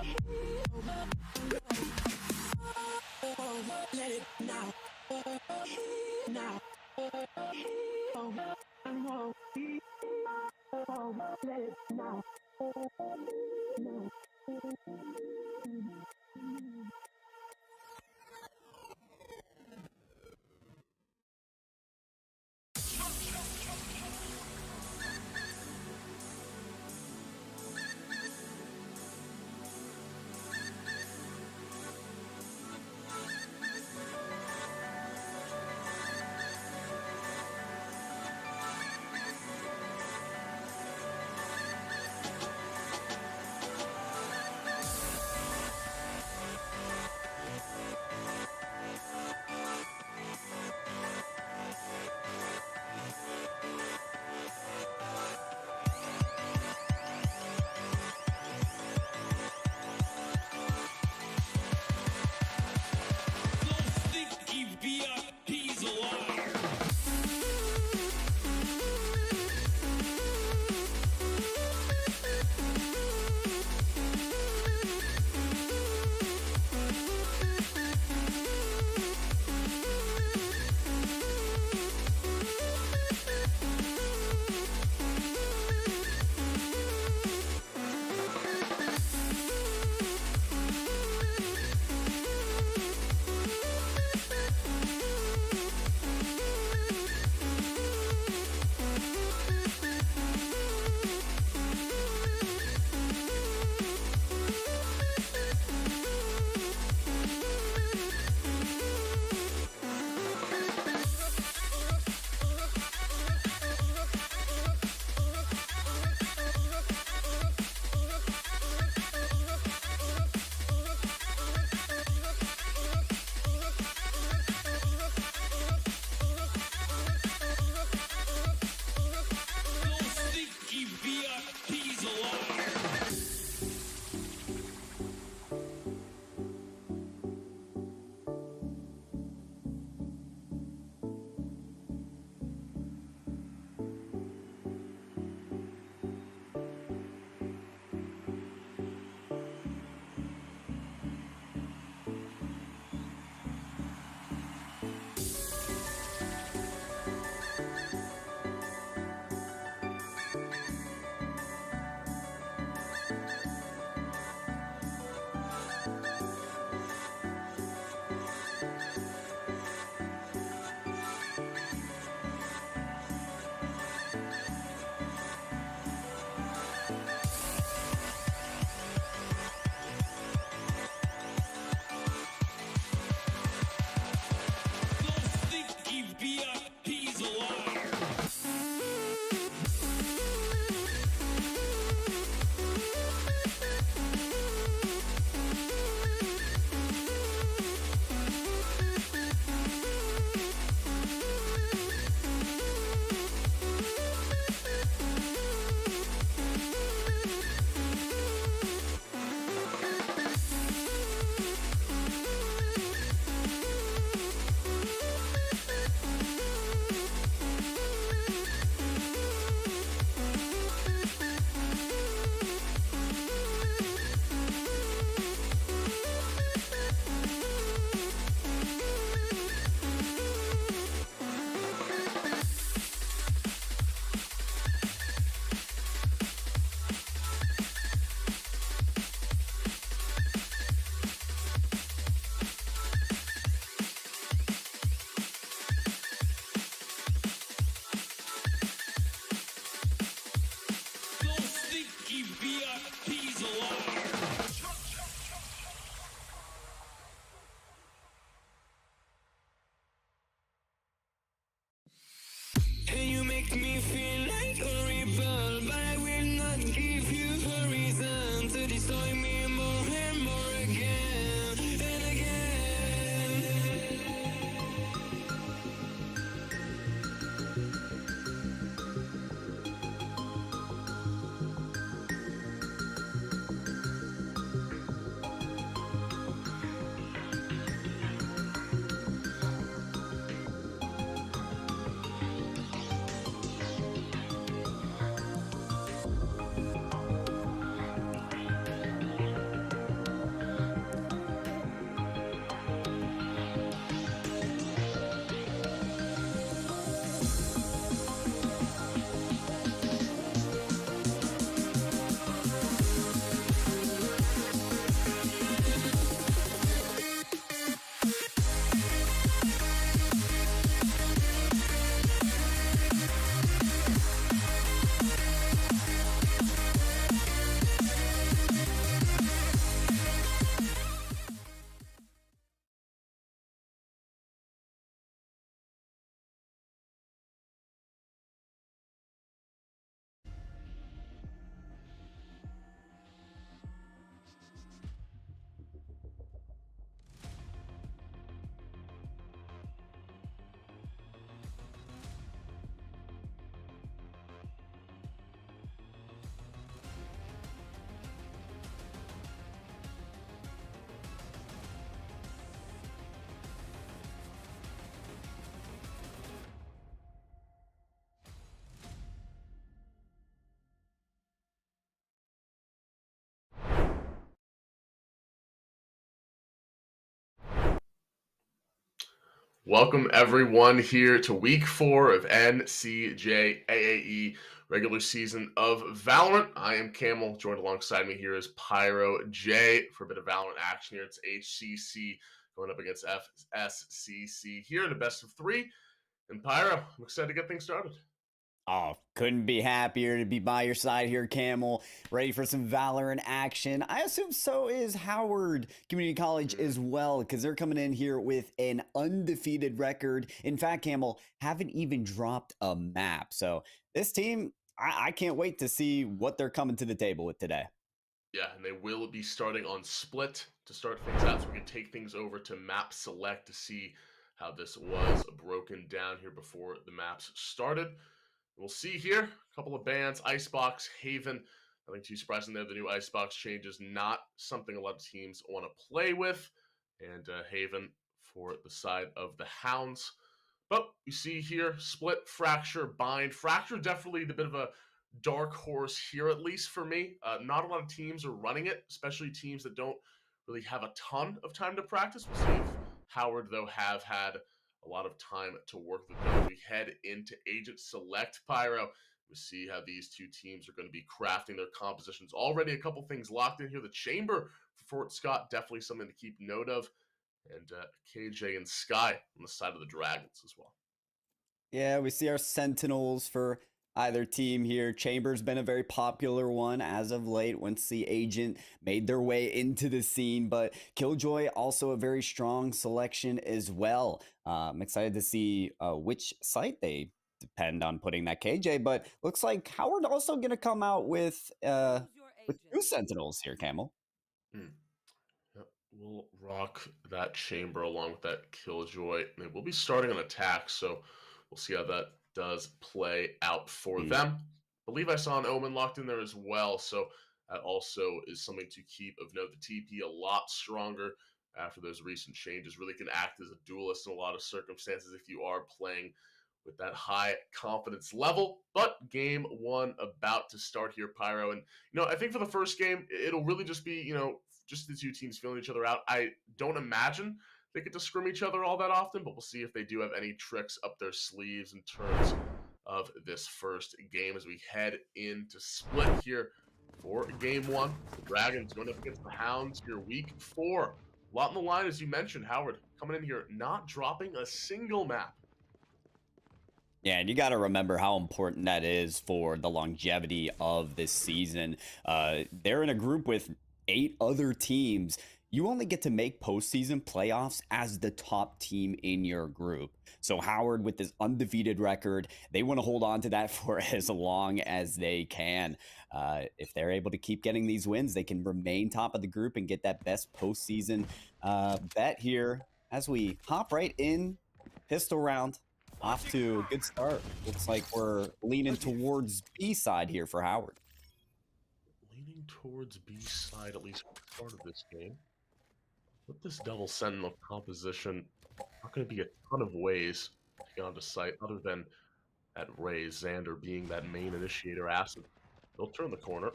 Let it now, now. Let it now. Welcome everyone here to week 4 of NCJAAE regular season of Valorant. I am Camel. Joined alongside me here is Pyro J for a bit of Valorant action here. It's HCC going up against FSCC here in a best of 3. And Pyro, I'm excited to get things started. Oh, couldn't be happier to be by your side here, Camel. Ready for some Valorant action. I assume so is Howard Community College as well, because they're coming in here with an undefeated record. In fact, Camel haven't even dropped a map. So this team, I can't wait to see what they're coming to the table with today. Yeah, and they will be starting on Split to start things out, so we can take things over to map select to see how this was broken down here before the maps started. We'll see here a couple of bans: Icebox, Haven. Nothing too surprising there. The new Icebox change is not something a lot of teams want to play with, and Haven for the side of the Hounds. But you see here, Split, Fracture, Bind. Fracture definitely a bit of a dark horse here, at least for me. Not a lot of teams are running it, especially teams that don't really have a ton of time to practice. We'll see if Howard, though, have had a lot of time to work with them. We head into Agent Select, Pyro. We see how these two teams are going to be crafting their compositions. Already a couple things locked in here. The Chamber for Fort Scott, definitely something to keep note of. And KJ and Sky on the side of the Dragons as well. Yeah, we see our Sentinels for either team here. Chamber's been a very popular one as of late once the Agent made their way into the scene, but Killjoy also a very strong selection as well. I'm excited to see which site they depend on putting that KJ, but looks like Howard also going to come out with 2 Sentinels here, Camel. Yep, we'll rock that Chamber along with that Killjoy. They will be starting an attack, so we'll see how that does play out for them. I believe I saw an Omen locked in there as well, so that also is something to keep of note. The TP a lot stronger after those recent changes. Really can act as a duelist in a lot of circumstances if you are playing with that high confidence level. But game 1 about to start here, Pyro. And, I think for the first game, it'll really just be, just the two teams feeling each other out. I don't imagine they get to scrim each other all that often, but we'll see if they do have any tricks up their sleeves in terms of this first game as we head into Split here for game 1. The Dragons going up against the Hounds here, week 4. A lot on the line, as you mentioned. Howard coming in here, not dropping a single map. Yeah, and you got to remember how important that is for the longevity of this season. They're in a group with 8 other teams. You only get to make postseason playoffs as the top team in your group. So Howard, with this undefeated record, they want to hold on to that for as long as they can. If they're able to keep getting these wins, they can remain top of the group and get that best postseason bet here as we hop right in. Pistol round. Off to a good start. Looks like we're leaning towards B side here for Howard. Leaning towards B side, at least for the start of this game. With this double sentinel composition, not going to be a ton of ways to get onto site other than at Ray, Xander being that main initiator asset. They'll turn the corner.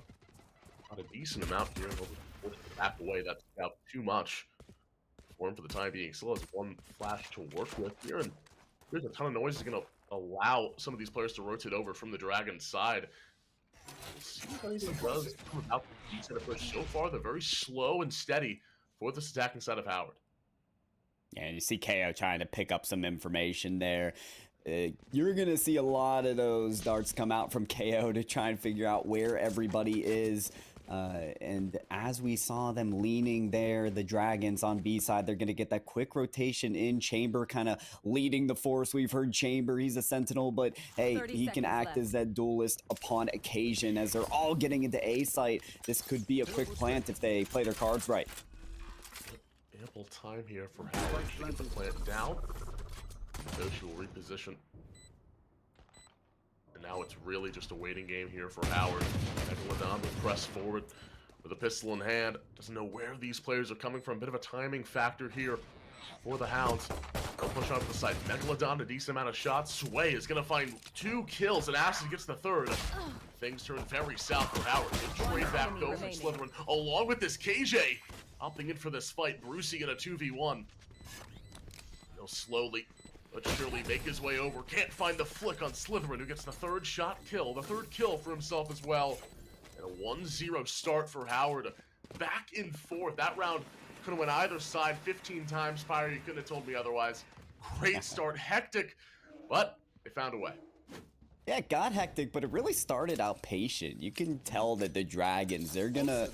Not a decent amount here. They'll force to back away. That's about too much for him for the time being. Still has one flash to work with here, and there's a ton of noise. Is going to allow some of these players to rotate over from the Dragon side. We'll see if anything does come about the decent push. So far, they're very slow and steady for this attacking side of Howard. Yeah, you see KO trying to pick up some information there. You're going to see a lot of those darts come out from KO to try and figure out where everybody is. And as we saw them leaning there, the Dragons on B side, they're going to get that quick rotation in. Chamber kind of leading the force. We've heard Chamber, he's a Sentinel, but hey, he can act as that duelist upon occasion as they're all getting into A site. This could be a quick plant if they play their cards right. Ample time here for Howard to get the plant down. Yoshi will reposition. And now it's really just a waiting game here for Howard. Megalodon will press forward with a pistol in hand. Doesn't know where these players are coming from. Bit of a timing factor here for the Hounds. They'll push onto the side. Megalodon, a decent amount of shots. Sway is going to find 2 kills, and Acid gets the 3rd. Things turn very south for Howard. Good trade back though from Slytherin, along with this KJ opting in for this fight. Brucey in a 2v1. They'll slowly but surely make his way over. Can't find the flick on Slytherin, who gets the third kill for himself as well. And a 1-0 start for Howard. Back and forth. That round could have went either side 15 times. Pyre, you couldn't have told me otherwise. Great start, hectic, but they found a way. Yeah, it got hectic, but it really started out patient. You can tell that the Dragons, they're gonna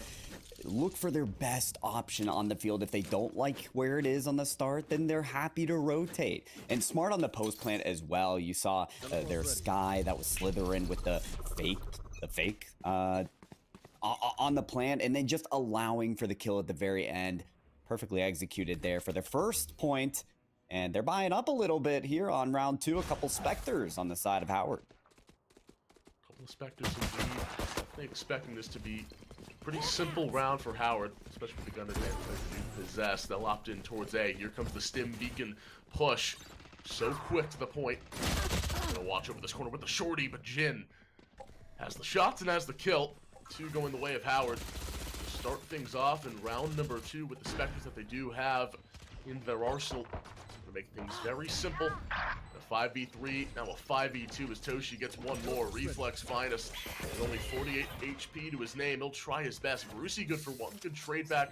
look for their best option on the field. If they don't like where it is on the start, then they're happy to rotate. And smart on the post plant as well. You saw their Sky, that was Slytherin with the fake on the plant, and then just allowing for the kill at the very end. Perfectly executed there for their first point, and they're buying up a little bit here on round 2. A couple Spectres on the side of Howard. A couple of Spectres indeed. Definitely expecting this to be a pretty simple round for Howard, especially with the gun advantage that you possess. They'll opt in towards A. Here comes the Stim Beacon push. So quick to the point. Gonna watch over this corner with the shorty, but Jin has the shots and has the kill. 2 going the way of Howard. Start things off in round number 2 with the Spectres that they do have in their arsenal to make things very simple. A 5v3, now a 5v2 as Toshi gets one more. Reflex finest, with only 48 HP to his name. He'll try his best. Brucey good for one, good trade back,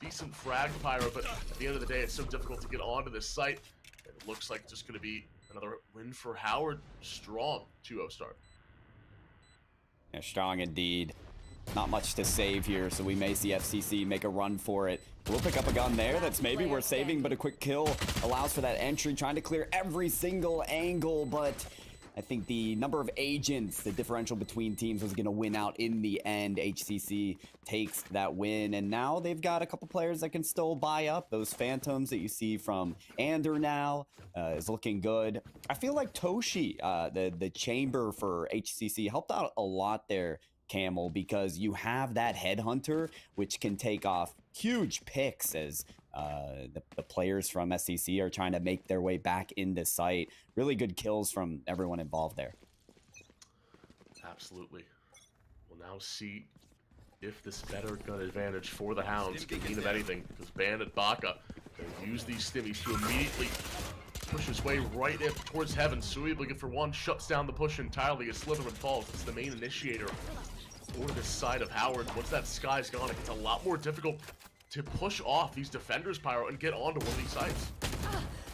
decent frag Pyro, but at the end of the day, it's so difficult to get onto this site. And it looks like it's just going to be another win for Howard. Strong 2-0 start. Yeah, strong indeed. Not much to save here, so we may see FCC make a run for it. We'll pick up a gun there that's maybe worth saving, but a quick kill allows for that entry, trying to clear every single angle, but I think the number of agents, the differential between teams was going to win out in the end. HCC takes that win, and now they've got a couple players that can still buy up. Those Phantoms that you see from Ander now is looking good. I feel like Toshi, the chamber for HCC, helped out a lot there, Camel, because you have that headhunter which can take off huge picks as the players from SCC are trying to make their way back into sight. Really good kills from everyone involved there. Absolutely. We'll now see if this better gun advantage for the Hounds can mean of anything, because Bandit Baka can use these stimmies to immediately push his way right in towards heaven. Sui, looking for one, shuts down the push entirely as Slytherin falls. It's the main initiator for this side of Howard. Once that Sky's gone, it gets a lot more difficult to push off these defenders, Pyro, and get onto one of these sites.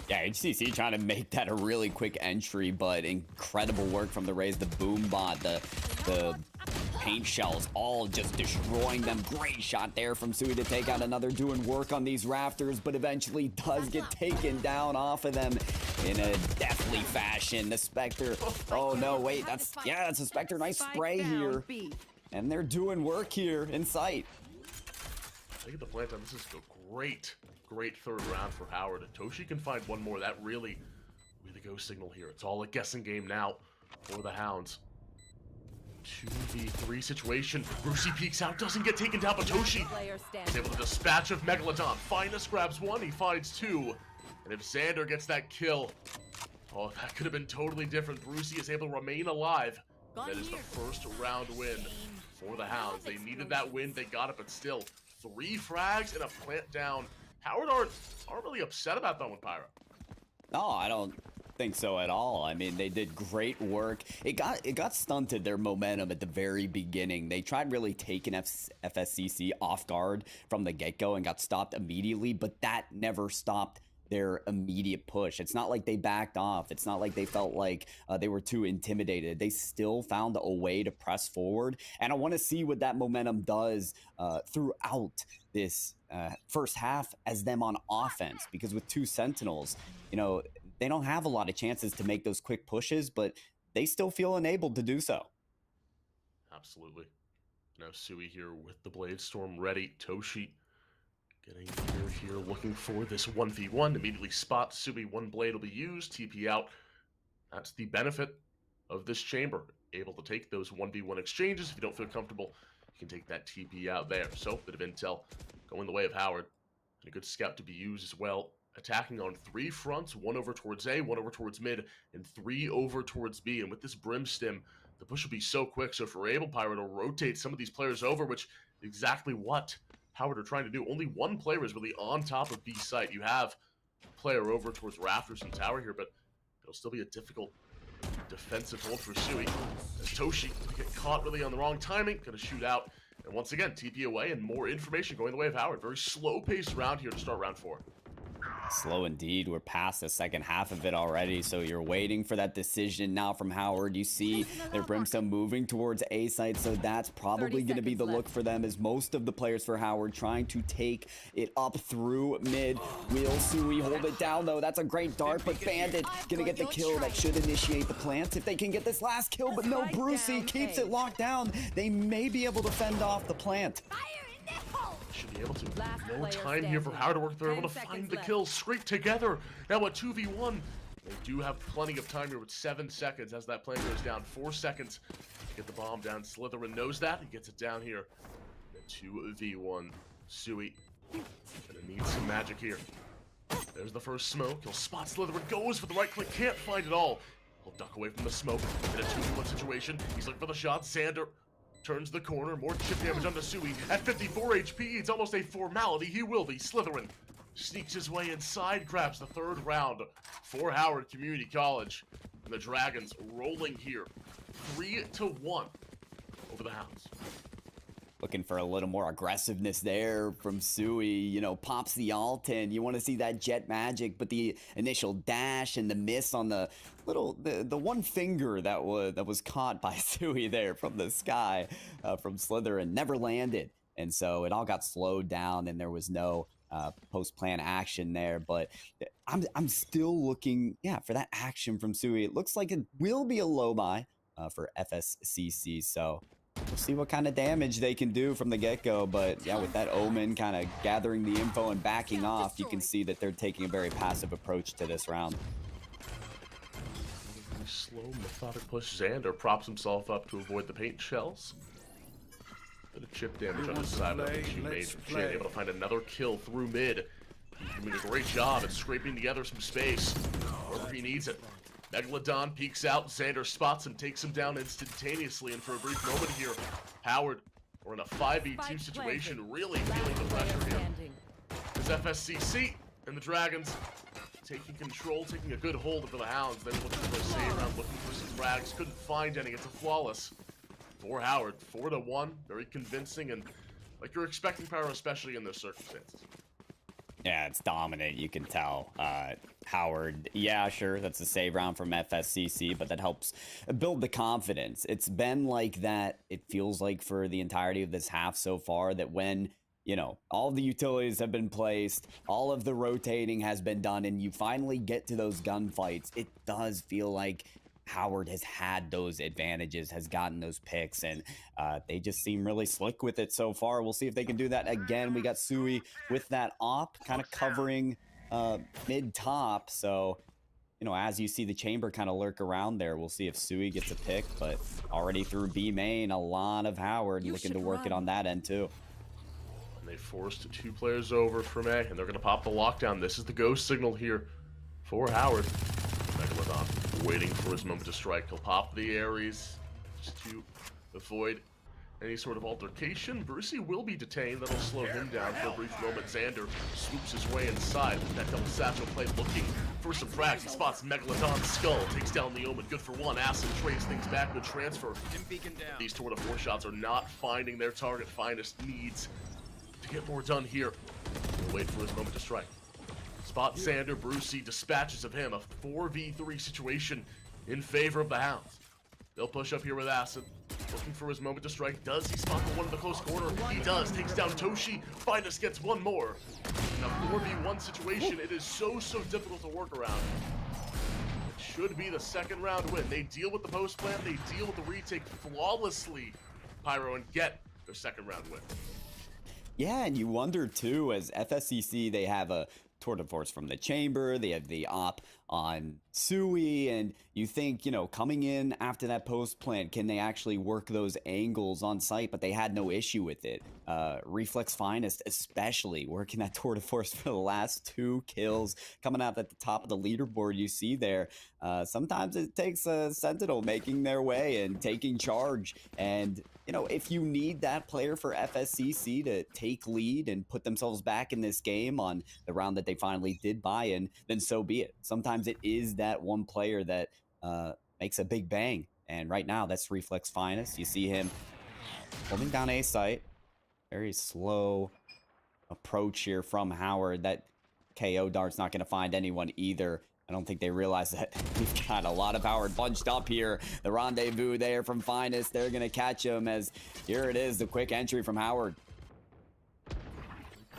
Yeah, HCC trying to make that a really quick entry, but incredible work from the Raze, the boom bot, the paint shells, all just destroying them. Great shot there from Sui to take out another, doing work on these rafters, but eventually does get taken down off of them in a deathly fashion. The Spectre, oh no, wait, that's a Spectre. Nice spray here. And they're doing work here in sight. Look at the plant time. This is a great third round for Howard. If Toshi can find one more, that really go signal here. It's all a guessing game now for the Hounds. 2v3 situation. Brucey peeks out, doesn't get taken down, but Toshi is able to dispatch of Megalodon. Finest grabs one, he finds two. And if Xander gets that kill, oh, that could have been totally different. Brucey is able to remain alive. That is the first round win for the Hounds. They needed that win, they got it, but still, 3 frags and a plant down. Howard aren't really upset about that one, Pyro. No, I don't think so at all. I mean, they did great work. It got stunted, their momentum at the very beginning. They tried really taking FSCC off guard from the get-go and got stopped immediately, but that never stopped their immediate push. It's not like they backed off. It's not like they felt like they were too intimidated. They still found a way to press forward, and I want to see what that momentum does throughout this first half as them on offense, because with 2 Sentinels, you know, they don't have a lot of chances to make those quick pushes, but they still feel enabled to do so. Absolutely. Now Sui here with the Blade Storm ready. Toshi getting here, looking for this 1v1. Immediately spots Sui. One blade will be used. TP out. That's the benefit of this chamber. Able to take those 1v1 exchanges. If you don't feel comfortable, you can take that TP out there. So, bit of intel going the way of Howard. And a good scout to be used as well. Attacking on 3 fronts. 1 over towards A, 1 over towards mid, and 3 over towards B. And with this Brim Stim, the push will be so quick. So if we're able, Pyro, to rotate some of these players over, which is exactly what Howard are trying to do. Only one player is really on top of B site. You have a player over towards rafters and tower here, but It'll still be a difficult defensive hold for Sui, as Toshi get caught really on the wrong timing, gonna shoot out. And once again, TP away, and more information going the way of Howard. Very slow-paced round here to start round 4. Slow indeed. We're past the second half of it already, so you're waiting for that decision now from Howard. You see their Brimstone moving towards A site, so that's probably going to be the look for them, as most of the players for Howard trying to take it up through mid. Will Sui hold it down, though? That's a great dart, but Bandit going to get the kill. That should initiate the plant if they can get this last kill, but no, Brucey keeps it locked down. They may be able to fend off the plant. Should be able to. No time here for Howard to work. They're able to find the kills, scrape together. Now a 2v1. They do have plenty of time here with 7 seconds as that plane goes down. 4 seconds to get the bomb down. Slytherin knows that. He gets it down here. A 2v1. Sui gonna need some magic here. There's the first smoke. He'll spot Slytherin. Goes for the right click. Can't find it all. He'll duck away from the smoke. In a 2v1 situation. He's looking for the shot. Xander turns the corner, more chip damage onto Sui. At 54 HP, it's almost a formality. He will be. Slytherin sneaks his way inside, grabs the 3rd round for Howard Community College. And the Dragons rolling here, 3-1 over the Hounds. Looking for a little more aggressiveness there from Sui. You know, pops the ult, and you want to see that jet magic, but the initial dash and the miss on the the one finger that was caught by Sui there from the sky from Slytherin never landed, and so it all got slowed down, and there was no post-plan action there. But I'm still looking, for that action from Sui. It looks like it will be a low buy for FSCC, so we'll see what kind of damage they can do from the get-go. But yeah, with that Omen kind of gathering the info and backing off, you can see that they're taking a very passive approach to this round. Slow, methodic push. Xander props himself up to avoid the paint shells. Bit of chip damage on his side, but she made Jin able to find another kill through mid. He's doing a great job at scraping together some space wherever he needs it. Megalodon peeks out, Xander spots him, takes him down instantaneously, and for a brief moment here, Howard, we're in a 5v2 situation, really feeling the pressure here. There's FSCC and the Dragons taking control, taking a good hold for the Hounds. They were looking for a save round, looking for some frags, couldn't find any. It's a flawless for Howard, 4-1, very convincing, and like you're expecting Pyro, especially in those circumstances. Yeah, it's dominant, you can tell. Howard, yeah, sure, that's a save round from FSCC, but that helps build the confidence. It's been like that, it feels like, for the entirety of this half so far, that when, you know, all the utilities have been placed, all of the rotating has been done, and you finally get to those gunfights, it does feel like Howard has had those advantages, has gotten those picks, and they just seem really slick with it so far. We'll see if they can do that again. We got Sui with that op kind of covering mid-top, so, you know, as you see the chamber kind of lurk around there, we'll see if Sui gets a pick, but already through B main, a lot of Howard looking to work it on that end too. And they forced 2 players over from A, and they're going to pop the lockdown. This is the go signal here for Howard. Megalodon waiting for his moment to strike. He'll pop the Ares just to avoid any sort of altercation. Brucey will be detained. That'll slow him down for a brief moment. Xander swoops his way inside with that double satchel play, looking for some frags. He spots Megalodon's skull, takes down the Omen. Good for 1. Acid trades things back. Good transfer. These 4 shots are not finding their target. Finest needs to get more done here. We'll wait for his moment to strike. Spot Xander, Brucey dispatches of him. A 4v3 situation in favor of the Hounds. They'll push up here with Acid. Looking for his moment to strike. Does he spot the one in the close corner? He does. Takes down Toshi. Finest gets 1 more. In a 4v1 situation, it is so difficult to work around. It should be the 2nd round win. They deal with the post plant. They deal with the retake flawlessly, Pyro, and get their 2nd round win. Yeah, and you wonder too, as FSCC, they have a tour de force from the chamber, they have the op on Sui, and you think, you know, coming in after that post plant, can they actually work those angles on site? But they had no issue with it. Reflex Finest especially working that tour de force for the last 2 kills, coming out at the top of the leaderboard. You see there, sometimes it takes a Sentinel making their way and taking charge, and you know, if you need that player for FSCC to take lead and put themselves back in this game on the round that they finally did buy in, then so be it. Sometimes sometimes it is that one player that makes a big bang. And right now, that's Reflex Finest. You see him holding down A site. Very slow approach here from Howard. That KO dart's not going to find anyone either. I don't think they realize that we've got a lot of power bunched up here. The rendezvous there from Finest. They're going to catch him as here it is, the quick entry from Howard.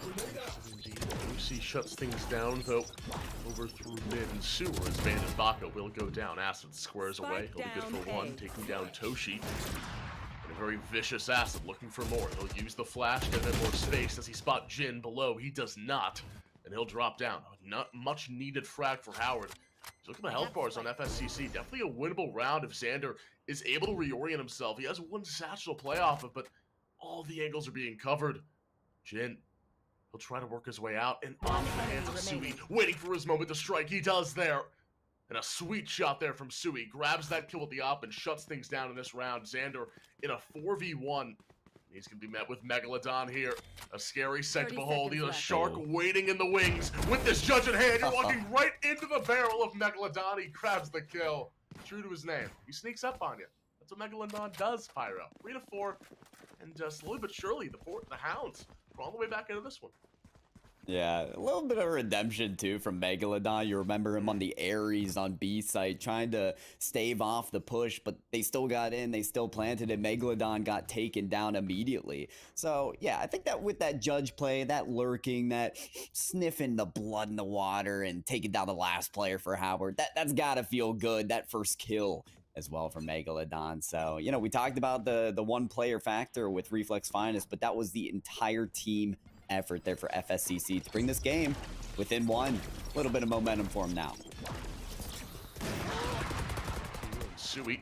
Indeed, Lucy shuts things down, though, over through mid and sewer as Bandit Baka will go down. Acid squares away. He'll be good for one, taking down Toshi. And a very vicious Acid looking for more. He'll use the flash, get a bit more space. Does he spot Jin below? He does not. And he'll drop down. Not much needed frag for Howard. Look at the health bars on FSCC. Definitely a winnable round if Xander is able to reorient himself. He has one satchel to play off of, but all the angles are being covered. Jin, he'll try to work his way out and off the hands of Sui. Waiting for his moment to strike. He does there. And a sweet shot there from Sui. Grabs that kill with the op and shuts things down in this round. Xander in a 4v1. He's going to be met with Megalodon here. A scary sight to behold. He's a shark waiting in the wings. With this judge in hand, you're walking right into the barrel of Megalodon. He grabs the kill. True to his name. He sneaks up on you. That's what Megalodon does, Pyro. 3-4. And slowly but surely, the Hounds are all the way back into this one. Yeah, a little bit of redemption, too, from Megalodon. You remember him on the Ares on B site, trying to stave off the push, but they still got in, they still planted it. Megalodon got taken down immediately. So, yeah, I think that with that judge play, that lurking, that sniffing the blood in the water and taking down the last player for Howard, that's got to feel good, that first kill as well for Megalodon. So, you know, we talked about the one player factor with Reflex Finest, but that was the entire team effort there for FSCC to bring this game within one. A little bit of momentum for him now. Sui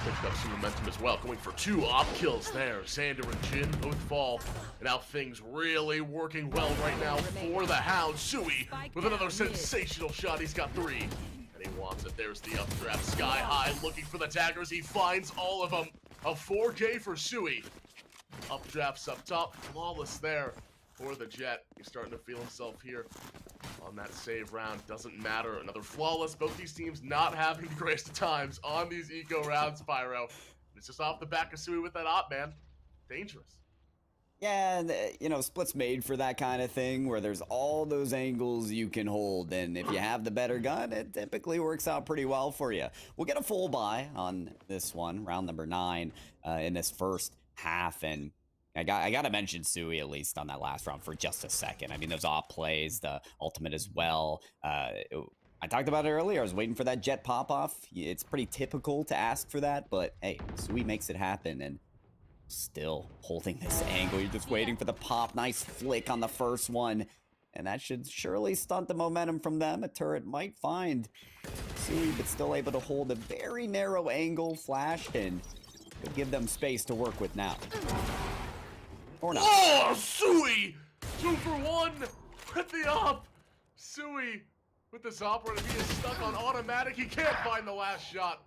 picked up some momentum as well, going for 2 op kills there. Xander and Jin both fall, and now things really working well right now for the Hound. Sui with another sensational shot. He's got 3, and he wants it. There's the updraft, sky high, looking for the daggers. He finds all of them. A 4K for Sui. Updrafts up top, flawless there for the Jet. He's starting to feel himself here on that save round. Doesn't matter. Another flawless. Both these teams not having the greatest of times on these eco rounds, Pyro. It's just off the back of Sui with that op, man. Dangerous. Yeah, and, you know, Split's made for that kind of thing where there's all those angles you can hold, and if you have the better gun, it typically works out pretty well for you. We'll get a full buy on this one, round number 9, in this first half, and I got to mention Sui at least on that last round for just a second. I mean, those op plays, the ultimate as well. I talked about it earlier. I was waiting for that jet pop-off. It's pretty typical to ask for that, but hey, Sui makes it happen, and still holding this angle. You're just waiting for the pop. Nice flick on the first one, and that should surely stunt the momentum from them. A turret might find Sui, but still able to hold a very narrow angle, flash, and it'll give them space to work with now. Or not. Oh, Sui! 2 for 1 with the op. Sui with this operator. He is stuck on automatic. He can't find the last shot.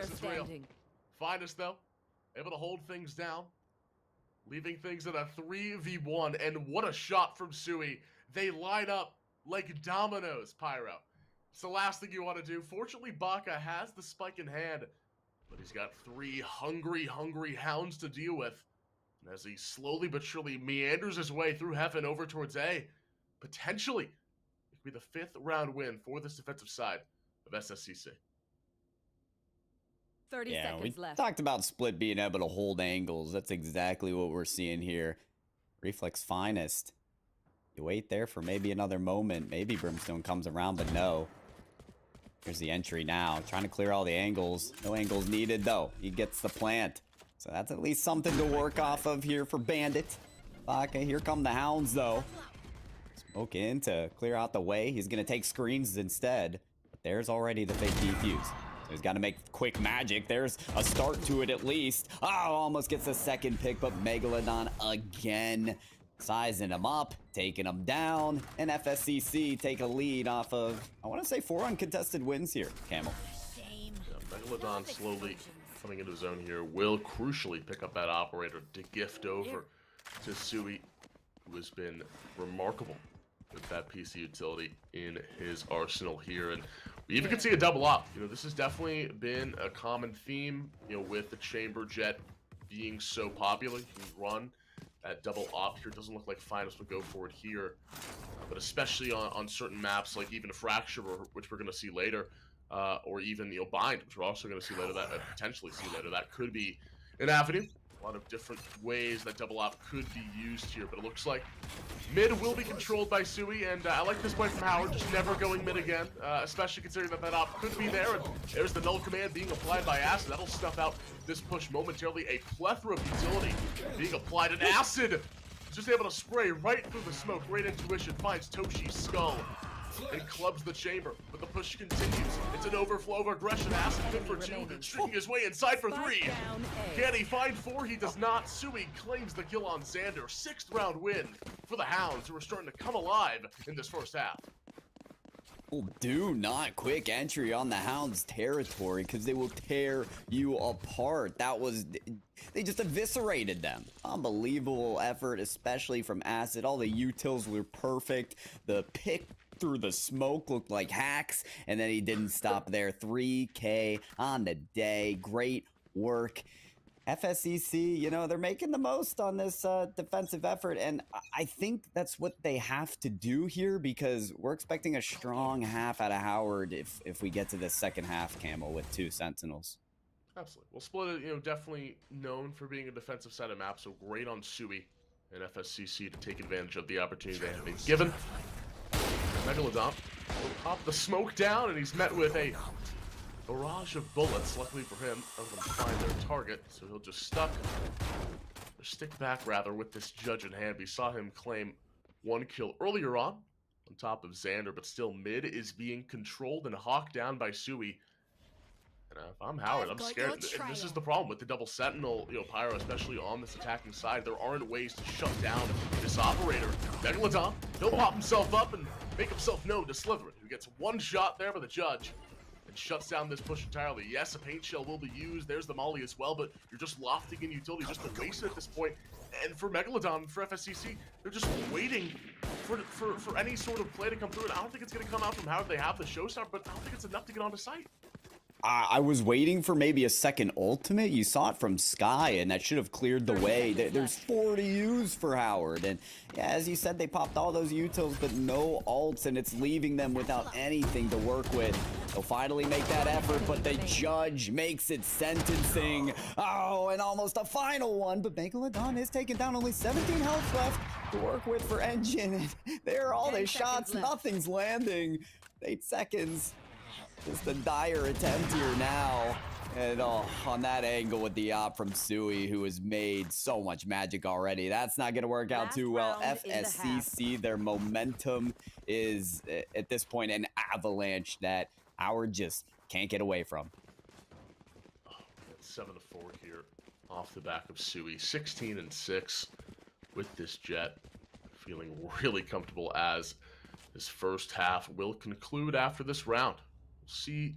Is real. Finest, though, able to hold things down, leaving things at a 3v1. And what a shot from Sui. They line up like dominoes, Pyro. It's the last thing you want to do. Fortunately, Baka has the spike in hand, but he's got 3 hungry Hounds to deal with. And as he slowly but surely meanders his way through heaven over towards A, potentially, it could be the 5th round win for this defensive side of SSCC. 30 seconds left. Talked about Split being able to hold angles. That's exactly what we're seeing here. Reflex Finest. You wait there for maybe another moment. Maybe Brimstone comes around, but no. Here's the entry now. Trying to clear all the angles. No angles needed, though. He gets the plant. So that's at least something to work off of here for Bandit. Baka, here come the Hounds, though. Smoke in to clear out the way. He's going to take screens instead. But there's already the fake defuse. So he's got to make quick magic. There's a start to it at least. Oh, almost gets a second pick, but Megalodon again. Sizing him up, taking him down. And FSCC take a lead off of, I want to say, 4 uncontested wins here, Camel. Yeah, Megalodon slowly coming into his own here will crucially pick up that operator to gift over to Sui, who has been remarkable with that PC utility in his arsenal here. And we even could see a double op. You know, this has definitely been a common theme, you know, with the chamber jet being so popular. You can run that double op here. Doesn't look like finals would go for it here, but especially on certain maps like even Fracture, which we're going to see later, or even, you know, Bind, which we're also going to see later, that potentially see later. That could be an avenue. A lot of different ways that double op could be used here, but it looks like mid will be controlled by Sui, and I like this play from Howard, just never going mid again, especially considering that op could be there, and there's the null command being applied by Acid. That'll snuff out this push momentarily. A plethora of utility being applied, and Acid just able to spray right through the smoke. Great intuition, finds Toshi's skull and clubs the chamber, but the push continues. It's an overflow of aggression. Acid good for 2, stringing his way inside for 3. Can he find 4? He does not. Sui claims the kill on Xander. 6th round win for the Hounds, who are starting to come alive in this first half. Well, do not quick entry on the Hounds territory, because they will tear you apart. That was, they just eviscerated them. Unbelievable effort, especially from Acid. All the utils were perfect. The pick through the smoke looked like hacks, and then he didn't stop there. 3K on the day. Great work. FSCC, you know, they're making the most on this defensive effort, and I think that's what they have to do here, because we're expecting a strong half out of Howard if we get to the second half, Camel, with 2 Sentinels. Absolutely. Well, Split, you know, definitely known for being a defensive side of map, so great on Sui and FSCC to take advantage of the opportunity they have been given. Megalodon will pop the smoke down, and he's met with a barrage of bullets. Luckily for him, none of them find their target, so he'll just stick back rather with this judge in hand. We saw him claim 1 kill earlier on top of Xander, but still mid is being controlled and hawked down by Sui. And if I'm Howard, I'm scared. And this is the problem with the double Sentinel, you know, Pyro, especially on this attacking side. There aren't ways to shut down this operator. Megalodon, he'll pop himself up and make himself known to Slytherin, who gets 1 shot there by the judge and shuts down this push entirely. Yes, a paint shell will be used. There's the molly as well, but you're just lofting in utility just to waste it at this point. And for Megalodon, for FSCC, they're just waiting for any sort of play to come through. And I don't think it's going to come out from Howard. They have the showstopper, but I don't think it's enough to get onto site. I was waiting for maybe a second ultimate. You saw it from Sky, and that should have cleared the way. There's 4 to use for Howard. And yeah, as you said, they popped all those utils, but no ults, and it's leaving them without anything to work with. They'll finally make that effort, but the judge makes it sentencing. Oh, and almost a final one, but Megalodon is taken down. Only 17 health left to work with for Engine. And there are all the shots. Nothing's landing. 8 seconds. Just a dire attempt here now. And on that angle with the op from Sui, who has made so much magic already. That's not going to work out too well. FSCC, their momentum is, at this point, an avalanche that Howard just can't get away from. 7-4 here off the back of Sui. 16-6 with this jet. Feeling really comfortable as this first half will conclude after this round. See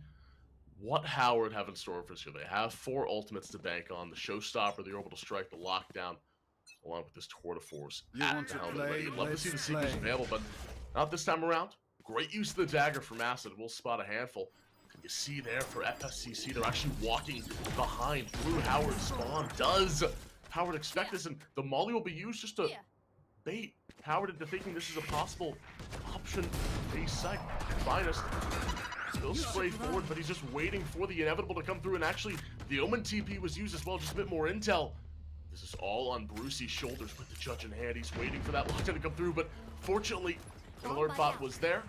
what Howard have in store for us here. They have 4 ultimates to bank on. The showstopper, they're able to strike the lockdown along with this tour de force. You'd love to see the seekers available, but not this time around. Great use of the dagger from Acid. We'll spot a handful. Can you see there for FSCC? They're actually walking behind through Howard's spawn. Does Howard expect this? And the molly will be used just to bait Howard into thinking this is a possible option. Base site, finest. Still spray forward, but he's just waiting for the inevitable to come through. And actually, the Omen TP was used as well, just a bit more intel. This is all on Brucey's shoulders with the judge in hand. He's waiting for that lockdown to come through, but fortunately, the alert bot was there.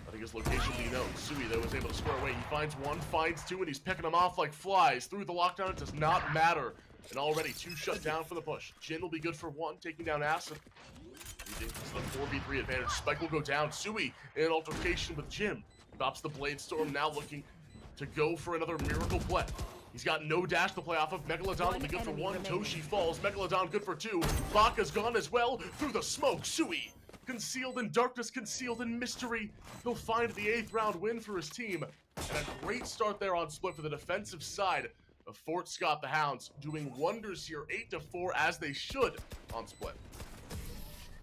I think his location will be known. Sui, though, was able to square away. He finds 1, finds 2, and he's picking them off like flies. Through the lockdown, it does not matter. And already 2 shut down for the push. Jin will be good for 1, taking down Acid. This is the 4v3 advantage. Spike will go down. Sui in an altercation with Jim. Stops the Blade Storm, now looking to go for another miracle play. He's got no dash to play off of. Megalodon will be good for 1. Toshi falls. Megalodon good for 2. Baka's gone as well. Through the smoke, Sui, concealed in darkness, concealed in mystery. He'll find the 8th round win for his team. And a great start there on Split for the defensive side of Fort Scott. The Hounds doing wonders here. 8-4 as they should on Split.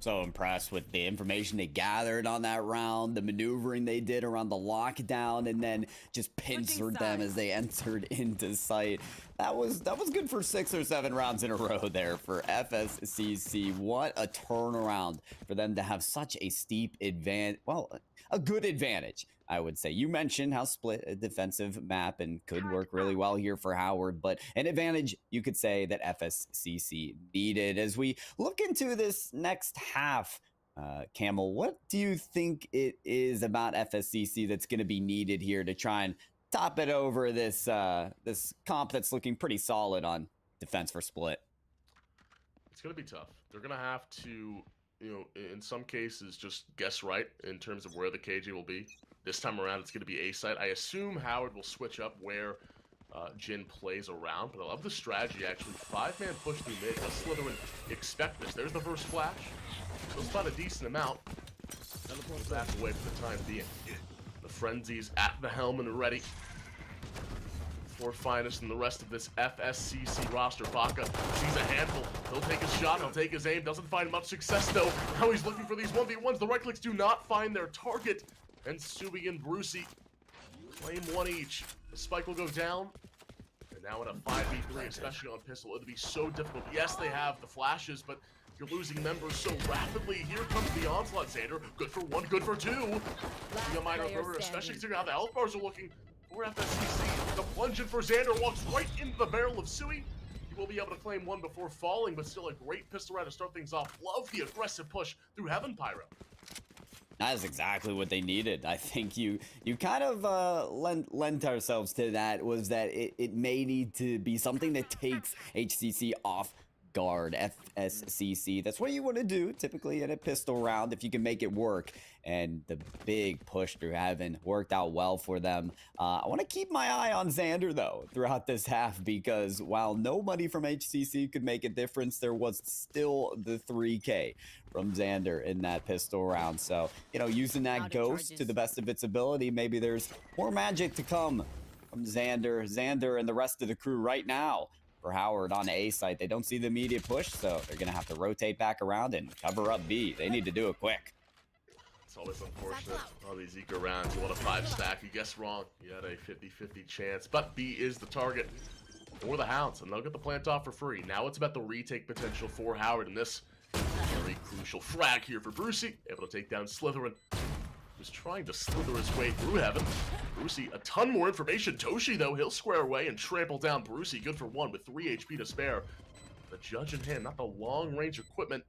So impressed with the information they gathered on that round, the maneuvering they did around the lockdown, and then just pincered them as they entered into sight. That was good for 6 or 7 rounds in a row there for FSCC. What a turnaround for them to have such a steep advantage. Well, a good advantage, I would say. You mentioned how split a defensive map and could work really well here for Howard, but an advantage you could say that FSCC needed. As we look into this next half, Camel, what do you think it is about FSCC that's going to be needed here to try and top it over this this comp that's looking pretty solid on defense for split? It's going to be tough. They're going to have to, in some cases, just guess right in terms of where the KJ will be. This time around, it's going to be A site. I assume Howard will switch up where Jin plays around, but I love the strategy, actually. 5-man push through mid. Let Slytherin expect this. There's the first flash. They'll spot a decent amount. Back away for the time being. The Frenzy's at the helm and ready for Finest and the rest of this FSCC roster. Baka sees a handful. He'll take his shot. He'll take his aim. Doesn't find much success, though. Now he's looking for these 1v1s. The right clicks do not find their target. And Subi and Brucey claim one each. The spike will go down. And now in a 5v3, especially on pistol, it'll be so difficult. Yes, they have the flashes, but you're losing members so rapidly. Here comes the onslaught, Xander. Good for 1, good for 2. A minor over, especially considering how the health bars are looking for FSCC. The plunge in for Xander walks right into the barrel of Sui. He will be able to claim 1 before falling, but still a great pistol round to start things off. Love the aggressive push through Heaven Pyro. That is exactly what they needed. I think you kind of lent ourselves to that, was that it may need to be something that takes HCC off guard. FSCC, that's what you want to do typically in a pistol round if you can make it work, and the big push through Heaven worked out well for them. I want to keep my eye on Xander though throughout this half, because while nobody from HCC could make a difference, there was still the 3K from Xander in that pistol round. So, using that ghost to the best of its ability, maybe there's more magic to come from Xander and the rest of the crew right now. For Howard on A site, they don't see the immediate push, so they're going to have to rotate back around and cover up B. They need to do it quick. It's always unfortunate on these eco rounds. You want a 5-stack, you guess wrong. You had a 50-50 chance, but B is the target for the Hounds, and they'll get the plant off for free. Now it's about the retake potential for Howard in this very crucial frag here for Brucey. Able to take down Slytherin, who's trying to slither his way through Heaven. Brucey, a ton more information. Toshi, though, he'll square away and trample down Brucey. Good for 1 with 3 HP to spare. The judge in hand, not the long-range equipment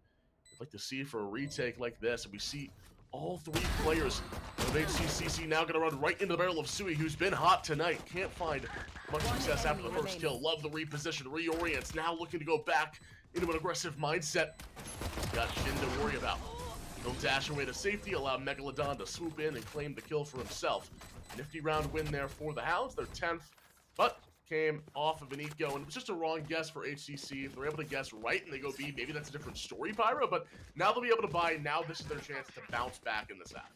I'd like to see for a retake like this. And we see all 3 players of HCCC now going to run right into the barrel of Sui, who's been hot tonight. Can't find much success after the first kill. Love the reposition, reorients. Now looking to go back into an aggressive mindset. Got Jin to worry about. He'll dash away to safety, allow Megalodon to swoop in and claim the kill for himself. Nifty round win there for the Hounds, their 10th, but came off of an eco, and it was just a wrong guess for HCC. If they're able to guess right and they go B, maybe that's a different story, Pyro, but now they'll be able to buy. Now this is their chance to bounce back in this half.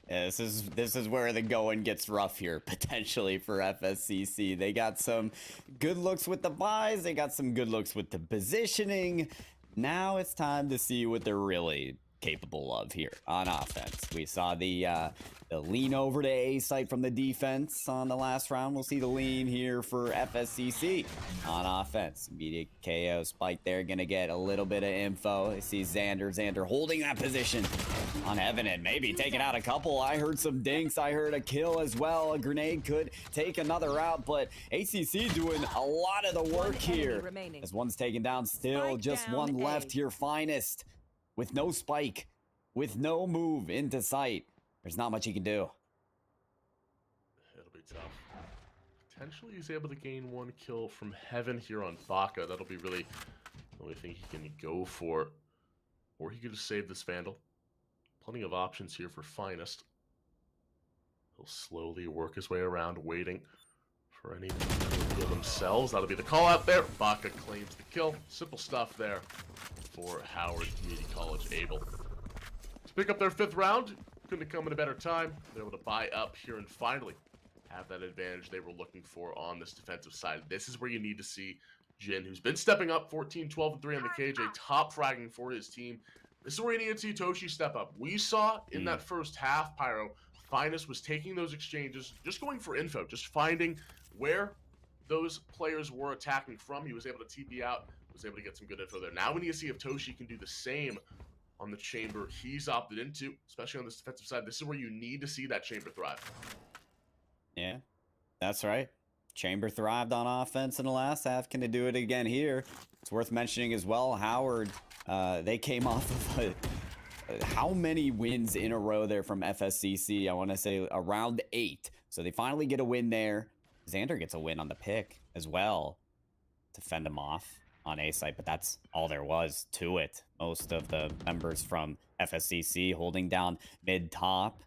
Yeah, this is where the going gets rough here, potentially, for FSCC. They got some good looks with the buys, they got some good looks with the positioning. Now it's time to see what they're really capable of here on offense. We saw the lean over to A site from the defense on the last round. We'll see the lean here for FSCC on offense. Immediate KO spike there, gonna get a little bit of info. I see Xander holding that position on Heaven and maybe taking out a couple. I heard some dinks, I heard a kill as well. A grenade could take another out, but HCC doing a lot of the work here as one's taken down. Still just one left here. Finest with no spike, with no move into sight. There's not much he can do. It'll be tough. Potentially he's able to gain 1 kill from Heaven here on Baka. That'll be really the only thing he can go for. Or he could just save this Vandal. Plenty of options here for Finest. He'll slowly work his way around, waiting for any to kill themselves. That'll be the call out there. Baka claims the kill. Simple stuff there for Howard Community College able to pick up their 5th round. Couldn't have come at a better time. They're able to buy up here and finally have that advantage they were looking for on this defensive side. This is where you need to see Jin, who's been stepping up 14, 12, and 3 on the KJ, top fragging for his team. This is where you need to see Toshi step up. We saw in that first half, Pyro, Finest was taking those exchanges, just going for info, just finding where those players were attacking from. He was able to TP out, was able to get some good info there. Now we need to see if Toshi can do the same on the chamber he's opted into, especially on this defensive side. This is where you need to see that chamber thrive. Yeah, that's right. Chamber thrived on offense in the last half. Can they do it again here? It's worth mentioning as well, Howard, they came off of how many wins in a row there from FSCC? I want to say around 8. So they finally get a win there. Xander gets a win on the pick as well to fend him off on A site, but that's all there was to it. Most of the members from FSCC holding down mid-top.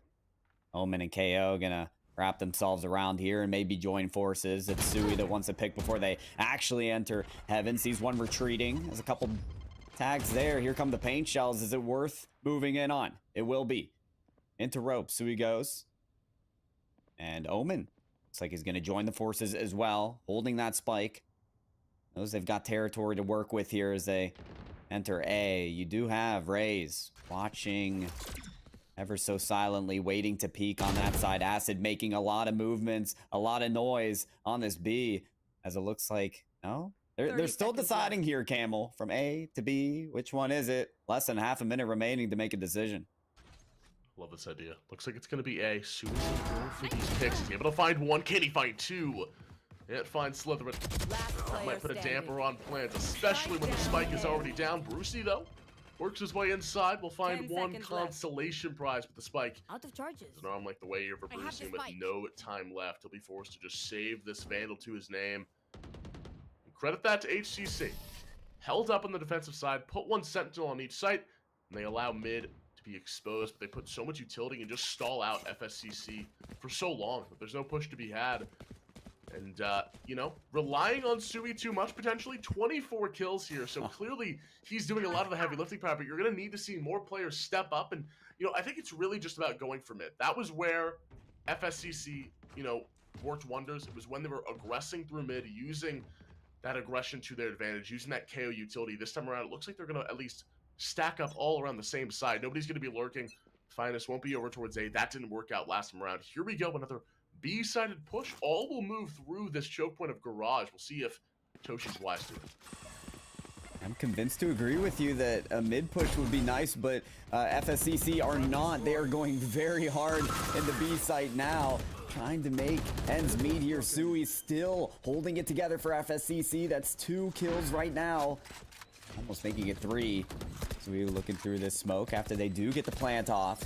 Omen and KO gonna wrap themselves around here and maybe join forces. It's Sui that wants a pick before they actually enter Heaven. Sees one retreating. There's a couple tags there. Here come the paint shells. Is it worth moving in on? It will be. Into rope. Sui goes. And Omen looks like he's going to join the forces as well, holding that spike. Knows they've got territory to work with here as they enter A. You do have Raze watching ever so silently, waiting to peek on that side. Acid making a lot of movements, a lot of noise on this B, as it looks like, no? They're still deciding here, Camel, from A to B. Which one is it? Less than half a minute remaining to make a decision. Love this idea. Looks like it's going to be A. Sui's going to go for these picks. He's able to find one. Can he find two? Can't find Slytherin. That might put a damper on plans, especially when the spike is already down. Brucey, though, works his way inside. We'll find one consolation prize with the spike. Out of charges. It's an arm like the way here for Brucey with no time left. He'll be forced to just save this Vandal to his name. And credit that to HCC. Held up on the defensive side, put one Sentinel on each site, and they allow mid to be exposed, but they put so much utility and just stall out FSCC for so long that there's no push to be had. And, you know, relying on Sui too much, potentially 24 kills here. So clearly he's doing a lot of the heavy lifting part, but you're going to need to see more players step up. And, you know, I think it's really just about going for mid. That was where FSCC, you know, worked wonders. It was when they were aggressing through mid, using that aggression to their advantage, using that KO utility. This time around, it looks like they're going to at least stack up all around the same side. Nobody's going to be lurking. Finest won't be over towards A. That didn't work out last time around. Here we go, another B-sided push. All will move through this choke point of Garage. We'll see if Toshi's wise to it. I'm convinced to agree with you that a mid push would be nice, but FSCC are not. They are going very hard in the B site now, trying to make ends meet here. Sui still holding it together for FSCC. That's 2 kills right now, almost making it 3. Sui looking through this smoke after they do get the plant off.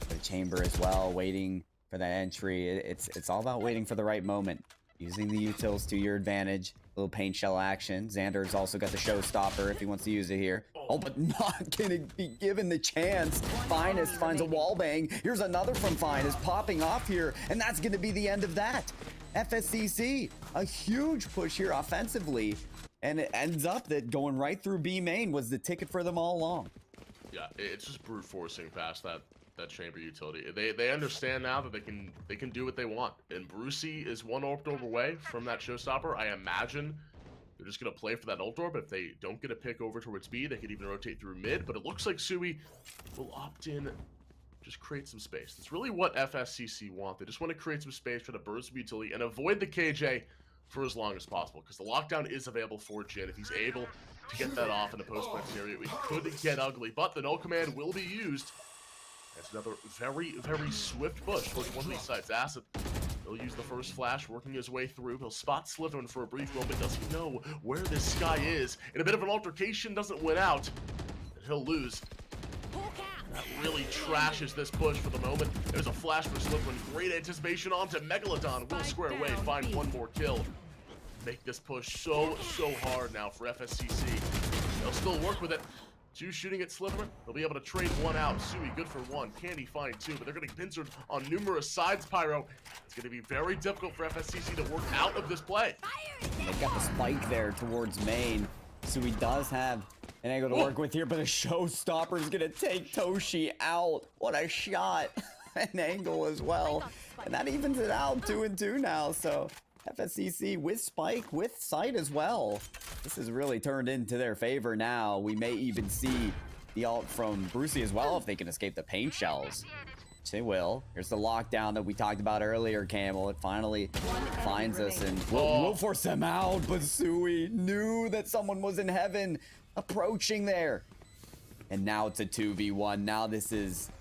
The chamber as well, waiting for that entry. It's all about waiting for the right moment, using the utils to your advantage. Little paint shell action. Xander's also got the showstopper if he wants to use it here. Oh, but not gonna be given the chance. Finest finds a wall bang. Here's another from Finest popping off here, and that's gonna be the end of that. FSCC, a huge push here offensively, and it ends up that going right through B main was the ticket for them all along. Yeah, it's just brute forcing past that chamber utility. They understand now that they can do what they want. And Brucey is one ult orb away from that showstopper. I imagine they're just gonna play for that ult orb. If they don't get a pick over towards B, they could even rotate through mid. But it looks like Sui will opt in, just create some space. That's really what FSCC want. They just want to create some space, try to burst some utility, and avoid the KJ for as long as possible. Because the lockdown is available for Jin. If he's able to get that off in a post-plant scenario, it could get ugly. But the null command will be used. That's another very, very swift push towards one of these sides. Acid, he'll use the first flash, working his way through. He'll spot Slytherin for a brief moment. Does he know where this guy is? In a bit of an altercation, doesn't win out. And he'll lose. That really trashes this push for the moment. There's a flash for Slytherin. Great anticipation onto Megalodon. Will square away, find one more kill. Make this push so hard now for FSCC. They'll still work with it. 2 shooting at Slytherin. They'll be able to trade 1 out. Sui good for 1. Can he find 2? But they're going to get pincered on numerous sides, Pyro. It's going to be very difficult for FSCC to work out of this play. They've got the spike there towards main. Sui does have an angle to work with here, but a showstopper is going to take Toshi out. What a shot. An angle as well. And that evens it out 2-2 now. So FSCC with Spike, with Sight as well. This has really turned into their favor now. We may even see the ult from Brucey as well if they can escape the paint shells. Which they will. Here's the lockdown that we talked about earlier, Camel. It finally finds us and we'll force them out. But Sui knew that someone was in heaven approaching there. And now it's a 2v1. Now this is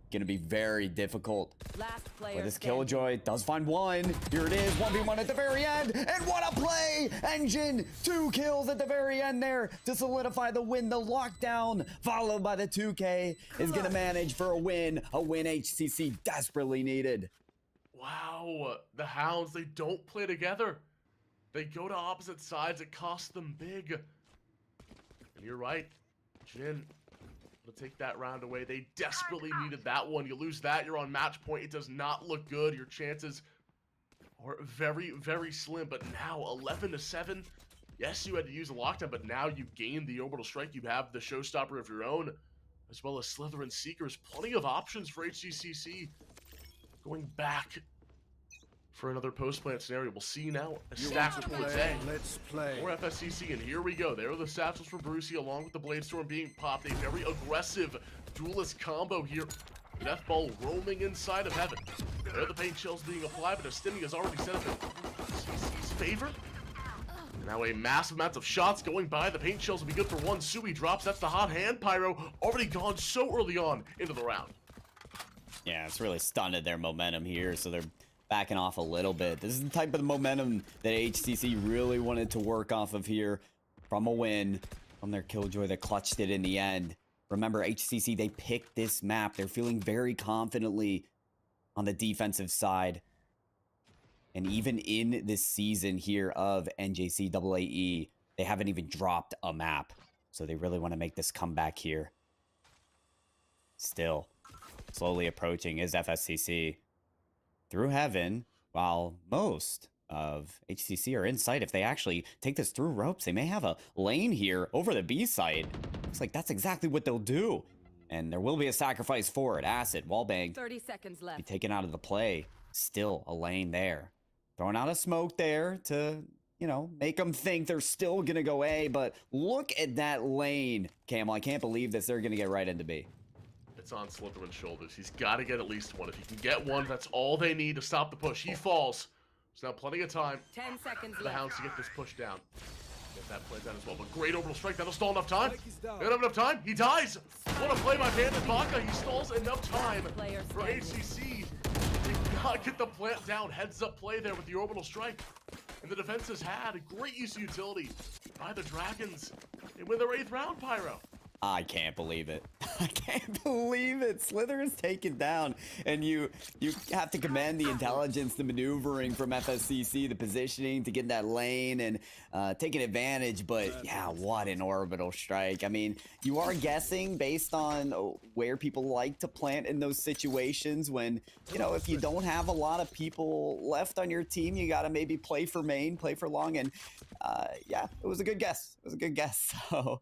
gonna be very difficult. Last player But this standing. Killjoy does find one. Here it is, 1v1 at the very end. And what a play! Engine, 2 kills at the very end there to solidify the win. The lockdown, followed by the 2K, is gonna manage for a win. A win HCC desperately needed. Wow, the Hounds, they don't play together. They go to opposite sides. It costs them big. And you're right, Jin will take that round away. They desperately needed that one. You lose that, you're on match point. It does not look good. Your chances are very, very slim. But now 11-7. Yes, you had to use a lockdown, but now you gain the orbital strike. You have the showstopper of your own, as well as Slither and Seekers. Plenty of options for HCCC. Going back for another post-plant scenario. We'll see now a stack towards A. Let's play. More FSCC, and here we go. There are the satchels for Brucey, along with the Blade Storm being popped. A very aggressive duelist combo here. Death Ball roaming inside of heaven. There are the paint shells being applied, but a stimming has already set up in CC's favor. And now a massive amount of shots going by. The paint shells will be good for one. Sui drops. That's the hot hand. Pyro already gone so early on into the round. Yeah, it's really stunted their momentum here, so they're backing off a little bit. This is the type of momentum that HCC really wanted to work off of here from a win, from their Killjoy that clutched it in the end. Remember, HCC, they picked this map. They're feeling very confidently on the defensive side. And even in this season here of NJCAAE, they haven't even dropped a map. So they really want to make this comeback here. Still, slowly approaching is FSCC through heaven, while most of HCC are in sight. If they actually take this through ropes, they may have a lane here over the B side. Looks like that's exactly what they'll do. And there will be a sacrifice for it. Acid, wallbang, 30 seconds be left. taken out of the play. Still a lane there. Throwing out a smoke there to, you know, make them think they're still going to go A. But look at that lane, Camel. I can't believe this. They're going to get right into B. It's on Slytherin's shoulders. He's got to get at least one. If he can get one, that's all they need to stop the push. He falls. There's now plenty of time 10 seconds for the left. Hounds to get this push down. Get that play down as well. But great orbital strike. That'll stall enough time. They don't have enough time. He dies. What a play by Bandit Baka. He stalls enough time Player for standing. HCC to not get the plant down. Heads up play there with the orbital strike. And the defense has had a great use of utility by the Dragons. They win their 8th round, Pyro. I can't believe it. I can't believe it. Slither is taken down, and you have to commend the intelligence, the maneuvering from FSCC, the positioning to get in that lane and taking advantage. But yeah, what an orbital strike. I mean, you are guessing based on where people like to plant in those situations when, you know, if you don't have a lot of people left on your team, you got to maybe play for main, play for long. And yeah, it was a good guess. It was a good guess. So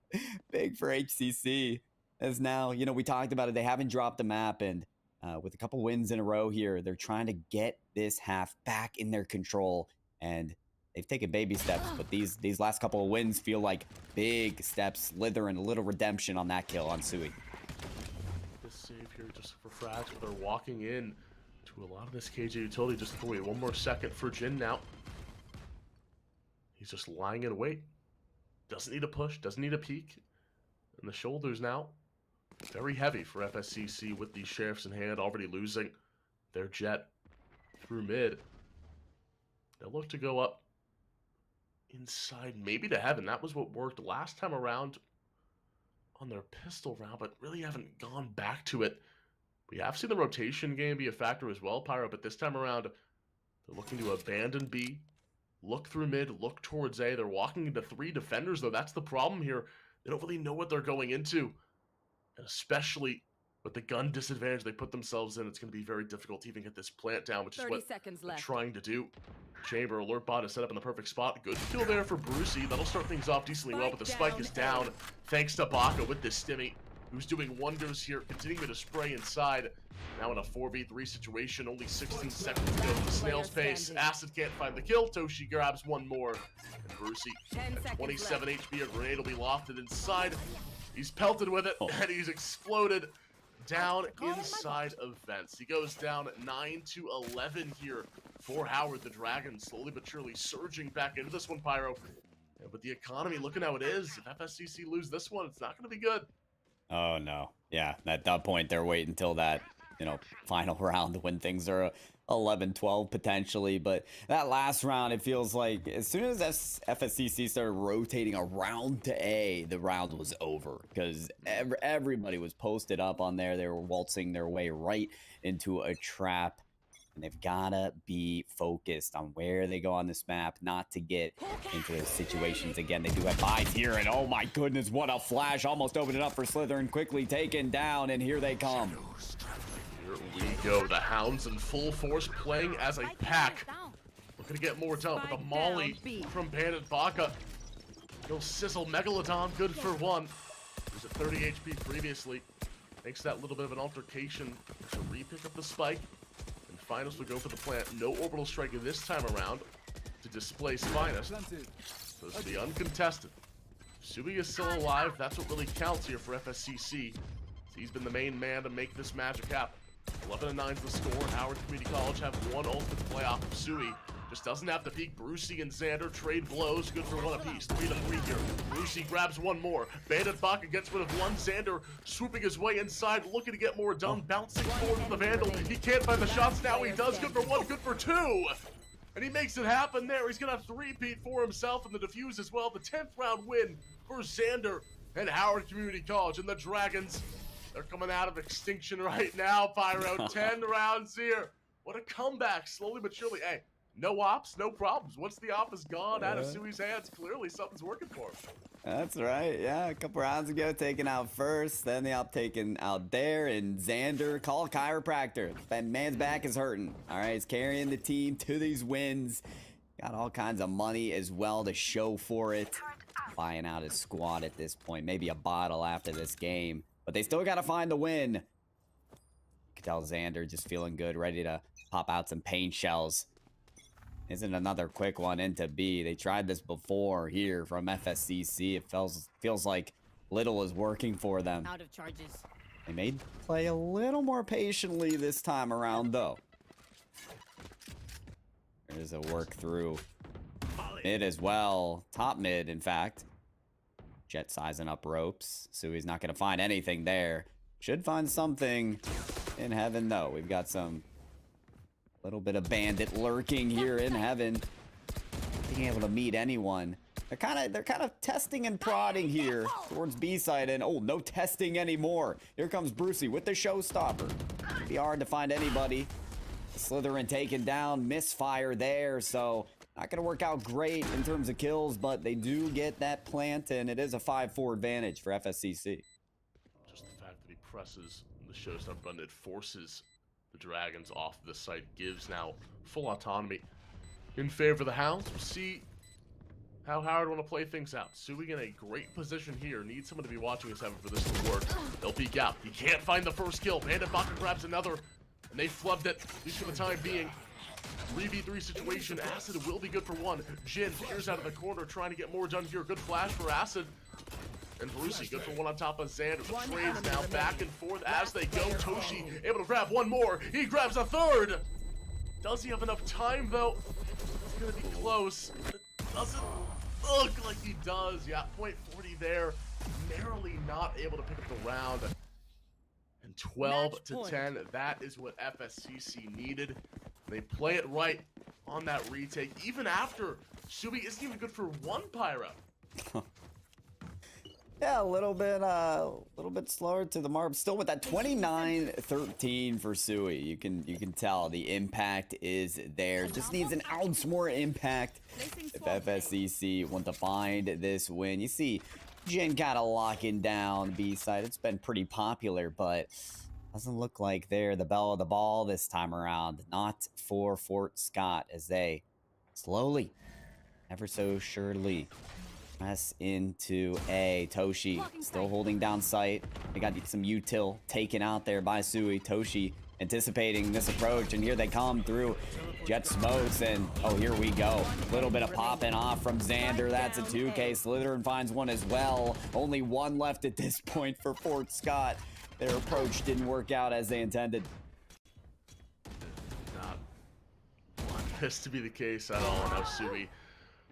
big for HCC. As now, you know, we talked about it. They haven't dropped the map, and with a couple wins in a row here, they're trying to get this half back in their control. And they've taken baby steps, but these last couple of wins feel like big steps. Slither and a little redemption on that kill on Sui. This save here just for frags, but they're walking in to a lot of this KJ utility. Just wait one more second for Jin now. He's just lying in wait. Doesn't need a push, doesn't need a peek. And the shoulders now very heavy for FSCC with these sheriffs in hand, already losing their jet through mid. They'll look to go up inside, maybe to heaven. That was what worked last time around on their pistol round, but really haven't gone back to it. We have seen the rotation game be a factor as well, Pyro, but this time around, they're looking to abandon B, look through mid, look towards A. They're walking into 3 defenders, though. That's the problem here. They don't really know what they're going into. And especially with the gun disadvantage they put themselves in, it's going to be very difficult to even get this plant down, which is 30 what seconds they're left. trying to do. Chamber alert bot is set up in the perfect spot. Good kill there for Brucey. That'll start things off decently well, but the spike is down thanks to Baka with this stimmy. who's doing wonders here, continuing to spray inside. Now in a 4v3 situation, only 16 seconds to go. The snail's pace. Acid can't find the kill. Toshi grabs one more. And Brucey at 27 HP, a grenade will be lofted inside. He's pelted with it, and he's exploded down inside of vents. He goes down 9-11 here for Howard. The Dragon slowly but surely surging back into this one, Pyro. Yeah, but the economy, looking how it is, if FSCC lose this one, it's not going to be good. Oh, no. Yeah, at that point, they're waiting until that, final round when things are 11-12 potentially. But that last round, it feels like as soon as FSCC started rotating around to A, the round was over because everybody was posted up on there. They were waltzing their way right into a trap. And they've got to be focused on where they go on this map, not to get into those situations again. They do have buys here, and oh my goodness, what a flash. Almost opened it up for Slytherin, quickly taken down, and here they come. Here we go. The Hounds in full force, playing as a pack. We're going to get more done with a molly from Bandit Baka. He'll sizzle Megalodon, good for one. He was at 30 HP previously. Makes that little bit of an altercation to re-pick up the spike. Finals will go for the plant. No orbital strike this time around to displace Finest. So it's the uncontested. Subi is still alive. That's what really counts here for FSCC. He's been the main man to make this magic happen. 11-9 is the score. Howard Community College have one ultimate playoff. Sui just doesn't have to peek. Brucey and Xander trade blows. Good for one apiece. 3-3 here. Brucey grabs one more. Bandit Baka gets rid of one. Xander swooping his way inside, looking to get more done. Bouncing forward with the Vandal. He can't find the shots. Now he does. Good for one. Good for two. And he makes it happen there. He's going to have three-peat for himself and the defuse as well. The 10th round win for Xander and Howard Community College. And the Dragons, they're coming out of extinction right now, Pyro. 10 rounds here. What a comeback. Slowly but surely. Hey, no ops, no problems. Once the op is gone out of Sui's hands, clearly something's working for him. That's right. Yeah, a couple rounds ago, taken out first. Then the op taken out there. And Xander, call chiropractor. That man's back is hurting. All right, he's carrying the team to these wins. Got all kinds of money as well to show for it. Buying out his squad at this point. Maybe a bottle after this game. But they still got to find the win. You can tell Xander just feeling good, ready to pop out some pain shells. Isn't another quick one into B. They tried this before here from FSCC. It feels like little is working for them. Out of charges. They may play a little more patiently this time around, though. There's a work through mid as well. Top mid, in fact. Jet sizing up ropes. Sui's not going to find anything there. Should find something in heaven, though. We've got some little bit of bandit lurking here in heaven. Being able to meet anyone. They're kind of testing and prodding here towards B side, and oh, no testing anymore. Here comes Brucey with the showstopper. It'd be hard to find anybody. Slytherin taken down, misfire there, so not gonna work out great in terms of kills, but they do get that plant, and it is a 5-4 advantage for FSCC. Just the fact that he presses the showstopper button, it forces the Dragons off the site, gives now full autonomy in favor of the Hounds. We'll see how Howard want to play things out. Sui in a great position here. Needs someone to be watching us for this to work. They'll peek out. He can't find the first kill. Bandit Baka grabs another, and they flubbed it, at least for the time being. 3v3 situation. Acid will be good for one. Jin peers out of the corner, trying to get more done here. Good flash for Acid. And Brucey, good for one on top of Xander. The trades now back and forth as they go. Toshi able to grab one more. He grabs a third. Does he have enough time, though? It's going to be close. It doesn't look like he does. Yeah, .40 there. Narrowly not able to pick up the round. And 12-10, that is what FSCC needed. They play it right on that retake, even after Sui isn't even good for one Pyro. Yeah, a little bit slower to the mark. Still with that 29-13 for Sui. You can tell the impact is there. Just needs an ounce more impact if FSCC want to find this win. You see, Jin got a locking down B side. It's been pretty popular, but doesn't look like they're the belle of the ball this time around. Not for Fort Scott as they slowly, ever so surely, Press into A. Toshi still holding down sight. They got some util taken out there by Sui. Toshi anticipating this approach, and here they come through jet smokes, and oh, here we go. Little bit of popping off from Xander. That's a 2K. Slytherin finds one as well. Only one left at this point for Fort Scott. Their approach didn't work out as they intended. Not want this to be the case at all. Now Sui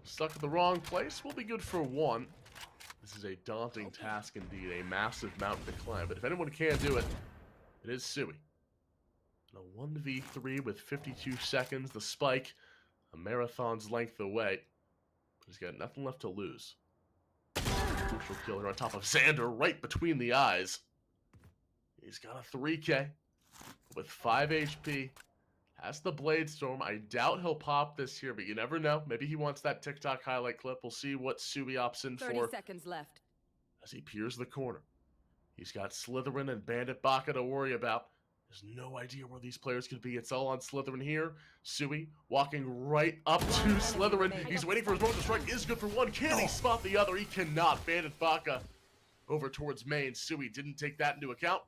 stuck at the wrong place. Will be good for one. This is a daunting task indeed, a massive mountain to climb. But if anyone can do it, it is Sui. A 1v3 with 52 seconds. The spike, a marathon's length away. But he's got nothing left to lose. Crucial killer on top of Xander, right between the eyes. He's got a 3K with 5 HP. Has the Blade Storm. I doubt he'll pop this here, but you never know. Maybe he wants that TikTok highlight clip. We'll see what Sui opts in 30 for seconds left. as he peers the corner. He's got Slytherin and Bandit Baka to worry about. There's no idea where these players could be. It's all on Slytherin here. Sui walking right up to Slytherin. He's waiting for his moment to strike. Is good for one. Can he spot the other? He cannot. Bandit Baka over towards main. Sui didn't take that into account.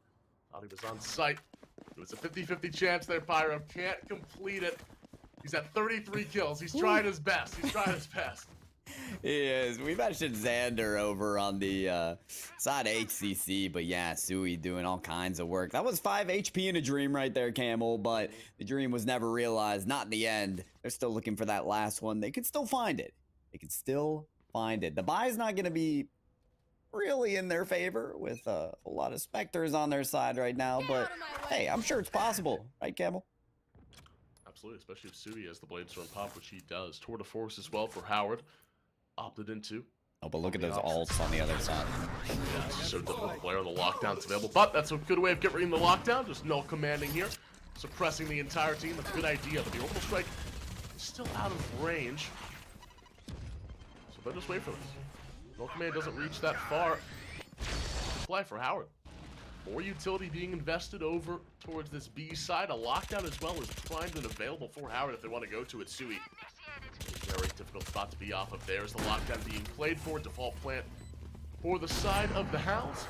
Thought he was on site. It was a 50-50 chance there, Pyro. Can't complete it. He's at 33 kills. He's trying his best. He's trying his best. He is. We mentioned Xander over on the side of HCC, but yeah, Sui doing all kinds of work. That was 5 HP in a dream right there, Camel, but the dream was never realized. Not in the end. They're still looking for that last one. They could still find it. They could still find it. The buy's not going to be really in their favor with a lot of Spectres on their side right now, but hey, I'm sure it's possible. Right, Camel? Absolutely, especially if Sui has the Blade Storm pop, which he does. Tour de Force as well for Howard. Opted into. Oh, but look at those ults on the other side. Yeah, it's so difficult to play on the lockdown's available, but that's a good way of getting the lockdown. Just null commanding here, suppressing the entire team. That's a good idea, but the orbital strike is still out of range. So they'll just wait for this. Null command doesn't reach that far. Play for Howard. More utility being invested over towards this B side. A lockdown as well is primed and available for Howard if they want to go to it. Sui. Very difficult spot to be off of. There's the lockdown being played for. Default plant for the side of the Hounds.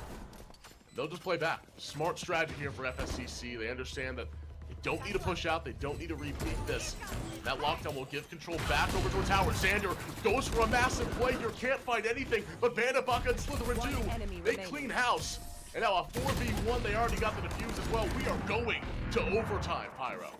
They'll just play back. Smart strategy here for FSCC. They understand that they don't need to push out. They don't need to repeat this. That lockdown will give control back over towards Howard. Xander goes for a massive play here. Can't find anything, but Bandit Baka and Slytherin do. They clean house. And now a 4v1. They already got the defuse as well. We are going to overtime, Pyro.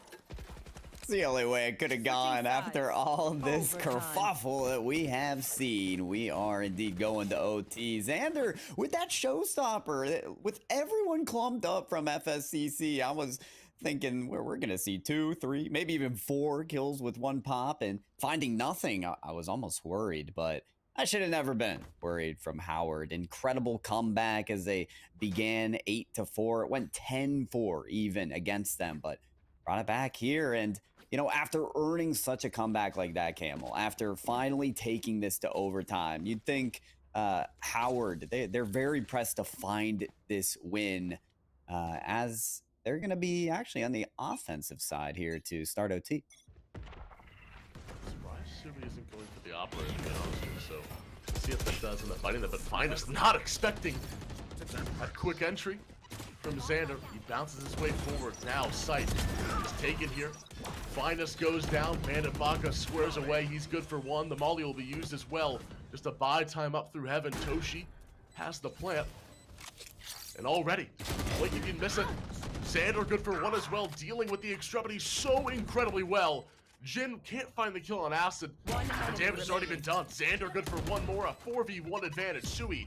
It's the only way it could have gone after all this kerfuffle that we have seen. We are indeed going to OT. Xander, with that showstopper, with everyone clumped up from FSCC, I was thinking we're going to see 2, 3, maybe even 4 kills with one pop, and finding nothing, I was almost worried, but I should have never been worried from Howard. Incredible comeback as they began 8-4. It went 10-4 even against them, but brought it back here. And, you know, after earning such a comeback like that, Camel, after finally taking this to overtime, you'd think Howard, they're very pressed to find this win as they're going to be actually on the offensive side here to start OT. Sui isn't going for the operator, to be honest with you, so see if that does end up fighting them. But Finest not expecting that quick entry from Xander. He bounces his way forward. Now Sight is taken here. Finest goes down. Bandit Baka squares away. He's good for one. The Molly will be used as well. Just to buy time up through heaven. Toshi has the plant. And already, like you didn't miss it. Xander good for one as well, dealing with the extremity so incredibly well. Jin can't find the kill on Acid. The damage has already been done. Xander good for one more, a 4v1 advantage. Sui,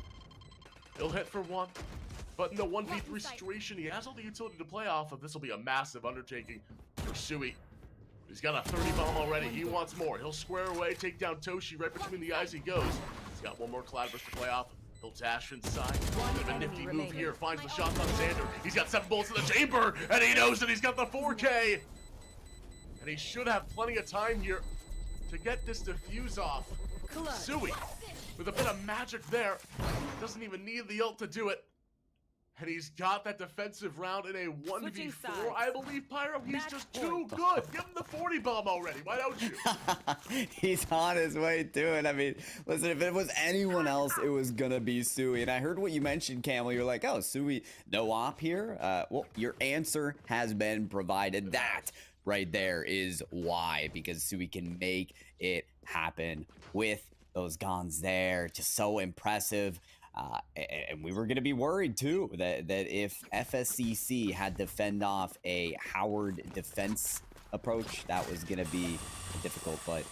he'll hit for one, but in the 1v3 situation, he has all the utility to play off of. This will be a massive undertaking for Sui. He's got a 30 bomb already. He wants more. He'll square away, take down Toshi. Right between the eyes he goes. He's got one more Cloudburst to play off. He'll dash inside. Bit of a nifty move here. Finds the shots on Xander. He's got 7 bullets in the chamber, and he knows that he's got the 4K. And he should have plenty of time here to get this defuse off. Sui, with a bit of magic there, doesn't even need the ult to do it. And he's got that defensive round in a 1v4, sides. I believe, Pyro. He's Match just point. too good. Give him the 40 bomb already. Why don't you? He's on his way to it. I mean, listen, if it was anyone else, it was gonna be Sui. And I heard what you mentioned, Camel. You're like, oh, Sui, no op here? Well, your answer has been provided. That right there is why, because Sui can make it happen with those guns there. Just so impressive. And we were going to be worried too that if FSCC had to fend off a Howard defense approach, that was going to be difficult. But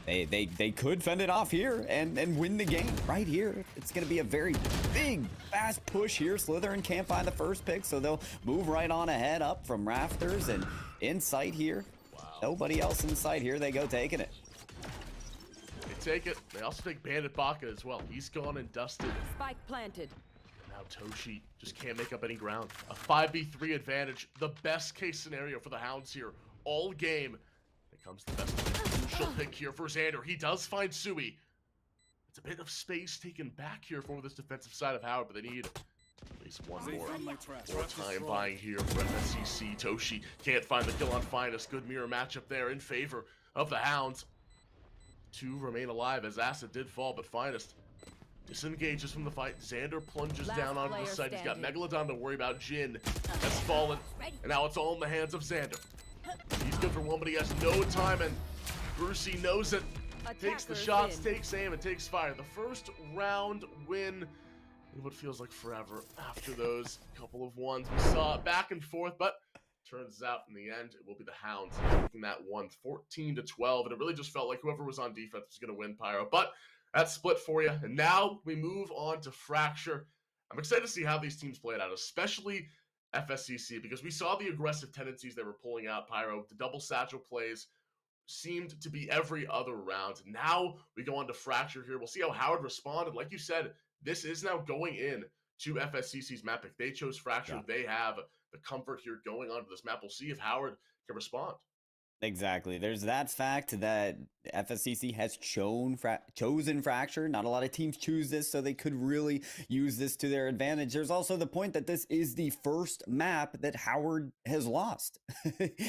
they could fend it off here and win the game right here. It's going to be a very big, fast push here. Slytherin can't find the first pick, so they'll move right on ahead up from rafters and in sight here. Wow. Nobody else in sight here. They go taking it. Take it. They also take Bandit Baka as well. He's gone and dusted. Spike planted. Now Toshi just can't make up any ground. A 5v3 advantage. The best case scenario for the Hounds here. All game. It comes the best crucial pick here for Xander. He does find Sui. It's a bit of space taken back here for this defensive side of Howard, but they need at least one more time buying here for MSCC. Toshi can't find the kill on Finest. Good mirror matchup there in favor of the Hounds. 2 remain alive as Acid did fall, but Finest disengages from the fight. Xander plunges down onto the side. He's got Megalodon to worry about. Jin has fallen, and now it's all in the hands of Xander. He's good for one, but he has no time, and Brucey knows it. Takes the shots, takes aim, and takes fire. The first round win in what feels like forever after those couple of ones. We saw it back and forth, but turns out in the end, it will be the Hounds taking that one 14-12, and it really just felt like whoever was on defense was going to win, Pyro. But that's split for you, and now we move on to Fracture. I'm excited to see how these teams play it out, especially FSCC, because we saw the aggressive tendencies they were pulling out, Pyro. The double satchel plays seemed to be every other round. Now we go on to Fracture here. We'll see how Howard responded. Like you said, this is now going in to FSCC's map pick. They chose Fracture. Yeah. They have the comfort here going onto this map. We'll see if Howard can respond. Exactly. There's that fact that FSCC has chosen Fracture. Not a lot of teams choose this, so they could really use this to their advantage. There's also the point that this is the first map that Howard has lost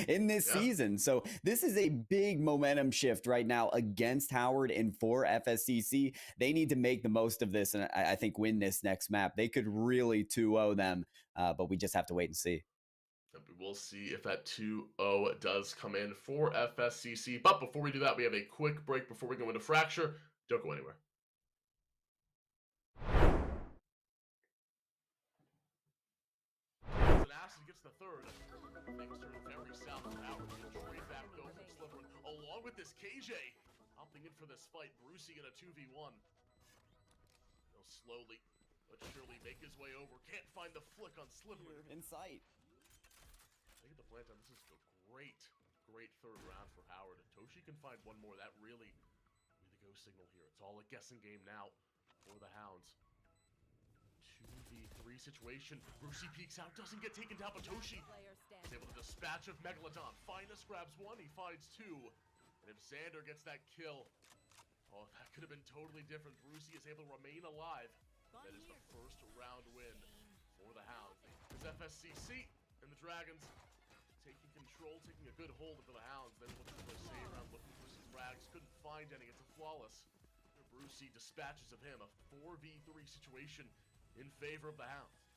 in this season. So this is a big momentum shift right now against Howard and for FSCC. They need to make the most of this and I think win this next map. They could really 2-0 them, but we just have to wait and see. We'll see if that 2-0 does come in for FSCC. But before we do that, we have a quick break before we go into Fracture. Don't go anywhere. As Acid gets the third, things turn very south for Howard. Trade back though from Slytherin. Along with this, KJ opting in for this fight. Brucey in a 2v1. He'll slowly but surely make his way over. Can't find the flick on Slytherin. In sight. The plant time. This is a great third round for Howard. Toshi can find one more. That really be the go signal here. It's all a guessing game now for the Hounds. 2v3 situation. Brucey peeks out, doesn't get taken down, but Toshi is able to dispatch of Megalodon. Finest grabs one, he finds two. And if Xander gets that kill, oh, that could have been totally different. Brucey is able to remain alive. That is the first round win for the Hounds. It's FSCC and the Dragons taking control, taking a good hold of the Hounds. They were looking for a save round, looking for some frags. Couldn't find any. It's a flawless. Brucey dispatches of him. A 4v3 situation in favor of the Hounds.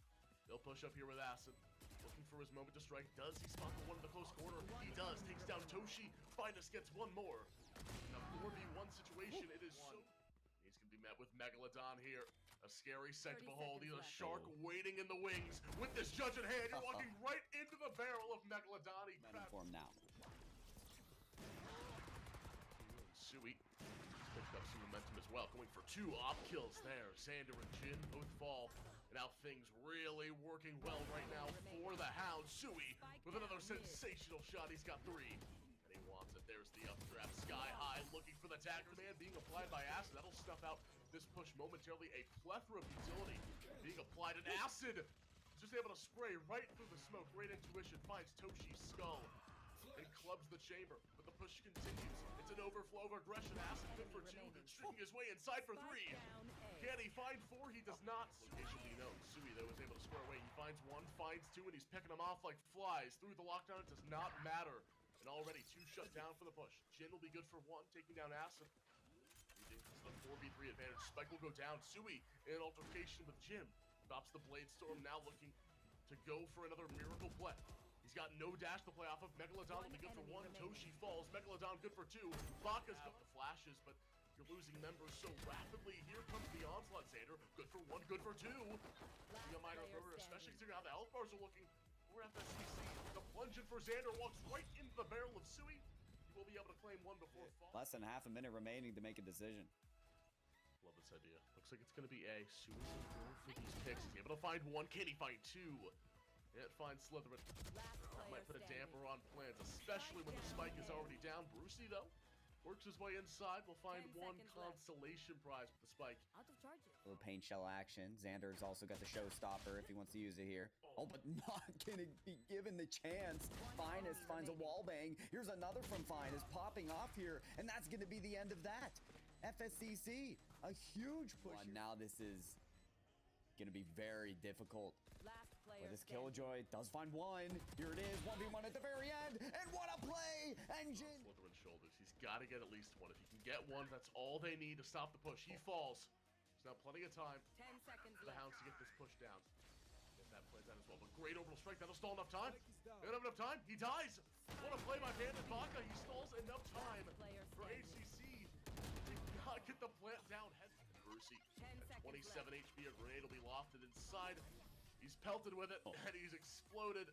They'll push up here with Acid. Looking for his moment to strike. Does he spot the one in the close corner? He does. Takes down Toshi. Finest gets one more. In a 4v1 situation, it is so... He's going to be met with Megalodon here. A scary sight to behold. He's a shark waiting in the wings. With this judge in hand, you're walking right into the barrel of Megalodon. He form now. Sui picked up some momentum as well. Going for 2 op kills there. Xander and Jin both fall. And now things really working well right now for the Hounds. Sui with another sensational shot. He's got 3. And he wants it. There's the updraft. Sky high looking for the dagger man being applied by Acid. That'll snuff out this push momentarily. A plethora of utility being applied. And Acid just able to spray right through the smoke. Great intuition. Finds Toshi's skull and clubs the chamber. But the push continues. It's an overflow of aggression. Acid good for 2. Streaking his way inside for 3. Can he find 4? He does not. Location be known. Sui, though, is able to square away. He finds 1, finds 2, and he's picking them off like flies. Through the lockdown, it does not matter. And already 2 shut down for the push. Jin will be good for 1, taking down Acid. This is the 4v3 advantage. Spike will go down. Sui in an altercation with Jin. Stops the Blade Storm, now looking to go for another miracle play. He's got no dash to play off of. Megalodon will be good for 1. Toshi falls. Megalodon good for 2. Baka's got the flashes, but you're losing members so rapidly. Here comes the onslaught. Xander, good for 1, good for 2. A minor thrower, especially considering how the health bars are looking for FSCC. The plunge in for Xander walks right into the barrel of Sui. He will be able to claim 1 before fall. Less than half a minute remaining to make a decision. Love this idea. Looks like it's going to be A. Sui's going for these picks. He's able to find 1. Can he find 2? Can't find Slytherin. Might put a damper on plans, especially when the spike is already down. Brucey, though, works his way inside. We'll find 1 consolation prize with the spike. Out of charges. A little paint shell action. Xander's also got the showstopper if he wants to use it here. Oh, but not gonna be given the chance. Finest finds a wall bang. Here's another from Finest popping off here, and that's gonna be the end of that. FSCC, a huge push. Now this is gonna be very difficult. Last player But this standing. Killjoy does find 1. Here it is, 1v1 at the very end, and what a play! And Jin. Slytherin's shoulders. He's got to get at least 1. If he can get 1, that's all they need to stop the push. He falls. There's now plenty of time 10 seconds for the left. Hounds to get this push down. Get that plays out as well. But great orbital strike. That'll stall enough time. They don't have enough time. He dies. What a play by Bandit Baka. He stalls enough time Player for standing. ACC to not get the plant down. Brucey 10 at seconds 27 HP. A grenade will be lofted inside. He's pelted with it, and he's exploded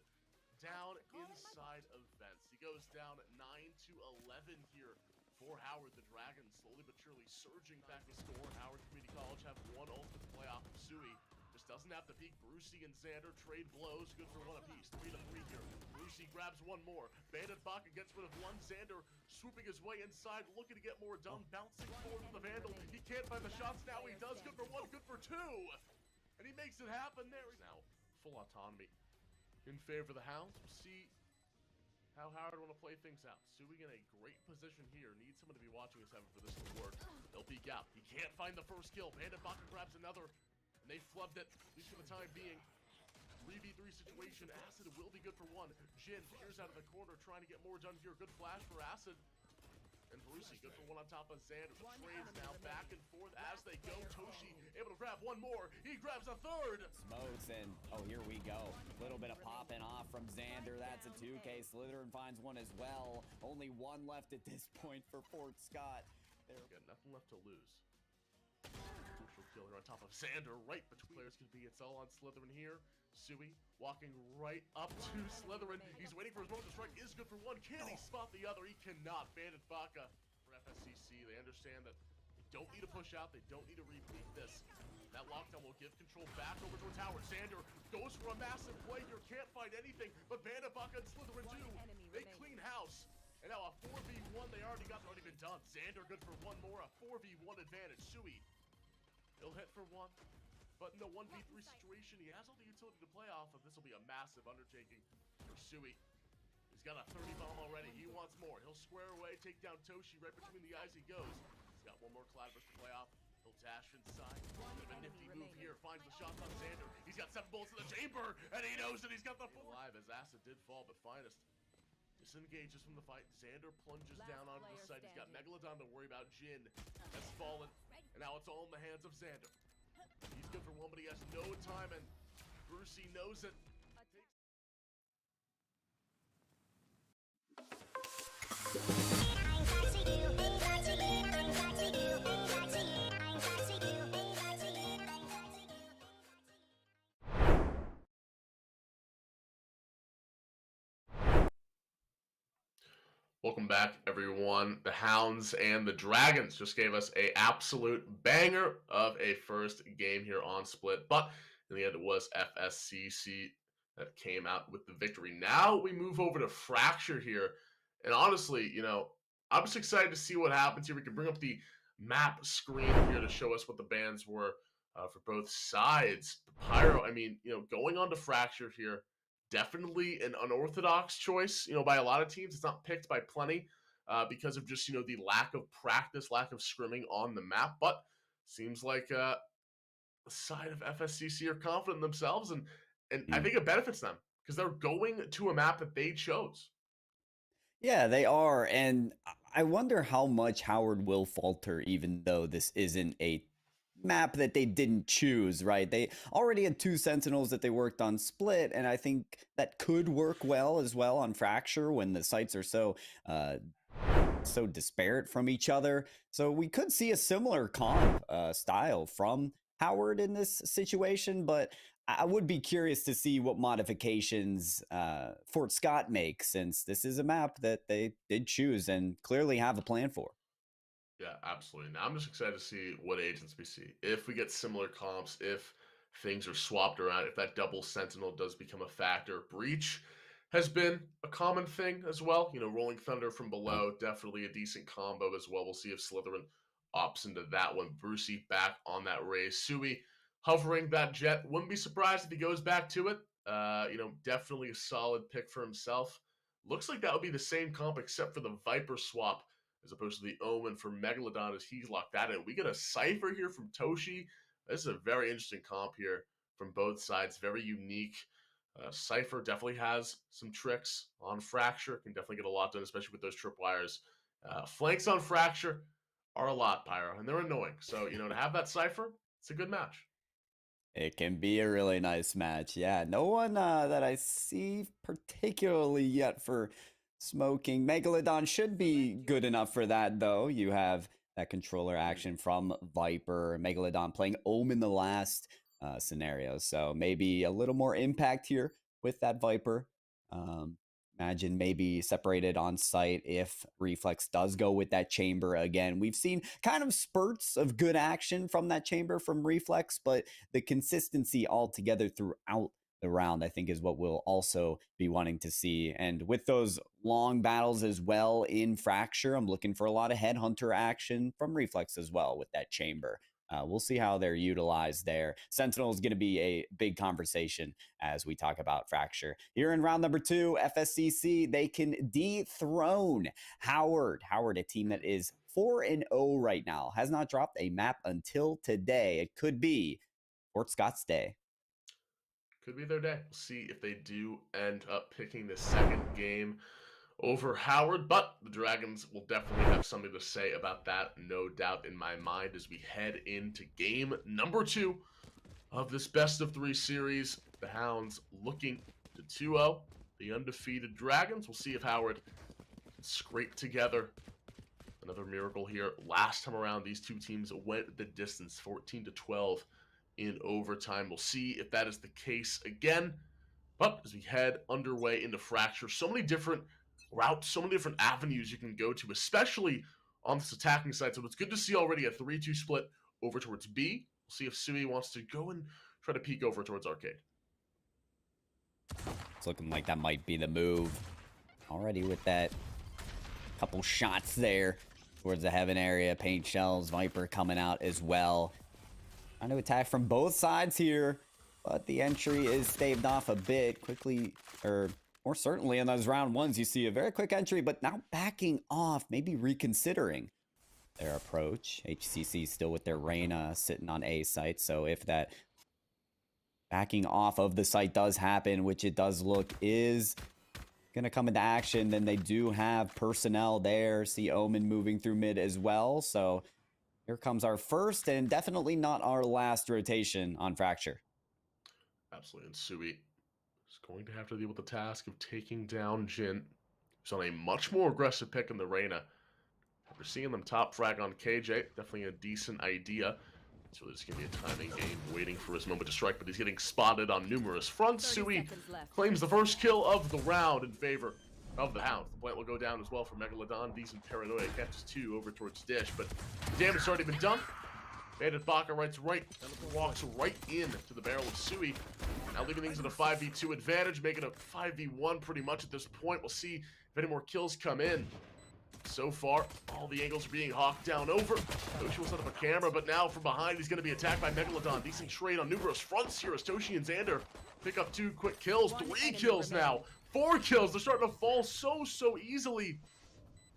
down inside of vents. He goes down 9-11 here for Howard. The Dragons slowly but surely surging back to score. Howard Community College have 1 ultimate to play off of Sui. Just doesn't have to peak. Brucey and Xander trade blows. Good for 1 apiece. 3-3 here. Brucey grabs 1 more. Bandit Baka gets rid of 1. Xander swooping his way inside, looking to get more done. Bouncing forward with the Vandal. He can't find the shots now. He does. Good for 1. Good for 2. And he makes it happen there. Now, full autonomy in favor of the Hounds. We'll see how Howard want to play things out. Sui in a great position here. Needs someone to be watching his heaven for this to work. They'll peek out. He can't find the first kill. Bandit Baka grabs another. And they flubbed it, at least for the time being. 3v3 situation. Acid will be good for 1. Jin peers out of the corner, trying to get more done here. Good flash for Acid. And Brucey, good for 1 on top of Xander. The trades now back and forth as they go. Toshi able to grab 1 more. He grabs a 3rd. Smokes, and oh, here we go. A little bit of popping off from Xander. That's a 2K. Slytherin finds 1 as well. Only 1 left at this point for Fort Scott. Got nothing left to lose. Crucial kill here on top of Xander. Right between players could be. It's all on Slytherin here. Sui walking right up to Slytherin. He's waiting for his moment to strike. Is good for 1. Can he spot the other? He cannot. Bandit Baka for FSCC. They understand that they don't need to push out. They don't need to repeat this. That lockdown will give control back over towards Howard. Xander goes for a massive play here. Can't find anything, but Bandit Baka and Slytherin do. They clean house. And now a 4v1. They already already been done. Xander good for 1 more. A 4v1 advantage. Sui, he'll hit for 1. But in the 1v3 situation, he has all the utility to play off of. This will be a massive undertaking for Sui. He's got a 30 bomb already. He wants more. He'll square away, take down Toshi. Right between the eyes he goes. He's got 1 more Cloudburst to play off. He'll dash inside. Bit of a nifty move here. Finds the shots on Xander. He's got 7 bullets in the chamber, and he knows that he's got the 4. Alive as Acid did fall, but Finest disengages from the fight. Xander plunges down onto the side. He's got Megalodon to worry about. Jin has fallen, and now it's all in the hands of Xander. He's good for 1, but he has no time, and Brucey knows it. Welcome back, everyone. The Hounds and the Dragons just gave us an absolute banger of a first game here on Split, but in the end, it was FSCC that came out with the victory. Now we move over to Fracture here, and honestly, I'm just excited to see what happens here. We can bring up the map screen here to show us what the bans were for both sides. The Pyro, going on to Fracture here, definitely an unorthodox choice, by a lot of teams. It's not picked by plenty because of just, the lack of practice, lack of scrimming on the map. But seems like side of FSCC are confident in themselves, and I Mm. think it benefits them because they're going to a map that they chose. Yeah, they are. And I wonder how much Howard will falter, even though this isn't a map that they didn't choose, right? They already had two Sentinels that they worked on Split, and I think that could work well as well on Fracture when the sites are uh, so disparate from each other. So we could see a similar comp style from Howard in this situation, but I would be curious to see what modifications Fort Scott makes, since this is a map that they did choose and clearly have a plan for. Yeah, absolutely. Now I'm just excited to see what agents we see. If we get similar comps, if things are swapped around, if that double sentinel does become a factor. Breach has been a common thing as well. You know, Rolling Thunder from Oh, below, definitely a decent combo as well. We'll see if Slytherin opts into that one. Brucey back on that race. Sui hovering that jet. Wouldn't be surprised if he goes back to it. You know, definitely a solid pick for himself. Looks like that would be the same comp except for the Viper swap as opposed to the Omen for Megalodon as he's locked that in. We get a Cypher here from Toshi. This is a very interesting comp here from both sides. Very unique. Cypher definitely has some tricks on Fracture. Can definitely get a lot done, especially with those tripwires. Flanks on Fracture are a lot, Pyro, and they're annoying. So, you know, to have that Cypher, it's a good match. it can be a really nice match. Yeah, no one that I see particularly yet for smoking. Megalodon should be good enough for that, though. You have that controller action from Viper. Megalodon playing Ohm in the last scenario. So maybe a little more impact here with that Viper. Um, Imagine maybe separated on site if Reflex does go with that chamber again. We've seen kind of spurts of good action from that chamber from Reflex, but the consistency altogether throughout the round, I think, is what we'll also be wanting to see. And with those long battles as well in Fracture, I'm looking for a lot of Headhunter action from Reflex as well with that chamber. We'll see how they're utilized there. Sentinel is going to be a big conversation as we talk about Fracture. Here in round number 2, FSCC, they can dethrone Howard. Howard, a team that is 4-0 right now, has not dropped a map until today. It could be Fort Scott's day. Could be their day. We'll see if they do end up picking the second game over Howard, but the Dragons will definitely have something to say about that, no doubt in my mind, as we head into game number 2 of this best of 3 series. The Hounds looking to 2-0 the undefeated Dragons. We'll see if Howard can scrape together another miracle here. Last time around, these two teams went the distance, 14-12 in overtime. We'll see if that is the case again. But as we head underway into Fracture, so many different routes, so many different avenues you can go to, especially on this attacking side. So it's good to see already a 3-2 split over towards B. We'll see if Sui wants to go and try to peek over towards Arcade. It's looking like that might be the move. Already with that couple shots there towards the Heaven area. Paint shells, Viper coming out as well. Trying to attack from both sides here, but the entry is staved off a bit quickly, or more certainly in those round ones. You see a very quick entry, but now backing off, maybe reconsidering their approach. HCC still with their Reyna sitting on A site, so if that backing off of the site does happen, which it does look is gonna come into action, then they do have personnel there. See Omen moving through mid as well, so here comes our first and definitely not our last rotation on Fracture. Absolutely, and Sui is going to have to deal with the task of taking down Jin, who's on a much more aggressive pick in the Reyna. We're seeing them top frag on KJ, definitely a decent idea. It's really just going to be a timing game, waiting for his moment to strike, but he's getting spotted on numerous fronts. Sui claims the first kill of the round in favor of the Hounds. The plant will go down as well for Megalodon. Decent paranoia, catches 2 over towards Dish, but the damage has already been done. Bandit Baka right, and walks right in to the barrel of Sui. Now leaving things at a 5v2 advantage, making it a 5v1 pretty much at this point. We'll see if any more kills come in. So far, all the angles are being hawked down over. Toshi will set up a camera, but now from behind, he's going to be attacked by Megalodon. Decent trade on numerous fronts here as Toshi and Xander pick up 2 quick kills. 3 kills now. 4 kills. They're starting to fall so easily.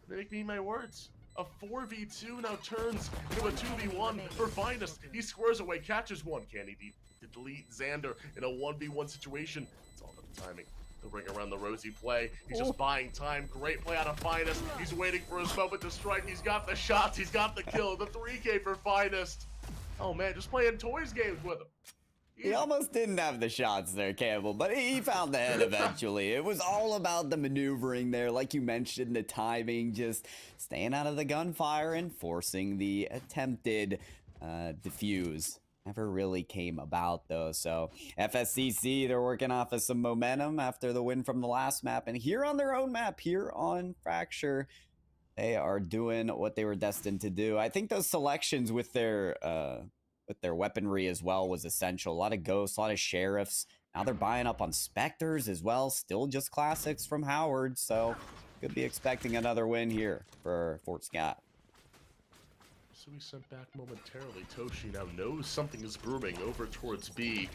They make me eat my words. A 4v2 now turns into a 2v1 for Finest. He squares away, catches one. Can he delete Xander in a 1v1 situation? It's all about the timing. The ring around the rosy play. He's just buying time. Great play out of Finest. He's waiting for his moment to strike. He's got the shots. He's got the kill. The 3K for Finest. Oh man, just playing toys games with him. He almost didn't have the shots there, Campbell, but he found the head eventually. It was all about the maneuvering there, like you mentioned, the timing, just staying out of the gunfire and forcing the attempted defuse. Never really came about, though. So FSCC, they're working off of some momentum after the win from the last map. And here on their own map, here on Fracture, they are doing what they were destined to do. I think those selections with their weaponry as well was essential. A lot of ghosts, a lot of sheriffs. Now they're buying up on specters as well. Still just classics from Howard. So could be expecting another win here for Fort Scott. So he sent back momentarily. Toshi now knows something is brewing over towards B.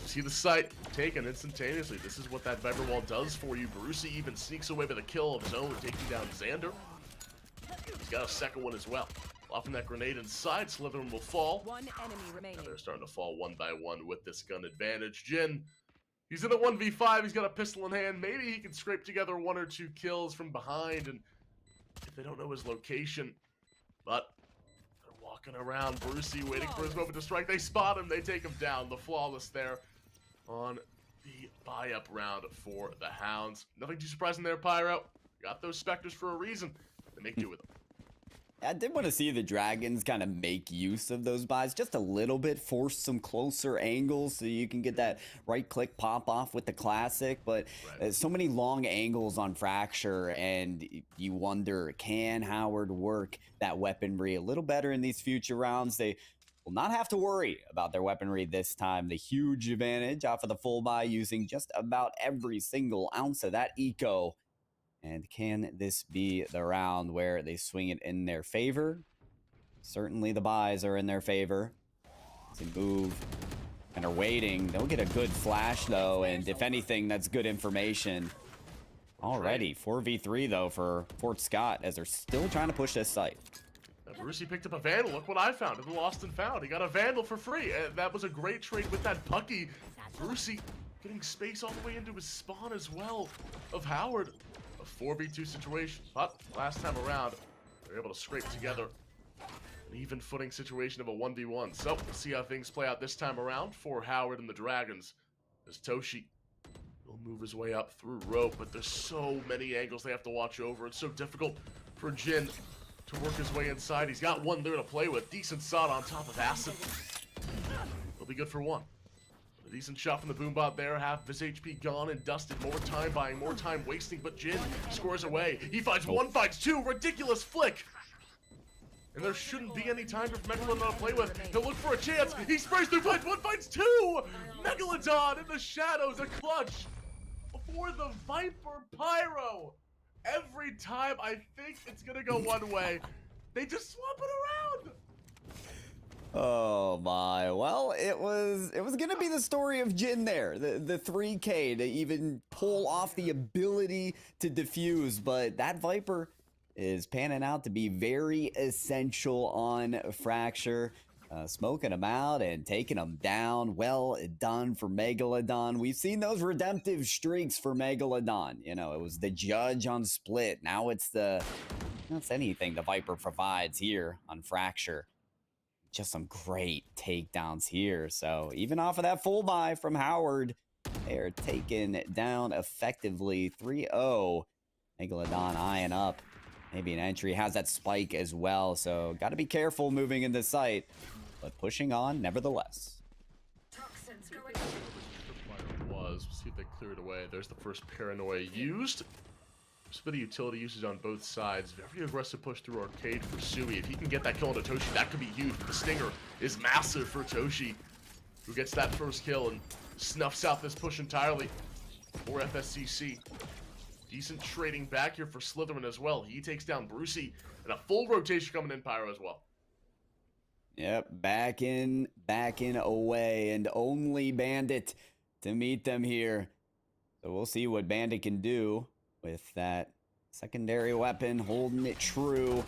See the site taken instantaneously. This is what that Viper Wall does for you. Brucey even sneaks away with a kill of his own, taking down Xander. He's got a second one as well. Lofting that grenade inside, Slytherin will fall. One enemy remaining. Now they're starting to fall one by one with this gun advantage. Jin, he's in a 1v5, he's got a pistol in hand. Maybe he can scrape together 1 or 2 kills from behind, and if they don't know his location, but they're walking around. Brucey waiting for his moment to strike. They spot him, they take him down. The flawless there on the buy-up round for the Hounds. Nothing too surprising there, Pyro. Got those Spectres for a reason. They make do with them. I did want to see the Dragons kind of make use of those buys just a little bit, force some closer angles so you can get that right-click pop-off with the classic, but so many long angles on Fracture, and you wonder, can Howard work that weaponry a little better in these future rounds? They will not have to worry about their weaponry this time. The huge advantage off of the full buy using just about every single ounce of that eco. And can this be the round where they swing it in their favor? Certainly the buys are in their favor. They move and are waiting. They'll get a good flash, though, and if anything, that's good information. Already, 4v3, though, for Fort Scott, as they're still trying to push this site. Brucey picked up a Vandal. Look what I found in the Lost and Found. He got a Vandal for free. That was a great trade with that Pucky. Brucey getting space all the way into his spawn as well of Howard. 4v2 situation, but last time around, they're able to scrape together an even footing situation of a 1v1. So we'll see how things play out this time around for Howard and the Dragons, as Toshi will move his way up through rope, but there's so many angles they have to watch over. It's so difficult for Jin to work his way inside. He's got one there to play with. Decent shot on top of Acid. He'll be good for one. A decent shot from the Boombot there, half of his HP gone and dusted. More time buying, more time wasting, but Jin scores away. He finds one, finds two, ridiculous flick! And there shouldn't be any time for Megalodon to play with. He'll look for a chance, he sprays through, finds one, finds two! Megalodon in the shadows, a clutch for the Viper Pyro! Every time I think it's gonna go one way, they just swap it around! Oh my, well, it was gonna be the story of Jin there, the 3K to even pull off the ability to defuse, but that Viper is panning out to be very essential on Fracture, smoking them out and taking them down. Well done for Megalodon. We've seen those redemptive streaks for Megalodon. You know, it was the judge on Split, now it's anything the Viper provides here on Fracture. Just some great takedowns here. So even off of that full buy from Howard, they are taken down effectively 3-0. Megalodon eyeing up. Maybe an entry has that spike as well. So got to be careful moving in the site, but pushing on nevertheless. See if they clear it away. There's the first paranoia used. Just a bit of utility usage on both sides. Very aggressive push through Arcade for Sui. If he can get that kill on Toshi, that could be huge. But the stinger is massive for Toshi, who gets that first kill and snuffs out this push entirely for FSCC. Decent trading back here for Slytherin as well. He takes down Brucey, and a full rotation coming in Pyro as well. Yep, back in away, and only Bandit to meet them here. So we'll see what Bandit can do with that Secondary weapon, holding it true.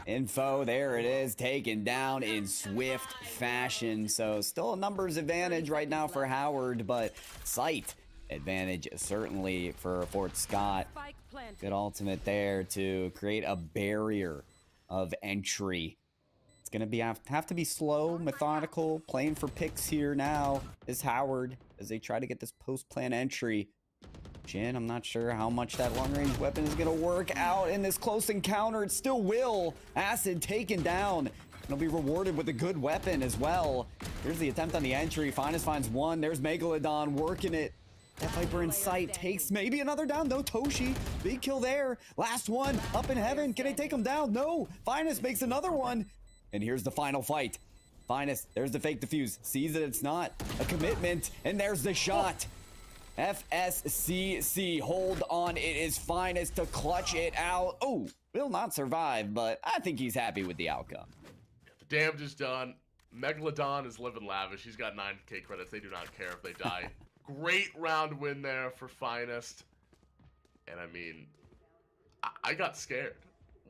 Info, there it is, taken down in swift fashion. So still a numbers advantage right now for Howard, but sight advantage certainly for Fort Scott. Good ultimate there to create a barrier of entry. It's gonna be have to be slow, methodical, playing for picks here now is Howard as they try to get this post-plan entry. Jin, I'm not sure how much that long-range weapon is going to work out in this close encounter. It still will. Acid taken down. It'll be rewarded with a good weapon as well. Here's the attempt on the entry. Finest finds one. There's Megalodon working it. That Viper in sight takes maybe another down. No, Toshi. Big kill there. Last one up in heaven. Can they take him down? No. Finest makes another one. And here's the final fight. Finest, there's the fake defuse. Sees that it's not a commitment. And there's the shot. FSCC, hold on, it is Finest to clutch it out. Oh, will not survive, but I think he's happy with the outcome. Yeah, the damage is done. Megalodon is living lavish. He's got 9k credits. They do not care if they die. Great round win there for Finest. And I mean, I got scared.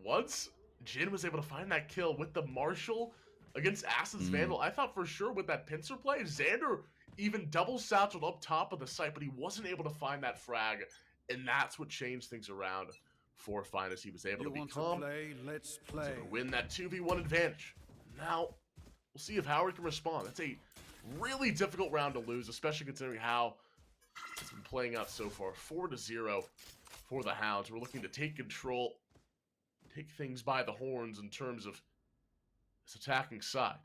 Once Jin was able to find that kill with the Marshall against Acid's Vandal, I thought for sure with that pincer play, Xander even double satcheled up top of the site, but he wasn't able to find that frag, and that's what changed things around for Finest. He was able to become, let's play. To win that 2v1 advantage. Now, we'll see if Howard can respond. That's a really difficult round to lose, especially considering how it's been playing out so far. 4-0 for the Hounds. We're looking to take control, take things by the horns in terms of this attacking side.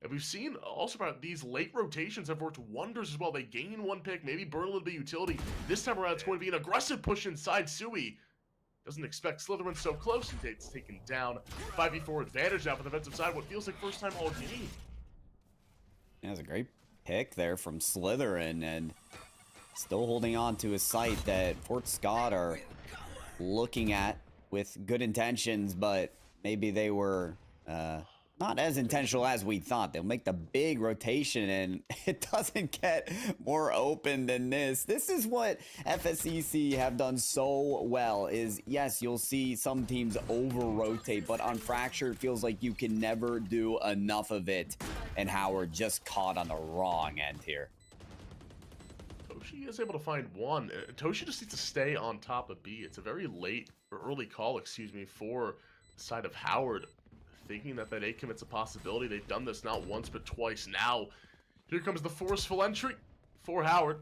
And we've seen also about these late rotations have worked wonders as well. They gain one pick, maybe burn a little bit of utility. This time around, it's going to be an aggressive push inside. Sui doesn't expect Slytherin so close, and it's taken down. 5v4 advantage now for the defensive side. What feels like first time all game. Yeah, that's a great pick there from Slytherin, and still holding on to a site that Fort Scott are looking at with good intentions, but maybe they were not as intentional as we thought. They'll make the big rotation, and it doesn't get more open than this. This is what FSCC have done so well is, yes, you'll see some teams over-rotate, but on Fracture, it feels like you can never do enough of it, and Howard just caught on the wrong end here. Toshi is able to find one. Toshi just needs to stay on top of B. It's a very late, or early call, excuse me, for the side of Howard, thinking that A commit's a possibility. They've done this not once but twice now. Here comes the forceful entry for Howard.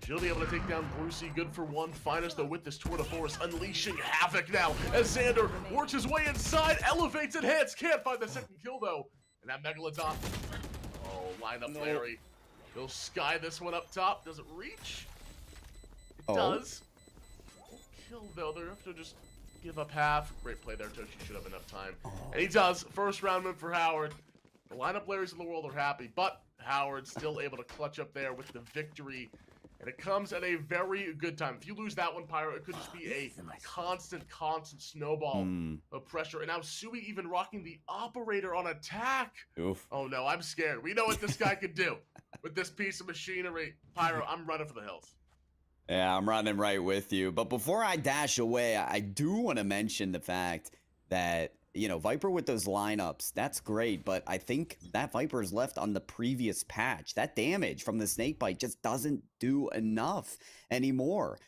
She'll be able to take down Brucey. Good for one. Finest though with this tour de force, unleashing havoc now as Xander works his way inside, elevates and hits. Can't find the second kill though. And that Megalodon. Oh, line up Larry. He'll sky this one up top. Does it reach? It does. Kill though. They're have to just give up half. Great play there. Toshi should have enough time. And he does. First round win for Howard. The lineup players in the world are happy, but Howard still able to clutch up there with the victory. And it comes at a very good time. If you lose that one, Pyro, it could just be a constant snowball of pressure. And now Sui even rocking the operator on attack. Oof. Oh no, I'm scared. We know what this guy could do with this piece of machinery. Pyro, I'm running for the hills. Yeah, I'm running right with you. But before I dash away, I do want to mention the fact that, you know, Viper with those lineups, that's great. But I think that Viper is left on the previous patch. That damage from the snakebite just doesn't do enough anymore.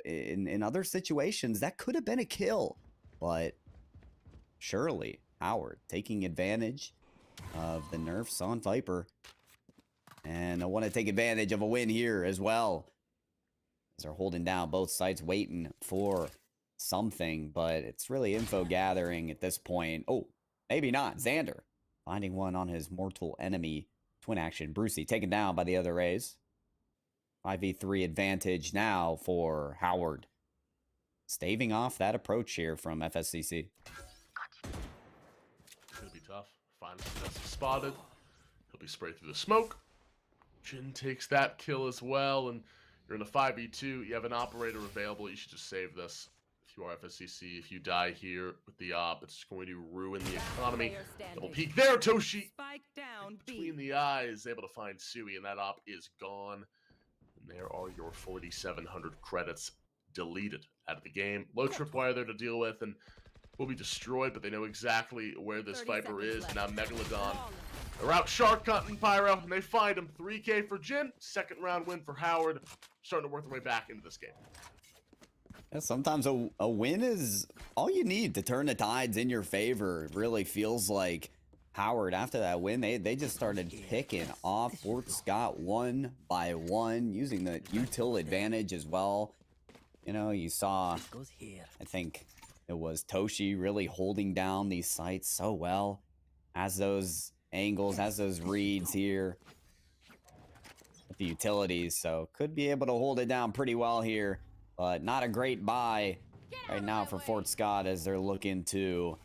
In other situations, that could have been a kill. But surely, Howard taking advantage of the nerfs on Viper. And I want to take advantage of a win here as well. They're holding down both sides, waiting for something, but it's really info gathering at this point. Oh, maybe not. Xander finding one on his mortal enemy. Twin action. Brucey taken down by the other Rays. 5v3 advantage now for Howard. Staving off that approach here from FSCC. It's going to be tough. Finally, that's spotted. He'll be sprayed through the smoke. Jin takes that kill as well, and you're in a 5v2. You have an operator available. You should just save this. If you are FSCC, if you die here with the op, it's going to ruin the economy. Double peek there, Toshi. Spike down, Between the eyes, able to find Sui, and that op is gone. And there are your 4,700 credits deleted out of the game. Low tripwire there to deal with, and will be destroyed, but they know exactly where this Viper is. And now Megalodon are out shark hunting Pyro, and they find him. 3K for Jin, second round win for Howard, starting to work their way back into this game. Yeah, sometimes a win is all you need to turn the tides in your favor. It really feels like Howard, after that win, they just started picking off Fort Scott one by one, using the util advantage as well. You know, you saw, I think it was Toshi really holding down these sites so well. Has those angles, has those reads here with the utilities, so could be able to hold it down pretty well here. But not a great buy right now for Fort Scott as they're looking to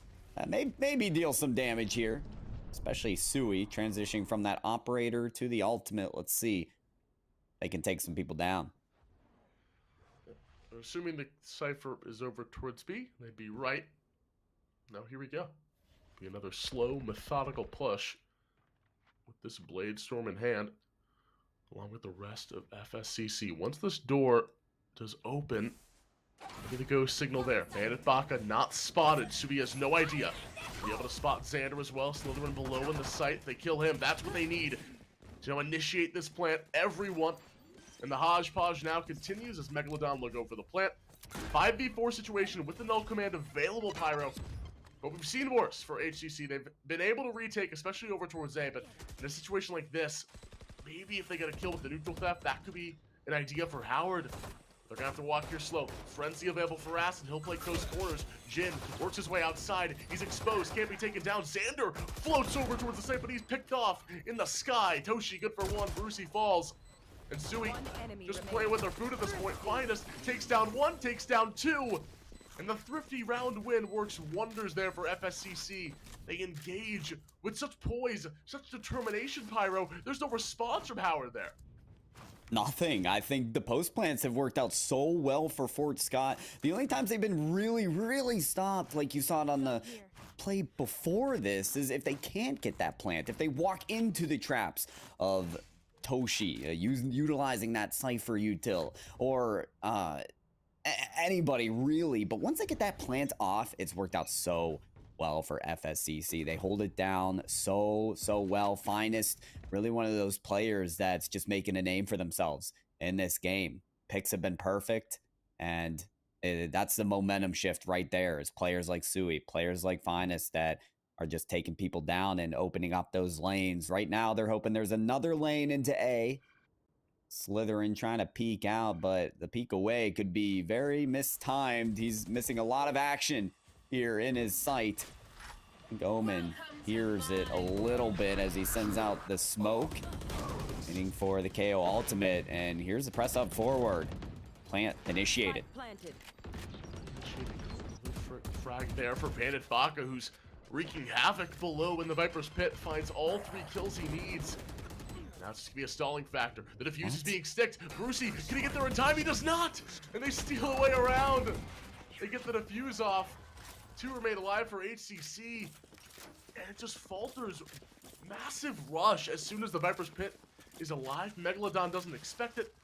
maybe deal some damage here. Especially Sui transitioning from that operator to the ultimate. Let's see. They can take some people down. Assuming the cipher is over towards B, they'd be right. Now here we go. Be another slow, methodical push with this Blade Storm in hand, along with the rest of FSCC. Once this door does open, maybe the go signal there. Bandit Baka not spotted. Sui has no idea. Be able to spot Xander as well. Slytherin below in the site. They kill him. That's what they need to initiate this plant. Everyone. And the hodgepodge now continues as Megalodon look over the plant. 5v4 situation with the null command available, Pyro. But we've seen worse for HCC. They've been able to retake, especially over towards A, but in a situation like this, maybe if they get a kill with the neutral theft, that could be an idea for Howard. They're gonna have to walk here slow. Frenzy available for Acid. He'll play close corners. Jin works his way outside. He's exposed. Can't be taken down. Xander floats over towards the site, but he's picked off in the sky. Toshi good for one. Brucey falls. And Sui just playing with their food at this point. Finest takes down one, takes down two. And the thrifty round win works wonders there for FSCC. They engage with such poise, such determination, Pyro. There's no response from Howard there. Nothing. I think the post plants have worked out so well for Fort Scott. The only times they've been really stopped, like you saw it on the play before this, is if they can't get that plant, if they walk into the traps of Toshi, utilizing that Cypher util, or anybody really. But once they get that plant off, it's worked out so well for FSCC. They hold it down so well. Finest, really one of those players that's just making a name for themselves in this game. Picks have been perfect, and that's the momentum shift right there, is players like Sui, players like Finest that are just taking people down and opening up those lanes. Right now, they're hoping there's another lane into A. Slytherin trying to peek out, but the peek away could be very mistimed. He's missing a lot of action here in his sight. Omen hears it a little bit as he sends out the smoke, waiting for the KO ultimate, and here's the press up forward. Plant initiated. Frag there for Bandit Baka, who's wreaking havoc below in the Viper's pit, finds all 3 kills he needs. Now it's just gonna be a stalling factor. The defuse is being sticked. Brucey, can he get there in time? He does not! And they steal away around. They get the defuse off. 2 remain alive for HCC. And it just falters. Massive rush as soon as the Viper's pit is alive. Megalodon doesn't expect it.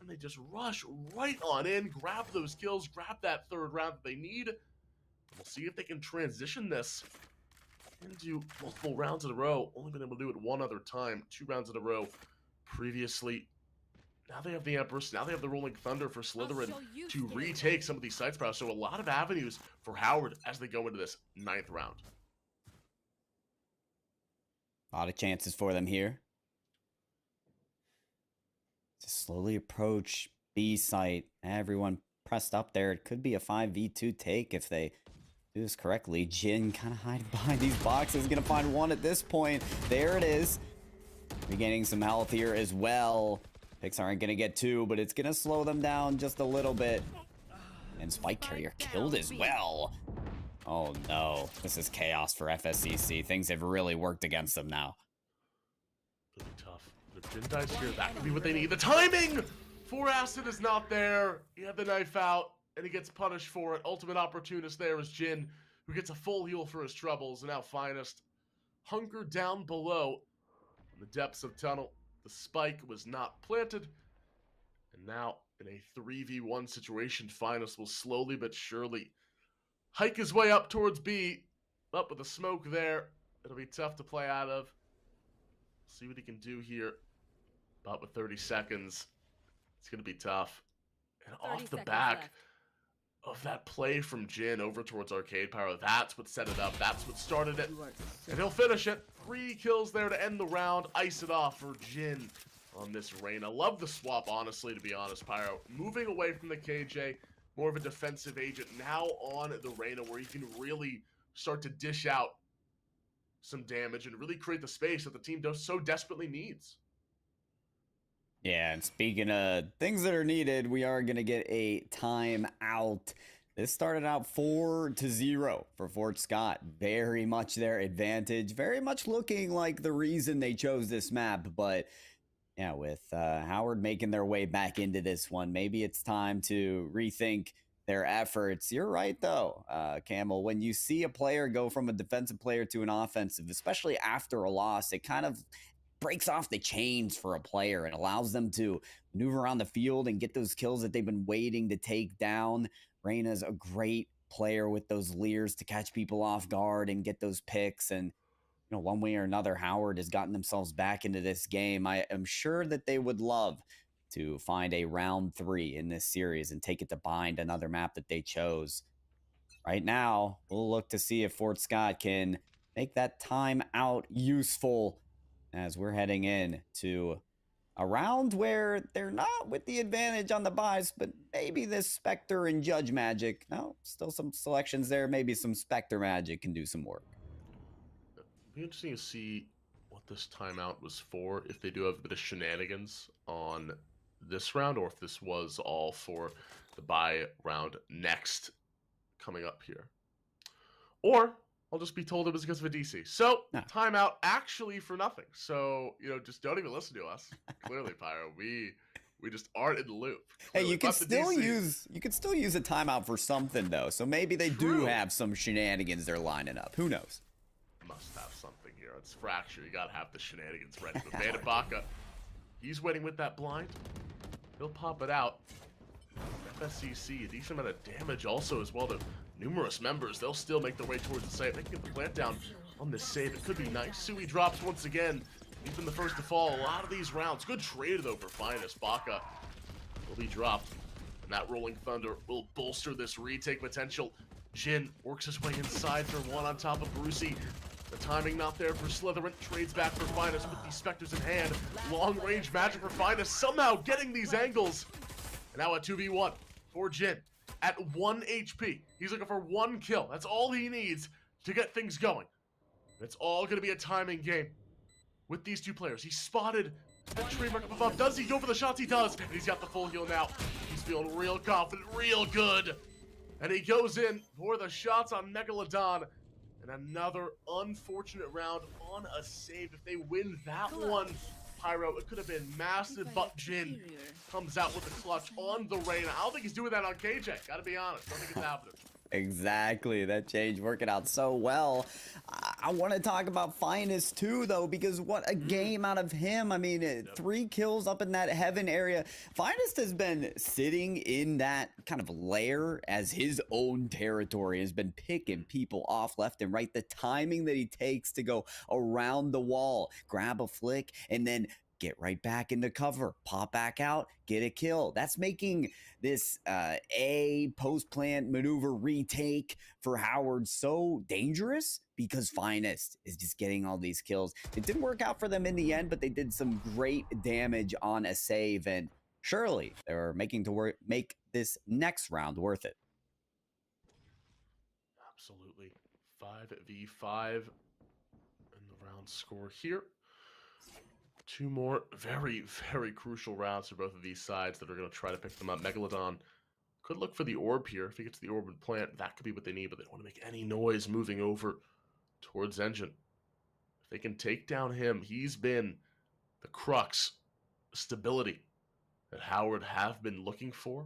And they just rush right on in, grab those kills, grab that 3rd round that they need. We'll see if they can transition this into multiple rounds in a row. Only been able to do it one other time, 2 rounds in a row previously. Now they have the Empress, now they have the Rolling Thunder for Slytherin to retake some of these sites. So a lot of avenues for Howard as they go into this 9th round. A lot of chances for them here. To slowly approach B site. Everyone pressed up there. It could be a 5v2 take if they do this correctly. Jin kind of hiding behind these boxes. Gonna find one at this point. There it is. Regaining some health here as well. Picks aren't gonna get 2, but it's gonna slow them down just a little bit. And Spike Carrier killed as well. Oh no, this is chaos for FSCC. Things have really worked against them now. Really tough. If Jin dies here, that could be what they need. The timing for Acid is not there. He had the knife out, and he gets punished for it. Ultimate opportunist there is Jin, who gets a full heal for his troubles. And now Finest hunkered down below in the depths of tunnel. The spike was not planted, And now, in a 3v1 situation, Finest will slowly but surely hike his way up towards B. Up with the smoke there. It'll be tough to play out of. See what he can do here. About with 30 seconds. It's going to be tough. And off the back of that play from Jin over towards Arcade Pyro, that's what set it up. That's what started it. And he'll finish it. 3 kills there to end the round. Ice it off for Jin on this Reyna. Love the swap, honestly, to be honest, Pyro. Moving away from the KJ, more of a defensive agent. Now on the Reyna, where he can really start to dish out some damage and really create the space that the team so desperately needs. Yeah, and speaking of things that are needed, we are going to get a timeout. This started out 4-0 for Fort Scott. Very much their advantage. Very much looking like the reason they chose this map. But yeah, with Howard making their way back into this one, maybe it's time to rethink their efforts. You're right, though, Camel. When you see a player go from a defensive player to an offensive, especially after a loss, it kind of breaks off the chains for a player and allows them to maneuver around the field and get those kills that they've been waiting to take down. Reyna's a great player with those leers to catch people off guard and get those picks. And, you know, one way or another, Howard has gotten themselves back into this game. I am sure that they would love to find a round 3 in this series and take it to bind another map that they chose. Right now, we'll look to see if Fort Scott can make that time out useful as we're heading in to a round where they're not with the advantage on the buys, but maybe this Spectre and Judge Magic. No, still some selections there. Maybe some Spectre Magic can do some work. It'll be interesting to see what this timeout was for, if they do have a bit of shenanigans on this round, or if this was all for the buy round next coming up here. Or I'll just be told it was because of a DC. So, timeout actually for nothing. So, you know, just don't even listen to us. Clearly, Pyro, we just aren't in the loop. Clearly. Hey, you can still use a timeout for something though. So maybe they do have some shenanigans they're lining up. Who knows? Must have something here. It's Fracture. You gotta have the shenanigans ready. But Bandit Baka, he's waiting with that blind. He'll pop it out. FSCC, a decent amount of damage also as well to numerous members. They'll still make their way towards the save. They can get the plant down on this save. It could be nice. Sui drops once again. He's been the first to fall a lot of these rounds. Good trade, though, for Finest. Baka will be dropped. And that Rolling Thunder will bolster this retake potential. Jin works his way inside for one on top of Brucey. The timing not there for Slytherin. Trades back for Finest with these Spectres in hand. Long-range magic for Finest. Somehow getting these angles. And now a 2v1 for Jin. At 1 HP. He's looking for 1 kill. That's all he needs to get things going. It's all going to be a timing game with these two players. He spotted that tree mark up above. Does he go for the shots? He does. And he's got the full heal now. He's feeling real confident, real good. And he goes in for the shots on Megalodon. And another unfortunate round on a save. If they win that one, Pyro, it could have been massive, but Jin comes out with the clutch on the Reyna. I don't think he's doing that on KJ, gotta be honest. I don't think it's happening. Exactly, that change working out so well. I want to talk about Finest too, though, because what a game out of him. I mean, 3 kills up in that heaven area. Finest has been sitting in that kind of lair as his own territory, has been picking people off left and right. The timing that he takes to go around the wall, grab a flick, and then get right back into cover, pop back out, get a kill. That's making this A post-plant maneuver retake for Howard so dangerous because Finest is just getting all these kills. It didn't work out for them in the end, but they did some great damage on a save, and surely they're making to make this next round worth it. Absolutely. 5v5 and the round score here. 2 more very, very crucial rounds for both of these sides that are going to try to pick them up. Megalodon could look for the orb here. If he gets the orb and plant, that could be what they need, but they don't want to make any noise moving over towards Engine. If they can take down him, he's been the crux, stability that Howard have been looking for.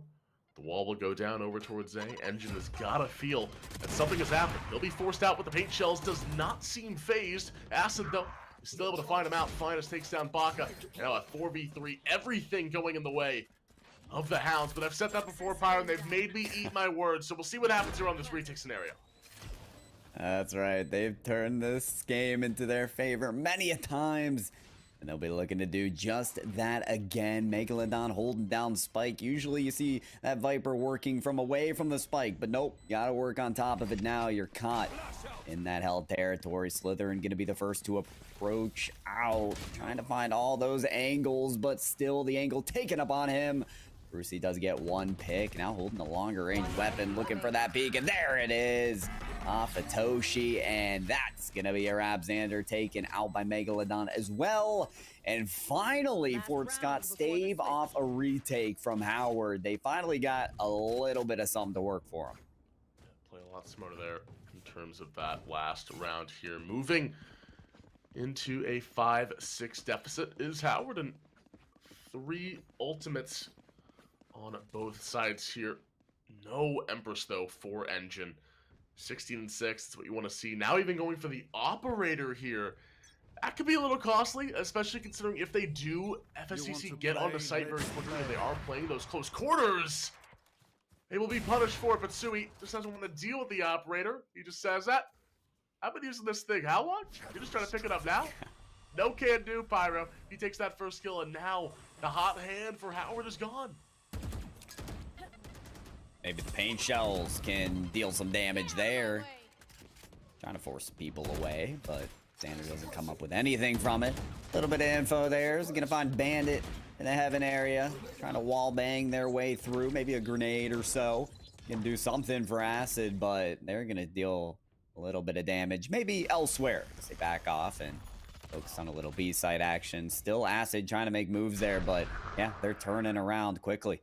The wall will go down over towards A. Engine has got to feel that something has happened. They'll be forced out with the paint shells. Does not seem phased. Acid, though, is still able to find him out. Finest takes down Baka. Now a 4v3. Everything going in the way of the Hounds, but I've said that before, Pyro, and they've made me eat my words, so we'll see what happens here on this retake scenario. That's right. They've turned this game into their favor many a times. And they'll be looking to do just that again. Megalodon holding down Spike. Usually you see that Viper working from away from the Spike, but nope. Gotta work on top of it now. You're caught in that held territory. Slytherin gonna be the first to approach out. Trying to find all those angles, but still the angle taken up on him. Brucey does get one pick. Now holding a longer range weapon, looking for that peek, and there it is. Off of Toshi, and that's gonna be a Rabxander taken out by Megalodon as well. And finally, Fort Scott stave off a retake from Howard. They finally got a little bit of something to work for them. Playing a lot smarter there in terms of that last round here. Moving into a 5-6 deficit is Howard, and 3 ultimates on both sides here. No Empress, though, for Engine. 16-6, that's what you want to see. Now even going for the operator here. That could be a little costly, especially considering if they do FSCC get onto site very quickly and they are playing those close quarters, they will be punished for it. But Sui just doesn't want to deal with the operator. He just says that. I've been using this thing how long? You're just trying to pick it up now? No can do, Pyro. He takes that first kill, and now the hot hand for Howard is gone. Maybe the paint shells can deal some damage there. Trying to force people away, but Xander doesn't come up with anything from it. A little bit of info there. He's gonna find Bandit in the heaven area. Trying to wall bang their way through. Maybe a grenade or so. Can do something for Acid, but they're gonna deal a little bit of damage. Maybe elsewhere. They back off and focus on a little B-side action. Still Acid trying to make moves there, but yeah, they're turning around quickly.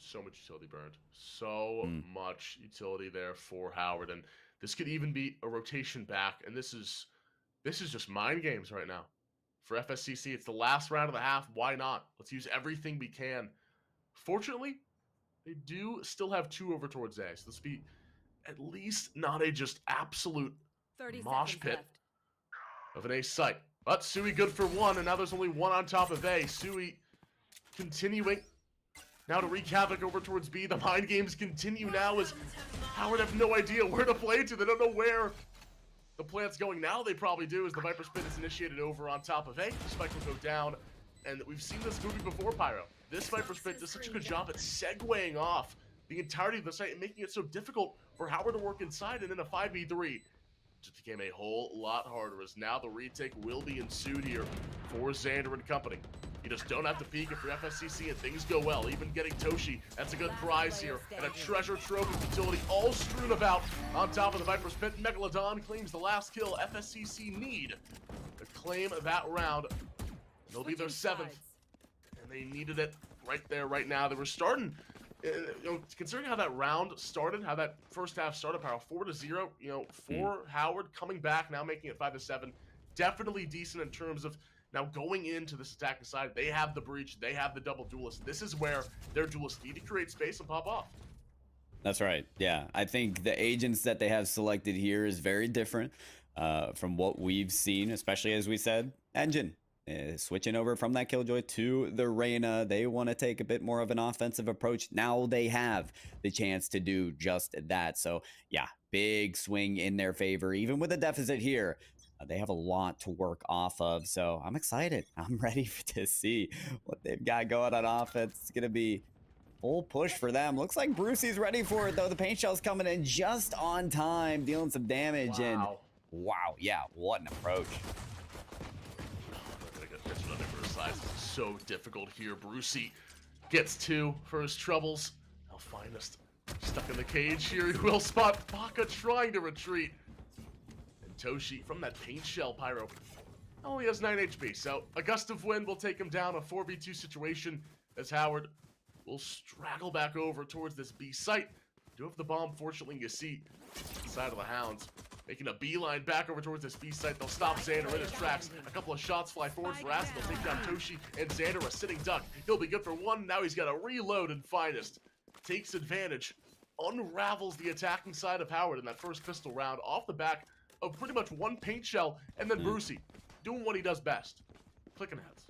So much utility burned. So much utility there for Howard, and this could even be a rotation back, and this is just mind games right now for FSCC. It's the last round of the half. Why not? Let's use everything we can. Fortunately, they do still have 2 over towards A, so this will be at least not a just absolute mosh pit of an A site. But Sui good for 1, and now there's only 1 on top of A. Sui continuing. Now to wreak havoc over towards B. The mind games continue now as Howard have no idea where to play to. They don't know where the plant's going. Now they probably do, as the Viper Spin is initiated over on top of A. The spike will go down, and we've seen this movie before, Pyro. This Viper Spin does such a good job at segueing off the entirety of the site and making it so difficult for Howard to work inside, and in a 5v3. Just became a whole lot harder, as now the retake will be ensued here for Xander and company. You just don't have to peek if you're FSCC and things go well. Even getting Toshi, that's a good prize here. And a treasure trove of utility all strewn about on top of the Viper's pit. Megalodon claims the last kill FSCC need to claim that round. It'll be their 7th. And they needed it right there, right now. They were starting, considering how that round started, how that first half started, Power 4-0, for Howard coming back, now making it 5-7. Definitely decent in terms of now going into this attacking side. They have the breach, they have the double duelist. This is where their duelists need to create space and pop off. That's right. Yeah, I think the agents that they have selected here is very different from what we've seen, especially as we said, Engine. Switching over from that Killjoy to the Reyna. They want to take a bit more of an offensive approach. Now they have the chance to do just that. So yeah, big swing in their favor. Even with a deficit here, they have a lot to work off of. So I'm excited. I'm ready to see what they've got going on offense. It's going to be full push for them. Looks like Brucey's ready for it, though. The paint shell's coming in just on time, dealing some damage. Wow. And wow, yeah, what an approach. It's so difficult here. Brucey gets 2 for his troubles. Now Finest stuck in the cage here. He will spot Baka trying to retreat. And Toshi from that paint shell, Pyro only has 9 HP. So a gust of wind will take him down. A 4v2 situation as Howard will straggle back over towards this B site. Do have the bomb, fortunately. You see side of the Hounds making a beeline back over towards this B site. They'll stop Xander in his tracks. A couple of shots fly forward for Acid. They'll take down Toshi, and Xander, a sitting duck. He'll be good for 1. Now he's got to reload, and Finest takes advantage, unravels the attacking side of Howard in that first pistol round off the back of pretty much 1 paint shell, and then Brucey doing what he does best, clicking heads.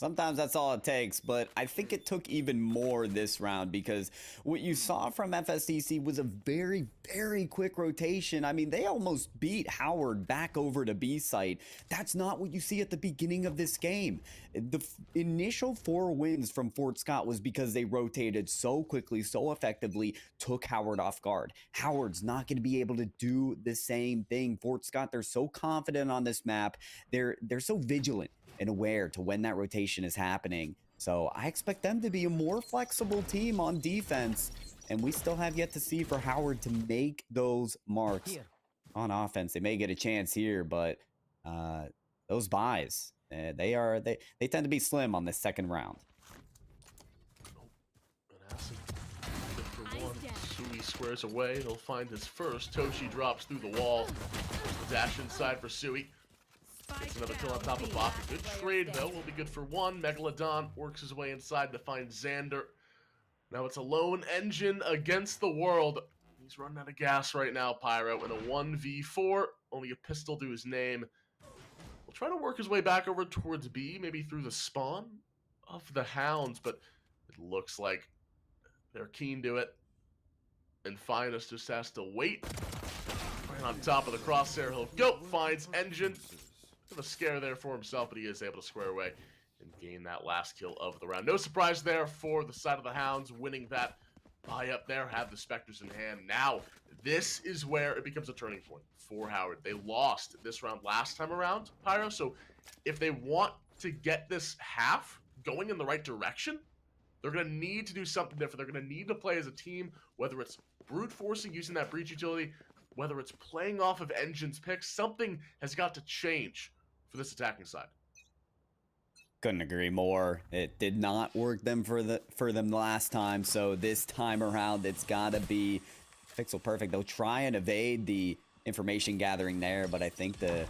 Sometimes that's all it takes, but I think it took even more this round because what you saw from FSDC was a very, very quick rotation. I mean, they almost beat Howard back over to B site. That's not what you see at the beginning of this game. The initial 4 wins from Fort Scott was because they rotated so quickly, so effectively, took Howard off guard. Howard's not going to be able to do the same thing. Fort Scott, they're so confident on this map. They're so vigilant and aware to when that rotation is happening. So I expect them to be a more flexible team on defense, and we still have yet to see for Howard to make those marks on offense. They may get a chance here, but those buys, they tend to be slim on the second round. An acid good for one. Sui squares away. He'll find his first. Toshi drops through the wall. Dash inside for Sui. Gets another kill on top of Baka. Good trade, though. Will be good for one. Megalodon works his way inside to find Xander. Now it's a lone engine against the world. He's running out of gas right now, Pyro, in a 1v4. Only a pistol to his name. We'll try to work his way back over towards B, maybe through the spawn of the Hounds, but it looks like they're keen to it. And Finest just has to wait. Right on top of the crosshair, he'll go. Finds Engine. Bit of a scare there for himself, but he is able to square away and gain that last kill of the round. No surprise there for the side of the Hounds, winning that buy up there, have the Spectres in hand. Now, this is where it becomes a turning point for Howard. They lost this round last time around, Pyro, so if they want to get this half going in the right direction, they're going to need to do something different. They're going to need to play as a team, whether it's brute forcing using that breach utility, whether it's playing off of Engine's picks. Something has got to change for this attacking side. Couldn't agree more. It did not work for them last time, so this time around it's gotta be pixel perfect. They'll try and evade the information gathering there, but I think the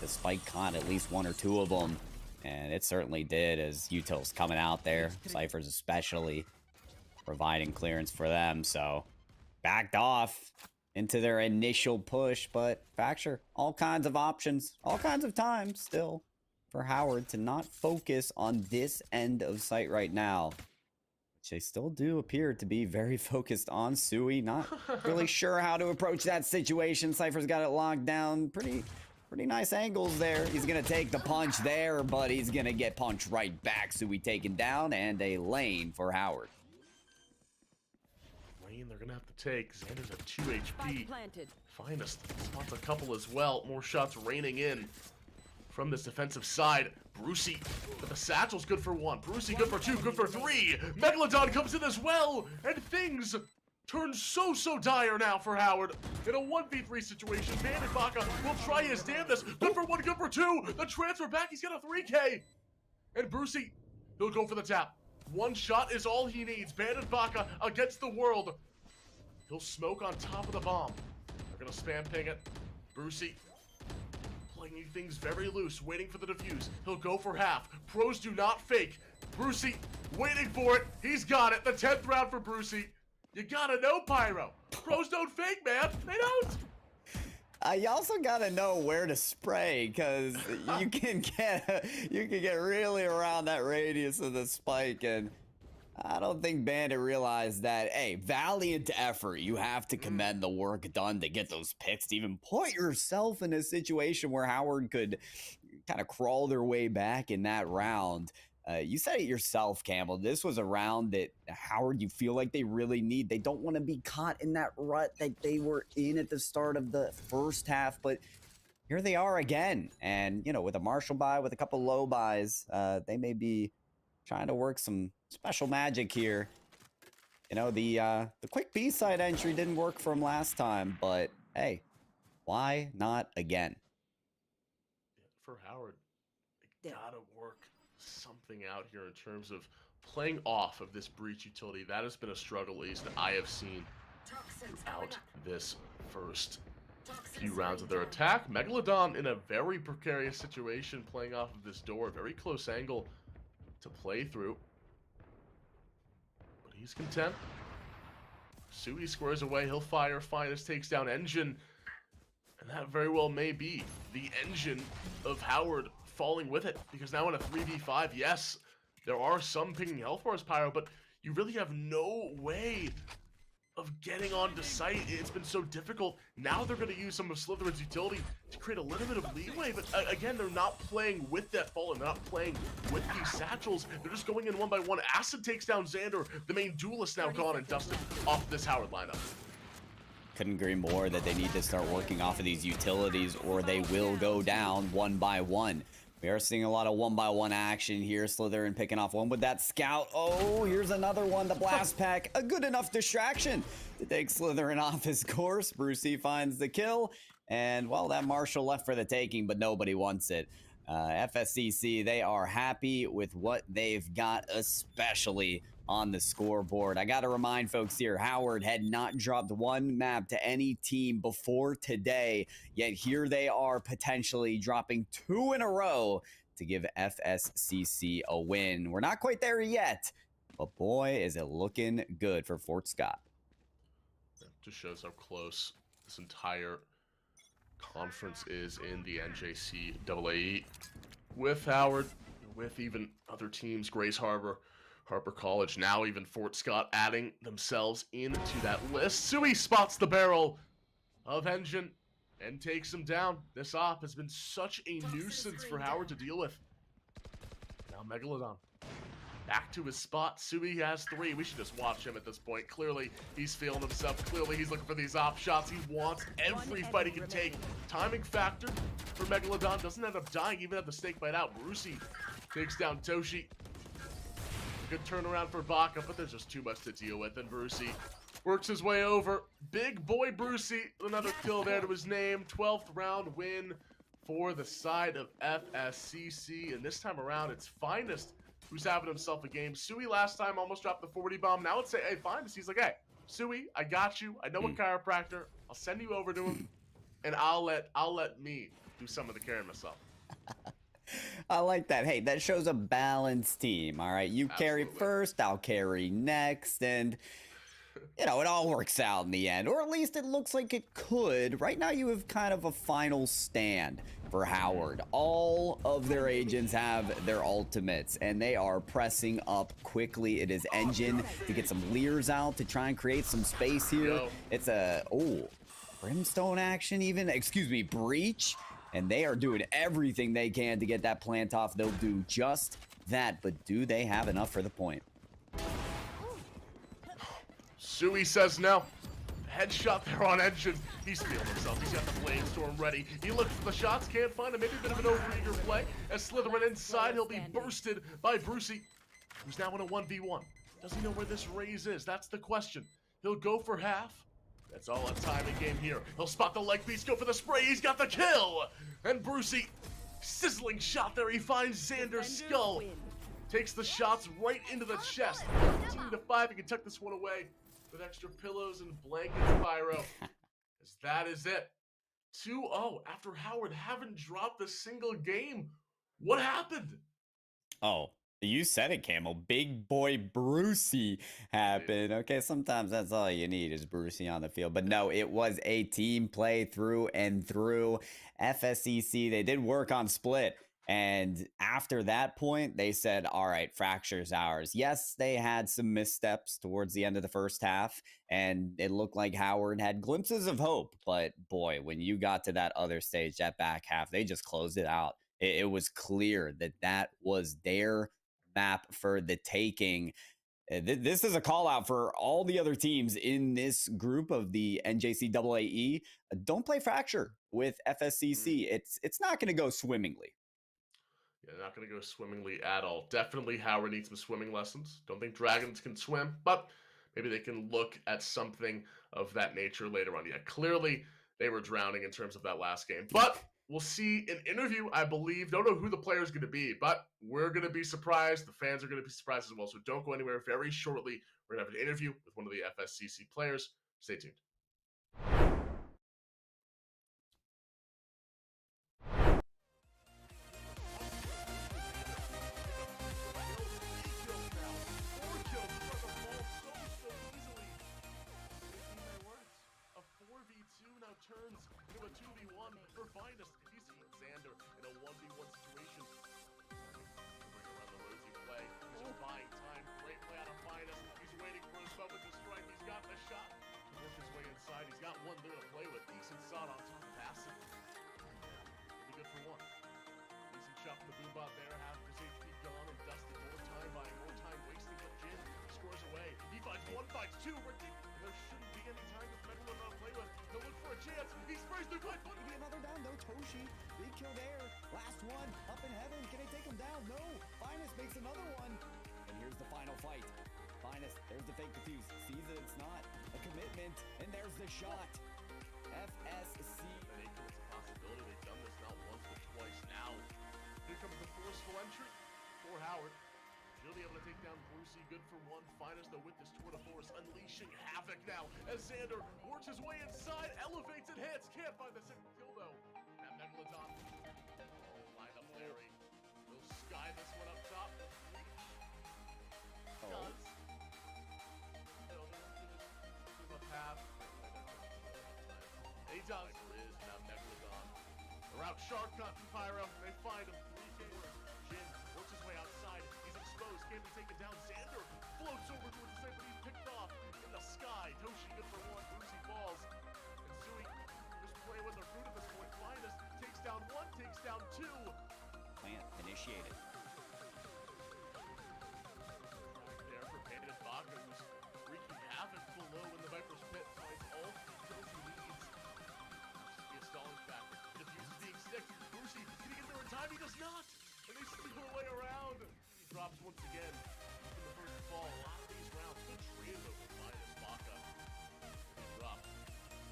spike caught at least 1 or 2 of them, and it certainly did as Util's coming out there. Cypher's especially providing clearance for them, so backed off into their initial push, but Fracture, all kinds of options, all kinds of time still for Howard to not focus on this end of site right now, which they still do appear to be very focused on Sui. Not really sure how to approach that situation. Cypher's got it locked down. Pretty nice angles there. He's gonna take the punch there, but he's gonna get punched right back. Sui taken down, and a lane for Howard. They're gonna have to take. Xander's at 2 HP. Finest spots a couple as well. More shots raining in from this defensive side. Brucey, but the satchel's good for 1. Brucey good for 2, good for 3. Megalodon comes in as well, and things turn so dire now for Howard. In a 1v3 situation, Bandit Baka will try his damnedest. Good for 1, good for 2. The transfer back, he's got a 3K. And Brucey, he'll go for the tap. 1 shot is all he needs. Bandit Baka against the world. He'll smoke on top of the bomb. They're gonna spam ping it. Brucey playing things very loose, waiting for the defuse. He'll go for half. Pros do not fake. Brucey waiting for it. He's got it. The 10th round for Brucey. You gotta know, Pyro. Pros don't fake, man. They don't. You also gotta know where to spray, because you can get really around that radius of the spike, and I don't think Bandit realized that. Hey, valiant effort. You have to commend the work done to get those picks, to even put yourself in a situation where Howard could kind of crawl their way back in that round. You said it yourself, Campbell. This was a round that Howard, you feel like they really need. They don't want to be caught in that rut that they were in at the start of the first half, but here they are again. And, you know, with a Marshall buy, with a couple low buys, they may be trying to work some special magic here. You know, the quick B-side entry didn't work for him last time, but hey, why not again? For Howard, they gotta work something out here in terms of playing off of this breach utility. That has been a struggle, at least that I have seen throughout this first few rounds of their attack. Megalodon in a very precarious situation, playing off of this door, very close angle to play through, but he's content. Sui squares away, he'll fire. Finest takes down Engine, and that very well may be the engine of Howard falling with it, because now in a 3v5, yes, there are some pinging health bars, Pyro, but you really have no way of getting onto site. It's been so difficult. Now they're going to use some of Slytherin's utility to create a little bit of leeway, but again, they're not playing with that fall, and they're not playing with these satchels. They're just going in one by one. Acid takes down Xander. The main duelist now gone and dusted off this Howard lineup. Couldn't agree more that they need to start working off of these utilities, or they will go down one by one. We are seeing a lot of one-by-one action here. Slytherin picking off one with that scout. Oh, here's another one. The blast pack, a good enough distraction to take Slytherin off his course. Brucey finds the kill. And, well, that Marshall left for the taking, but nobody wants it. FSCC, they are happy with what they've got, especially on the scoreboard. I got to remind folks here, Howard had not dropped one map to any team before today, yet here they are potentially dropping 2 in a row to give FSCC a win. We're not quite there yet, but boy, is it looking good for Fort Scott. It just shows how close this entire conference is in the NJCAAE with Howard, with even other teams, Grace Harbor, Harper College, now even Fort Scott adding themselves into that list. Sui spots the barrel of Engine and takes him down. This op has been such a nuisance for Howard to deal with. Now Megalodon back to his spot. Sui has 3. We should just watch him at this point. Clearly, he's feeling himself. Clearly, he's looking for these op shots. He wants every fight he can take. Timing factor for Megalodon. Doesn't end up dying, even at the snake bite out. Brucey takes down Toshi. Good turnaround for Baka, but there's just too much to deal with. And Brucey works his way over. Big boy Brucey, another kill there to his name. 12th round win for the side of FSCC. And this time around, it's Finest who's having himself a game. Sui last time almost dropped the 40 bomb. Now it's hey, Finest. He's like, hey, Sui, I got you. I know a chiropractor. I'll send you over to him, and I'll let me do some of the carrying myself. I like that. Hey, that shows a balanced team. All right, you carry first, I'll carry next, and you know, it all works out in the end, or at least it looks like it could. Right now, you have kind of a final stand for Howard. All of their agents have their ultimates, and they are pressing up quickly. It is Engine to get some leers out to try and create some space here. It's a, Brimstone action even, excuse me, Breach. And they are doing everything they can to get that plant off. They'll do just that, but do they have enough for the point? Sui says no. Headshot there on Engine. He's feeling himself. He's got the Flamestorm ready. He looks for the shots, can't find him. Maybe a bit of an overeager play. As Slytherin inside, he'll be bursted by Brucey, who's now in a 1v1. Does he know where this raise is? That's the question. He'll go for half. That's all a timing game here. He'll spot the leg piece, go for the spray. He's got the kill. And Brucey, sizzling shot there. He finds Xander's skull. Takes the shots right into the chest. 13-5. He can tuck this one away with extra pillows and blankets, Pyro. As that is it. 2-0 after Howard haven't dropped a single game. What happened? Oh, you said it, Camel. Big boy Brucey happened. Okay, sometimes that's all you need is Brucey on the field. But no, it was a team play through and through. FSCC, they did work on split. And after that point, they said, all right, Fracture's ours. Yes, they had some missteps towards the end of the first half, and it looked like Howard had glimpses of hope. But boy, when you got to that other stage, that back half, they just closed it out. It was clear that that was their map for the taking. This is a call out for all the other teams in this group of the NJCAAE. Don't play Fracture with FSCC. It's not going to go swimmingly. Yeah, not going to go swimmingly at all. Definitely Howard needs some swimming lessons. Don't think Dragons can swim, but maybe they can look at something of that nature later on. Yeah, clearly they were drowning in terms of that last game. But we'll see an interview, I believe. Don't know who the player is going to be, but we're going to be surprised. The fans are going to be surprised as well. So don't go anywhere. Very shortly, we're going to have an interview with one of the FSCC players. Stay tuned. Turns into a 2v1 for Finest. He's seen Xander in a 1v1 situation The Boombot there has his HP gone and dusted more time buying, more time wasting, but Jin scores away. He finds one, finds two, ridiculous. There shouldn't be any time for Megalodon to play with. He'll look for a chance. He sprays through right foot. Maybe another down though. Toshi, big kill there. Last one, up in heaven. Can they take him down? No. Finest makes another one. And here's the final fight. Finest, there's the fake defuse. Sees that it's not a commitment, and there's the shot. FSC. It's a possibility. They've done this not once but twice now. Here comes the forceful entry for Howard. He'll be able to take down Brucey. Good for one. Finest though with this tour de force, unleashing havoc now as Xander works his way inside, elevates and hits. Can't find the second kill though. That Megalodon lined up there. He'll sky this one up top. Does. Give up half. And he does. There is now Megalodon. Around Shark Cut and Pyro. They find him. 3K. Jin works his way outside. He's exposed. Can't be taken down. Xander floats over towards the same, but he's picked off in the sky. Toshi good for one. Brucey falls. And Sui just playing with their fruit at this point. Finest takes down one, takes down two. Plant initiated. Right there for Bandit Baca, who's wreaking havoc below in the Viper's pit. Finds all the kills he needs. Be a stalling factor. Diffuse is being sticked. Brucey, can he get there in time? He does not. And they steal their way around. He drops once again in the first fall. A lot of these rounds. Good trade though for Bandit Baca. He dropped.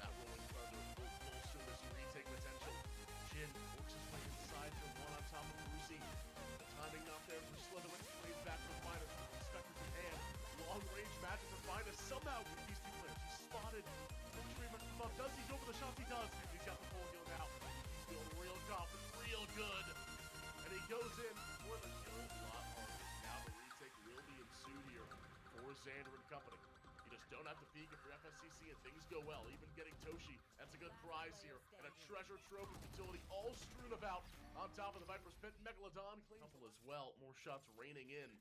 That rolling thunder will bolster this retake potential. Jin works his way inside for one on top of Brucey. The timing not there for Slytherin. Trades back for Finest. Spectre's in hand. Long range magic for Finest. Somehow with these two players. He's spotted. No treatment from up. Does he go for the shots? He does. He's got the full heal now. He's feeling real confident. Real good. And he goes in for the kill. A lot harder. Now the retake will be ensued here for Xander and company. You just don't have to peek if you're FSCC and things go well. Even getting Toshi, that's a good prize here. And a treasure trove of utility all strewn about on top of the Viper's pit. Megalodon claims couple as well. More shots raining in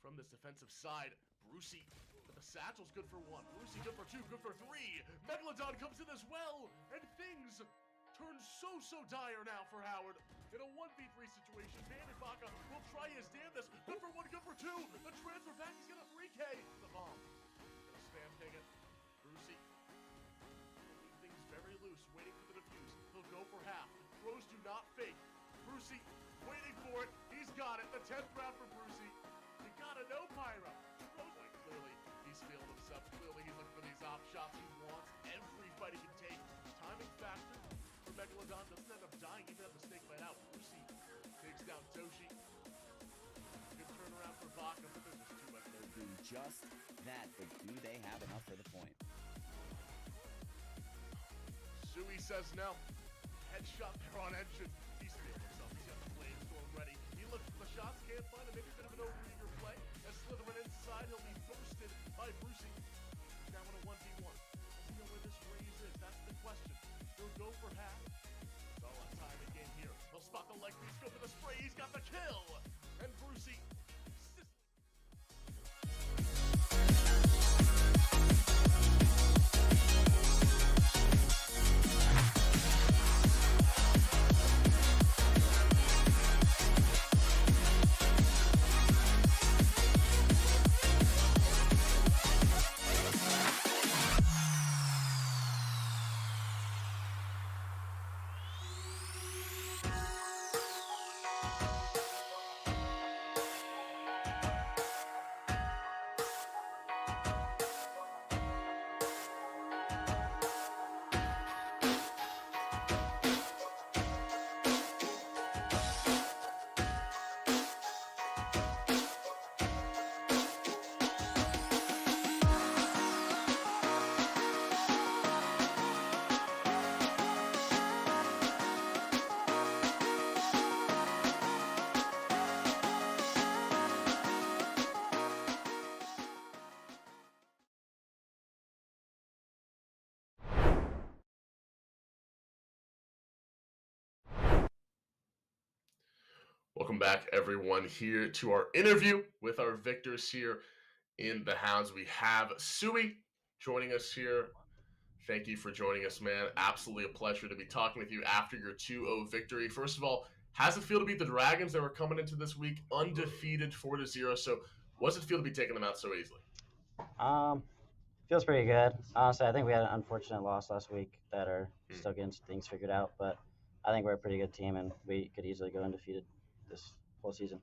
from this defensive side. Brucey, but the satchel's good for one. Brucey good for two, good for three. Megalodon comes in as well. And things turn so dire now for Howard. In a 1v3 situation, Bandit Baca will try his damnedest. Good for one, good for two. The transfer back, he's gonna 3K. The bomb. Gonna spam ping it. Brucey. Leave things very loose, waiting for the defuse. He'll go for half. Throws do not fake. Brucey waiting for it. He's got it. The 10th round for Brucey. You gotta know Pyro. Clearly, he's feeling himself. Clearly, he's looking for these off shots. He wants every fight he can take. Timing factor for Megalodon doesn't end up dying even if the snake bite out. Brucey takes down Toshi. Good turnaround for Baca, but there's just too much. They're doing just that, but do they have enough for the point? Sui says no. Headshot there on Engine. He's feeling himself. He's got the flamestorm ready. He looks for the shots, can't find him. Maybe a bit of an overeager play. As Slytherin inside, he'll be bursted by Brucey. He's now in a 1v1. Does he know where this raise is? That's the question. He'll go for half. It's all on timing game here. He'll spot the leg piece, go for the spray. He's got the kill. And Brucey. Welcome back, everyone, here to our interview with our victors here in the Hounds. We have Sui joining us here. Thank you for joining us, man. Absolutely a pleasure to be talking with you after your 2-0 victory. First of all, How's it feel to beat the Dragons that were coming into this week undefeated 4-0? So what does it feel to be taking them out so easily? Feels pretty good. Honestly, I think we had an unfortunate loss last week that are still getting things figured out, but I think we're a pretty good team and we could easily go undefeated this whole season.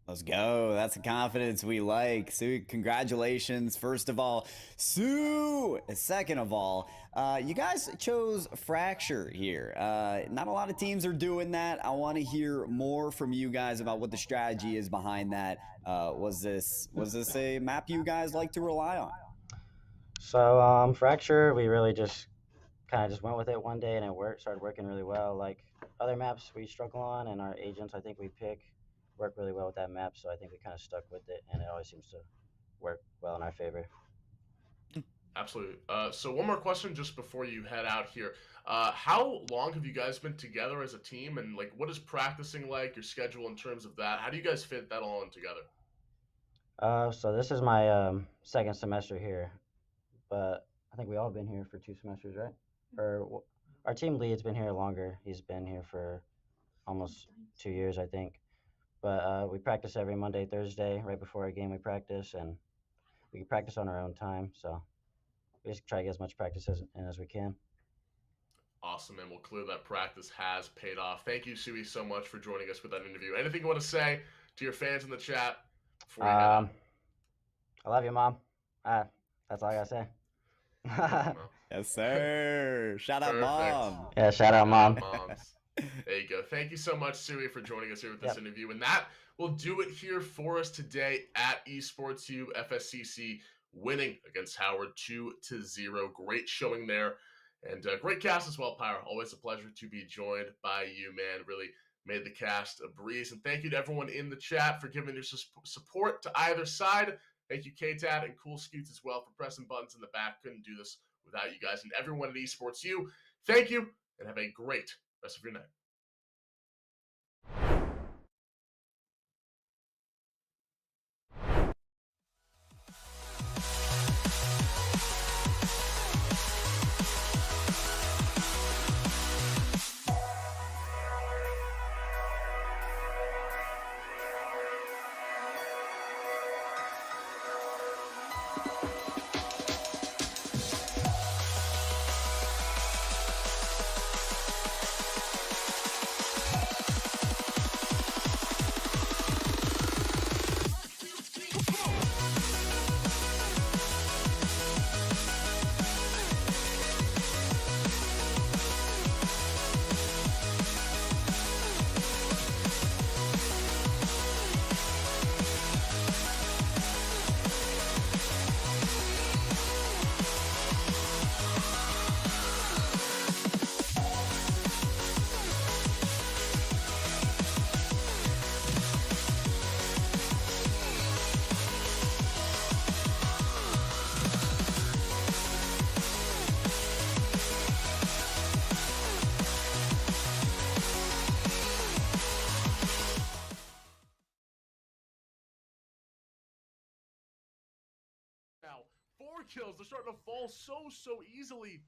Let's go. That's the confidence we like. Sue, congratulations. First of all, Sue. Second of all, you guys chose Fracture here. Not a lot of teams are doing that. I want to hear more from you guys about what the strategy is behind that. Was this a map you guys like to rely on? So Fracture, we really just kind of just went with it one day and it started working really well. Like other maps we struggle on and our agents I think we pick work really well with that map, so I think we kind of stuck with it and it always seems to work well in our favor. Absolutely. So one more question just before you head out here. How long have you guys been together as a team, and like what is practicing like, your schedule in terms of that? How do you guys fit that all in together? So this is my second semester here, but I think we all been here for 2 semesters, right? Or our team lead's been here longer. He's been here for almost 2 years, I think. But we practice every Monday, Thursday, right before a game we practice, and we can practice on our own time. So we just try to get as much practice as we can. Awesome, and we'll clear that practice has paid off. Thank you, Sui, so much for joining us with that interview. Anything you want to say to your fans in the chat before we head out? I love you, Mom. That's all I gotta say. Yes, sir. Shout out, Mom. Yeah, shout out, Mom. Moms. There you go. Thank you so much, Sui, for joining us here with this interview. And that will do it here for us today at Esports U. FSCC winning against Howard 2-0. Great showing there. And great cast as well, Pyro. Always a pleasure to be joined by you, man. Really made the cast a breeze. And thank you to everyone in the chat for giving your support to either side. Thank you, KTAD and Cool Scoots as well for pressing buttons in the back. Couldn't do this without you guys. And everyone at Esports U, thank you, and have a great rest of your night. Now, 4 kills. They're starting to fall so easily.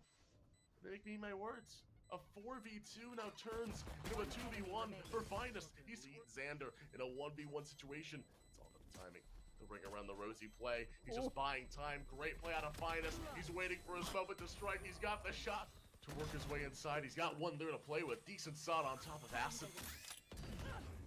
They make me eat my words. A 4v2 now turns into a 2v1 for Finest. He's Xander in a 1v1 situation. It's all about the timing. The ring around the rosy play. He's just buying time. Great play out of Finest. He's waiting for his moment to strike. He's got the shot to work his way inside. He's got one there to play with. Decent shot on top of Acid.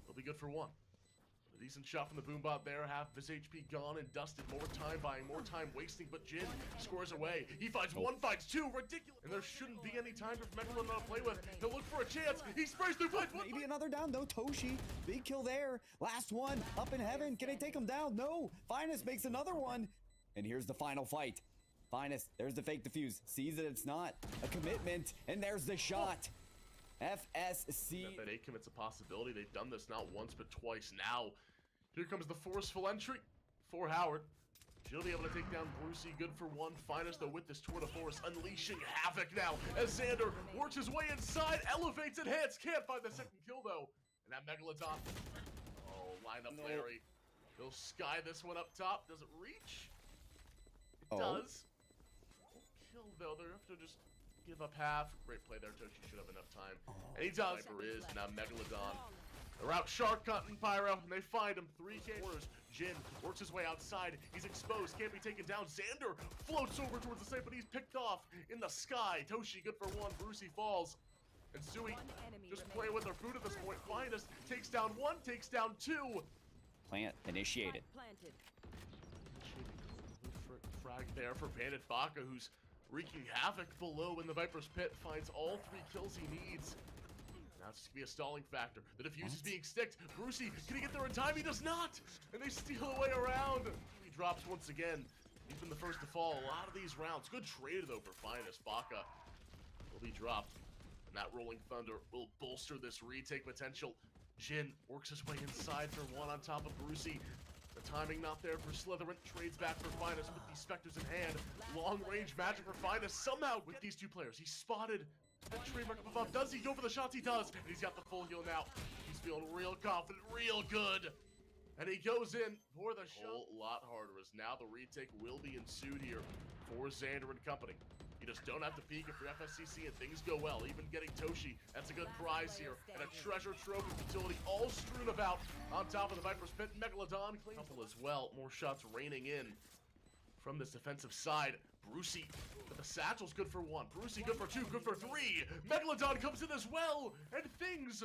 He'll be good for 1. A decent shot from the Boombot there, half of his HP gone and dusted. More time buying, more time wasting, but Jin scores away. He finds 1, finds 2, ridiculous. And there shouldn't be any time for Megalon to play with. He'll look for a chance. He sprays through, finds 1. Maybe another down, though. Toshi, big kill there. Last one, up in heaven. Can they take him down? No. Finest makes another one. And here's the final fight. Finest, there's the fake defuse. Sees that it's not a commitment, and there's the shot. FSC. That A commit's a possibility. They've done this not once, but twice now. Here comes the forceful entry for Howard. She'll be able to take down Brucey. Good for 1. Finest, though, with this tour de force, unleashing havoc now as Xander works his way inside, elevates and hits. Can't find the second kill, though. And that Megalodon. Oh, line up Larry. He'll sky this one up top. Does it reach? It does. Kill, though. They're have to just give up half. Great play there, Toshi should have enough time. And he does. Viper is, now Megalodon. They're out shark cutting Pyro, and they find him. 3K corners. Jin works his way outside. He's exposed, can't be taken down. Xander floats over towards the site, but he's picked off in the sky. Toshi good for one. Brucey falls. And Sui just playing with their food at this point. Finest takes down one, takes down two. Plant initiated. Frag there for Bandit Baka, who's wreaking havoc below in the Viper's pit. Finds all 3 kills he needs. Now it's just gonna be a stalling factor. The defuse is being sticked. Brucey, can he get there in time? He does not! And they steal away around. He drops once again. He's been the first to fall a lot of these rounds. Good trade though for Finest. Baka will be dropped. And that Rolling Thunder will bolster this retake potential. Jin works his way inside for one on top of Brucey. The timing not there for Slytherin. Trades back for Finest with these Spectres in hand. Long range magic for Finest. Somehow with these 2 players, he's spotted that trademark up above. Does he go for the shots? He does. And he's got the full heal now. He's feeling real confident, real good. And he goes in for the shot. A whole lot harder as now the retake will be ensued here for Xander and company. You just don't have to peek if you're FSCC and things go well. Even getting Toshi, that's a good prize here. And a treasure trove of utility all strewn about on top of the Viper's pit. Megalodon couple as well. More shots raining in from this defensive side. Brucey, but the satchel's good for 1. Brucey good for 2, good for 3. Megalodon comes in as well. And things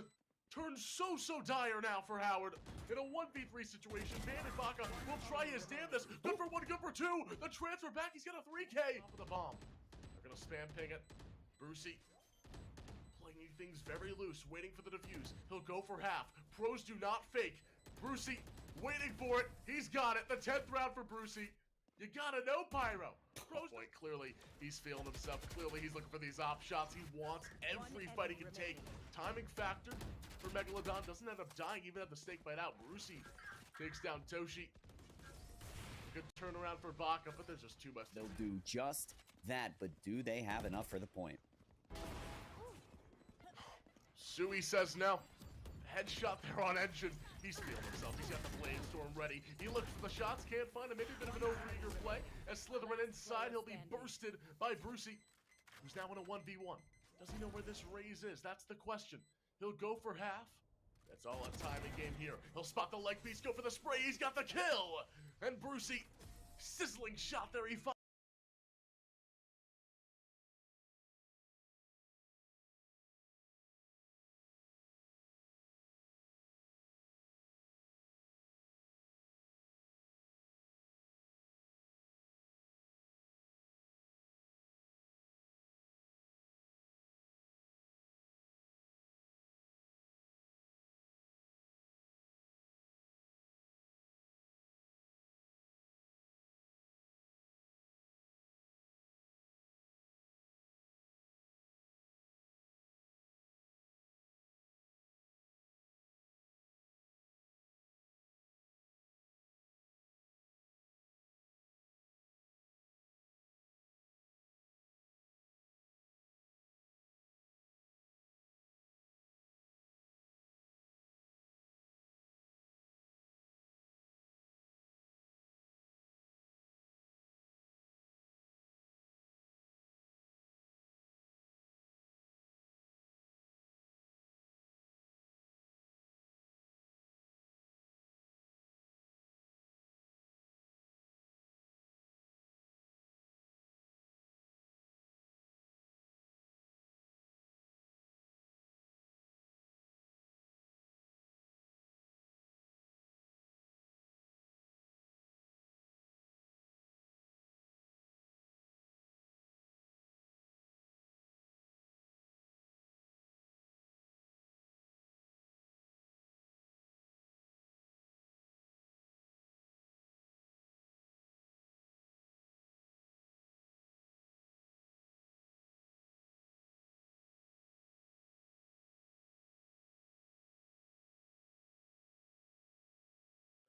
turn so dire now for Howard. In a 1v3 situation, Bandit Baka will try his damnedest. Good for 1, good for 2. The transfer back, he's got a 3K. Top of the bomb. They're gonna spam ping it. Brucey playing things very loose, waiting for the defuse. He'll go for half. Pros do not fake. Brucey waiting for it. He's got it. The 10th round for Brucey. You gotta know, Pyro. Pros point, clearly he's feeling himself. Clearly he's looking for these op shots. He wants every fight he can take. Timing factor for Megalodon. Doesn't end up dying even at the snake bite out. Brucey takes down Toshi. Good turnaround for Baka, but there's just too much. They'll do just that, but do they have enough for the point? Sui says no. Headshot there on Engine. He's feeling himself. He's got the Flame Storm ready. He looks for the shots, can't find him. Maybe a bit of an overeager play. As Slytherin inside, he'll be bursted by Brucey, who's now in a 1v1. Does he know where this raise is? That's the question. He'll go for half. That's all a timing game here. He'll spot the leg piece, go for the spray. He's got the kill. And Brucey, sizzling shot there. He finds.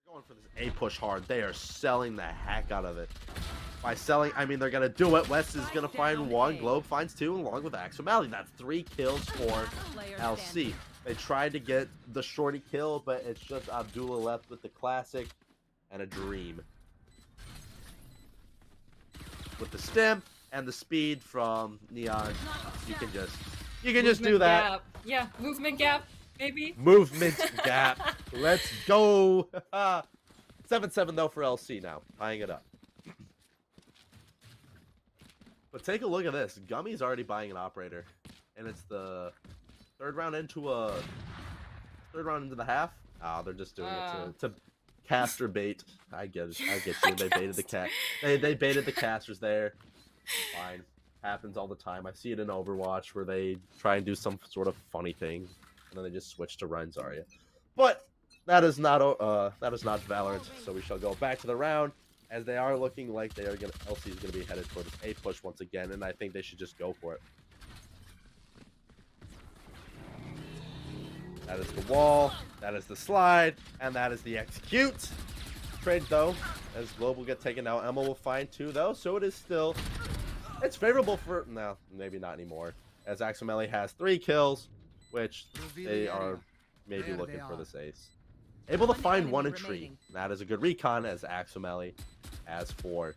Going for this A push hard. They are selling the heck out of it. By selling, I mean they're gonna do it. West is gonna find 1, Globe finds 2, along with Axomali. That's 3 kills for LC. They tried to get the shorty kill, but it's just Abdullah left with the classic and a dream. With the stem, and the speed from Neon, you can just do Movement that. Gap. Yeah, movement gap, maybe. Movement gap. Let's go. 7-7 though for LC now, tying it up. But take a look at this. Gummy's already buying an operator, and it's the third round into the half. Ah, they're just doing it to caster bait. I get it. I get you. They baited the cat. They baited the casters there. Fine. Happens all the time. I see it in Overwatch where they try and do some sort of funny thing, and then they just switch to Rein Zarya. But that is not Valorant. So we shall go back to the round, as they are looking like they are gonna. LC is gonna be headed towards A push once again, and I think they should just go for it. That is the wall, that is the slide, and that is the execute. Trade though, as Globe will get taken out. Emma will find 2 though, so it is still, it's favorable for, no, maybe not anymore. As Axomeli has 3 kills, which they are maybe looking for this ace. Able to find 1 in tree. That is a good recon, as Axomeli has 4.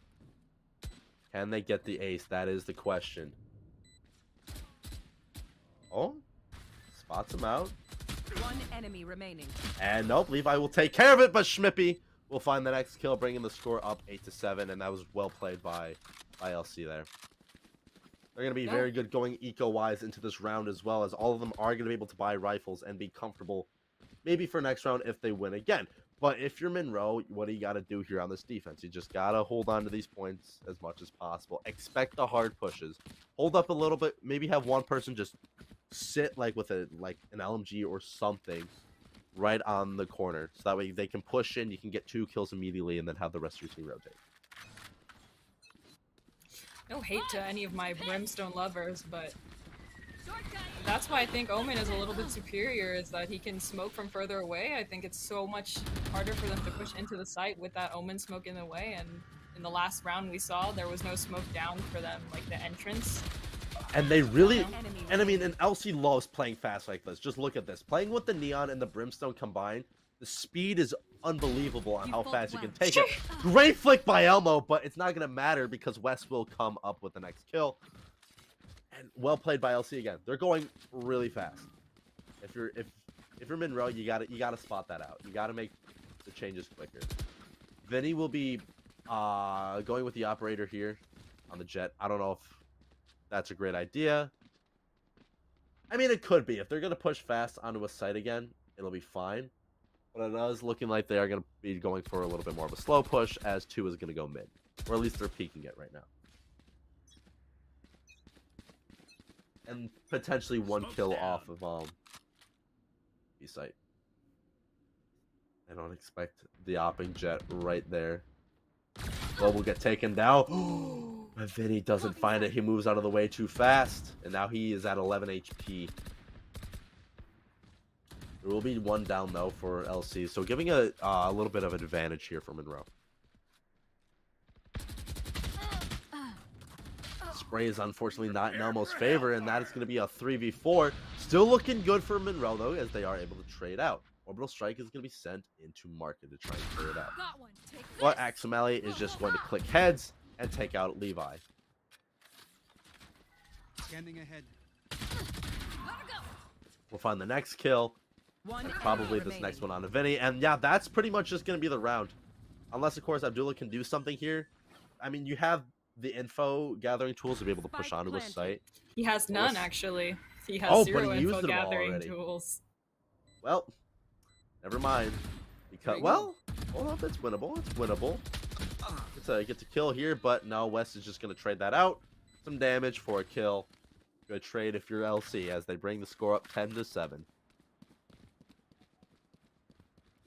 Can they get the ace? That is the question. Oh, spots him out. 1 enemy remaining. And nope, Levi will take care of it, but Schmippy will find the next kill, bringing the score up 8-7, and that was well played by LC there. They're going to be very good going eco-wise into this round as well, as all of them are going to be able to buy rifles and be comfortable, maybe for next round if they win again. But if you're Monroe, what do you got to do here on this defense? You just got to hold on to these points as much as possible. Expect the hard pushes. Hold up a little bit. Maybe have one person just sit like with an LMG or something right on the corner, so that way they can push in, you can get 2 kills immediately, and then have the rest of your team rotate. No hate to any of my Brimstone lovers, but that's why I think Omen is a little bit superior, is that he can smoke from further away. I think it's so much harder for them to push into the site with that Omen smoke in the way, and in the last round we saw there was no smoke down for them, like the entrance. And they really, and I mean, and LC loves playing fast like this. Just look at this. Playing with the Neon and the Brimstone combined, the speed is unbelievable on how fast you can take it. Great flick by Elmo, but it's not going to matter because West will come up with the next kill. And well played by LC again. They're going really fast. If you're Monroe, you gotta spot that out. You gotta make the changes quicker. Vinny will be going with the operator here on the jet. I don't know if that's a great idea. I mean, it could be. If they're going to push fast onto a site again, it'll be fine. But it is looking like they are going to be going for a little bit more of a slow push, as 2 is going to go mid. Or at least they're peeking it right now. And potentially 1 kill off of B site. I don't expect the opping jet right there. Well, will get taken down. But Vinny doesn't find it. He moves out of the way too fast. And now he is at 11 HP. There will be 1 down, though, for LC. So giving a little bit of an advantage here for Monroe. Spray is unfortunately not in Elmo's favor, and that is going to be a 3v4. Still looking good for Monroe, though, as they are able to trade out. Orbital Strike is going to be sent into market to try and clear it out. But Axomeli is just going to click heads and take out Levi. Scanning ahead. We'll find the next kill. And probably this next one on to Vinny. And yeah, that's pretty much just going to be the round. Unless, of course, Abdullah can do something here. I mean, you have the info gathering tools to be able to push onto a site. He has none, actually. He has 0 info gathering already. tools. Well, never mind. Because, well, hold up, it's winnable. It's winnable. Get to kill here, but no, West is just going to trade that out. Some damage for a kill. Good trade if you're LC, as they bring the score up 10-7.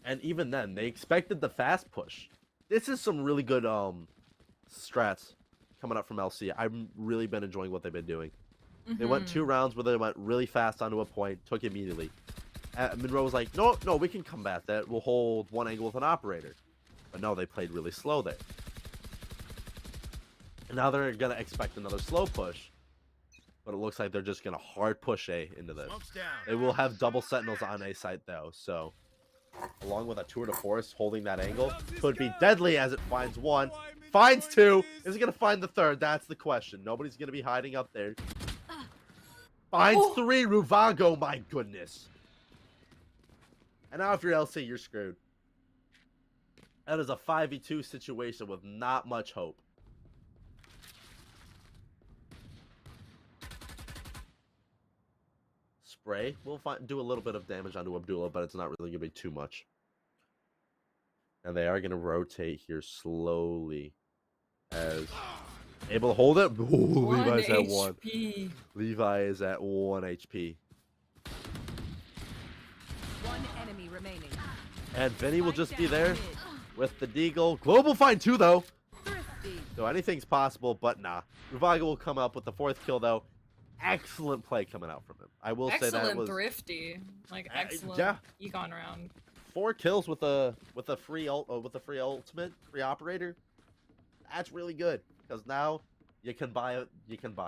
And even then, they expected the fast push. This is some really good strats coming up from LC. I've really been enjoying what they've been doing. They went 2 rounds where they went really fast onto a point, took immediately. Monroe was like, no, we can combat that. We'll hold 1 angle with an operator. But no, they played really slow there. And now they're going to expect another slow push. But it looks like they're just going to hard push A into this. They will have double sentinels on A site, though. So, along with a tour de force holding that angle, could be deadly as it finds 1. Finds two. Is he gonna find the third? That's the question. Nobody's gonna be hiding up there. Finds three. Ruvago, my goodness. And now if you're LC, you're screwed. That is a 5v2 situation with not much hope. Spray will do a little bit of damage onto Abdullah, but it's not really going to be too much. And they are going to rotate here slowly. As able to hold it. Ooh, Levi's at 1. Levi is at 1 HP. One enemy remaining. And Vinny will just be there with the deagle. Global find 2 though. Thrifty. So anything's possible, but nah. Ruvago will come up with the 4th kill though. Excellent play coming out from him. I will say that was thrifty. Like excellent econ round. 4 kills with a free ultimate, free operator. That's really good because now you can buy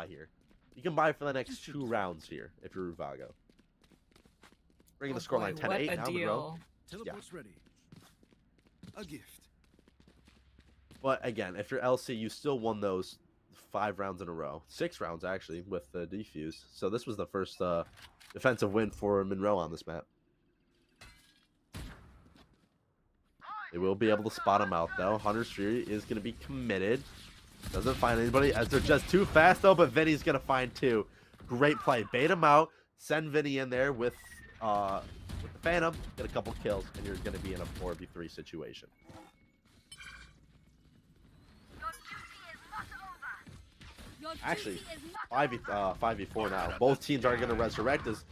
here. You can buy for the next 2 rounds here if you're Ruvago. Bringing the scoreline 10-8 now. Monroe. Teleport's ready. A gift. But again, if you're LC, you still won those 5 rounds in a row. 6 rounds, actually, with the defuse. So this was the first defensive win for Monroe on this map. They will be able to spot him out, though. Hunter's Fury is going to be committed. Doesn't find anybody, as they're just too fast, though, but Vinny's going to find 2. Great play. Bait him out. Send Vinny in there with the Phantom. Get a couple kills, and you're going to be in a 4v3 situation. Actually, 5v4 now. Both teams are going to resurrect as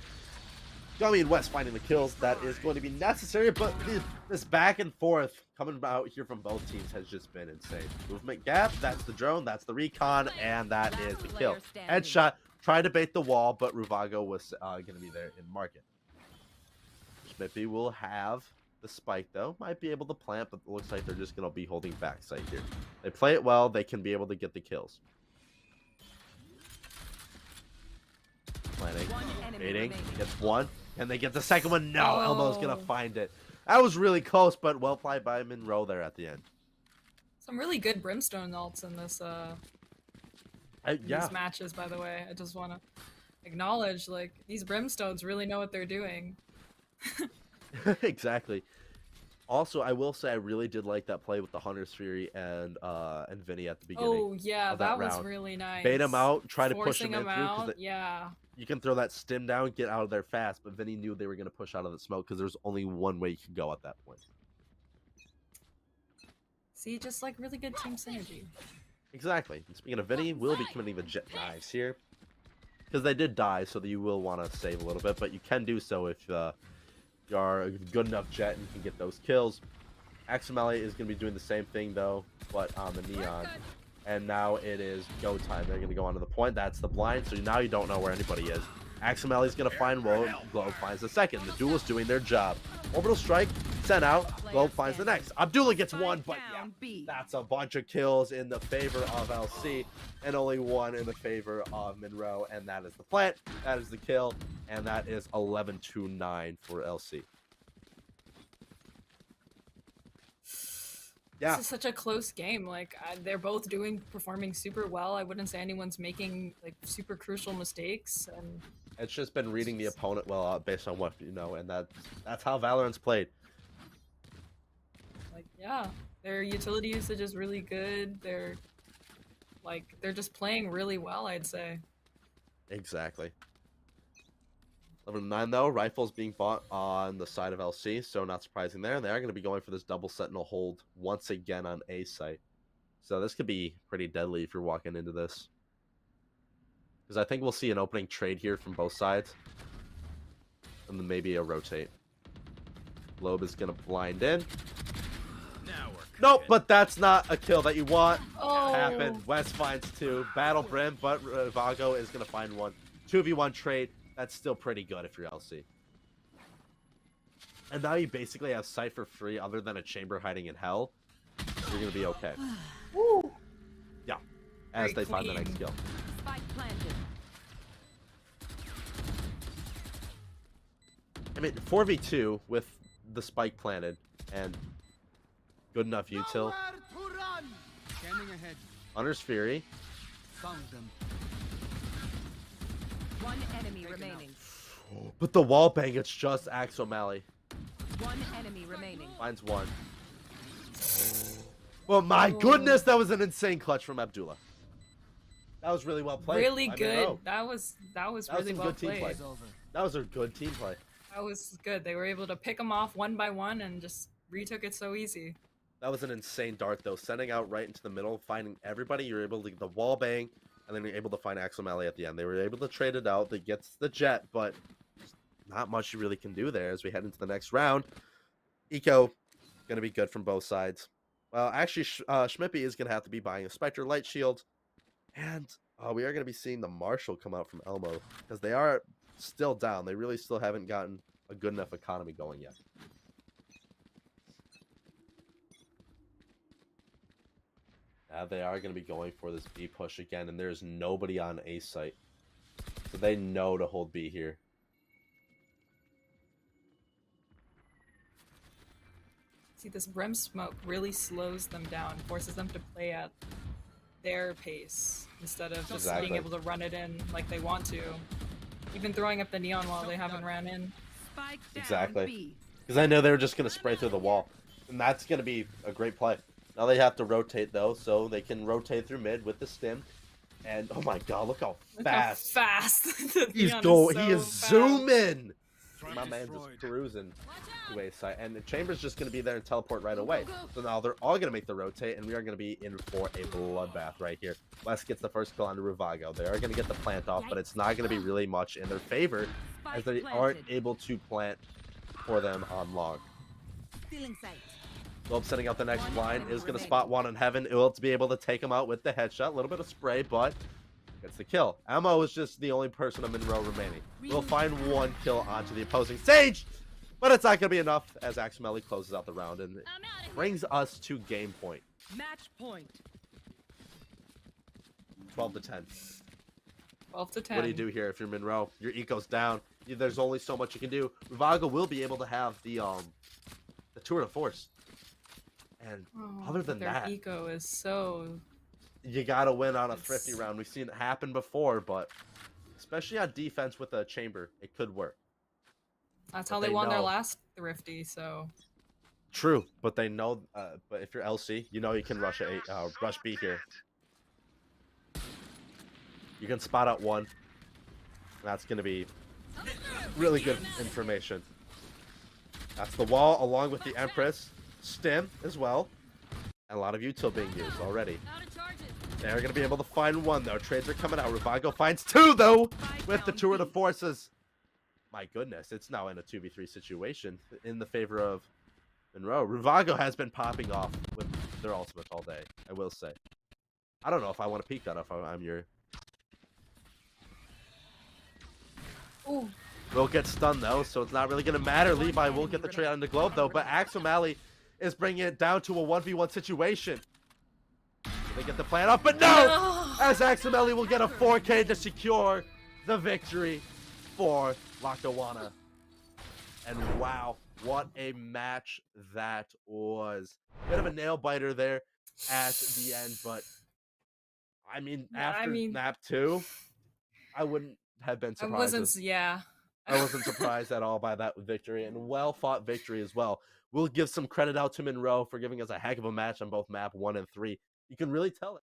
Gummy and West finding the kills. That is going to be necessary, but this back and forth coming out here from both teams has just been insane. Movement gap, that's the drone, that's the recon, and that is the kill. Headshot, tried to bait the wall, but Ruvago was going to be there in market. Smithy will have the spike, though. Might be able to plant, but it looks like they're just going to be holding back site here. They play it well, they can be able to get the kills. Planning, baiting, gets 1, and they get the second one. No, Elmo's gonna find it. That was really close, but well played by Monroe there at the end. Some really good Brimstone ults in this these matches, by the way. I just want to acknowledge, like, these Brimstones really know what they're doing. Exactly. Also, I will say I really did like that play with the Hunter's Fury and Vinny at the beginning. Oh yeah, of that was round. Really nice. Bait him out, try to push Forcing him in through. out, yeah. You can throw that stim down, get out of there fast, but Vinny knew they were going to push out of the smoke because there's only one way you could go at that point. See, just like really good team synergy. Exactly. And speaking of Vinny, we'll be committing the jet knives here. Because they did die, so that you will want to save a little bit, but you can do so if you are a good enough jet and you can get those kills. Aximeli is going to be doing the same thing, though, but on the Neon. And now it is go time. They're going to go onto the point. That's the blind, so now you don't know where anybody is. Aximeli is going to find Globe. Globe finds the second. The duel is doing their job. Orbital strike, sent out. Globe finds the next. Abdullah gets 1, but yeah, that's a bunch of kills in the favor of LC, and only 1 in the favor of Monroe, and that is the plant. That is the kill, and that is 11-9 for LC. Yeah. This is such a close game. Like, they're both performing super well. I wouldn't say anyone's making like super crucial mistakes, and it's just been reading the opponent well based on what you know, and that's how Valorant's played. Like, yeah, their utility usage is really good. They're just playing really well, I'd say. Exactly. 11-9 though, rifles being bought on the side of LC, so not surprising there. They are going to be going for this double sentinel hold once again on A site. So this could be pretty deadly if you're walking into this. Because I think we'll see an opening trade here from both sides. And then maybe a rotate. Loeb is going to blind in. Nope, but that's not a kill that you want. Happened. West finds 2. Battle Brim, but Vago is going to find 1. 2v1 trade. That's still pretty good if you're LC. And now you basically have sight for free other than a chamber hiding in hell. You're going to be okay. Woo! Yeah. As they find the next kill. Spike planted. I mean, 4v2 with the spike planted and good enough util. Scanning ahead. Hunter's Fury. Found them. One enemy remaining. But the wall bang, it's just Axe O'Malley. One enemy remaining. Finds one. Well, my goodness, that was an insane clutch from Abdullah. That was really well played. Really by good. Monroe. That was really some well good team played. play. It's over. That was a good team play. That was good. They were able to pick them off one by one and just retook it so easy. That was an insane dart, though. Sending out right into the middle, finding everybody. You're able to get the wall bang, and then you're able to find Axe O'Malley at the end. They were able to trade it out. They gets the jet, but not much you really can do there as we head into the next round. Eco, going to be good from both sides. Well, actually, Schmippy is going to have to be buying a Spectre Light Shield. And we are going to be seeing the Marshall come out from Elmo. Because they are still down. They really still haven't gotten a good enough economy going yet. They are going to be going for this B push again. And there's nobody on A site. So they know to hold B here. See, this brim smoke really slows them down, forces them to play at their pace instead of just being able to run it in like they want to. Even throwing up the neon wall they haven't ran in. Spike down Exactly. B. Because I know they were just going to spray through the wall. And that's going to be a great play. Now they have to rotate, though, so they can rotate through mid with the stim. And, oh my god, look how fast. Look how fast. the He's neon going. is He is so fast. zooming. Target My man's destroyed. just cruising to A side. And the Chamber's just going to be there and teleport right away. So now they're all going to make the rotate, and we are going to be in for a bloodbath right here. West gets the first kill onto Ruvago. They are going to get the plant off, but it's not going to be really much in their favor as they aren't able to plant for them on long. Stealing sight. Globe setting out the next blind is going to spot one in heaven. It will be able to take him out with the headshot. A little bit of spray, but gets the kill. Ammo is just the only person of Monroe remaining. We'll find one kill onto the opposing Sage, but it's not going to be enough as Axe O'Malley closes out the round and it brings us to game point. Match point. 12 to 10. 12 to 10. What do you do here if you're Monroe? Your eco's down. There's only so much you can do. Ruvago will be able to have the tour de force. And other than their that, eco is so. you gotta win on a thrifty round. We've seen it happen before, but especially on defense with a chamber, it could work. That's But how they they won their know. last thrifty. So True, but they know. But if you're LC, you know you can rush rush B here. You can spot out one. That's gonna be really good information. That's the wall, along with the Empress, Stim as well, and a lot of util being used already. They're gonna be able to find one though. Trades are coming out. Ruvago finds two though, with the tour de forces. My goodness, it's now in a 2v3 situation in the favor of Monroe. Ruvago has been popping off with their ultimate all day, I will say. I don't know if I want to peek that if I'm your... Ooh. Will get stunned though, so it's not really going to matter. Levi will get the trade on the globe though, but Axe O'Malley is bringing it down to a 1v1 situation. They get the plan off, but no! As Axe O'Malley will get a 4K to secure the victory for Lackawanna. And wow, what a match that was. Bit of a nail biter there at the end, but I mean, after map 2, I wouldn't have been surprised. I wasn't surprised at all by that victory, and well fought victory as well. We'll give some credit out to Monroe for giving us a heck of a match on both map 1 and 3. You can really tell it.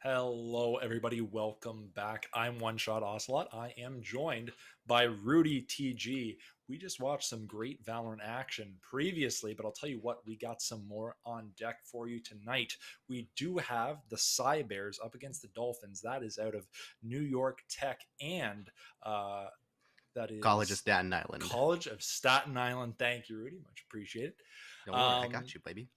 Hello, everybody. Welcome back. I'm One Shot Ocelot. I am joined by Rudy TG. We just watched some great Valorant action previously, but I'll tell you what, we got some more on deck for you tonight. We do have the Cy Bears up against the Dolphins. That is out of New York Tech, and that is College of Staten Island. College of Staten Island. Thank you, Rudy. Much appreciated. Don't worry, I got you, baby.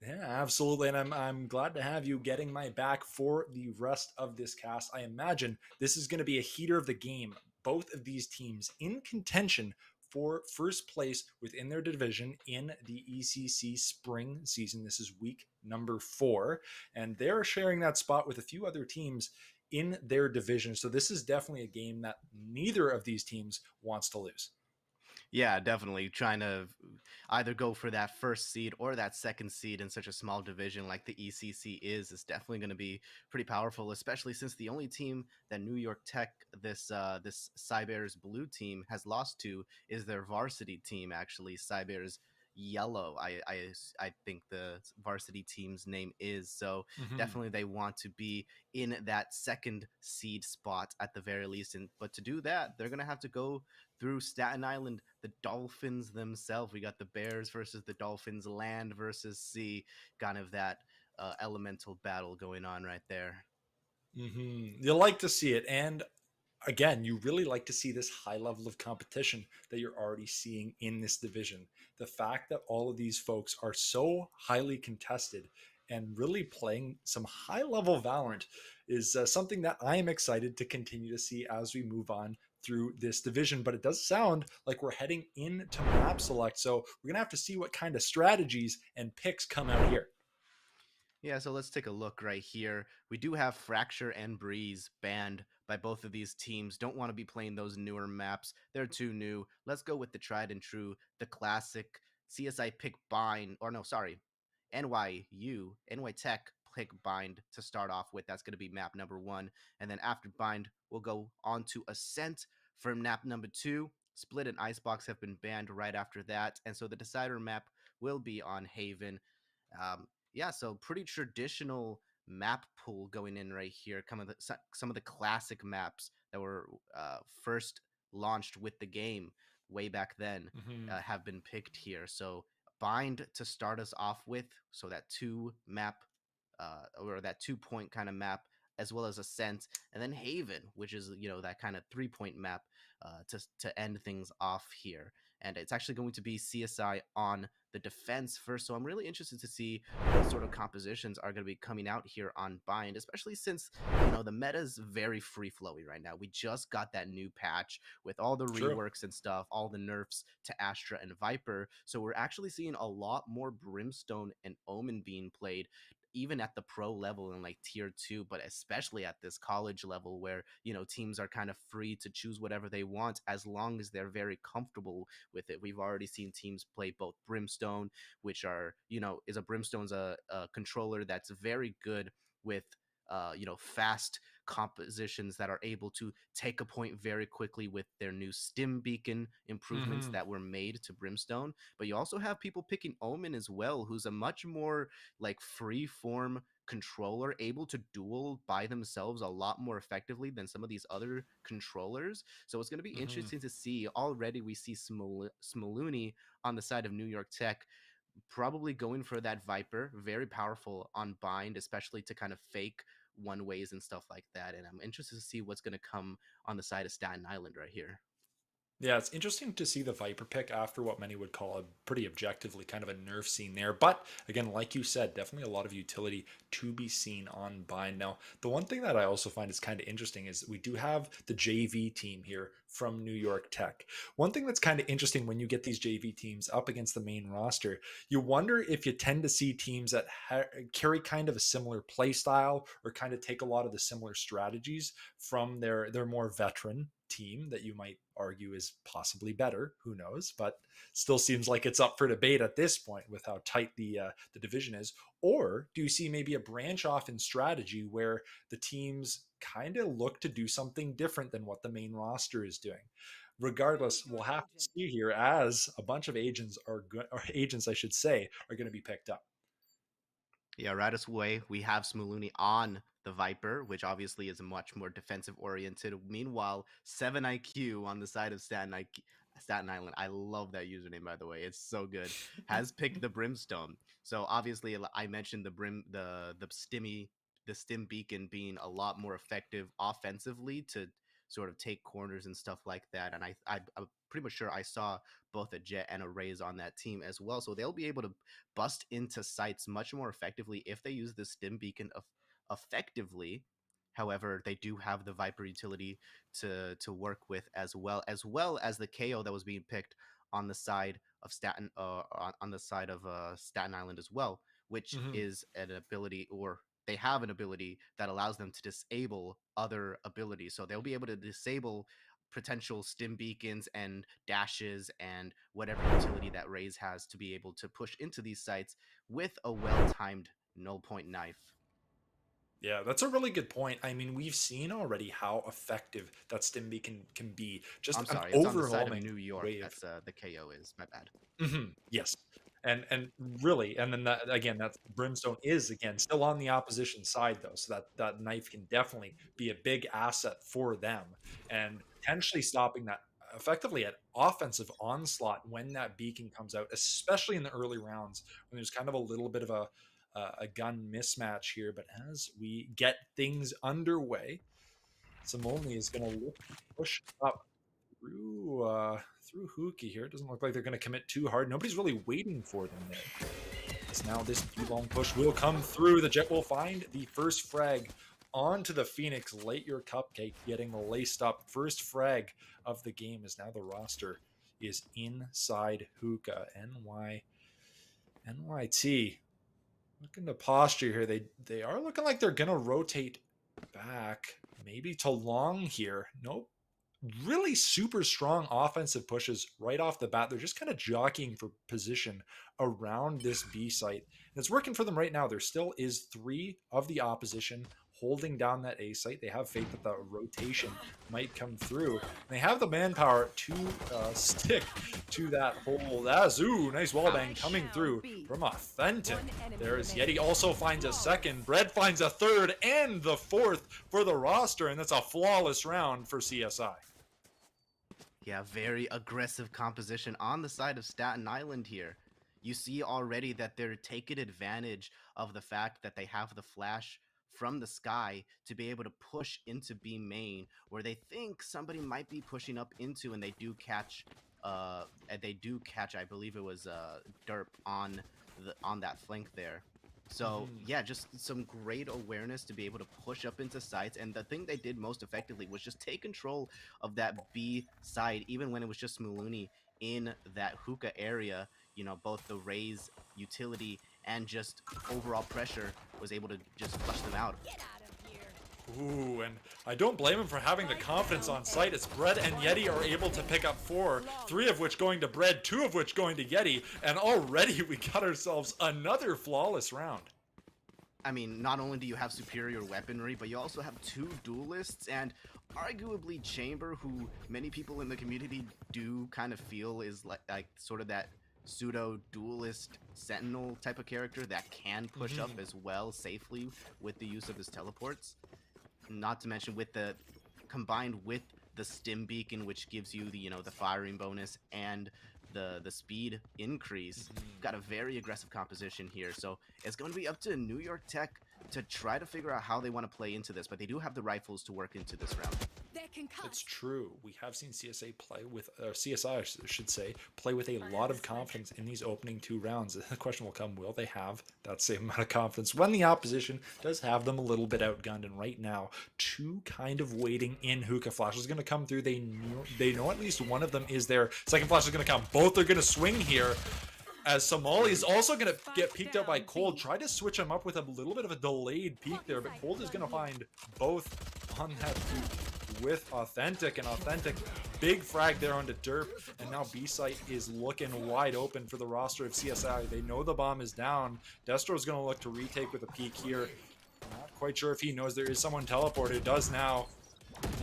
Yeah, absolutely. And I'm glad to have you getting my back for the rest of this cast. I imagine this is going to be a heater of the game. Both of these teams in contention for first place within their division in the ECC spring season. This is week number 4, and they're sharing that spot with a few other teams in their division. So this is definitely a game that neither of these teams wants to lose. Yeah, definitely trying to either go for that first seed or that second seed in such a small division like the ECC is definitely going to be pretty powerful, especially since the only team that New York Tech, this Cybears blue team, has lost to is their varsity team. Actually, Cybears yellow, I think the varsity team's name is. So definitely they want to be in that second seed spot at the very least. But to do that, they're gonna have to go through Staten Island, the Dolphins themselves. We got the Bears versus the Dolphins, land versus sea, kind of that elemental battle going on right there. You like to see it, and again, you really like to see this high level of competition that you're already seeing in this division. The fact that all of these folks are so highly contested and really playing some high level Valorant is something that I am excited to continue to see as we move on through this division. But it does sound like we're heading into map select, so we're gonna have to see what kind of strategies and picks come out here. Yeah, so let's take a look right here. We do have Fracture and Breeze banned by both of these teams. Don't want to be playing those newer maps. They're too new. Let's go with the tried and true, the classic CSI pick bind, or no, sorry, NY Tech pick bind to start off with. That's going to be map number 1. And then after bind, we'll go on to Ascent for map number 2. Split and Icebox have been banned right after that. And so the decider map will be on Haven. Yeah, so pretty traditional map pool going in right here. Some of the classic maps that were first launched with the game way back then have been picked here. So bind to start us off with, so that 2 map or that 2-point kind of map, as well as Ascent, and then Haven, which is that kind of 3-point map to end things off here. And it's actually going to be CSI on the defense first. So I'm really interested to see what sort of compositions are going to be coming out here on Bind, especially since, the meta is very free-flowy right now. We just got that new patch with all the reworks and stuff, all the nerfs to Astra and Viper. So we're actually seeing a lot more Brimstone and Omen being played, even at the pro level in like tier 2, but especially at this college level where, teams are kind of free to choose whatever they want as long as they're very comfortable with it. We've already seen teams play both Brimstone, which are, Brimstone's a controller that's very good with fast compositions that are able to take a point very quickly with their new stim beacon improvements that were made to Brimstone. But you also have people picking Omen as well, who's a much more like free form controller, able to duel by themselves a lot more effectively than some of these other controllers. So it's going to be interesting to see. Already we see Smoluni on the side of New York Tech probably going for that Viper, very powerful on bind, especially to kind of fake one ways and stuff like that. And I'm interested to see what's going to come on the side of Staten Island right here. Yeah, it's interesting to see the Viper pick after what many would call a pretty objectively kind of a nerf scene there. But again, like you said, definitely a lot of utility to be seen on Bind. Now, the one thing that I also find is kind of interesting is we do have the JV team here from New York Tech. One thing that's kind of interesting when you get these JV teams up against the main roster, you wonder if you tend to see teams that carry kind of a similar play style or kind of take a lot of the similar strategies from their more veteran team that you might argue is possibly better, who knows, but still seems like it's up for debate at this point with how tight the division is. Or do you see maybe a branch off in strategy where the teams kind of look to do something different than what the main roster is doing? Regardless, we'll have to see here as a bunch of agents or agents I should say are going to be picked up. Yeah, right away we have Smoluni on the Viper, which obviously is much more defensive oriented. Meanwhile, 7 IQ on the side of Staten Island. I love that username, by the way. It's so good. Has picked the Brimstone. So obviously, I mentioned the stim beacon being a lot more effective offensively to sort of take corners and stuff like that. And I'm pretty much sure I saw both a Jet and a Raze on that team as well. So they'll be able to bust into sites much more effectively if they use the stim beacon effectively. However, they do have the Viper utility to work with as well as the KO that was being picked on the side of Staten Island as well, which is an ability, or they have an ability that allows them to disable other abilities. So they'll be able to disable potential stim beacons and dashes and whatever utility that Raze has to be able to push into these sites with a well-timed null point knife. Yeah, that's a really good point. I mean, we've seen already how effective that stim beacon can be. Just I'm sorry, an it's on the side of overwhelming New York. wave. That's the KO is. My bad. Yes, and really, and then that, again, that Brimstone is again still on the opposition side though, so that knife can definitely be a big asset for them, and potentially stopping that effectively at offensive onslaught when that beacon comes out, especially in the early rounds when there's kind of a little bit of a gun mismatch here. But as we get things underway, Simone is going to look to push up through Hookah here. It doesn't look like they're going to commit too hard. Nobody's really waiting for them there. As now this long push will come through. The Jet will find the first frag onto the Phoenix. Late your cupcake getting laced up. First frag of the game is now the roster is inside Hookah. NYT. Looking to posture here. They are looking like they're going to rotate back. Maybe to long here. Nope. Really super strong offensive pushes right off the bat. They're just kind of jockeying for position around this B site. And it's working for them right now. There still is 3 of the opposition holding down that A site. They have faith that the rotation might come through. And they have the manpower to stick to that hole. Ooh, nice wallbang coming through from Authentic. There is Yeti also finds a second. Bread finds a third and the fourth for the roster. And that's a flawless round for CSI. Yeah, very aggressive composition on the side of Staten Island here. You see already that they're taking advantage of the fact that they have the flash from the sky to be able to push into B main, where they think somebody might be pushing up into, and they do catch, I believe it was Derp on that flank there. So yeah, just some great awareness to be able to push up into sites. And the thing they did most effectively was just take control of that B side, even when it was just Muluni in that hookah area. You know, both the Raze utility and just overall pressure was able to just flush them out. Ooh, and I don't blame him for having the confidence on site, as Bread and Yeti are able to pick up 4, 3 of which going to Bread, 2 of which going to Yeti, and already we got ourselves another flawless round. I mean, not only do you have superior weaponry, but you also have 2 duelists, and arguably Chamber, who many people in the community do kind of feel is like sort of that pseudo duelist sentinel type of character that can push up as well safely with the use of his teleports. Not to mention combined with the stim beacon, which gives you the the firing bonus and the speed increase. Got a very aggressive composition here, so it's going to be up to New York Tech to try to figure out how they want to play into this, but they do have the rifles to work into this round. It's true. We have seen CSI I should say, play with a lot of confidence in these opening 2 rounds. The question will come, will they have that same amount of confidence when the opposition does have them a little bit outgunned? And right now, 2 kind of waiting in. Hookah flash is going to come through. They know at least one of them is there. Second flash is going to come. Both are going to swing here. As Somali is also going to get peeked out by Cold. Try to switch him up with a little bit of a delayed peek there, but Cold is going to find both on that peek with Authentic, and Authentic big frag there onto Derp, and now B-site is looking wide open for the roster of CSI. They know the bomb is down. Destro's going to look to retake with a peek here. Not quite sure if he knows there is someone teleported. Does now.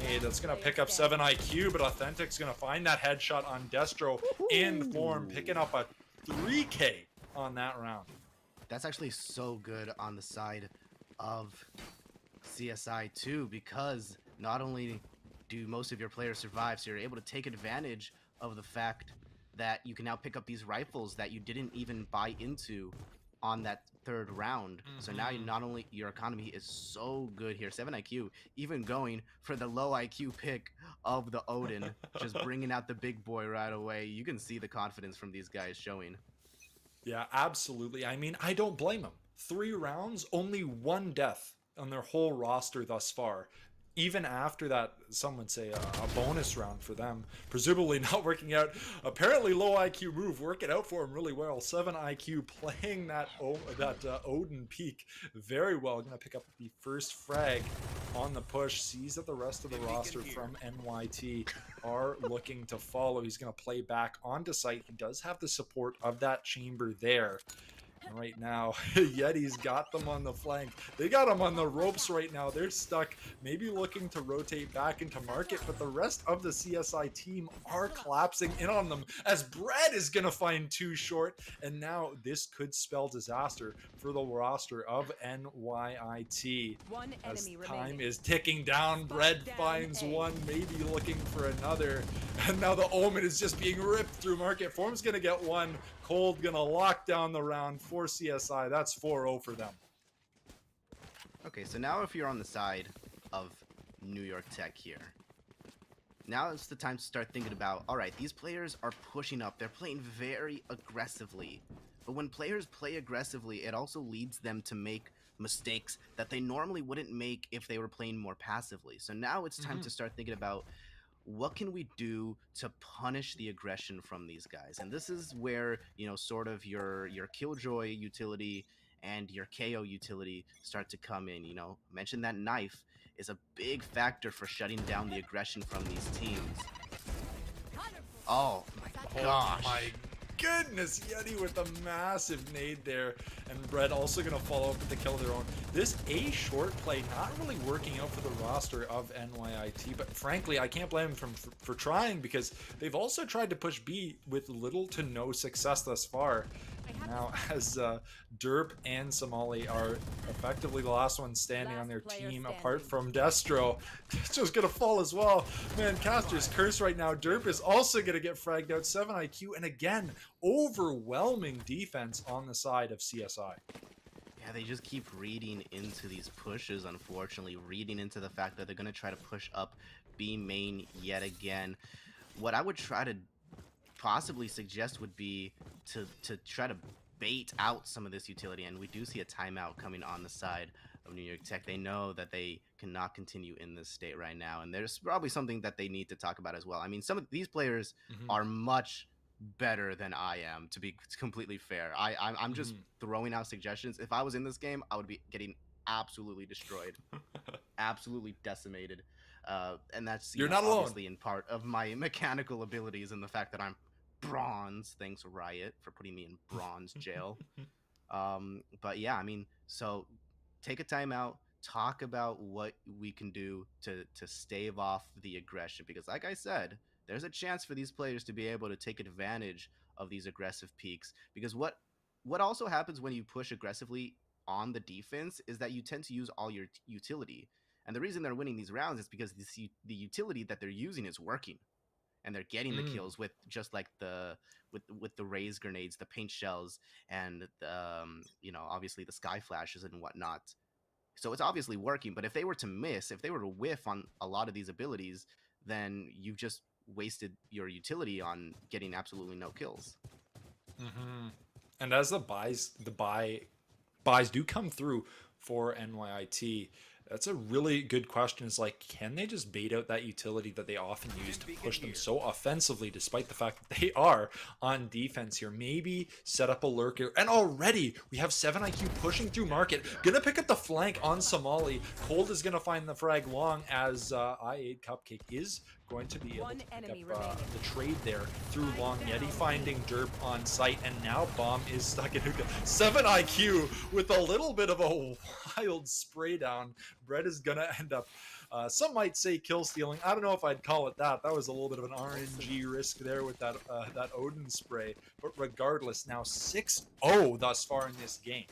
Hey, that's going to pick up 7 IQ, but Authentic's going to find that headshot on Destro in form, picking up a 3K on that round. That's actually so good on the side of CSI too, because not only do most of your players survive, so you're able to take advantage of the fact that you can now pick up these rifles that you didn't even buy into on that third round. So now you not only your economy is so good here, 7 IQ, even going for the low IQ pick of the Odin, just bringing out the big boy right away. You can see the confidence from these guys showing. Yeah, absolutely. I mean, I don't blame them. 3 rounds, only 1 death on their whole roster thus far. Even after that, some would say a bonus round for them, presumably not working out. Apparently, low IQ move working out for him really well. 7 IQ playing that Odin peak very well. Going to pick up the first frag on the push. Sees that the rest of the roster from NYT are looking to follow. He's going to play back onto site. He does have the support of that chamber there. Right now, Yeti's got them on the flank. They got them on the ropes right now. They're stuck, maybe looking to rotate back into market, but the rest of the CSI team are collapsing in on them as Brad is going to find 2 short, and now this could spell disaster for the roster of NYIT. One As enemy time remaining. is ticking down, Brad down finds A. one, maybe looking for another, and now the Omen is just being ripped through market. Form's going to get 1. Cold gonna lock down the round for CSI. That's 4-0 for them. Okay, so now if you're on the side of New York Tech here, now it's the time to start thinking about, all right, these players are pushing up. They're playing very aggressively. But when players play aggressively, it also leads them to make mistakes that they normally wouldn't make if they were playing more passively. So now it's time to start thinking about, what can we do to punish the aggression from these guys? And this is where, you know, sort of your Killjoy utility and your KO utility start to come in. You know, mention that knife is a big factor for shutting down the aggression from these teams. Oh my gosh. Oh my goodness, Yeti with a massive nade there. And Brett also going to follow up with the kill of their own. This A short play not really working out for the roster of NYIT, but frankly, I can't blame them for trying, because they've also tried to push B with little to no success thus far. Now, as Derp and Somali are effectively the last ones standing on their team, apart from Destro. Destro's gonna fall as well. Man, Caster's cursed right now. Derp is also gonna get fragged out. 7 IQ, and again, overwhelming defense on the side of CSI. Yeah, they just keep reading into these pushes, unfortunately, reading into the fact that they're gonna try to push up B main yet again. What I would try to possibly suggest would be to try to bait out some of this utility, and we do see a timeout coming on the side of New York Tech. They know that they cannot continue in this state right now, and there's probably something that they need to talk about as well. I mean, some of these players are much better than I am, to be completely fair. I'm just throwing out suggestions. If I was in this game, I would be getting absolutely destroyed, absolutely decimated. And that's You're not alone. Obviously in part of my mechanical abilities and the fact that I'm bronze. Thanks Riot for putting me in bronze jail. But yeah, I mean, so take a timeout, talk about what we can do to stave off the aggression, because like I said, there's a chance for these players to be able to take advantage of these aggressive peaks, because what also happens when you push aggressively on the defense is that you tend to use all your utility. And the reason they're winning these rounds is because the utility that they're using is working, and they're getting the kills with just like with the raise grenades, the paint shells, and you know, obviously the sky flashes and whatnot. So it's obviously working. But if they were to miss, if they were to whiff on a lot of these abilities, then you've just wasted your utility on getting absolutely no kills. And as the buys do come through for NYIT, that's a really good question. Is like, can they just bait out that utility that they often use to push them so offensively, despite the fact that they are on defense here? Maybe set up a lurker. And already we have 7 IQ pushing through market, gonna pick up the flank on Somali. Cold is gonna find the frag long, as I8 Cupcake is going to be able to pick up the trade there through long. Yeti finding Derp on site, and now Bomb is stuck in hookah. 7 IQ with a little bit of a wild spray down. Brett is gonna end up, some might say kill stealing. I don't know if I'd call it that. That was a little bit of an RNG risk there with that that Odin spray. But regardless, now 6-0 thus far in this game.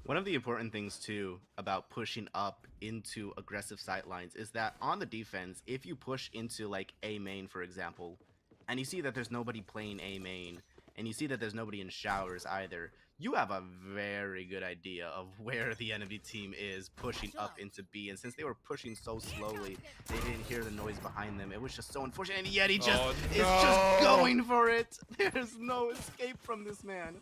One of the important things too about pushing up into aggressive sight lines is that on the defense, if you push into like A main, for example, and you see that there's nobody playing A main, and you see that there's nobody in showers either, you have a very good idea of where the enemy team is pushing up into B. And since they were pushing so slowly, they didn't hear the noise behind them. It was just so unfortunate. And Yeti just is just going for it. There's no escape from this man.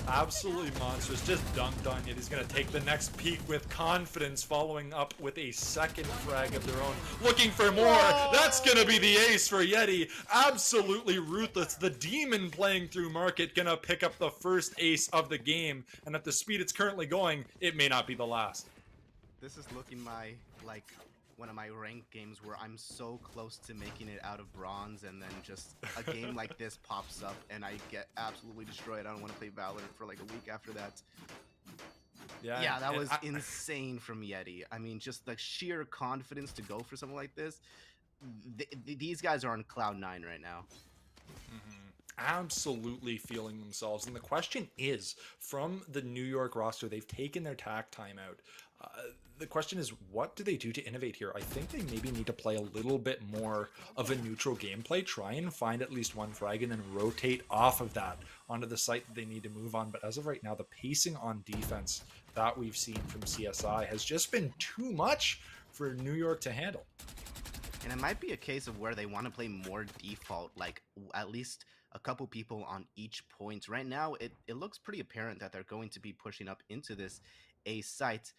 Absolutely monstrous. Just dunked on it. He's going to take the next peek with confidence, following up with a second frag of their own. Looking for more. That's going to be the ace for Yeti. Absolutely ruthless. The demon playing through market going to pick up the first ace of the game. And at the speed it's currently going, it may not be the last. This is looking like one of my ranked games where I'm so close to making it out of bronze, and then just a game like this pops up and I get absolutely destroyed. I don't want to play Valorant for like a week after that. Yeah, that was insane from Yeti. I mean, just the sheer confidence to go for something like this. These guys are on cloud 9 right now. Absolutely feeling themselves. And the question is, from the New York roster, they've taken their tack time out. The question is, what do they do to innovate here? I think they maybe need to play a little bit more of a neutral gameplay, try and find at least one frag, and then rotate off of that onto the site that they need to move on. But as of right now, the pacing on defense that we've seen from CSI has just been too much for New York to handle. And it might be a case of where they want to play more default, like at least a couple people on each point. Right now, it looks pretty apparent that they're going to be pushing up into this A site.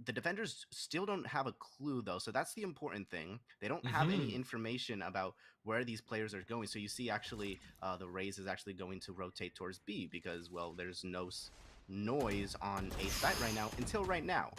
The defenders still don't have a clue, though, so that's the important thing. They don't have any information about where these players are going. So you see, actually, the Raze is actually going to rotate towards B because, well, there's no noise on A site right now until right now.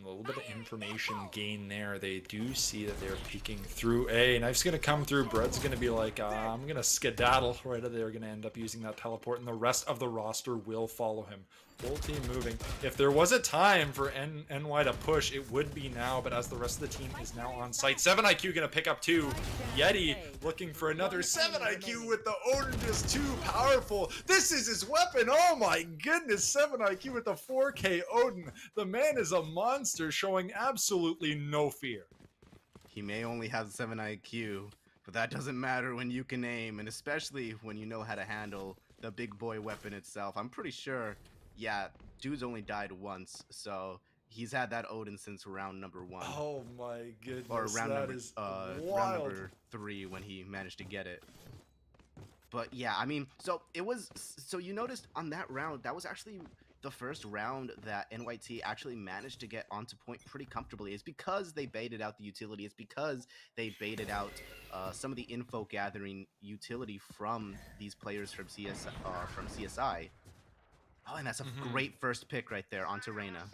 A little bit of information gain there. They do see that they're peeking through A. Knife's going to come through. Bread's going to be like, I'm going to skedaddle. Right, they're going to end up using that teleport, and the rest of the roster will follow him. Full team moving. If there was a time for NY to push, it would be now, but as the rest of the team is now on site, 7IQ going to pick up 2. Yeti looking for another. 7IQ with the Odin, just too powerful. This is his weapon. Oh my goodness, 7IQ with the 4K Odin. The man is a monster, showing absolutely no fear. He may only have 7 IQ, but that doesn't matter when you can aim, and especially when you know how to handle the big boy weapon itself. I'm pretty sure, yeah, dude's only died once, so he's had that Odin since round number 1. Oh my goodness, or round that number, is round wild. number 3 when he managed to get it. But yeah, I mean, so you noticed on that round, that was actually the first round that NYT actually managed to get onto point pretty comfortably. It's because they baited out the utility. It's because they baited out some of the info gathering utility from these players from CSI. Oh, and that's a great first pick right there onto Reyna.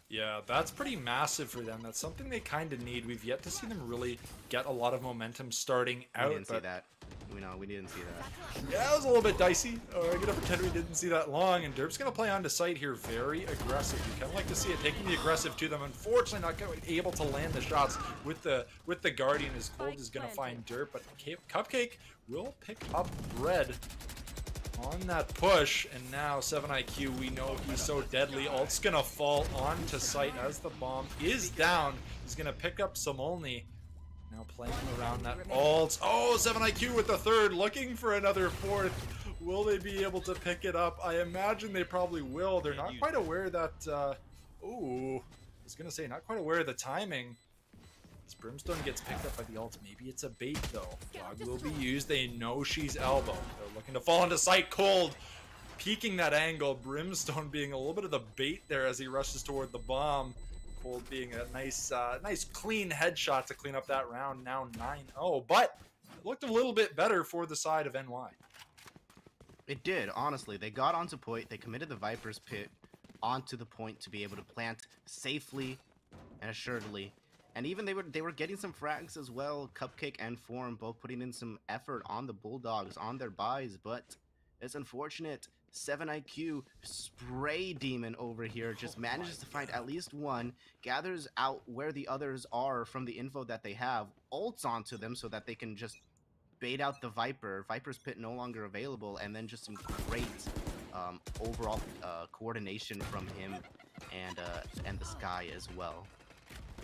Yeah, that's pretty massive for them. That's something they kind of need. We've yet to see them really get a lot of momentum starting out. We didn't see that. We didn't see that. Yeah, it was a little bit dicey. I'm gonna pretend we didn't see that long. And Derp's gonna play onto site here, very aggressive. You kind of like to see it taking the aggressive to them. Unfortunately, not able to land the shots with the Guardian. As Cold is gonna find Derp, but Cupcake will pick up Bread on that push, and now 7IQ, we know he's so deadly. Ult's gonna fall onto site as the bomb is down. He's gonna pick up Samolny. Now playing around that ult. Oh, 7IQ with the 3rd, looking for another 4th. Will they be able to pick it up? I imagine they probably will. They're not quite aware that, ooh, I was gonna say, not quite aware of the timing. As Brimstone gets picked up by the ult, maybe it's a bait though. Dog will be used. They know she's elbow. They're looking to fall into sight. Cold peeking that angle. Brimstone being a little bit of the bait there as he rushes toward the bomb. Cold being a nice clean headshot to clean up that round. Now 9-0, but it looked a little bit better for the side of NY. It did, honestly. They got onto point. They committed the Viper's Pit onto the point to be able to plant safely and assuredly. And even they were getting some frags as well. Cupcake and Form both putting in some effort on the Bulldogs, on their buys, but it's unfortunate. 7IQ spray demon over here just manages to find at least one, gathers out where the others are from the info that they have, ults onto them so that they can just bait out the Viper. Viper's Pit no longer available, and then just some great overall coordination from him and the Sky as well.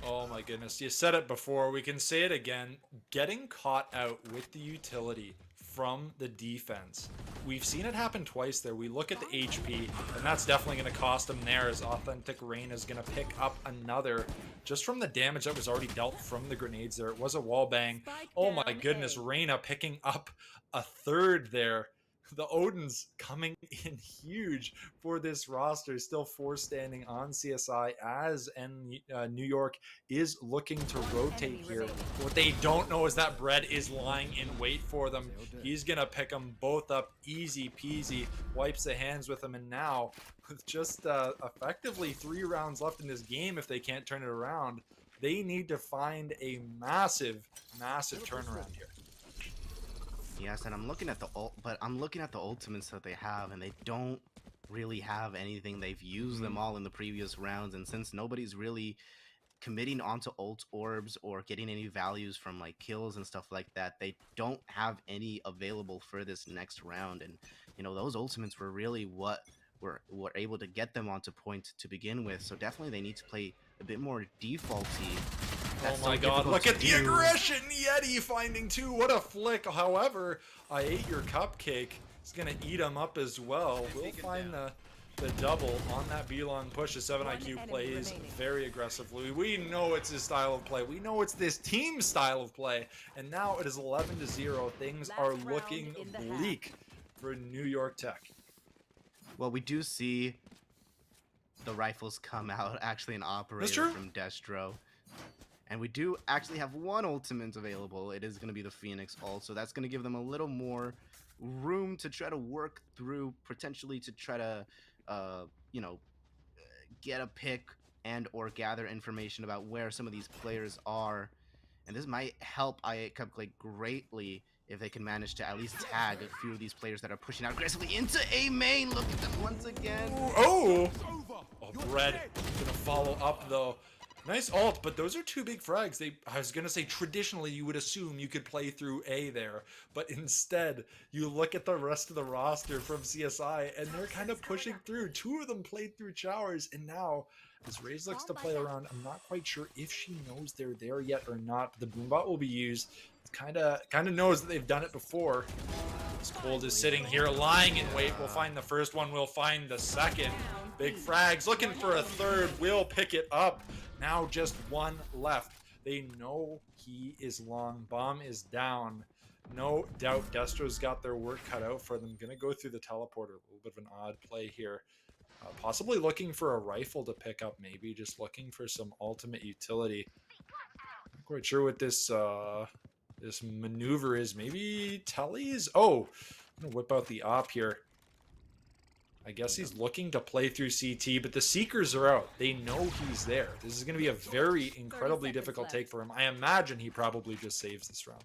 Oh my goodness, you said it before, we can say it again. Getting caught out with the utility from the defense. We've seen it happen twice there. We look at the HP, and that's definitely going to cost him there, as Authentic Rain is going to pick up another just from the damage that was already dealt from the grenades there. It was a wall bang. Oh my goodness, Reyna picking up a third there. The Odin's coming in huge for this roster. Still 4 standing on CSI as New York is looking to rotate here. What they don't know is that Bread is lying in wait for them. He's going to pick them both up easy peasy. Wipes the hands with them. And now with just effectively 3 rounds left in this game, if they can't turn it around, they need to find a massive turnaround here. Yes, and I'm looking at the ultimates that they have, and they don't really have anything. They've used them all in the previous rounds, and since nobody's really committing onto ult orbs or getting any values from like kills and stuff like that, they don't have any available for this next round. And you know, those ultimates were really what were able to get them onto point to begin with. So definitely they need to play a bit more defaulty. Oh my god, look at the aggression! Yeti finding 2, what a flick. However, I ate your cupcake. It's gonna eat him up as well. We'll find the double on that B-long push. The 7IQ plays very aggressively. We know it's his style of play. We know it's this team's style of play. And now it is 11-0. Things are looking bleak for New York Tech. Well, we do see the rifles come out, actually an operator from Destro. And we do actually have 1 ultimate available. It is going to be the Phoenix ult, so that's going to give them a little more room to try to work through, potentially to try to, you know, get a pick and or gather information about where some of these players are. And this might help IE Cupcake greatly if they can manage to at least tag a few of these players that are pushing out aggressively into A main. Look at them once again. Oh, Bread going to follow up though. Nice ult, but those are 2 big frags. I was going to say, traditionally, you would assume you could play through A there. But instead, you look at the rest of the roster from CSI, and they're kind of pushing through. 2 of them played through Showers, and now, as Raze looks to play around, I'm not quite sure if she knows they're there yet or not. The Boombot will be used. It's kind of knows that they've done it before. This Cold is sitting here, lying in wait. We'll find the first one. We'll find the second. Big frags, looking for a third. We'll pick it up. Now just 1 left. They know he is long. Bomb is down. No doubt Destro's got their work cut out for them. Gonna go through the teleporter. A little bit of an odd play here. Possibly looking for a rifle to pick up, maybe. Just looking for some ultimate utility. Not quite sure what this this maneuver is. Maybe Telly's? Oh, I'm gonna whip out the op here. I guess he's looking to play through CT, but the Seekers are out. They know he's there. This is going to be a very incredibly difficult take for him. I imagine he probably just saves this round.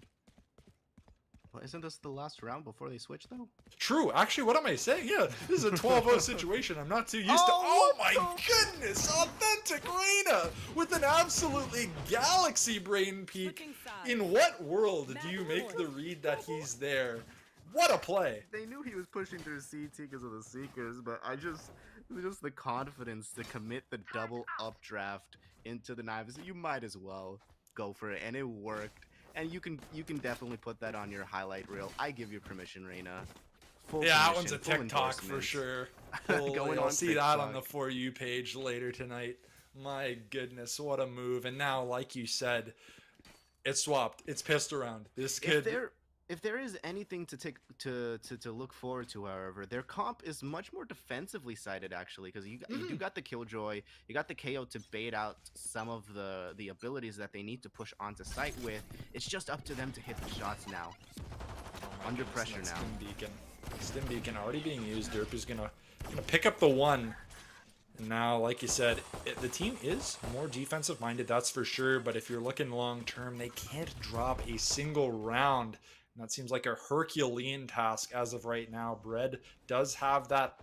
Well, isn't this the last round before they switch, though? True. Actually, what am I saying? Yeah, this is a 12-0 situation. I'm not too used to... Oh my goodness! Authentic Reyna with an absolutely galaxy brain peak. In what world do you make the read that he's there? What a play! They knew he was pushing through CT because of the Seekers, but just the confidence to commit the double updraft into the knives. You might as well go for it, and it worked. And you can definitely put that on your highlight reel. I give you permission, Reyna. Yeah, that one's a TikTok for sure. I'll see that on the For You page later tonight. My goodness, what a move! And now, like you said, it's swapped. It's pissed around. This kid. If there is anything to look forward to, however, their comp is much more defensively sided, actually, because you do got the Killjoy, you got the KO to bait out some of the abilities that they need to push onto site with. It's just up to them to hit the shots now. Under pressure now. Stim Beacon already being used. Derp is gonna pick up the 1. And now, like you said, the team is more defensive minded, that's for sure. But if you're looking long term, they can't drop a single round. And that seems like a Herculean task as of right now. Bread does have that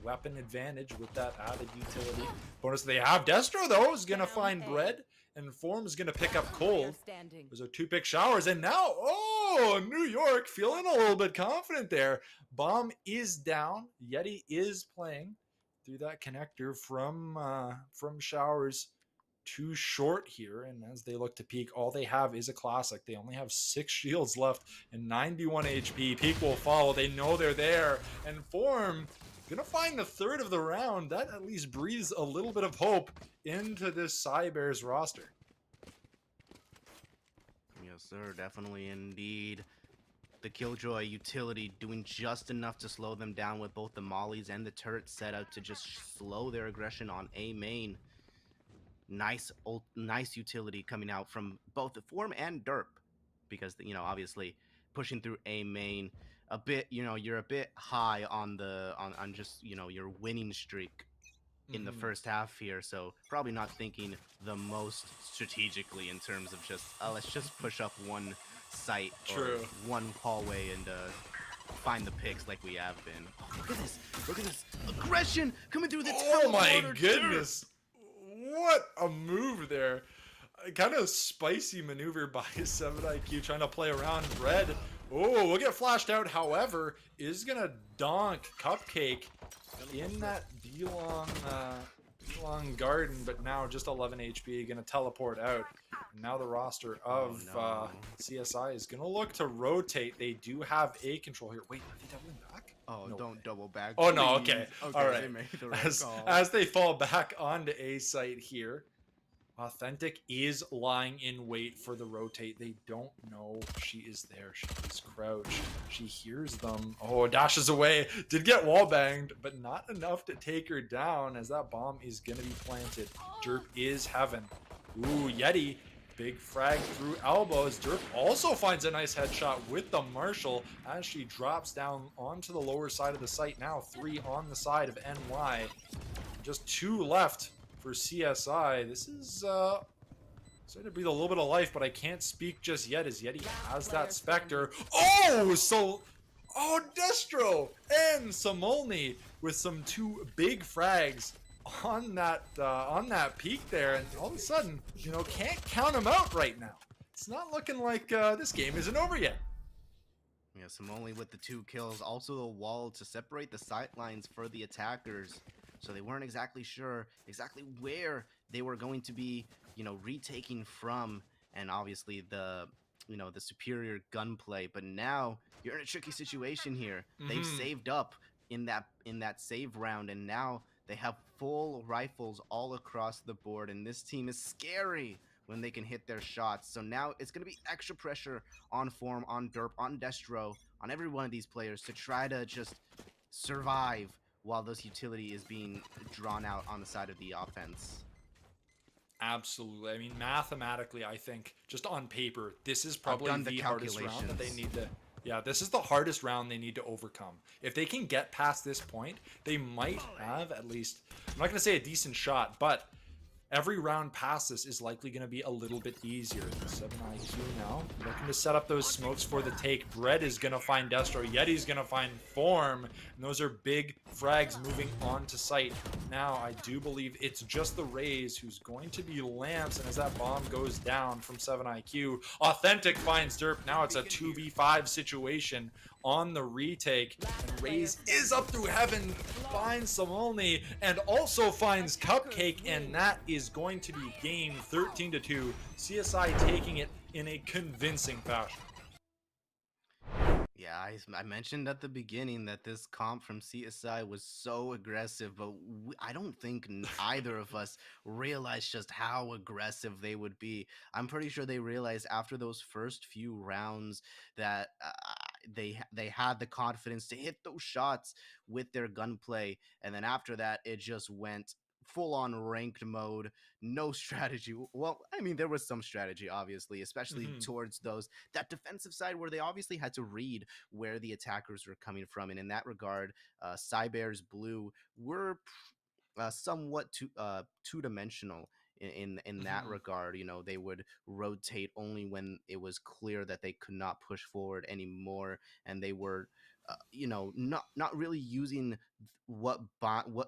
weapon advantage with that added utility bonus they have. Destro, though, is going to find Bread and Form is going to pick up Cold. Standing. Those are 2 pick showers, and now, oh, New York feeling a little bit confident there. Bomb is down. Yeti is playing through that connector from showers. Too short here, and as they look to peak, all they have is a classic. They only have 6 shields left and 91 HP. Peak will follow. They know they're there, and Form gonna find the third of the round. That at least breathes a little bit of hope into this Cybears roster. Yes, sir. Definitely, indeed. The Killjoy utility doing just enough to slow them down with both the mollies and the turret set out to just slow their aggression on A main. Nice utility coming out from both the Form and Derp, because obviously pushing through A main a bit, you're a bit high on just your winning streak in the first half here, so probably not thinking the most strategically in terms of just let's just push up one site or one hallway and find the picks like we have been. Oh, look at this aggression coming through the Oh my goodness. What a move there. Kind of spicy maneuver by 7IQ trying to play around Red. Oh, we'll get flashed out. However, is going to donk Cupcake in that D-long garden, but now just 11 HP, going to teleport out. And now the roster of CSI is going to look to rotate. They do have A control here. Wait, are they doubling back? Oh, no. Don't double back. Oh, no, please. okay. All right. They made the right call. As they fall back onto A site here, Authentic is lying in wait for the rotate. They don't know she is there. She is crouched. She hears them. Oh, dashes away. Did get wall banged, but not enough to take her down as that bomb is going to be planted. Derp is heaven. Ooh, Yeti. Big frag through elbows. Derp also finds a nice headshot with the Marshall as she drops down onto the lower side of the site. Now 3 on the side of NY. Just 2 left for CSI. This is starting to breathe a little bit of life, but I can't speak just yet as Yeti has that Spectre. Oh, Destro and Samolny with some 2 big frags on that peak there, and all of a sudden, can't count them out right now. It's not looking like this game isn't over yet. Yeah, Samolny with the 2 kills, also the wall to separate the sight lines for the attackers, so they weren't exactly sure exactly where they were going to be, retaking from, and obviously the superior gunplay. But now you're in a tricky situation here. They've saved up in that save round, and now they have full rifles all across the board, and this team is scary when they can hit their shots. So now it's going to be extra pressure on Form, on Derp, on Destro, on every one of these players to try to just survive while this utility is being drawn out on the side of the offense. Absolutely. I mean, mathematically, I think, just on paper, this is probably the hardest round that they need to... Yeah, this is the hardest round they need to overcome. If they can get past this point, they might have at least... I'm not going to say a decent shot, but every round past this is likely going to be a little bit easier. 7IQ now looking to set up those smokes for the take. Bread is going to find Destro. Yeti's going to find Form. And those are big frags moving on to site. Now, I do believe it's just the Rays who's going to be Lamps. And as that bomb goes down from 7IQ, Authentic finds Derp. Now it's a 2v5 situation on the retake. And Rays is up through heaven, finds Samolny, and also finds Cupcake. And that is going to be game 13-2. CSI taking it in a convincing fashion. Yeah, I mentioned at the beginning that this comp from CSI was so aggressive, but I don't think either of us realized just how aggressive they would be. I'm pretty sure they realized after those first few rounds that they had the confidence to hit those shots with their gunplay, and then after that, it just went full-on ranked mode, no strategy. Well, I mean, there was some strategy, obviously, especially towards that defensive side where they obviously had to read where the attackers were coming from. And in that regard, Cybears Blue were somewhat two-dimensional in that regard. They would rotate only when it was clear that they could not push forward anymore, and they were not really using what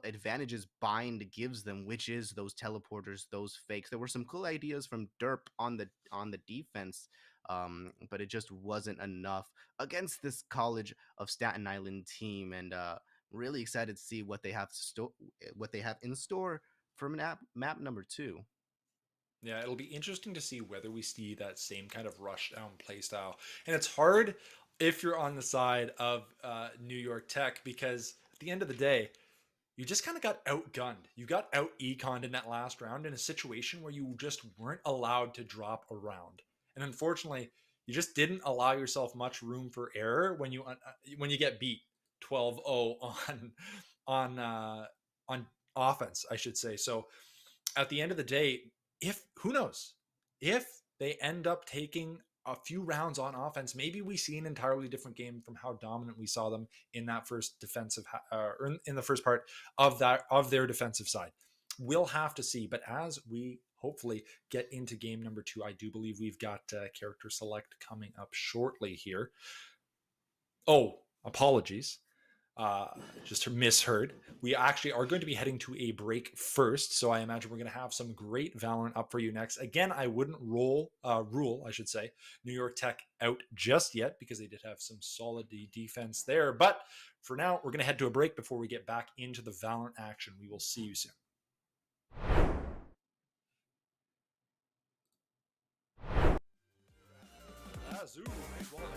advantages Bind gives them, which is those teleporters, those fakes. There were some cool ideas from Derp on the defense, but it just wasn't enough against this College of Staten Island team. And really excited to see what they have in store for map number 2. Yeah, it'll be interesting to see whether we see that same kind of rush down playstyle. And it's hard if you're on the side of New York Tech, because at the end of the day, you just kind of got outgunned. You got out-econned in that last round in a situation where you just weren't allowed to drop a round. And unfortunately, you just didn't allow yourself much room for error when you get beat 12-0 on offense, I should say. So at the end of the day, who knows, if they end up taking a few rounds on offense, maybe we see an entirely different game from how dominant we saw them in that first defensive or in the first part of their defensive side. We'll have to see. But as we hopefully get into game number 2, I do believe we've got character select coming up shortly here. Oh, apologies. Just misheard. We actually are going to be heading to a break first, so I imagine we're going to have some great Valorant up for you next. Again, I wouldn't rule, I should say, New York Tech out just yet, because they did have some solid defense there. But for now, we're going to head to a break before we get back into the Valorant action. We will see you soon. Azul, nice rolling.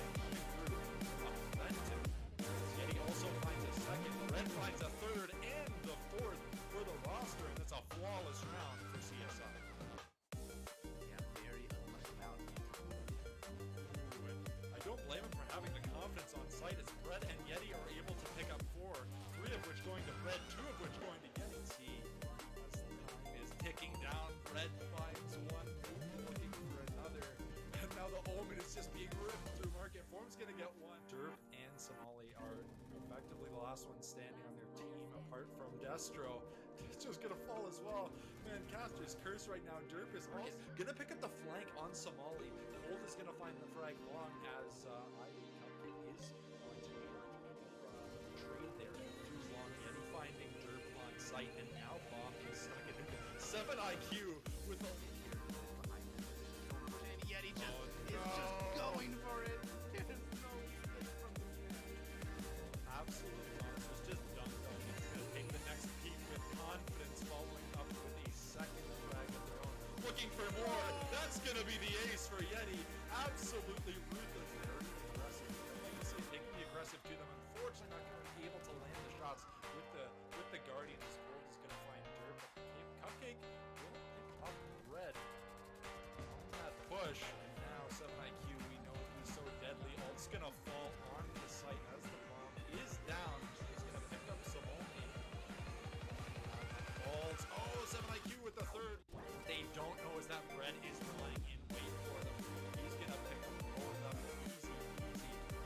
Also finds a second, Red finds a third and the fourth for the roster, and that's a flawless round for CSI. Yeah, very unlucky out. I don't blame him for having the confidence on site, as Red and Yeti are able to pick up 4, 3 of which going to Red, 2 of which going to Yeti. See, as the time is ticking down, Red finds one, looking for another, and now the Omen is just being ripped through market. Form's gonna get one. Derp and Somali are effectively the last one standing on their team, apart from Destro. Destro's gonna fall as well. Man, Caster's cursed right now. Derp is gonna pick up the flank on Somali. Cold is gonna find the frag long, as Cupcake is going to trade there. Too long. Yeti finding Derp on site, and now Bomb is stuck in 7 IQ with a... And Yeti is just going for it. Absolutely not. It was just dunked on. He's going to take the next peak with confidence, following up with a second flag of their own. Looking for more. That's going to be the ace for Yeti. Absolutely ruthless. Very aggressive. Like you say, taking the aggressive to them. Unfortunately, not going to be able to land the shots with the Guardian. His Gold is going to find Derp. Cupcake will pick up Red on that push. And now 7 IQ, we know he's so deadly. Ult's going to fall on the site as the bomb is down. He's going to pick up Simone. Balls. Oh, 7 IQ with the third. They don't know is that Red is lying in wait for them. He's going to pick them both up. Easy.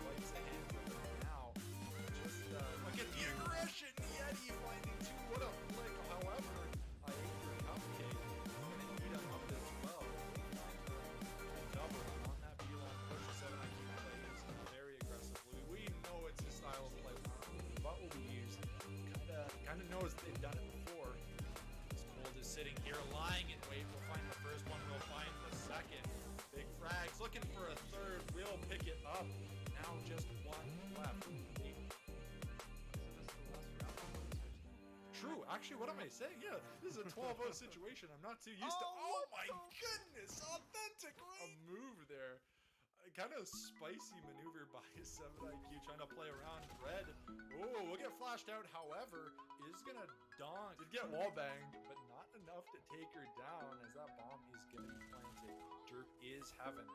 Bites the hand for them now. Just look at the aggression. Yeti finding 2. What a flick. However, I hate your Cupcake. Going to eat him up as well. Double on that beeline push. 7 IQ plays very aggressively. We know it's his style of play. But will be used. Kind of knows they've done it before. This Cold is sitting here lying in wait. We'll find the first one. We'll find the second. Big frags looking for a third. We'll pick it up. Now just 1 left. True. Actually, what am I saying? Yeah, this is a 12-0 situation. I'm not too used to. Oh my goodness! Authentic, right? A move there. Kind of spicy maneuver by 7 IQ trying to play around Red. Oh, we'll get flashed out. However, is gonna donk. Did get wall banged, but not enough to take her down, as that bomb is gonna be planted. Derp is heaven.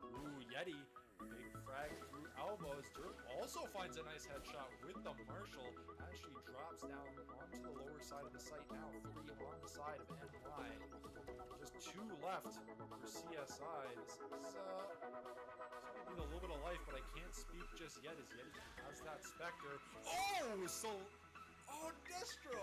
Ooh, Yeti. Big frag through elbows. Derp also finds a nice headshot with the Marshall as she drops down onto the lower side of the site now. 3 on the side of NY. Just 2 left for CSI. This is a little bit of life, but I can't speak just yet, as Yeti has that Spectre. Oh, Destro!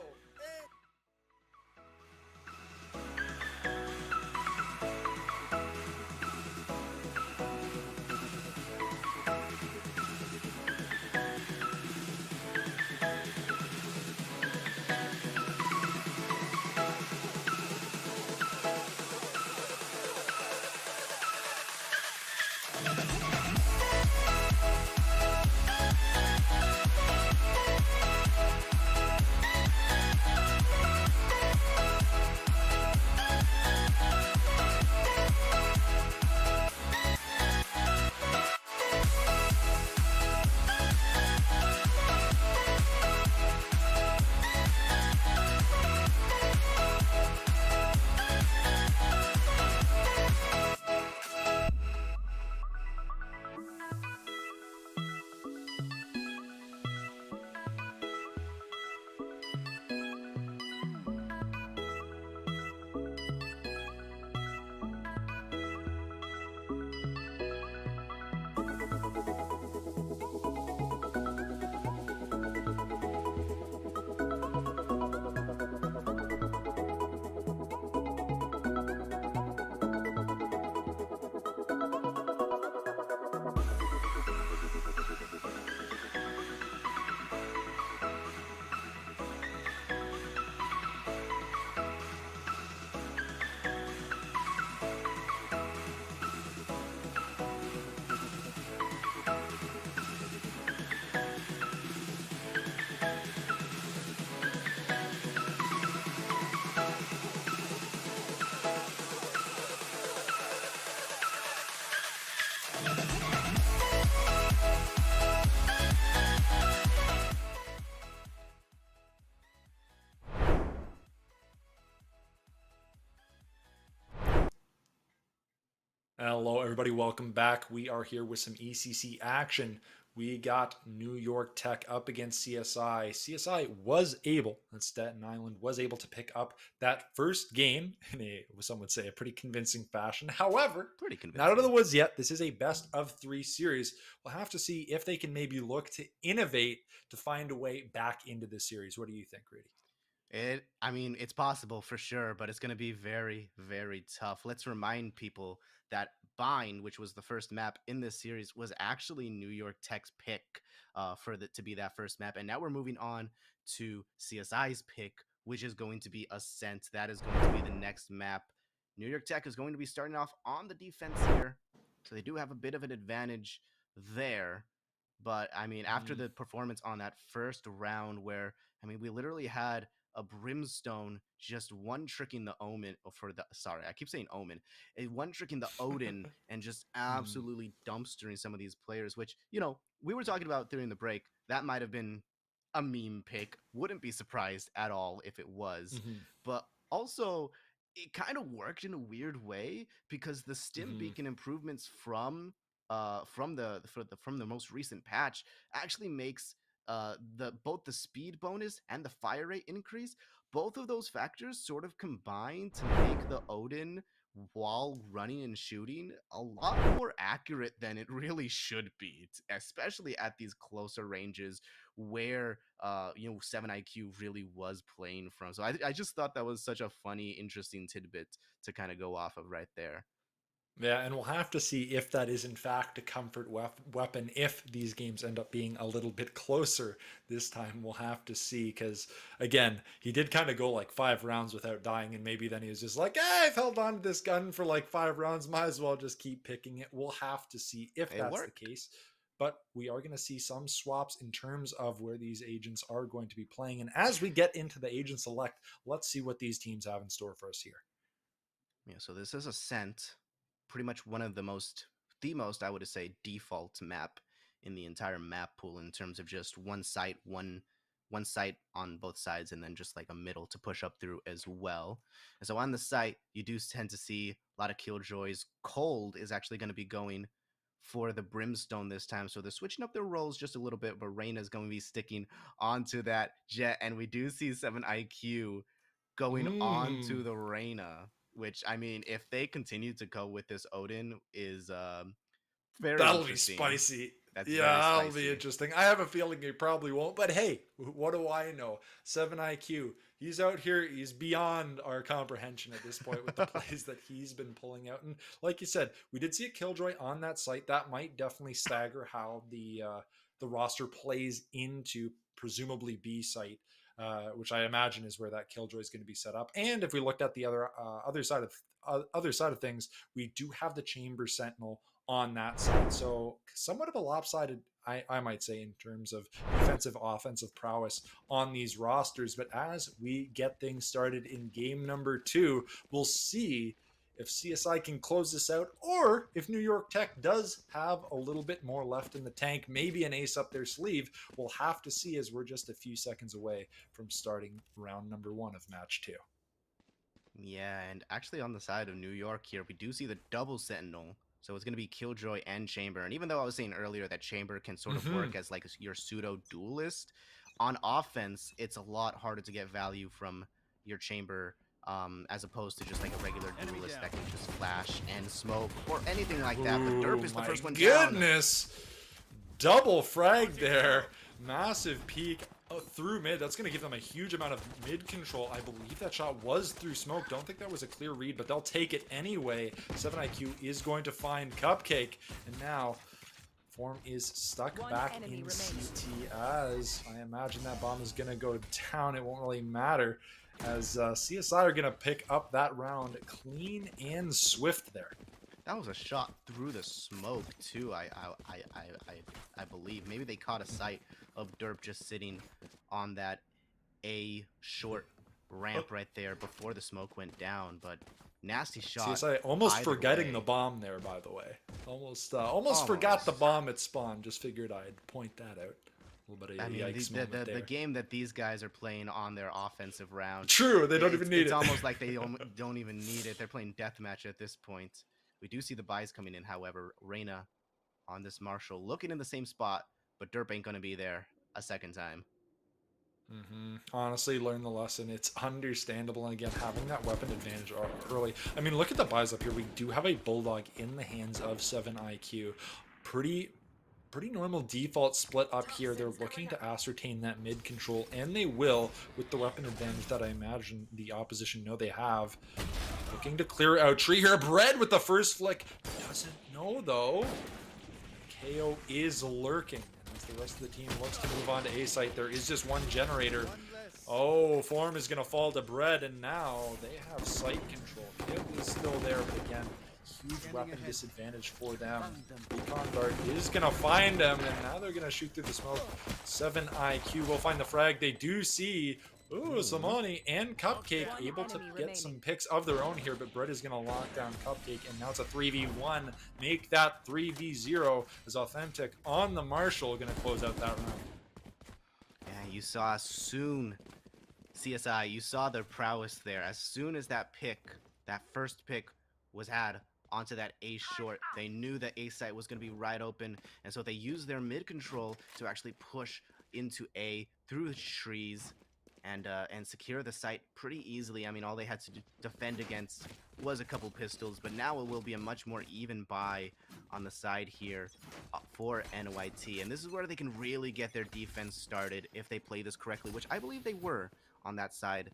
Hello, everybody. Welcome back. We are here with some ECC action. We got New York Tech up against CSI. CSI was able, and Staten Island was able to pick up that first game in a, some would say, a pretty convincing fashion. However, Pretty convincing. not out of the woods yet. This is a best of 3 series. We'll have to see if they can maybe look to innovate to find a way back into the series. What do you think, Rudy? I mean, it's possible for sure, but it's going to be very, very tough. Let's remind people that Bind, which was the first map in this series, was actually New York Tech's pick to be that first map. And now we're moving on to CSI's pick, which is going to be Ascent. That is going to be the next map. New York Tech is going to be starting off on the defense here, so they do have a bit of an advantage there. But, I mean, after the performance on that first round where, I mean, we literally had a Brimstone just one-tricking the Omen, I keep saying Omen, one-tricking the Odin and just absolutely dumpstering some of these players, which, you know, we were talking about during the break. That might have been a meme pick. Wouldn't be surprised at all if it was. But also, it kind of worked in a weird way because the stim beacon improvements from the most recent patch actually makes both the speed bonus and the fire rate increase, both of those factors sort of combine to make the Odin while running and shooting a lot more accurate than it really should be, especially at these closer ranges where 7IQ really was playing from. So I just thought that was such a funny, interesting tidbit to kind of go off of right there. Yeah, and we'll have to see if that is in fact a comfort weapon. If these games end up being a little bit closer this time, we'll have to see. Because again, he did kind of go like 5 rounds without dying, and maybe then he was just like, I've held on to this gun for like 5 rounds, might as well just keep picking it. We'll have to see if that's the case. But we are going to see some swaps in terms of where these agents are going to be playing. And as we get into the agent select, let's see what these teams have in store for us here. Yeah, so this is Ascent. Pretty much one of the most, I would say, default map in the entire map pool in terms of just one site on both sides, and then just like a middle to push up through as well. And so on the site, you do tend to see a lot of Killjoys. Cold is actually going to be going for the Brimstone this time, so they're switching up their roles just a little bit, but Reyna is going to be sticking onto that Jet, and we do see 7IQ going onto the Reyna. Which, I mean, if they continue to go with this Odin, is very That'll be spicy. That'll be interesting. I have a feeling he probably won't, but hey, what do I know? 7IQ, he's out here. He's beyond our comprehension at this point with the plays that he's been pulling out. And like you said, we did see a Killjoy on that site. That might definitely stagger how the roster plays into presumably B site. Which I imagine is where that Killjoy is going to be set up. And if we looked at the other side of things, we do have the Chamber Sentinel on that side. So somewhat of a lopsided, I might say, in terms of defensive, offensive prowess on these rosters. But as we get things started in game number 2, we'll see if CSI can close this out, or if New York Tech does have a little bit more left in the tank, maybe an ace up their sleeve. We'll have to see, as we're just a few seconds away from starting round number 1 of match 2. Yeah, and actually on the side of New York here, we do see the double Sentinel. So it's going to be Killjoy and Chamber. And even though I was saying earlier that Chamber can sort of work as like your pseudo duelist, on offense, it's a lot harder to get value from your Chamber as opposed to just like a regular duelist that can just flash and smoke or anything like that. But Derp is the first one down. Goodness! Double frag there. Massive peek through mid. That's going to give them a huge amount of mid control. I believe that shot was through smoke. Don't think that was a clear read, but they'll take it anyway. 7IQ is going to find Cupcake, and now Form is stuck back in CT, as I imagine that bomb is going to go down. It won't really matter, as CSI are going to pick up that round clean and swift there. That was a shot through the smoke too. I believe maybe they caught a sight of Derp just sitting on that A short ramp right there before the smoke went down. But nasty shot. CSI almost forgetting way. the bomb there, by the way. Almost forgot the bomb at spawn. Just figured I'd point that out. A little bit of yikes moment there. The game that these guys are playing on their offensive round. True, they don't even need it. It's almost like they don't even need it. They're playing deathmatch at this point. We do see the buys coming in, however. Reyna on this Marshall looking in the same spot, but Derp ain't going to be there a second time. Honestly, learn the lesson. It's understandable. And again, having that weapon advantage early. I mean, look at the buys up here. We do have a Bulldog in the hands of 7IQ. Pretty normal default split up here. They're looking to ascertain that mid control, and they will with the weapon advantage that I imagine the opposition know they have. Looking to clear out tree here. Bread with the first flick. Doesn't know though. KO is lurking. And as the rest of the team looks to move on to A site, there is just one generator. Oh, Form is going to fall to Bread, and now they have site control. Kip is still there, but again, huge weapon disadvantage for them. Recon Guard is going to find them, and now they're going to shoot through the smoke. 7IQ will find the frag. They do see, Samani and Cupcake able to get some picks of their own here, but Bread is going to lock down Cupcake, and now it's a 3v1. Make that 3v0 as Authentic on the Marshall going to close out that round. Yeah, you saw soon, CSI, you saw their prowess there. As soon as that first pick was had onto that A short, they knew that A site was going to be right open, and so they used their mid control to actually push into A through the trees and secure the site pretty easily. I mean, all they had to defend against was a couple pistols, but now it will be a much more even buy on the side here for NYT, and this is where they can really get their defense started if they play this correctly, which I believe they were on that side.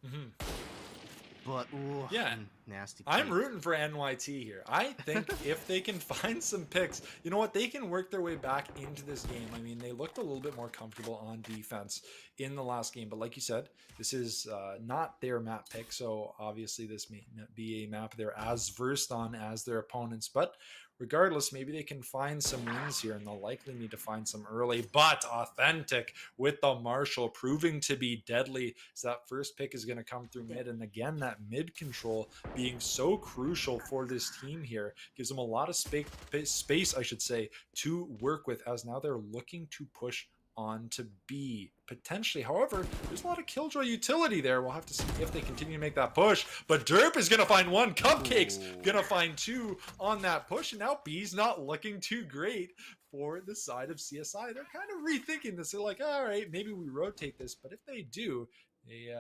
But, ooh, yeah, nasty. I'm rooting for NYT here. I think if they can find some picks, you know what, they can work their way back into this game. I mean, they looked a little bit more comfortable on defense in the last game, but like you said, this is not their map pick, so obviously this may not be a map they're as versed on as their opponents, but regardless, maybe they can find some wins here, and they'll likely need to find some early. But Authentic with the Marshall proving to be deadly. So that first pick is going to come through mid. And again, that mid control being so crucial for this team here gives them a lot of space, I should say, to work with, as now they're looking to push on to B potentially. However, there's a lot of Killjoy utility there. We'll have to see if they continue to make that push, but Derp is gonna find one, Cupcake's gonna find two on that push, and now B's not looking too great for the side of CSI. They're kind of rethinking this. They're like, all right, maybe we rotate this, but if they do, they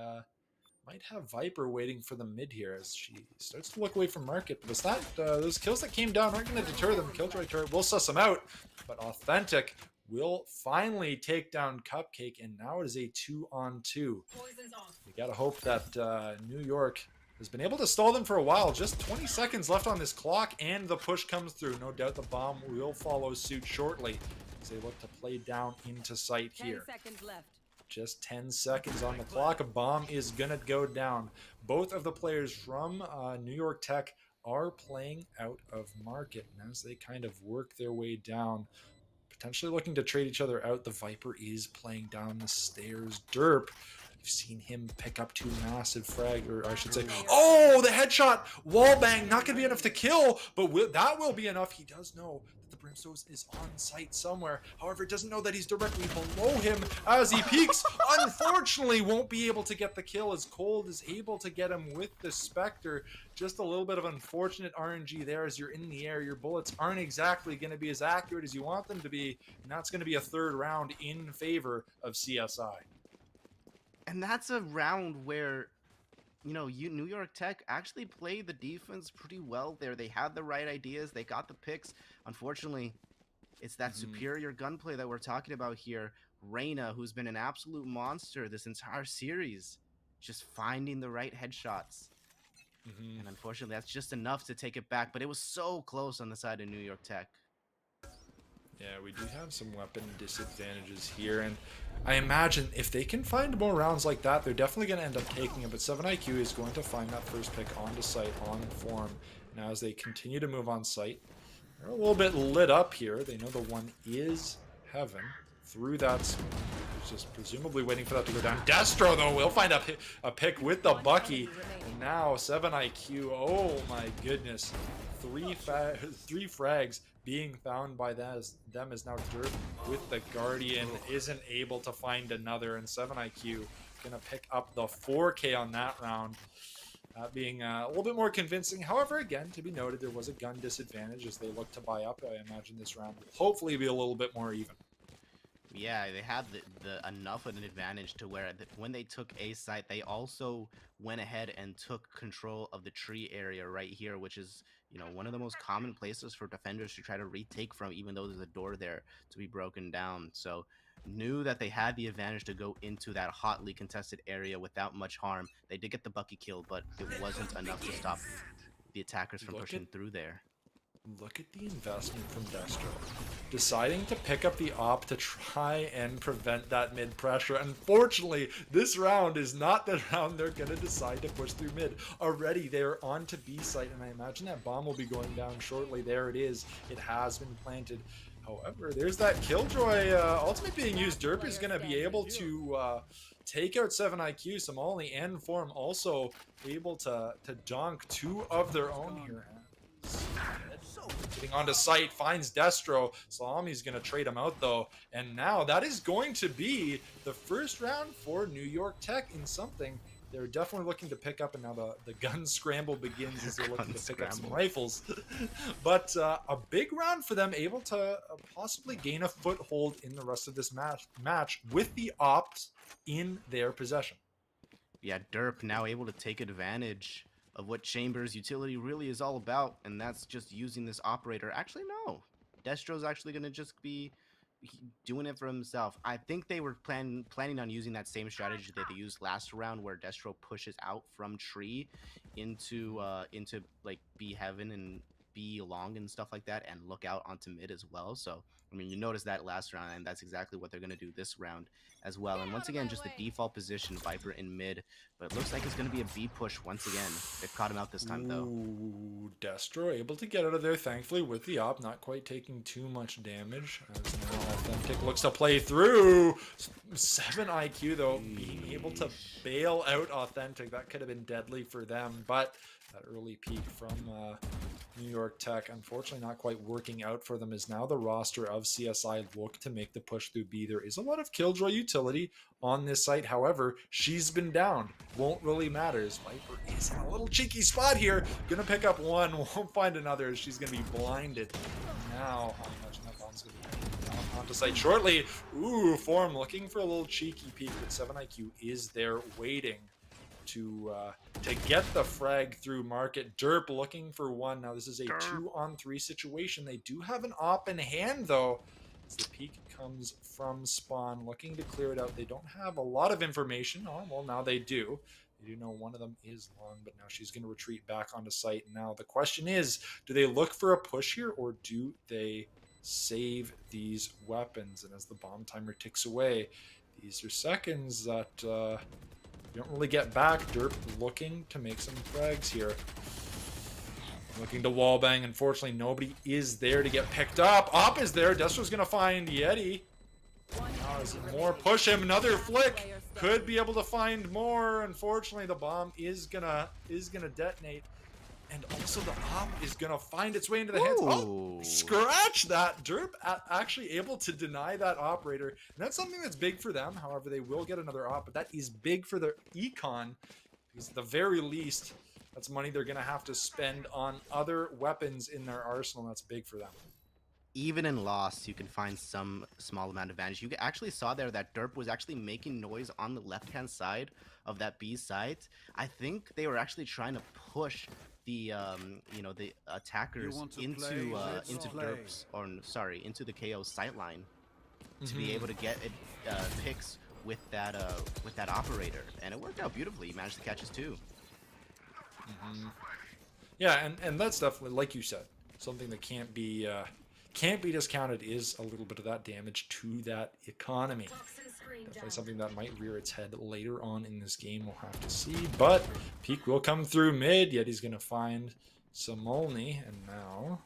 might have Viper waiting for the mid here as she starts to look away from Market. But that those kills that came down aren't going to deter them. Killjoy turret will suss them out, but Authentic will finally take down Cupcake, and now it is a 2-on-2. You gotta hope that New York has been able to stall them for a while. Just 20 seconds left on this clock, and the push comes through. No doubt the bomb will follow suit shortly as they look to play down into sight here. 10 seconds left. Just 10 seconds on the clock. A bomb is gonna go down. Both of the players from New York Tech are playing out of market. And as they kind of work their way down, potentially looking to trade each other out, the Viper is playing down the stairs. Derp, we've seen him pick up 2 massive frag, or I should say, oh, the headshot, wall bang, not going to be enough to kill, but that will be enough. He does know that the Brimstone is on site somewhere. However, doesn't know that he's directly below him as he peeks. Unfortunately, won't be able to get the kill as Cold is able to get him with the Spectre. Just a little bit of unfortunate RNG there as you're in the air. Your bullets aren't exactly going to be as accurate as you want them to be, and that's going to be a 3rd round in favor of CSI. And that's a round where, you know, New York Tech actually played the defense pretty well there. They had the right ideas. They got the picks. Unfortunately, it's that superior gunplay that we're talking about here. Reyna, who's been an absolute monster this entire series, just finding the right headshots. And unfortunately, that's just enough to take it back. But it was so close on the side of New York Tech. Yeah, we do have some weapon disadvantages here, and I imagine if they can find more rounds like that, they're definitely going to end up taking it. But 7IQ is going to find that first pick onto site on form. Now, as they continue to move on site, they're a little bit lit up here. They know the one is Heaven. Through that smoke, he's just presumably waiting for that to go down. Destro, though, will find a pick with the Bucky. And now 7IQ, oh my goodness. 3 frags being found by them as now Derp with the Guardian isn't able to find another, and 7IQ gonna pick up the 4K on that round, being a little bit more convincing. However, again, to be noted, there was a gun disadvantage as they look to buy up. I imagine this round will hopefully be a little bit more even. Yeah, they had the enough of an advantage to where when they took A site, they also went ahead and took control of the tree area right here, which is, you know, one of the most common places for defenders to try to retake from, even though there's a door there to be broken down. So knew that they had the advantage to go into that hotly contested area without much harm. They did get the Bucky kill, but it wasn't enough to stop the attackers from pushing through there. Look at the investment from Destro. Deciding to pick up the op to try and prevent that mid pressure. Unfortunately, this round is not the round they're going to decide to push through mid. Already, they're on to B site, and I imagine that bomb will be going down shortly. There it is. It has been planted. However, there's that Killjoy ultimate being used. Derp is going to be able to take out 7IQ. Somali and Form also able to donk 2 of their own here. Getting onto site, finds Destro. Salami's going to trade him out, though. And now that is going to be the first round for New York Tech in something they're definitely looking to pick up. And now the gun scramble begins as they're looking to pick up some rifles. But a big round for them, able to possibly gain a foothold in the rest of this match with the ops in their possession. Yeah, Derp now able to take advantage of what Chambers' utility really is all about, and that's just using this operator. Actually, no. Destro's actually going to just be doing it for himself. I think they were planning on using that same strategy that they used last round, where Destro pushes out from tree into like B heaven and B long and stuff like that, and look out onto mid as well. So, I mean, you noticed that last round, and that's exactly what they're going to do this round as well. And once again, just the default position, Viper in mid, but it looks like it's going to be a B push once again. They've caught him out this time, though. Ooh, Destro able to get out of there, thankfully, with the op, not quite taking too much damage. As now Authentic looks to play through. 7IQ, though, being able to bail out Authentic. That could have been deadly for them, but that early peak from New York Tech, unfortunately not quite working out for them, as now the roster of CSI look to make the push through B. There is a lot of Killjoy utility on this site. However, she's been down. Won't really matter, as Viper is in a little cheeky spot here. Gonna pick up one, won't find another. She's gonna be blinded. Now, I imagine that bomb's gonna be down onto site shortly. Ooh, Form looking for a little cheeky peek, but 7IQ is there waiting to get the frag through market. Derp looking for one. Now this is a 2-on-3 situation. They do have an op in hand, though, as the peek comes from spawn, looking to clear it out. They don't have a lot of information. Oh, well, now they do. They do know one of them is long, but now she's going to retreat back onto site. Now the question is, do they look for a push here, or do they save these weapons? And as the bomb timer ticks away, these are seconds that you don't really get back. Derp looking to make some frags here. Looking to wallbang. Unfortunately, nobody is there to get picked up. Op is there. Destro's going to find Yeti. Is it more? Push him. Another flick. Could be able to find more. Unfortunately, the bomb is gonna detonate. And also the op is going to find its way into the hands. Oh, scratch that. Derp actually able to deny that operator. And that's something that's big for them. However, they will get another op, but that is big for their econ. Because at the very least, that's money they're going to have to spend on other weapons in their arsenal. That's big for them. Even in loss, you can find some small amount of advantage. You actually saw there that Derp was actually making noise on the left-hand side of that B site. I think they were actually trying to push the the attackers into Derp's, or sorry, into the KO sightline to be able to get picks with that operator, and it worked out beautifully. He managed to catch his two. Yeah, and that's definitely, like you said, something that can't be discounted is a little bit of that damage to that economy. Definitely something that might rear its head later on in this game. We'll have to see. But peek will come through mid. Yet he's going to find Samolny. And now,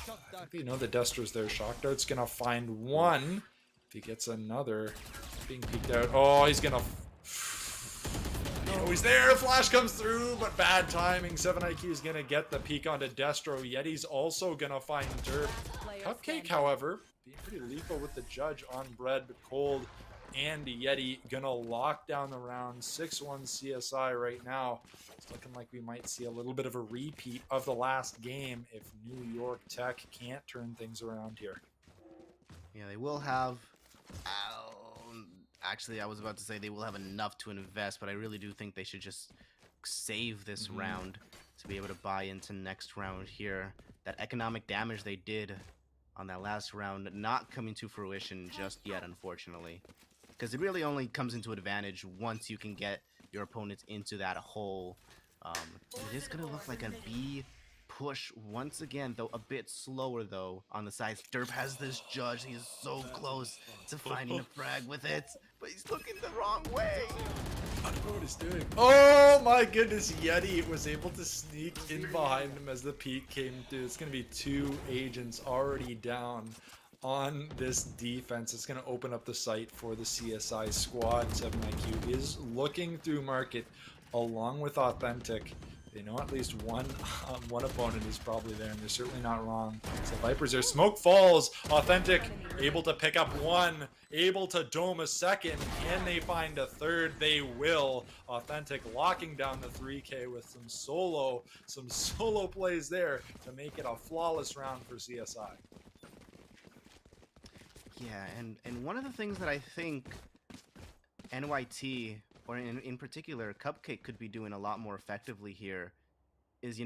I think the Destro's there. Shock Dart's going to find one. If he gets another, being peeked out. Oh, he's going to... Oh, he's there. Flash comes through, but bad timing. 7IQ is going to get the peek onto Destro. Yeti's also going to find Derp. Cupcake, however, being pretty lethal with the judge on bread, but cold. And Yeti gonna lock down the round. 6-1 CSI right now. It's looking like we might see a little bit of a repeat of the last game if New York Tech can't turn things around here. Yeah, they will have... actually, I was about to say they will have enough to invest, but I really do think they should just save this round to be able to buy into next round here. That economic damage they did on that last round not coming to fruition just yet, unfortunately. Because it really only comes into advantage once you can get your opponents into that hole. It is going to look like a B push once again, though a bit slower, though, on the sides. Derp has this judge. He's so close to finding a frag with it, but he's looking the wrong way. I don't know what he's doing. Oh my goodness, Yeti was able to sneak in behind him as the peek came through. It's going to be 2 agents already down on this defense. It's going to open up the site for the CSI squad. 7IQ is looking through market along with Authentic. They know at least one opponent is probably there, and they're certainly not wrong. So Viper's there. Smoke falls. Authentic able to pick up one, able to dome a second. Can they find a third? They will. Authentic locking down the 3K with some solo plays there to make it a flawless round for CSI. Yeah, and one of the things that I think NYT, or in particular Cupcake, could be doing a lot more effectively here is,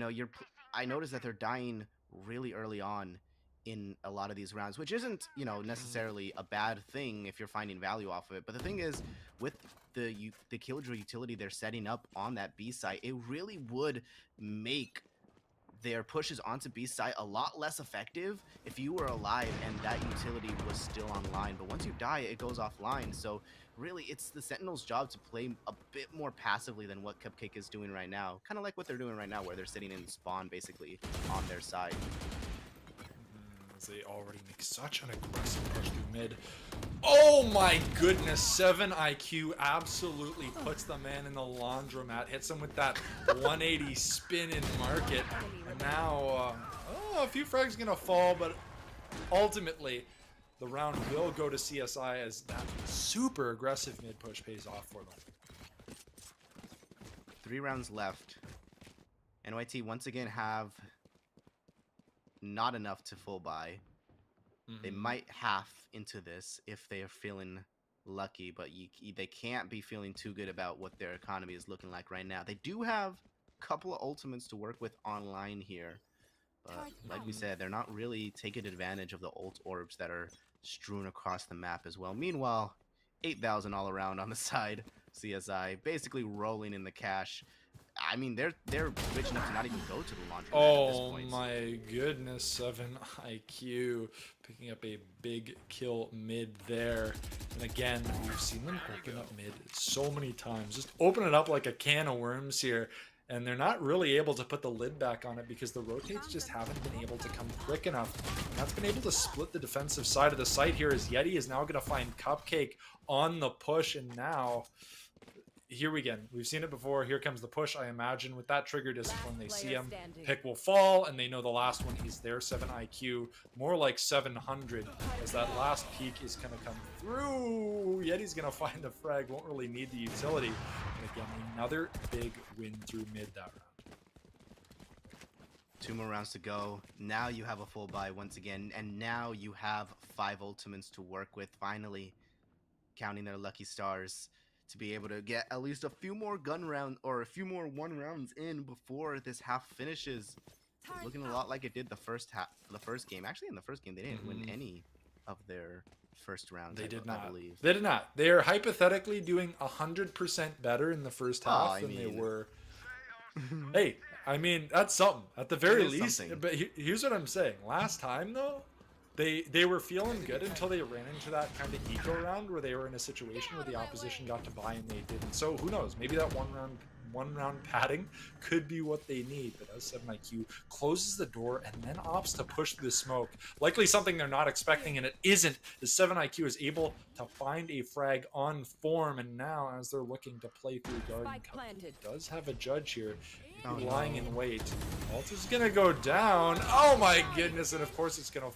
I noticed that they're dying really early on in a lot of these rounds, which isn't, necessarily a bad thing if you're finding value off of it. But the thing is, with the Killjoy utility they're setting up on that B site, it really would make their pushes onto B site a lot less effective if you were alive and that utility was still online. But once you die, it goes offline. So really, it's the Sentinel's job to play a bit more passively than what Cupcake is doing right now. Kind of like what they're doing right now, where they're sitting in spawn basically on their side. As they already make such an aggressive push through mid. Oh my goodness, 7IQ absolutely puts the man in the laundromat, hits him with that 180 spin in market, and now a few frags gonna fall, but ultimately the round will go to CSI as that super aggressive mid push pays off for them. 3 rounds left. NYT once again have not enough to full buy. They might half into this if they are feeling lucky, but they can't be feeling too good about what their economy is looking like right now. They do have a couple of ultimates to work with online here, but like we said, they're not really taking advantage of the ult orbs that are strewn across the map as well. Meanwhile, 8,000 all around on the side. CSI basically rolling in the cash. I mean, they're rich enough to not even go to the laundromat at this point. Oh my goodness, 7IQ picking up a big kill mid there. And again, we've seen them open up mid so many times. Just open it up like a can of worms here. and they're not really able to put the lid back on it because the rotates just haven't been able to come quick enough. And that's been able to split the defensive side of the site here, as Yeti is now going to find Cupcake on the push, and now here we go. We've seen it before. Here comes the push. I imagine with that trigger discipline, they see him. Pick will fall, and they know the last one is their 7 IQ, more like 700, as that last peak is going to come through. Yeti's going to find the frag. Won't really need the utility. And again, another big win through mid that round. 2 more rounds to go. Now you have a full buy once again, and now you have 5 ultimates to work with. Finally, counting their lucky stars to be able to get at least a few more gun rounds or a few more 1 rounds in before this half finishes. It's looking a lot like it did the first game. Actually, in the first game, they didn't win any of their first rounds. They did I not. believe. They did not. They are hypothetically doing 100% better in the first half than they were. Hey, I mean, that's something at the very least. Something. But here's what I'm saying. Last time though, they were feeling good until they ran into that kind of eco round where they were in a situation where the opposition got to buy and they didn't. So who knows? Maybe that one round padding could be what they need. But as 7 IQ closes the door and then opts to push through the smoke, likely something they're not expecting, and it isn't. The 7 IQ is able to find a frag on form, and now as they're looking to play through garden, does have a judge here. Lying in wait. Ult is gonna go down. Oh my goodness! And of course it's gonna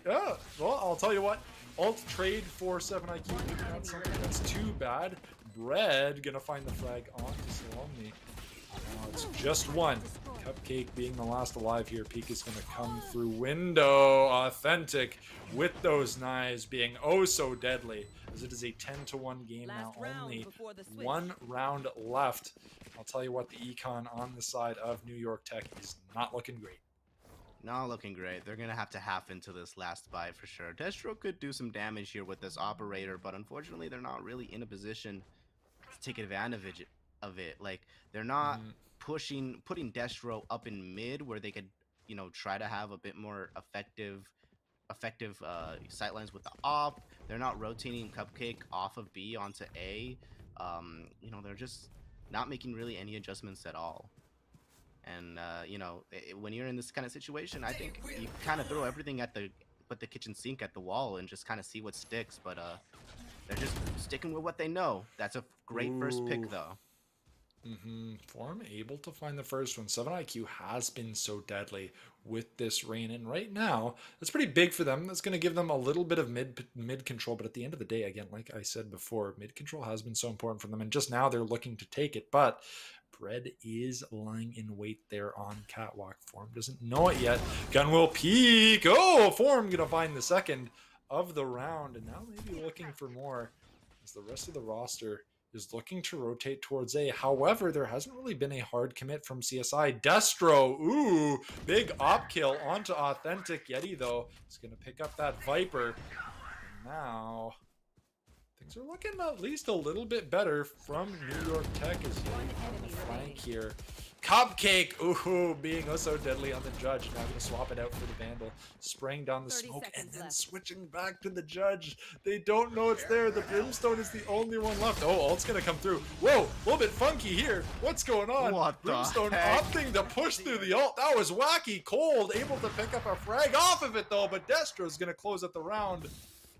well, I'll tell you what. Ult trade for 7 IQ. Maybe not something that's too bad. Bread gonna find the flag onto Salome. Now it's just one. Cupcake being the last alive here. Peak is gonna come through window. Authentic with those knives being oh so deadly, as it is a 10-1 game now. Only 1 round left. I'll tell you what, the econ on the side of New York Tech is not looking great. Not looking great. They're going to have to half into this last buy for sure. Destro could do some damage here with this operator, but unfortunately they're not really in a position to take advantage of it. Like, they're not putting Destro up in mid where they could, you know, try to have a bit more effective sightlines with the op. They're not rotating Cupcake off of B onto A. You know, they're just not making really any adjustments at all. And you know, when you're in this kind of situation, I think you kind of throw everything at put the kitchen sink at the wall and just kind of see what sticks. But they're just sticking with what they know. That's a great first pick, though. Form able to find the first one. 7 IQ has been so deadly with this rain, and right now that's pretty big for them. That's going to give them a little bit of mid control, but at the end of the day, again, like I said before, mid control has been so important for them, and just now they're looking to take it. But Bread is lying in wait there on Catwalk. Form doesn't know it yet. Gun will peek. Oh, Form gonna find the second of the round, and now maybe looking for more as the rest of the roster is looking to rotate towards A. However, there hasn't really been a hard commit from CSI. Destro, ooh, big op kill onto Authentic. Yeti, though, is going to pick up that Viper. And now, things are looking at least a little bit better from New York Tech as Yeti on the flank here. Cupcake, ooh, being oh so deadly on the judge. Now going to swap it out for the Vandal. Spraying down the smoke and then switching back to the judge. They don't know it's there. The Brimstone is the only one left. Oh, ult's going to come through. Whoa, a little bit funky here. What's going on? What the Brimstone heck? opting to push through the ult. That was wacky. Cold, able to pick up a frag off of it though, but Destro's going to close out the round.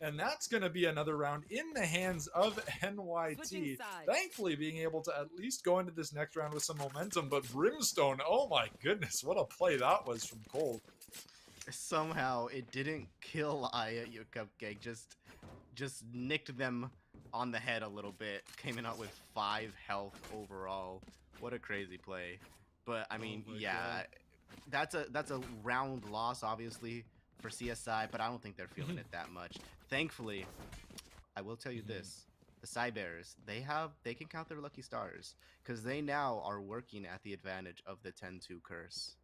And that's going to be another round in the hands of NYT. Thankfully, being able to at least go into this next round with some momentum. But Brimstone, oh my goodness, what a play that was from Cold. Somehow, it didn't kill Aya, your Cupcake. Just nicked them on the head a little bit. Came in out with 5 health overall. What a crazy play. But, I mean, yeah, that's a round loss, obviously, for CSI, but I don't think they're feeling it that much. Thankfully, I will tell you this: the Cybears, they can count their lucky stars because they now are working at the advantage of the 10-2 curse.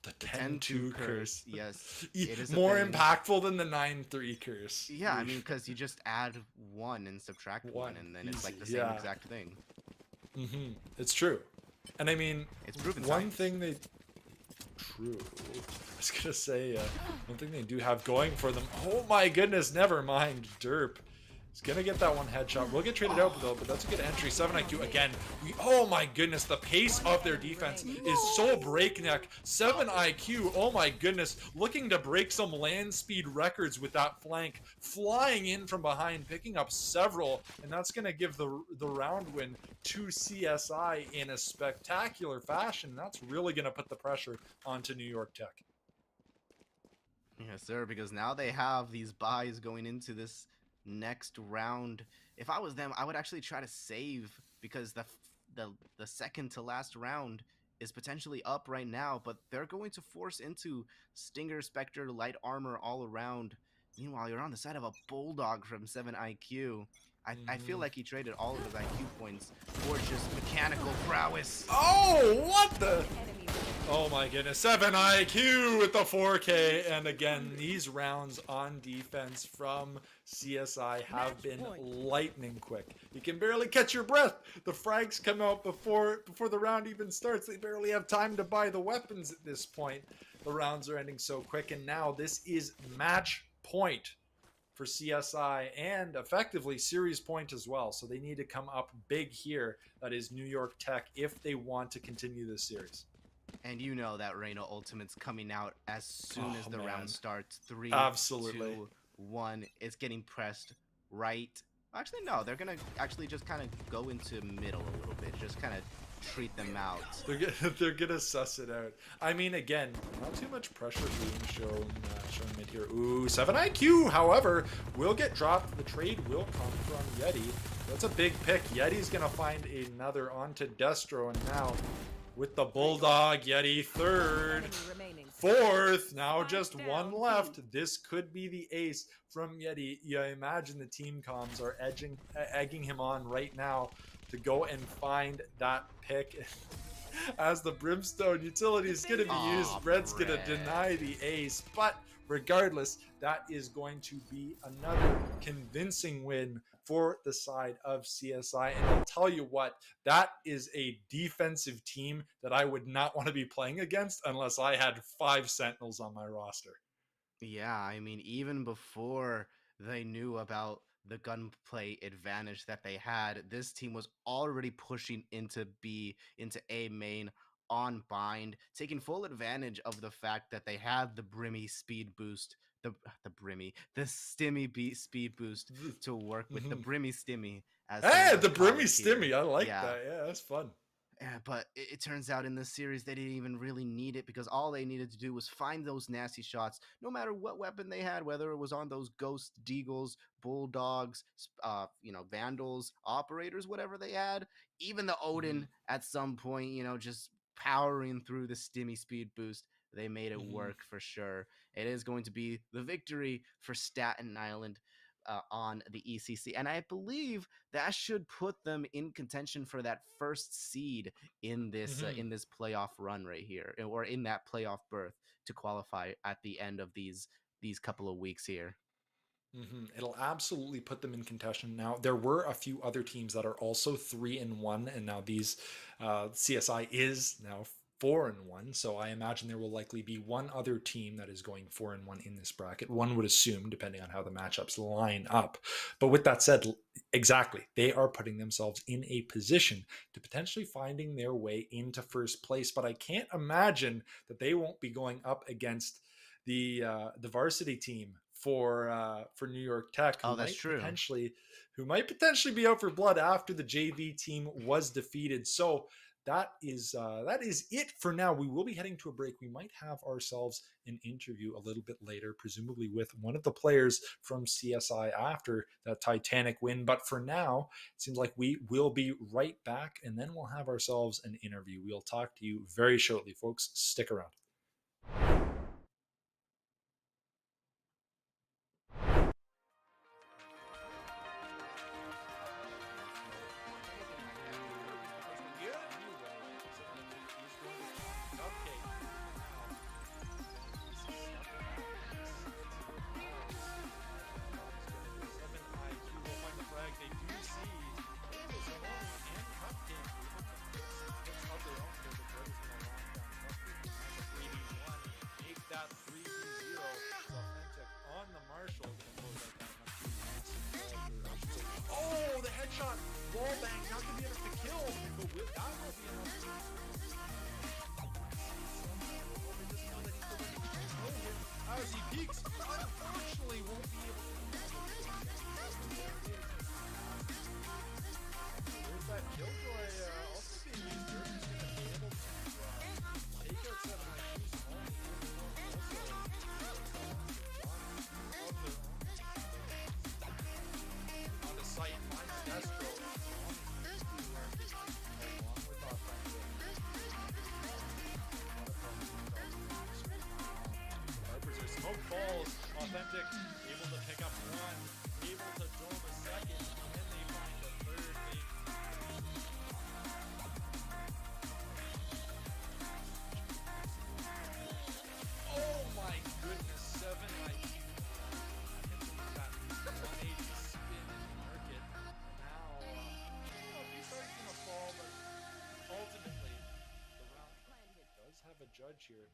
The 10-2 curse. Yes, it is more impactful than the 9-3 curse. Yeah, I mean, because you just add 1 and subtract 1, and then it's like the same exact thing. It's true, and I mean, it's proven one science. thing they. True. I was gonna say one thing they do have going for them. Oh my goodness, never mind. Derp He's gonna get that one headshot. We'll get traded out though, but that's a good entry. 7 IQ again. Oh my goodness, the pace of their defense is so breakneck. 7 IQ, oh my goodness, looking to break some land speed records with that flank, flying in from behind, picking up several, and that's gonna give the round win to CSI in a spectacular fashion. That's really gonna put the pressure onto New York Tech. Yes, sir, because now they have these buys going into this next round. If I was them, I would actually try to save, because the second to last round is potentially up right now, but they're going to force into Stinger, Spectre, light armor all around. Meanwhile, you're on the side of a Bulldog from 7 IQ. I feel like he traded all of his IQ points for just mechanical prowess. Oh, what the? Oh my goodness, 7 IQ with the 4K, and again, these rounds on defense from CSI have been lightning quick. You can barely catch your breath. The frags come out before the round even starts. They barely have time to buy the weapons at this point. The rounds are ending so quick, and now this is match point for CSI and effectively series point as well. So they need to come up big here. That is New York Tech if they want to continue this series. And you know that Reyna Ultimate's coming out as soon as the round starts. 3, Absolutely. 2, 1. It's getting pressed right. Actually, no. They're going to actually just kind of go into middle a little bit. Just kind of treat them out. They're gonna suss it out. I mean, again, not too much pressure being shown mid here. Ooh, 7 IQ, however, will get dropped. The trade will come from Yeti. That's a big pick. Yeti's gonna find another onto Destro, and now with the Bulldog, Yeti third, fourth, now just one left. This could be the ace from Yeti. You imagine the team comms are egging him on right now to go and find that pick. As the Brimstone utility is going to be used, Red's going to deny the ace, but regardless, that is going to be another convincing win for the side of CSI. And I'll tell you what, that is a defensive team that I would not want to be playing against unless I had 5 Sentinels on my roster. Yeah, I mean, even before they knew about the gunplay advantage that they had, this team was already pushing into A main on bind, taking full advantage of the fact that they had the Brimmy speed boost, the Stimmy speed boost to work with the Brimmy Stimmy. The Brimmy Stimmy, I like that. Yeah, that's fun. Yeah, but it turns out in this series they didn't even really need it, because all they needed to do was find those nasty shots, no matter what weapon they had, whether it was on those Ghost Deagles, Bulldogs, Vandals, Operators, whatever they had, even the Odin at some point, just powering through the Stimmy speed boost. They made it work for sure. It is going to be the victory for Staten Island on the ECC, and I believe that should put them in contention for that first seed in this playoff run right here, or in that playoff berth to qualify at the end of these couple of weeks here. It'll absolutely put them in contention. Now, there were a few other teams that are also 3-1, and now these CSI is now 4-1. So I imagine there will likely be one other team that is going 4-1 in this bracket. One would assume, depending on how the matchups line up. But with that said, exactly, they are putting themselves in a position to potentially finding their way into first place. But I can't imagine that they won't be going up against the varsity team for New York Tech. Oh, that's true. Who might potentially be out for blood after the JV team was defeated. So that is it for now. We will be heading to a break. We might have ourselves an interview a little bit later, presumably with one of the players from CSI after that Titanic win. But for now, it seems like we will be right back, and then we'll have ourselves an interview. We'll talk to you very shortly, folks. Stick around. that will be enough. As he peeks, unfortunately won't be able to. There's that Killjoy also being used here. He's going to be able to take out 7 IQs on the site, finds Destro. Along with Smoke balls, authentic, able to pick up one, able to dome a second, and they find a third big. Oh my goodness, 7 IQ. That 180 spin in market. Now, I don't know if he starts gonna fall, but ultimately, the round does have a judge here.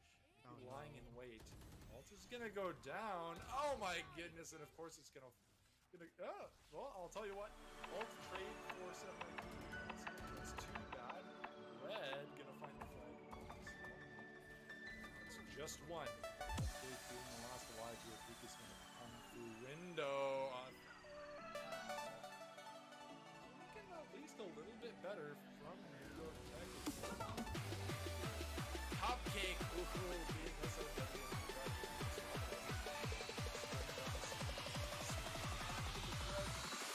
Lying in wait. Alt is gonna go down. Oh my goodness! And of course it's gonna. Well, I'll tell you what. Alt trade for 7 IQ. It's too bad. Red gonna find the flag. It's just one. Hopefully, doing the last alive here. Peak is gonna come through window. Looking at least a little bit better from Monroe Tech. Cupcake.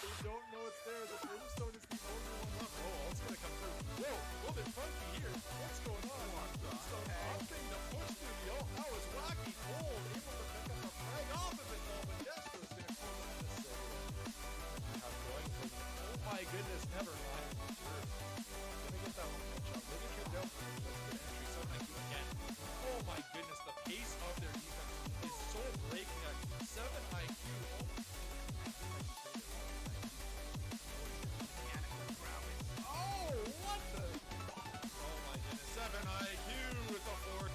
They don't know it's there. The brimstone is the only one left. Oh, it's gonna come through. Whoa, a little bit funky here. What's going on? Brimstone opting to push through the ult. That was wacky cold. Able to pick up the flag off of it though, but Destro's gonna come in to save. Have going for them. Oh my goodness, never mind. Gonna get that one shot. Really tripped out. That's good entry. 7 IQ again. Oh my goodness, the pace of their defense is so breakneck. 7 IQ. Oh, what the? Oh my goodness, 7 IQ with the fourth.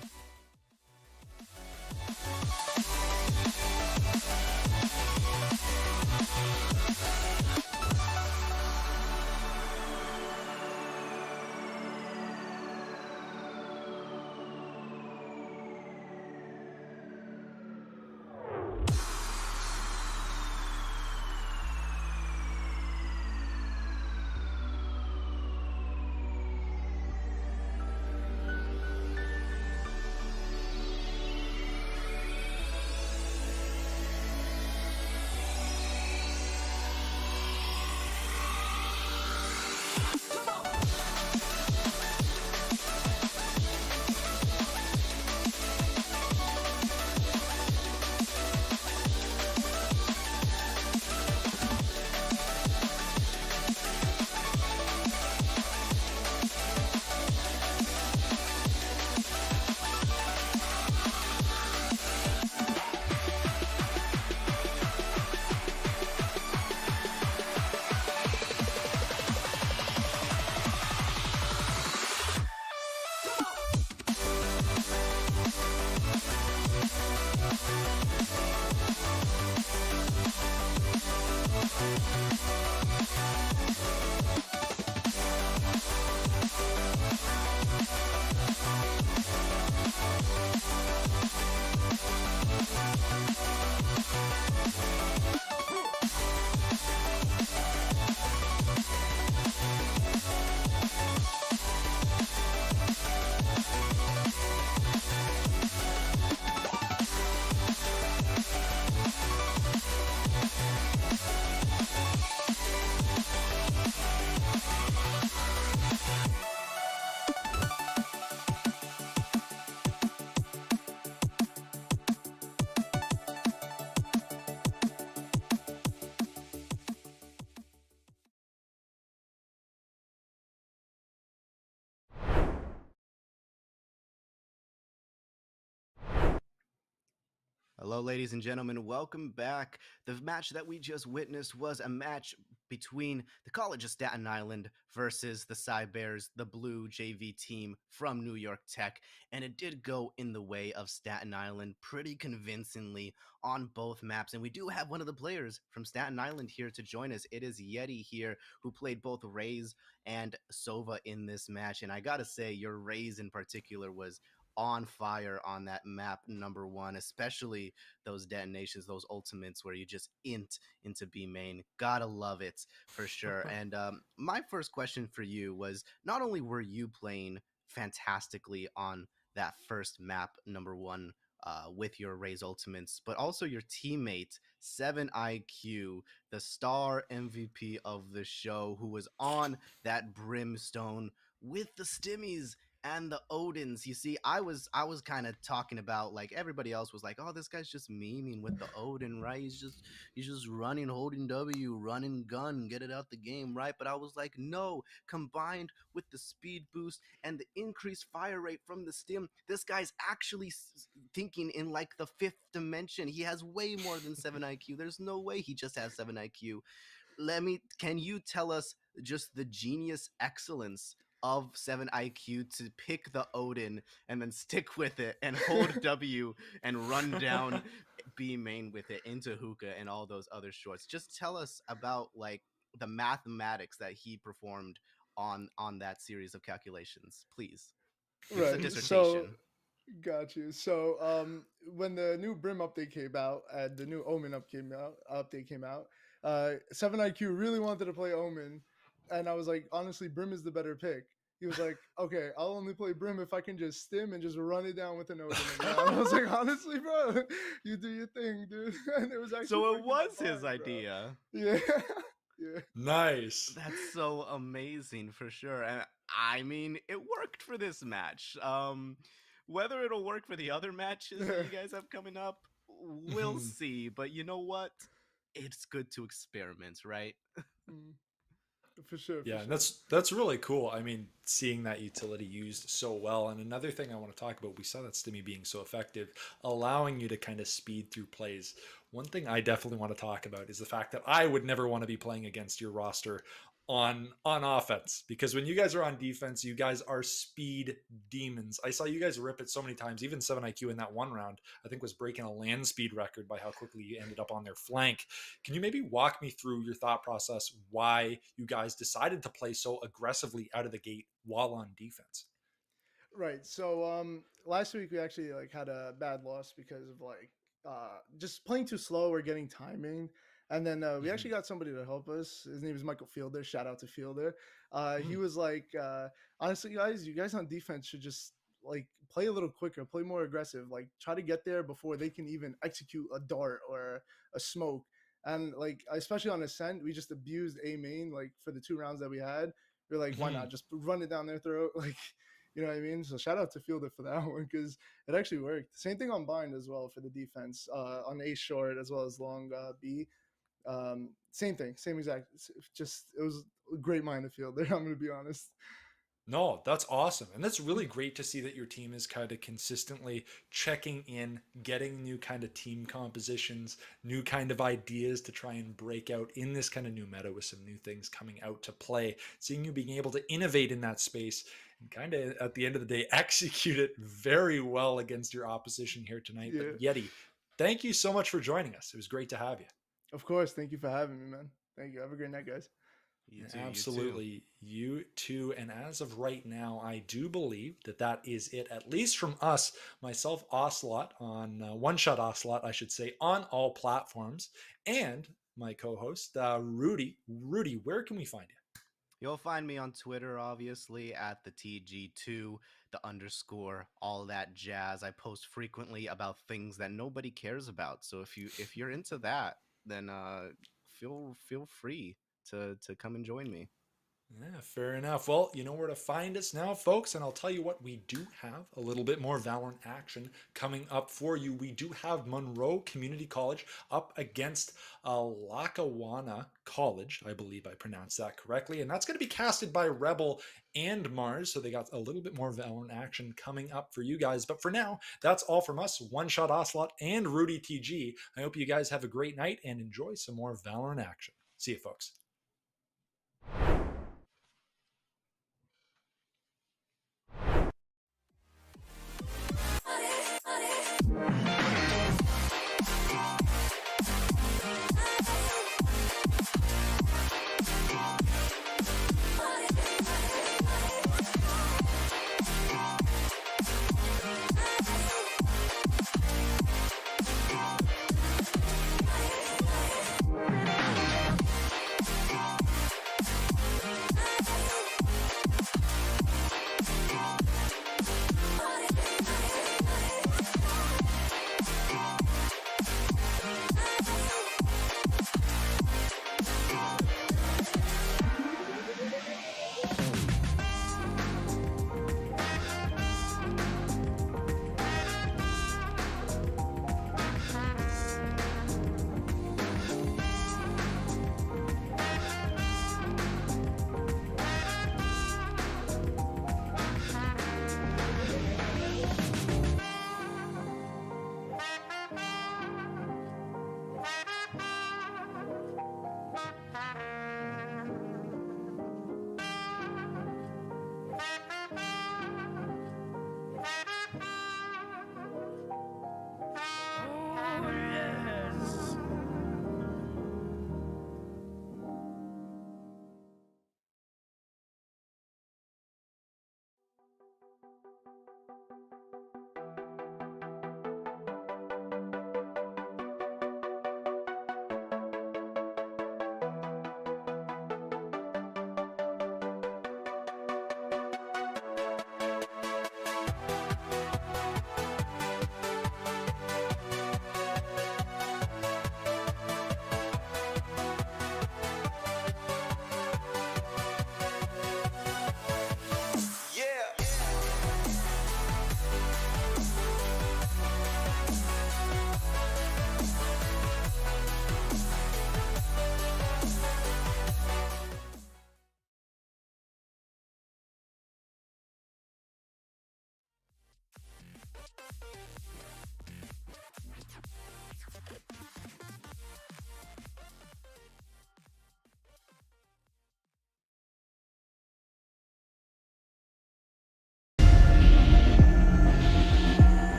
Hello, ladies and gentlemen. Welcome back. The match that we just witnessed was a match between the College of Staten Island versus the Cy Bears, the blue JV team from New York Tech. And it did go in the way of Staten Island pretty convincingly on both maps. And we do have one of the players from Staten Island here to join us. It is Yeti here, who played both Raze and Sova in this match. And I gotta say, your Raze in particular was on fire on that map number 1, especially those detonations, those ultimates where you just int into B main. Gotta love it for sure. And my first question for you was, not only were you playing fantastically on that first map number 1 with your Raze ultimates, but also your teammate 7IQ, the star MVP of the show, who was on that brimstone with the stimmies and the Odins. You see, I was kind of talking about, like, everybody else was like, oh, this guy's just memeing with the Odin, right? He's just running, holding W, running gun, get it out the game, right? But I was like, no, combined with the speed boost and the increased fire rate from the stim, this guy's actually thinking in like the 5th dimension. He has way more than 7 IQ. There's no way he just has 7 IQ. Can you tell us just the genius excellence of 7 IQ to pick the Odin and then stick with it and hold W and run down B main with it into hookah and all those other shorts? Just tell us about like the mathematics that he performed on that series of calculations, please. Give us a dissertation. Got you. So when the new Brim update came out and the new Omen update came out, 7IQ really wanted to play Omen, and I was like, honestly, Brim is the better pick. He was like, okay, I'll only play Brim if I can just stim and just run it down with an Odin. And I was like, honestly, bro, you do your thing, dude. And it was actually So it was fine, his bro. idea. Yeah. Yeah. Nice. That's so amazing for sure. And I mean, it worked for this match. Whether it'll work for the other matches that you guys have coming up, we'll see. But you know what? It's good to experiment, right? For sure. Yeah, for and sure. that's really cool. I mean, seeing that utility used so well. And another thing I want to talk about, we saw that Stimmy being so effective, allowing you to kind of speed through plays. One thing I definitely want to talk about is the fact that I would never want to be playing against your roster on offense, because when you guys are on defense, you guys are speed demons. I saw you guys rip it so many times. Even 7 IQ in that one round, I think, was breaking a land speed record by how quickly you ended up on their flank. Can you maybe walk me through your thought process, why you guys decided to play so aggressively out of the gate while on defense? Right. So last week we actually like had a bad loss because of like just playing too slow or getting timing. And then we actually got somebody to help us. His name is Michael Fielder. Shout out to Fielder. He was like, honestly, guys, you guys on defense should just like play a little quicker, play more aggressive, like try to get there before they can even execute a dart or a smoke. And like, especially on Ascent, we just abused A main, like for the 2 rounds that we had. We're like, why not just run it down their throat? Like, you know what I mean? So shout out to Fielder for that one, because it actually worked. Same thing on Bind as well for the defense, on A short as well as long B. Same thing, same exact. Just it was a great mind of Fielder. I'm going to be honest. No, that's awesome. And that's really great to see that your team is kind of consistently checking in, getting new kind of team compositions, new kind of ideas to try and break out in this kind of new meta with some new things coming out to play. Seeing you being able to innovate in that space and kind of at the end of the day, execute it very well against your opposition here tonight. Yeah. But Yeti, thank you so much for joining us. It was great to have you. Of course. Thank you for having me, man. Thank you. Have a great night, guys. You too, Absolutely. You too. And as of right now, I do believe that is it, at least from us, myself, Ocelot, on One Shot Ocelot, I should say, on all platforms, and my co-host, Rudy. Rudy, where can we find you? You'll find me on Twitter, obviously, at the TG2, the _, all that jazz. I post frequently about things that nobody cares about. So if you're into that, then feel free to come and join me. Yeah, fair enough. Well, you know where to find us now, folks. And I'll tell you what, we do have a little bit more Valorant action coming up for you. We do have Monroe Community College up against Lackawanna College. I believe I pronounced that correctly. And that's going to be casted by Rebel and Mars. So they got a little bit more Valorant action coming up for you guys. But for now, that's all from us, One Shot Ocelot and Rudy TG. I hope you guys have a great night and enjoy some more Valorant action. See you, folks.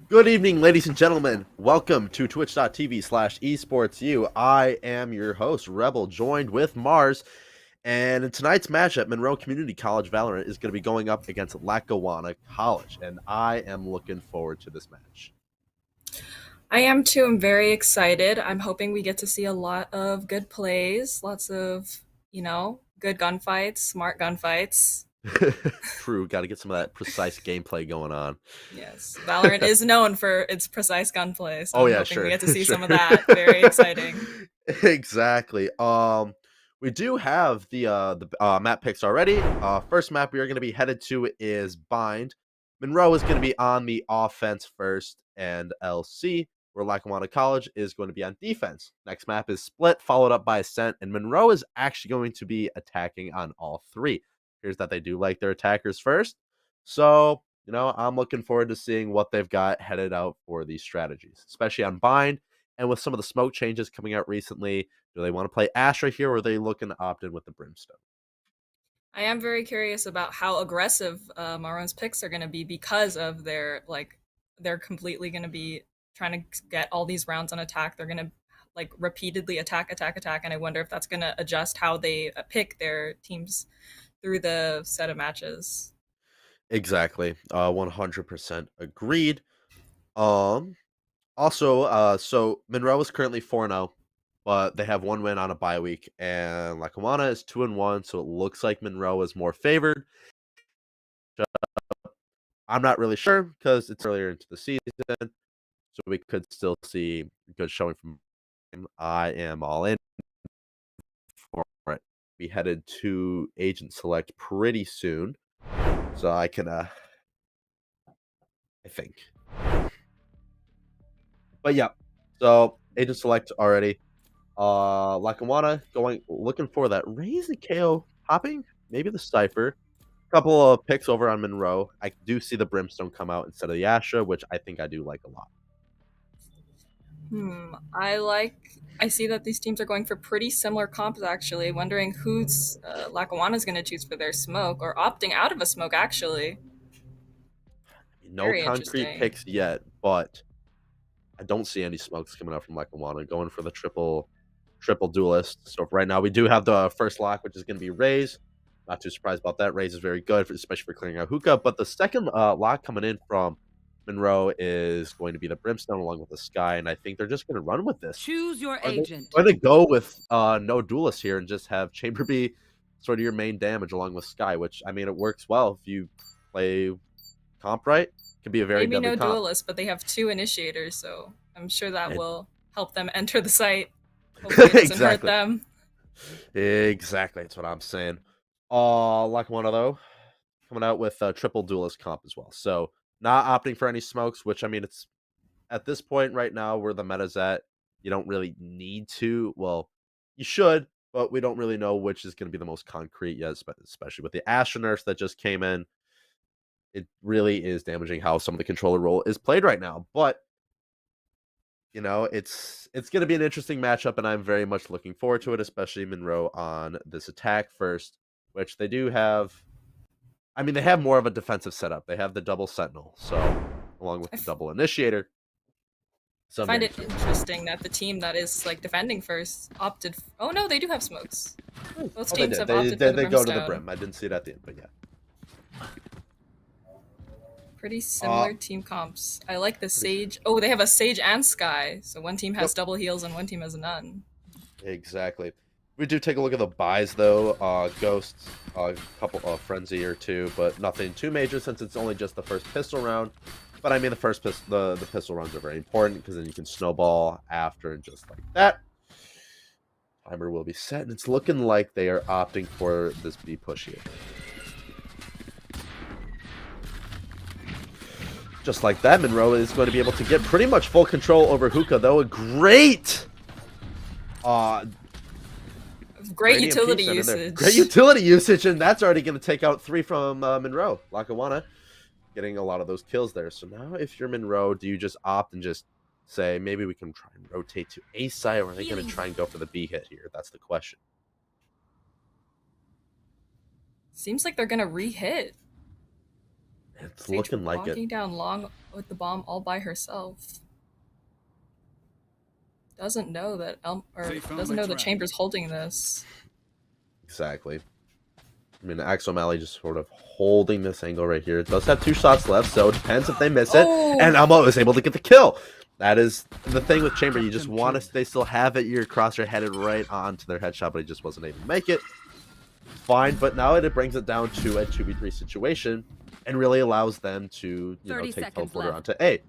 Good evening, ladies and gentlemen. Welcome to twitch.tv/esportsu. I am your host, Rebel, joined with Mars. And in tonight's matchup, Monroe Community College Valorant is going to be going up against Lackawanna College. And I am looking forward to this match. I am too. I'm very excited. I'm hoping we get to see a lot of good plays, lots of, good gunfights, smart gunfights. True, got to get some of that precise gameplay going on. Yes, Valorant is known for its precise gunplay, so I'm hoping sure. we get to see some of that. Very exciting. Exactly. We do have the map picks already. First map we are going to be headed to is Bind. Monroe is going to be on the offense first, and LC, where Lackawanna College is going to be on defense. Next map is Split, followed up by Ascent, and Monroe is actually going to be attacking on all three. Here's that they do like their attackers first. So, I'm looking forward to seeing what they've got headed out for these strategies, especially on Bind. And with some of the smoke changes coming out recently, do they want to play Astra here, or are they looking to opt in with the Brimstone? I am very curious about how aggressive Monroe's picks are going to be because of they're completely going to be trying to get all these rounds on attack. They're going to repeatedly attack, and I wonder if that's going to adjust how they pick their teams through the set of matches. Exactly. 100% agreed. Also, so Monroe is currently 4-0, but they have one win on a bye week, and Lackawanna is 2-1, so it looks like Monroe is more favored. I'm not really sure because it's earlier into the season, so we could still see good showing from him. I am all in for it. We headed to Agent Select pretty soon, so I can, I think. But yeah, so Agent Select already. Lackawanna looking for that Raise the KO popping, maybe the Cypher. Couple of picks over on Monroe. I do see the Brimstone come out instead of the Astra, which I think I do like a lot. I see that these teams are going for pretty similar comps, actually. Wondering who's Lackawanna's going to choose for their smoke, or opting out of a smoke, actually. No Very concrete interesting. picks yet, but I don't see any smokes coming out from Lackawanna. Going for the triple duelist. So right now we do have the first lock, which is going to be Raze. Not too surprised about that. Raze is very good, especially for clearing out hookah. But the second lock coming in from Monroe is going to be the Brimstone along with the Sky, and I think they're just going to run with this. Choose your agent. Or they go with no duelist here and just have Chamber be sort of your main damage along with Sky, which, I mean, it works well if you play comp right. It can be a very Maybe deadly no comp. duelist, but they have 2 initiators, so I'm sure that will help them enter the site. Hopefully it doesn't hurt them. Exactly, that's what I'm saying. Lackawanna, though, coming out with a triple duelist comp as well. So not opting for any smokes, which, I mean, it's at this point right now where the meta's at, you don't really need to. Well, you should, but we don't really know which is going to be the most concrete yet, especially with the Astra nerfs that just came in. It really is damaging how some of the controller role is played right now. But, it's going to be an interesting matchup, and I'm very much looking forward to it, especially Monroe on this attack first, which they do have. I mean, they have more of a defensive setup. They have the double Sentinel, so along with the double Initiator. I find it interesting that the team that is defending first opted. Oh no, they do have smokes. Both teams have opted for the They go to the Brimstone. Brim. I didn't see it at the end, but yeah. Pretty similar team comps. I like the Sage. Oh, they have a Sage and Sky. So one team has double heals and one team has none. Exactly. We do take a look at the buys though. Ghosts, a couple of Frenzy or two, but nothing too major since it's only just the first pistol round. But I mean, the pistol rounds are very important because then you can snowball after and just like that. Timer will be set, and it's looking like they are opting for this B push here. Just like that, Monroe is going to be able to get pretty much full control over Hookah, though. A great great utility usage. Great utility usage, and that's already going to take out 3 from Monroe. Lackawanna getting a lot of those kills there. So now if you're Monroe, do you just opt and just say, maybe we can try and rotate to A side, or are they going to try and go for the B hit here? That's the question. Seems like they're going to re-hit. It's Sage looking like it. walking down long with the bomb all by herself. Doesn't know that doesn't know the Chamber's holding this. Exactly. I mean, Axe O'Malley just sort of holding this angle right here. It does have 2 shots left, so it depends if they miss it. Oh. And Elmo is able to get the kill. That is the thing with Chamber. You just want to, they still have it. Your crosshair headed right onto their headshot, but he just wasn't able to make it. Fine, but now it brings it down to a 2v3 situation and really allows them to, take teleporter onto A.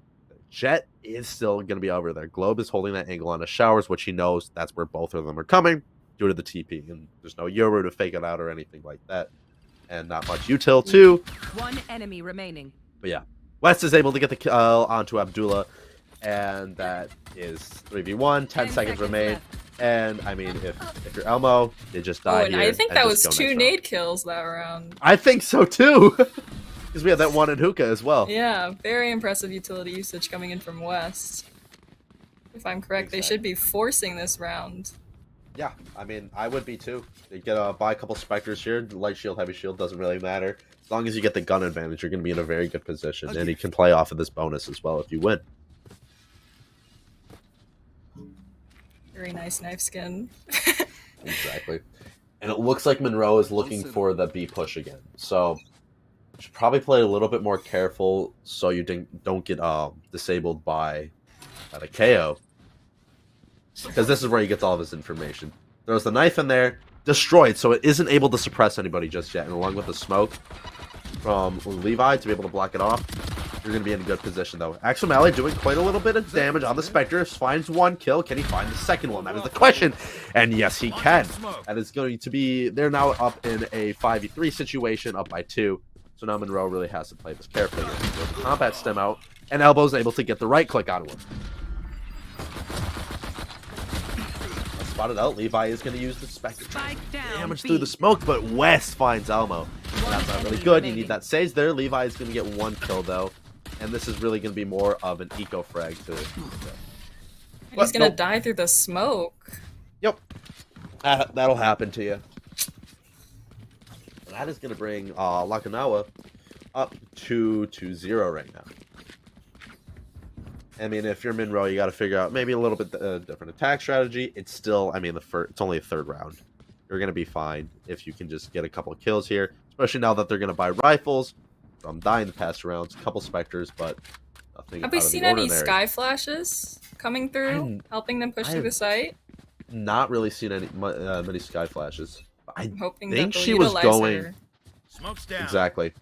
Jet is still going to be over there. Globe is holding that angle on the showers, which he knows that's where both of them are coming due to the TP. And there's no Yoru to fake it out or anything like that. And not much util, too. 1 enemy remaining. But yeah, West is able to get the kill onto Abdullah. And that is 3v1, 10 seconds remain. Left. And, I mean, if you're Elmo, you just die and here. I think and that just was go 2 next nade round. kills that round. I think so, too. Because we had that one in Hookah as well. Yeah, very impressive utility usage coming in from West. If I'm correct, they should be forcing this round. Yeah, I mean, I would be too. You get buy a couple Spectres here. Light shield, heavy shield, doesn't really matter. As long as you get the gun advantage, you're going to be in a very good position. And you can play off of this bonus as well if you win. Very nice knife skin. Exactly. And it looks like Monroe is looking for the B push again. So, you should probably play a little bit more careful so you don't get disabled by the KO. Because this is where he gets all of his information. Throws the knife in there, destroyed, so it isn't able to suppress anybody just yet. And along with the smoke from Levi to be able to block it off, you're going to be in a good position, though. Axe O'Malley doing quite a little bit of damage on the Spectre. Finds 1 kill. Can he find the second one? That is the question. And yes, he can. That is going to be... They're now up in a 5v3 situation, up by 2. So now Monroe really has to play this carefully. The combat stem out, and Elbow's able to get the right click onto him. Spotted out. Levi is going to use the Spectre damage through the smoke, but West finds Elmo. That's not really good. You need that Sage there. Levi is going to get 1 kill, though. And this is really going to be more of an eco frag to He's going to die through the smoke. Yep. That'll happen to you. That is going to bring Lackawanna up to 2-0 right now. I mean, if you're Monroe, you got to figure out maybe a little bit different attack strategy. It's still, I mean, it's only a 3rd round. You're going to be fine if you can just get a couple of kills here, especially now that they're going to buy rifles. I'm dying the past rounds, a couple Spectres, but nothing. Have we seen any sky flashes coming through, helping them push through the site? Not really seen any many sky flashes. I'm hoping think that she was going her. Smoke's down. Exactly.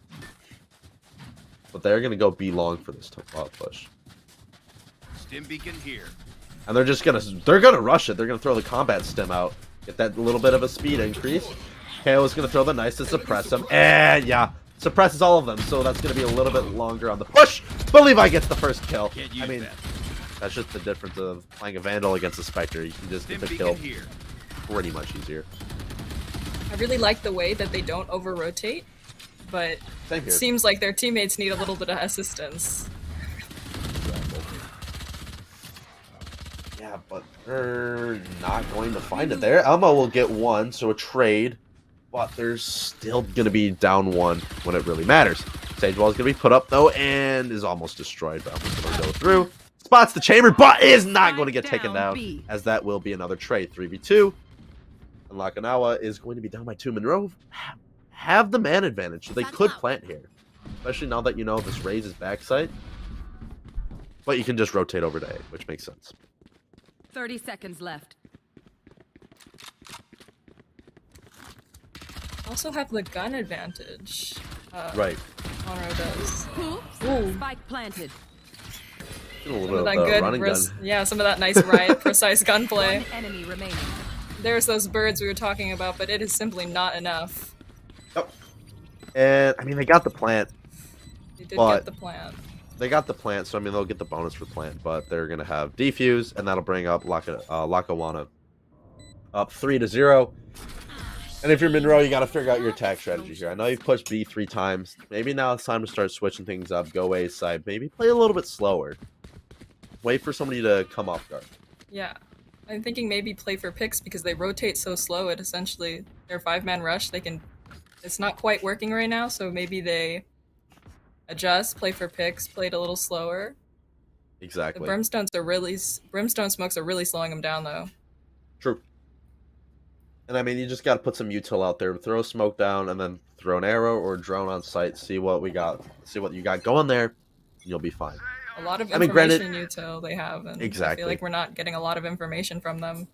But they're going to go B long for this push. Stim beacon here. And they're gonna rush it. They're gonna throw the combat stem out, get that little bit of a speed increase. KO is gonna throw the knife to suppress them, and yeah, suppresses all of them. So that's gonna be a little bit longer on the push. But Levi gets the first kill. I mean, that's just the difference of playing a Vandal against a Spectre. You can just get the kill pretty much easier. I really like the way that they don't over-rotate, but it seems like their teammates need a little bit of assistance. Yeah, but they're not going to find it there. Elmo will get 1, so a trade, but there's still going to be down 1 when it really matters. Sage Wall is going to be put up, though, and is almost destroyed, but Elmo's going to go through. Spots the chamber, but is not going to get taken down, as that will be another trade. 3v2. And Lackawanna is going to be down by 2. Monroe have the man advantage, so they could plant here. Especially now that you know this Raze is backside. But you can just rotate over to A, which makes sense. 30 seconds left. Also have the gun advantage. Right. Monroe does. Ooh. Spike planted. A little Some bit of of that the good, running gun. yeah, some of that nice riot precise gunplay. One enemy remaining. There's those birds we were talking about, but it is simply not enough. Yep. And I mean, they got the plant. They did But- get the plant. They got the plant, so I mean, they'll get the bonus for plant, but they're gonna have defuse, and that'll bring up Lackawanna up 3-0. And if you're Monroe, you got to figure out your attack strategy here. I know you've pushed B 3 times. Maybe now it's time to start switching things up. Go A side. Maybe play a little bit slower. Wait for somebody to come off guard. Yeah. I'm thinking maybe play for picks because they rotate so slow. It essentially, their 5-man rush, it's not quite working right now, so maybe they adjust, play for picks, play it a little slower. The Exactly. brimstone smokes are really slowing them down though. True. And I mean, you just got to put some util out there. Throw smoke down, and then throw an arrow or a drone on site. See what we got. See what you got going there. And you'll be fine. A lot of I mean, granted- information util they have, and I Exactly. feel like we're not getting a lot of information from them.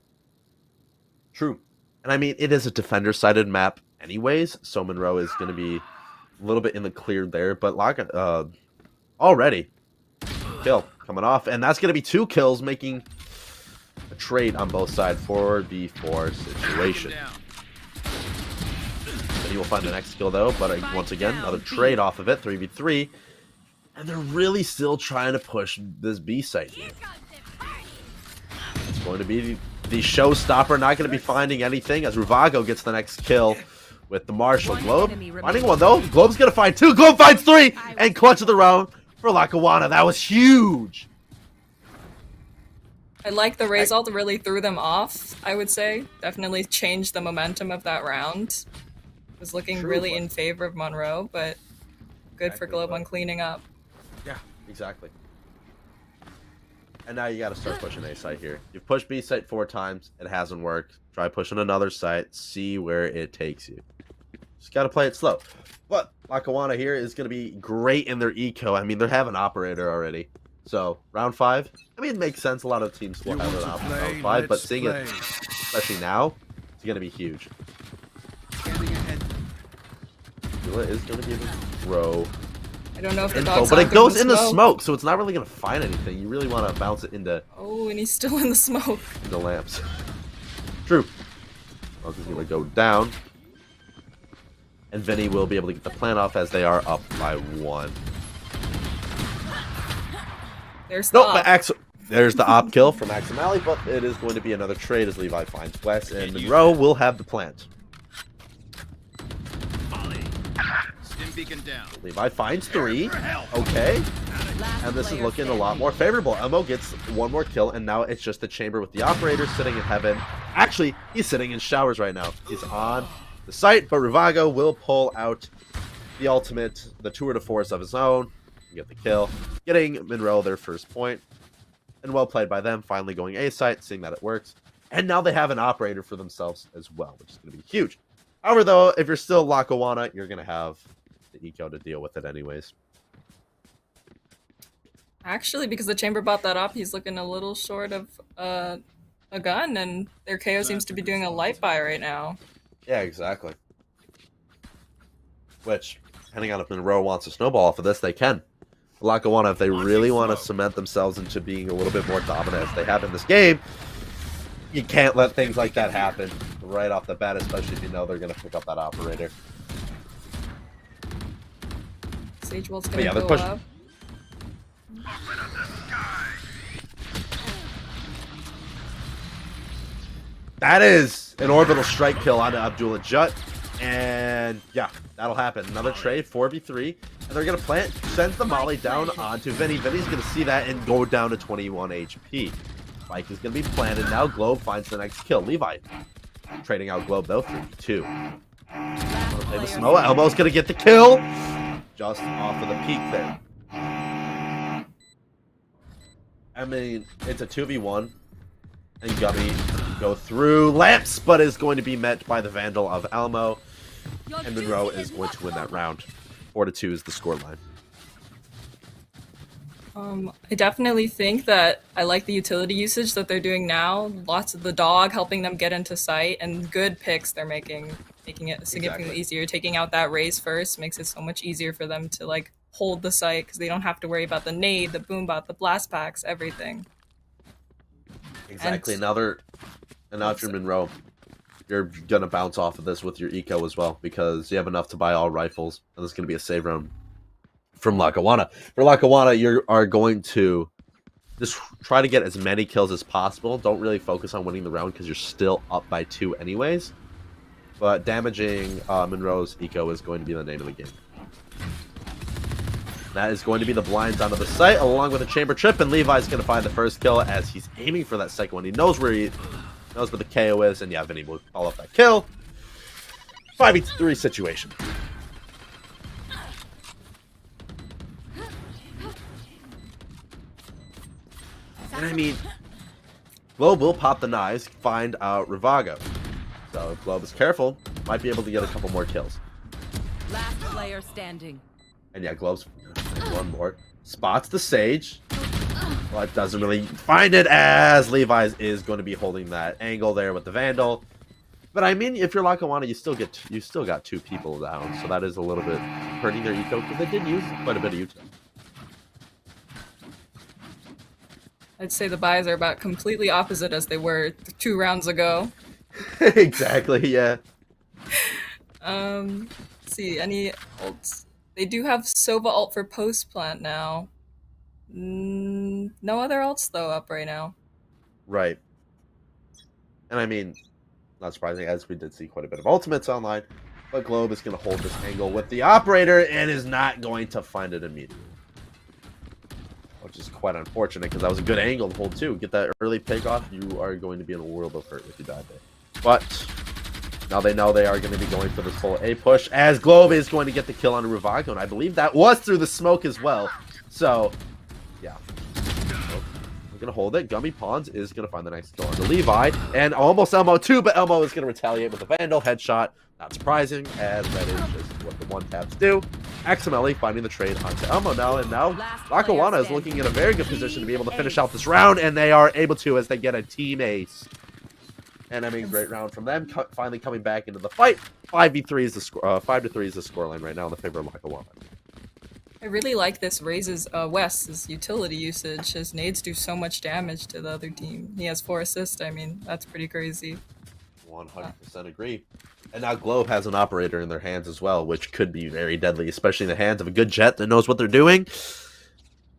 True. And I mean, it is a defender-sided map anyways, so Monroe is going to be a little bit in the clear there. But already, kill coming off. And that's going to be 2 kills, making a trade on both sides for the 4 situation. And he will find the next kill, though. But once again, another trade off of it, 3v3. And they're really still trying to push this B site here. It's going to be the showstopper, not going to be finding anything as Ruvago gets the next kill with the Marshall. Globe finding one though. Globe's going to find 2. Globe finds 3 and clutch of the round for Lackawanna. That was huge. I like the result really threw them off, I would say. Definitely changed the momentum of that round. It was looking really in favor of Monroe, but good for Globe on cleaning up. Yeah, exactly. And now you got to start pushing A site here. You've pushed B site 4 times. It hasn't worked. Try pushing another site. See where it takes you. Just got to play it slow. But Lackawanna here is going to be great in their eco. I mean, they have an operator already. So, round 5. I mean, it makes sense. A lot of teams will have an operator round 5. But seeing it, especially now, it's going to be huge. It is going to be a throw. I don't know if the Info, dog's but it knocking goes the in the smoke, so it's not really going to find anything. You really want to bounce it into Oh, and he's still in the smoke. the lamps. True. Smoke is going to go down. And Vinny will be able to get the plant off as they are up by 1. There's the Nope, op. but there's the op kill from Axamali, but it is going to be another trade as Levi finds West, and Monroe will have the plant. Beacon down. Levi finds 3. Okay. And this is looking a lot more favorable. Elmo gets 1 more kill, and now it's just the chamber with the operator sitting in heaven. Actually, he's sitting in showers right now. He's on the site, but Ruvago will pull out the ultimate, the tour de force of his own, and get the kill, getting Monroe their first point. And well played by them, finally going A site, seeing that it works. And now they have an operator for themselves as well, which is going to be huge. However, though, if you're still Lackawanna, you're going to have the eco to deal with it anyways. Actually, because the chamber bought that up, he's looking a little short of a gun, and their KO seems to be doing a light buy right now. Yeah, exactly. Which, depending on if Monroe wants to snowball off of this, they can. Lackawanna, if they really want to cement themselves into being a little bit more dominant as they have in this game, you can't let things like that happen right off the bat, especially if you know they're going to pick up that operator. Sage Wall's But gonna yeah, they're go pushing. up. That is an orbital strike kill on Abdullah Jut. And yeah, that'll happen. Another trade, 4v3. And they're going to plant, sends the molly down onto Vinny. Vinny's going to see that and go down to 21 HP. Spike is going to be planted. Now Globe finds the next kill. Levi trading out Globe though, 3v2. Elmo's going to get the kill. Just off of the peak there. I mean, it's a 2v1. And Gummy go through lamps, but is going to be met by the Vandal of Elmo. And Monroe is going to win that round. 4-2 is the scoreline. I definitely think that I like the utility usage that they're doing now. Lots of the dog helping them get into sight, and good picks they're making. making it significantly easier. Taking out that raise first makes it so much easier for them to like hold the site because they don't have to worry about the nade, the boombot, the blast packs, everything. Exactly. And now if you're Monroe, you're gonna bounce off of this with your eco as well because you have enough to buy all rifles, and this is gonna be a save round from Lackawanna. For Lackawanna, you are going to just try to get as many kills as possible. Don't really focus on winning the round because you're still up by 2 anyways. But damaging Monroe's eco is going to be the name of the game. That is going to be the blinds onto the site along with a chamber trip, and Levi's going to find the first kill as he's aiming for that second one. He knows where the KO is, and yeah, Vinny will call up that kill. 5v3 situation. And I mean, Globe will pop the knives, find out Rivago. So if Globe is careful, might be able to get a couple more kills. Last player standing. And yeah, Globe's one more. Spots the Sage. But doesn't really find it as Levi's is going to be holding that angle there with the Vandal. But I mean, if you're Lackawanna, you still got 2 people down. So that is a little bit hurting their eco because they did use quite a bit of util. I'd say the buys are about completely opposite as they were 2 rounds ago. Exactly, yeah. Let's see, any ults? They do have Sova ult for post plant now. No other ults though up right now. Right. And I mean, not surprising as we did see quite a bit of ultimates online, but Globe is going to hold this angle with the operator and is not going to find it immediately. Which is quite unfortunate because that was a good angle to hold too. Get that early pick off, you are going to be in a world of hurt if you die there. But now they know they are going to be going for this full A push as Globe is going to get the kill on Rivago, and I believe that was through the smoke as well. So, yeah. We're going to hold it. Gummy Pawns is going to find the next kill on the Levi, and almost Elmo too, but Elmo is going to retaliate with a Vandal headshot. Not surprising, as that is just what the one taps do. XMLE finding the trade onto Elmo now, and now Lackawanna is looking in a very good position to be able to finish out this round, and they are able to as they get a team ace. And I mean, great round from them, finally coming back into the fight. 5v3 is the score. 5-3 is the scoreline right now in the favor of Lackawanna. I really like this raises West's utility usage. His nades do so much damage to the other team. He has 4 assists. I mean, that's pretty crazy. 100% agree. And now Globe has an operator in their hands as well, which could be very deadly, especially in the hands of a good Jet that knows what they're doing.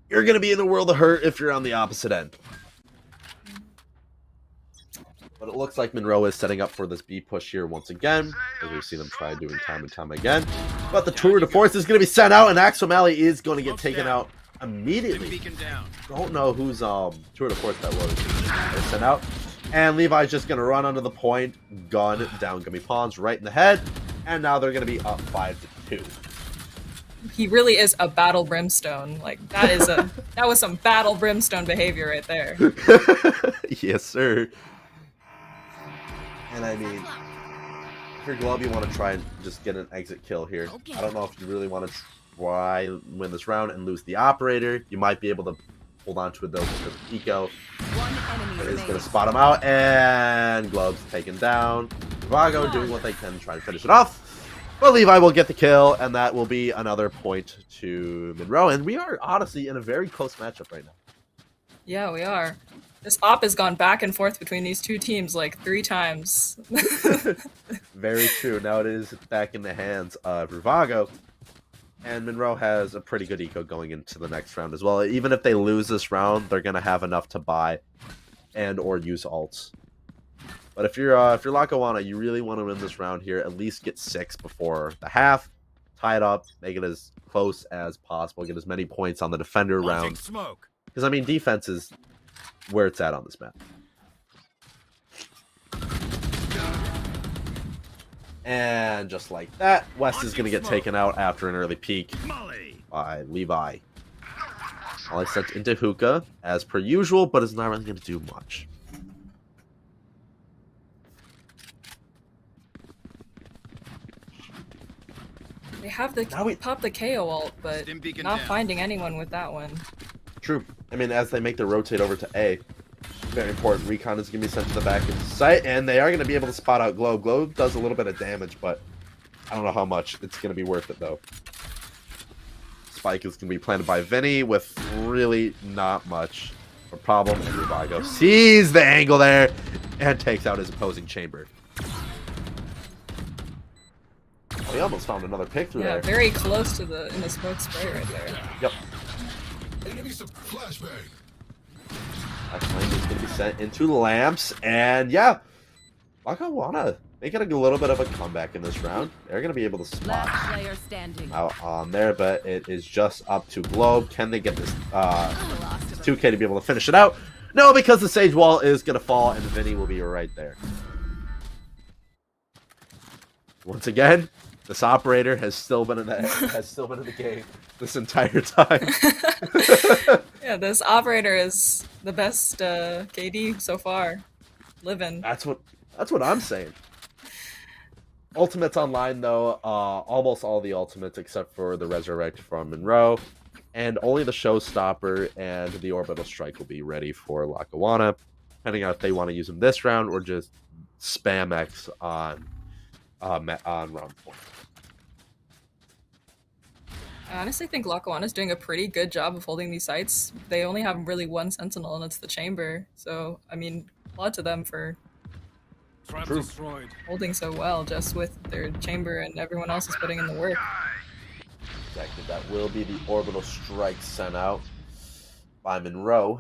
You're going to be in the world of hurt if you're on the opposite end. But it looks like Monroe is setting up for this B push here once again, as we've seen them try doing time and time again. But the tour de force is going to be sent out, and Axomali is going to get taken out immediately. Don't know whose tour de force that was. They sent out. And Levi's just going to run under the point, gun down Gummy Pawns right in the head, and now they're going to be up 5-2. He really is a battle brimstone. Like that was some battle brimstone behavior right there. Yes, sir. And I mean, if you're Glove, you want to try and just get an exit kill here. I don't know if you really want to try win this round and lose the operator. You might be able to hold on to it though because of Eco. Is going to spot him out, and Glove's taken down. Rivago doing what they can to try to finish it off. But Levi will get the kill, and that will be another point to Monroe. And we are honestly in a very close matchup right now. Yeah, we are. This op has gone back and forth between these 2 teams like 3 times. Very true. Now it is back in the hands of Rivago. And Monroe has a pretty good eco going into the next round as well. Even if they lose this round, they're going to have enough to buy and or use ults. But if you're Lackawanna, you really want to win this round here. At least get 6 before the half. Tie it up. Make it as close as possible. Get as many points on the defender round. Because, I mean, defense is where it's at on this map. And just like that, West is going to get taken out after an early peek by Levi. Molly sent into hookah, as per usual, but is not really going to do much. They have the pop the KO ult, but not finding anyone with that one. True. I mean, as they make the rotate over to A, Very important. Recon is going to be sent to the back of the site, and they are going to be able to spot out Globe. Globe does a little bit of damage, but I don't know how much. It's going to be worth it, though. Spike is going to be planted by Vinny with really not much of a problem. And Rubago sees the angle there and takes out his opposing chamber. He almost found another pick through there. Yeah, very close to in the smoke spray right there. Yep. That flame is going to be sent into lamps, and yeah, Lackawanna, they get a little bit of a comeback in this round. They're going to be able to spot out on there, but it is just up to Globe. Can they get this 2K to be able to finish it out? No, because the Sage Wall is going to fall, and Vinny will be right there. Once again, this operator has still been in the game this entire time. Yeah, this operator is the best KD so far. Living. That's what I'm saying. Ultimates online though, almost all the ultimates except for the Resurrect from Monroe, and only the Showstopper and the Orbital Strike will be ready for Lackawanna, depending on if they want to use them this round or just spam X on round 4. I honestly think Lackawanna's doing a pretty good job of holding these sites. They only have really one sentinel, and it's the chamber. So, I mean, applaud to them for holding so well, just with their chamber, and everyone else is putting in the work. Exactly, that will be the Orbital Strike sent out by Monroe.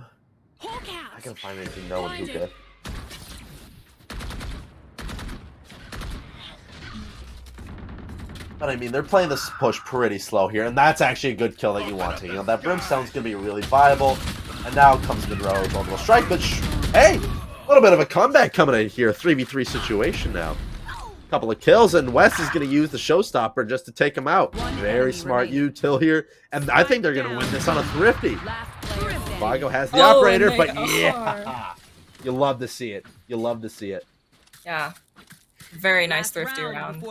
I can find anything no one who could. But I mean, they're playing this push pretty slow here, and that's actually a good kill that you want to. You know, that Brimstone's going to be really viable. And now comes Monroe's Orbital Strike, but hey, a little bit of a comeback coming in here. 3v3 situation now. Couple of kills, and West is going to use the Showstopper just to take him out. Very smart util here, and I think they're going to win this on a thrifty. Vago has the operator, but yeah, you love to see it. You love to see it. Yeah, very nice thrifty round.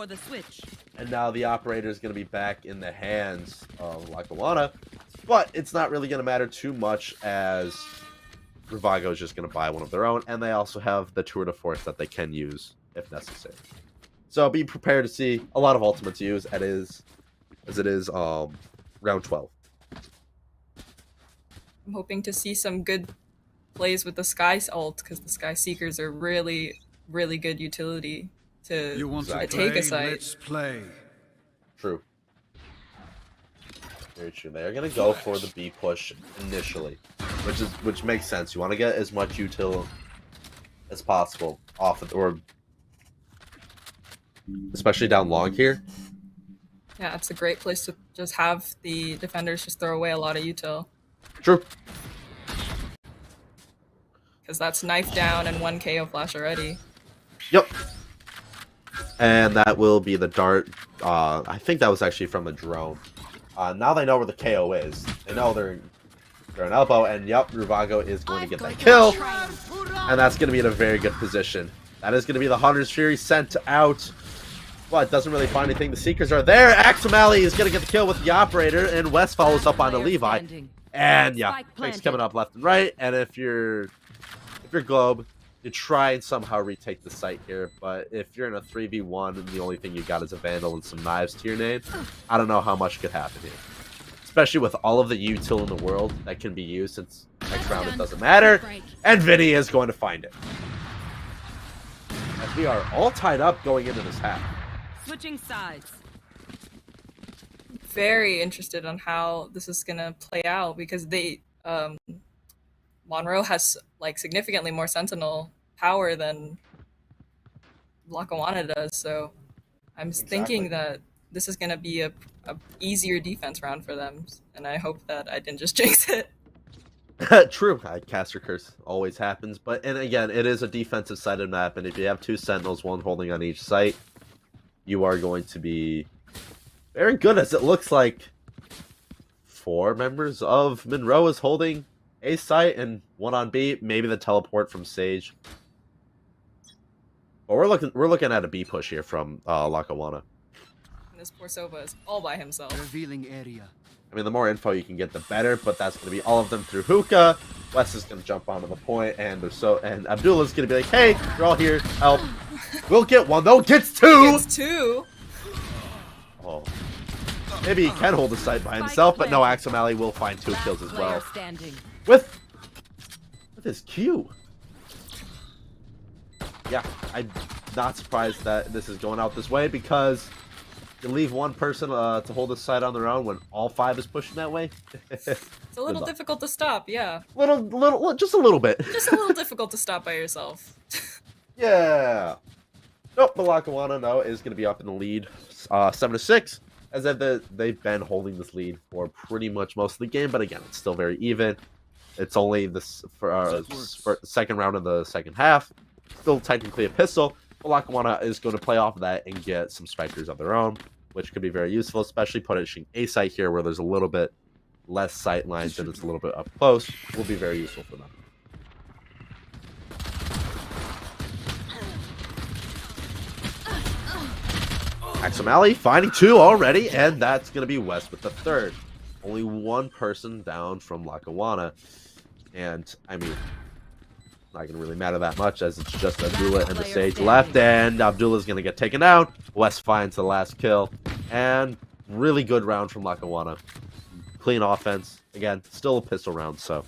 And now the operator is going to be back in the hands of Lackawanna, but it's not really going to matter too much as Rubago is just going to buy one of their own, and they also have the tour de force that they can use if necessary. So be prepared to see a lot of ultimates used as it is round 12. I'm hoping to see some good plays with the Sky ult, because the Sky Seekers are really, really good utility to take a site. Let's play. True. Very true. They are going to go for the B push initially, which makes sense. You want to get as much util as possible off of, or especially down long here. Yeah, it's a great place to just have the defenders just throw away a lot of util. True. Because that's knife down and 1 KO flash already. Yep. And that will be the dart. I think that was actually from the drone. Now they know where the KO is. They know they're an elbow, and yep, Rubago is going to get that kill. And that's going to be in a very good position. That is going to be the Hunter's Fury sent out. But doesn't really find anything. The Seekers are there. Axomali is going to get the kill with the operator, and West follows up onto Levi. And yeah, picks coming up left and right. And if you're Globe, you try and somehow retake the site here. But if you're in a 3v1 and the only thing you got is a Vandal and some knives to your name, I don't know how much could happen here. Especially with all of the util in the world that can be used, since next round it doesn't matter. And Vinny is going to find it. As we are all tied up going into this half. Switching sides. Very interested on how this is gonna play out, because they Monroe has like significantly more sentinel power than Lackawanna does, so I'm thinking that this is gonna be a easier defense round for them, and I hope that I didn't just jinx it. True. Caster curse always happens, and again, it is a defensive sided map, and if you have 2 sentinels, 1 holding on each site, you are going to be very good, as it looks like 4 members of Monroe is holding A site and 1 on B. Maybe the teleport from Sage. But we're looking at a B push here from Lackawanna. And this poor Sova is all by himself. Revealing area. I mean, the more info you can get, the better, but that's going to be all of them through Hookah. Wes is gonna jump onto the point, and Abdullah's gonna be like, "Hey, you're all here. Help! We'll get one though. Gets two. Gets two. Oh, maybe he can hold the site by himself, but no. Axomali will find 2 kills as well with his Q. Yeah, I'm not surprised that this is going out this way because you leave one person to hold the site on their own when all 5 is pushing that way. It's a little difficult to stop, yeah. Just a little bit. Just a little difficult to stop by yourself. Yeah. Nope, but Lackawanna now is going to be up in the lead 7-6, as they've been holding this lead for pretty much most of the game, but again, it's still very even. It's only this for the second round of the second half. Still technically a pistol, but Lackawanna is going to play off of that and get some specters of their own, which could be very useful, especially pushing a site here where there's a little bit less sight lines and it's a little bit up close. Will be very useful for them. Axomali finding 2 already, and that's going to be West with the 3rd. Only 1 person down from Lackawanna, and I mean, not going to really matter that much as it's just Abdullah and the Sage left, and Abdullah's going to get taken out. West finds the last kill, and really good round from Lackawanna. Clean offense. Again, still a pistol round, so.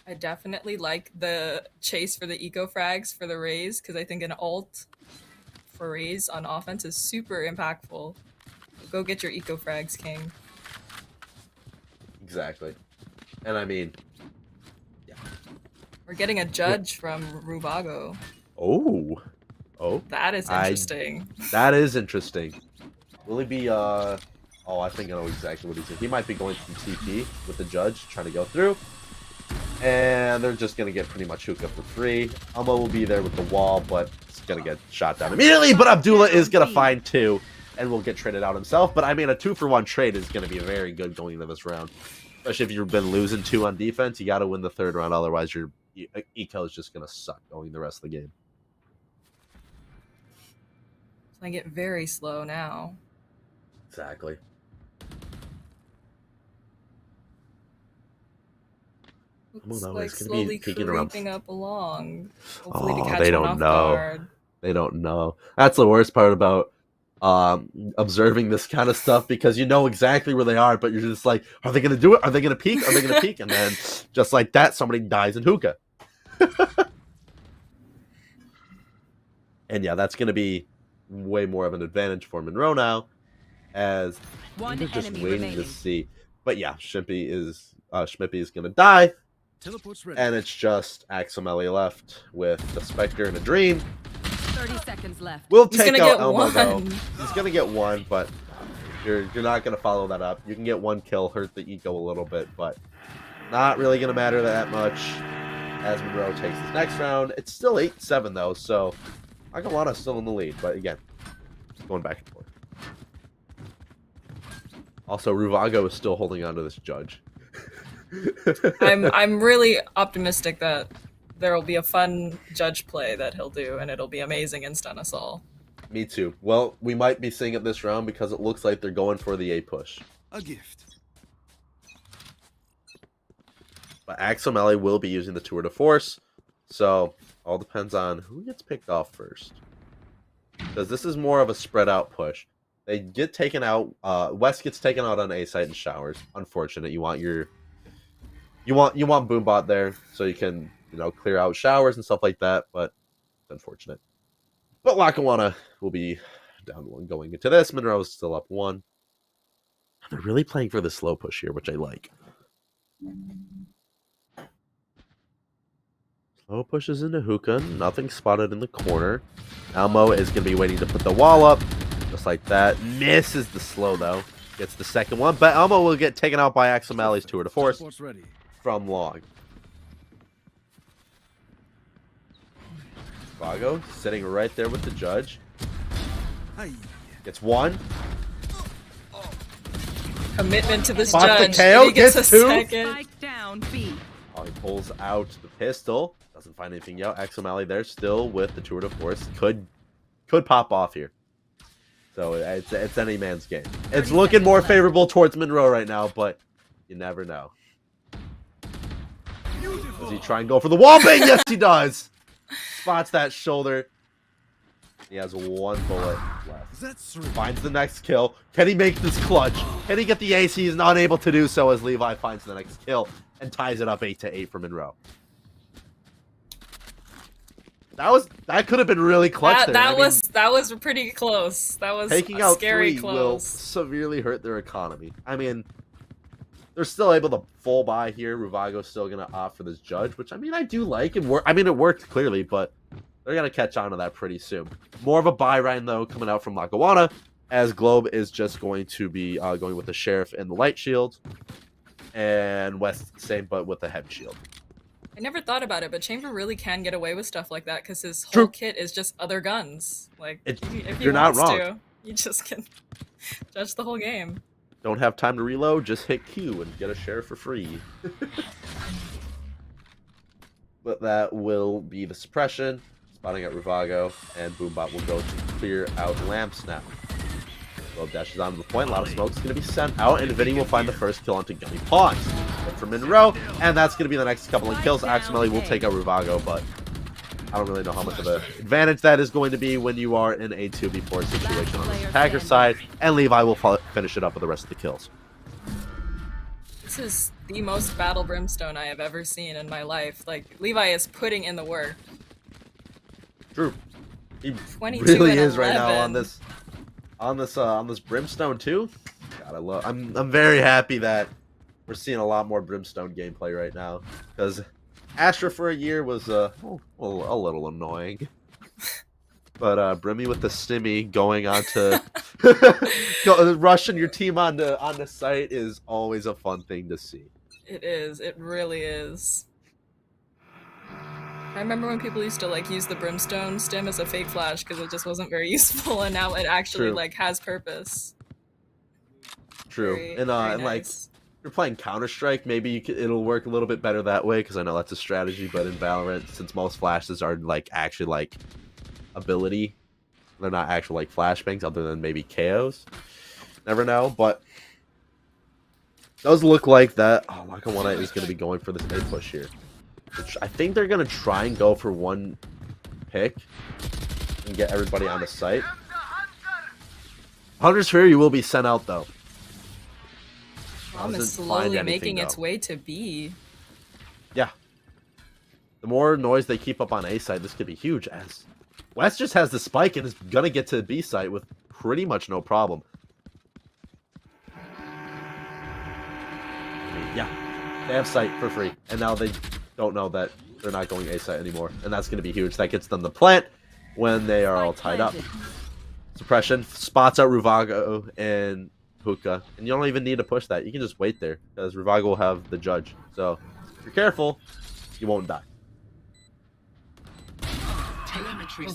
I definitely like the chase for the eco frags for the Rays because I think an ult for Rays on offense is super impactful. Go get your eco frags, King. Exactly. And I mean, yeah. We're getting a judge from Ruvago. Oh. That is interesting. That is interesting. Will he be, oh, I think I know exactly what he's doing. He might be going from TP with the judge, trying to go through. And they're just going to get pretty much hookah for free. Elmo will be there with the wall, but it's going to get shot down immediately. But Abdullah is going to find 2 and will get traded out himself. But I mean, a 2-for-1 trade is going to be very good going into this round. Especially if you've been losing 2 on defense, you got to win the 3rd round. Otherwise, your eco is just going to suck going the rest of the game. I get very slow now. Exactly. Looks like slowly creeping up along. Hopefully to catch they one don't off know. guard. They don't know. That's the worst part about observing this kind of stuff, because you know exactly where they are, but you're just like, are they going to do it? Are they going to peek? Are they going to peek? And then just like that, somebody dies in hookah. And yeah, that's going to be way more of an advantage for Monroe now, as they're just waiting to see. But yeah, Schmippy is going to die. And it's just Axomali left with the Spectre and a Dream. 30 seconds left. We'll take out Elmo though. He's gonna get 1, but you're not gonna follow that up. You can get 1 kill, hurt the eco a little bit, but not really gonna matter that much as Monroe takes this next round. It's still 8-7 though, so Lackawanna's still in the lead, but again, going back and forth. Also, Ruvago is still holding on to this judge. I'm really optimistic that there will be a fun judge play that he'll do, and it'll be amazing and stun us all. Me too. Well, we might be seeing it this round because it looks like they're going for the A push. A gift. But Axomali will be using the tour de force, so all depends on who gets picked off first. Because this is more of a spread out push. They get taken out. West gets taken out on A site and showers. Unfortunate. You want Boombot there so you can, clear out showers and stuff like that, but it's unfortunate. But Lackawanna will be down 1 going into this. Monroe is still up 1. They're really playing for the slow push here, which I like. Slow pushes into hookah. Nothing spotted in the corner. Elmo is going to be waiting to put the wall up. Just like that. Misses the slow, though. Gets the second one. But Elmo will get taken out by Axomali's tour de force from long. Vago sitting right there with the judge. Gets 1. Commitment to this Spots judge. the KO, He gets a 2. second. Spike down B. Oh, he pulls out the pistol. Doesn't find anything out. Axomali there still with the tour de force. Could pop off here. So it's any man's game. It's looking more favorable towards Monroe right now, but you never know. Does he try and go for the wall bang? Yes, he does. Spots that shoulder. He has one bullet left. Finds the next kill. Can he make this clutch? Can he get the ace? He is not able to do so as Levi finds the next kill and ties it up 8-8 for Monroe. That could have been really clutch. That was pretty close. That was taking out scary 3 close. will severely hurt their economy. I mean, they're still able to full buy here. Ruvago's still gonna opt for this judge, which I mean I do like. It worked clearly, but they're gonna catch on to that pretty soon. More of a buy right though coming out from Lackawanna, as Globe is just going to be going with the Sheriff and the Light Shield, and West same but with the Heavy Shield. I never thought about it, but Chamber really can get away with stuff like that because his whole kit is just other guns. Like, if you're not wrong. You just can judge the whole game. Don't have time to reload, just hit Q and get a Sheriff for free. But that will be the suppression. Spotting at Ruvago, and Boombot will go to clear out lamps now. Globe dashes onto the point. A lot of smoke is going to be sent out, and Vinny will find the first kill onto Gummy Pawns. But for Monroe, and that's going to be the next couple of kills. Aximeli will take out Ruvago, but I don't really know how much of an advantage that is going to be when you are in a 2v4 situation on the attacker side, and Levi will finish it up with the rest of the kills. This is the most battle brimstone I have ever seen in my life. Like, Levi is putting in the work. True. He 22 really and is 11. right now on this brimstone too. God, I'm very happy that we're seeing a lot more brimstone gameplay right now, because Astra for a year was a little annoying. But Brimmy with the stimmy going on to rushing your team onto site is always a fun thing to see. It is. It really is. I remember when people used to like use the brimstone stim as a fake flash because it just wasn't very useful, and now it actually like has purpose. True. And like if you're playing Counter-Strike, maybe it'll work a little bit better that way, because I know that's a strategy. But in Valorant, since most flashes are like actually like ability, they're not actual like flashbangs other than maybe KOs. Never know, but those look like that. Oh, Lackawanna is going to be going for this A push here. Which I think they're going to try and go for one pick and get everybody on the site. Hunter's Fury will be sent out, though. Bomb is slowly making its way to B. Yeah. The more noise they keep up on A site, this could be huge, as West just has the spike and is going to get to B site with pretty much no problem. Yeah. They have site for free, and now they don't know that they're not going A site anymore, and that's going to be huge. That gets them the plant when they are all tied up. Suppression spots out Ruvago and Hookah, and you don't even need to push that. You can just wait there, because Ruvago will have the judge. So if you're careful, you won't die.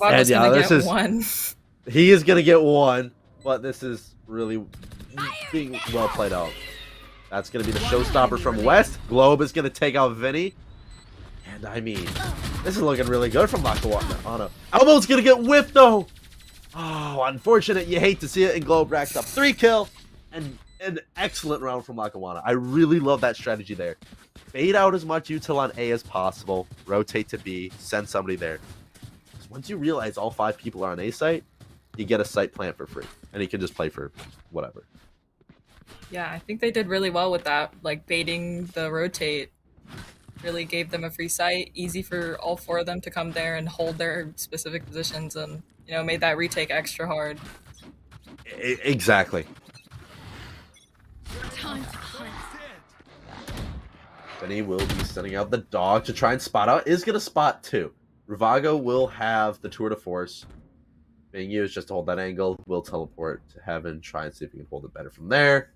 And yeah, this is one. He is gonna get one, but this is really being well played out. That's gonna be the showstopper from West. Globe is gonna take out Vinny. And I mean, this is looking really good from Lackawanna. Elbow's gonna get whiffed though. Oh, unfortunate. You hate to see it. And Globe racks up 3 kills and an excellent round from Lackawanna. I really love that strategy there. Fade out as much util on A as possible. Rotate to B. Send somebody there. Because once you realize all 5 people are on A site, you get a site plant for free, and you can just play for whatever. Yeah, I think they did really well with that. Like baiting the rotate really gave them a free site, easy for all 4 of them to come there and hold their specific positions, and you know, made that retake extra hard. Exactly. Benny will be sending out the dog to try and spot out. Is going to spot 2. Ruvago will have the tour de force being used just to hold that angle. Will teleport to heaven, try and see if he can hold it better from there.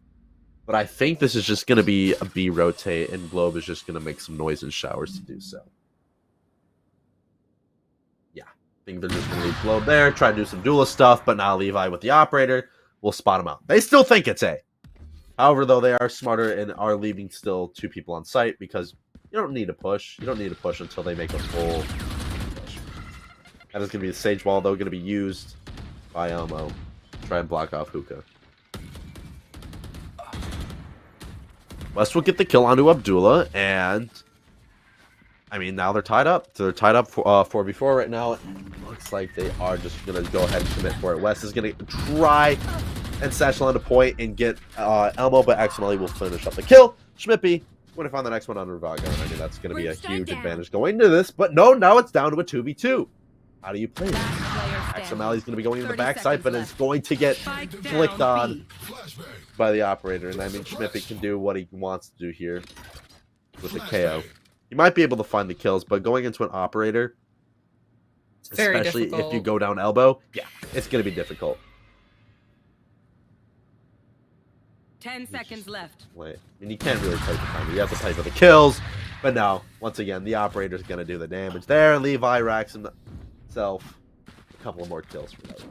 But I think this is just going to be a B rotate, and Globe is just going to make some noise and showers to do so. Yeah, I think they're just going to leave Globe there, try to do some duelist stuff, but now Levi with the operator will spot him out. They still think it's A. However, though, they are smarter and are leaving still 2 people on site, because you don't need to push. You don't need to push until they make a full push. That is going to be the Sage Wall, though, going to be used by Elmo to try and block off Hookah. West will get the kill onto Abdullah, and I mean, now they're tied up. So they're tied up for 4v4 right now. It looks like they are just going to go ahead and commit for it. West is going to try and satchel on a point and get Elmo, but XMLE will finish up the kill. Schmippy going to find the next one on Rivago. I mean, that's going to be a huge advantage going into this. But no, now it's down to a 2v2. How do you play this? XMLE is going to be going to the backside, but is going to get flicked on by the operator. And I mean, Schmippy can do what he wants to do here with the KO. You might be able to find the kills, but going into an operator, especially if you go down elbow, yeah, it's going to be difficult. 10 seconds left. Wait, I mean, you can't really type the timer. You have to type for the kills. But now, once again, the operator's going to do the damage there. Levi racks himself a couple of more kills for that.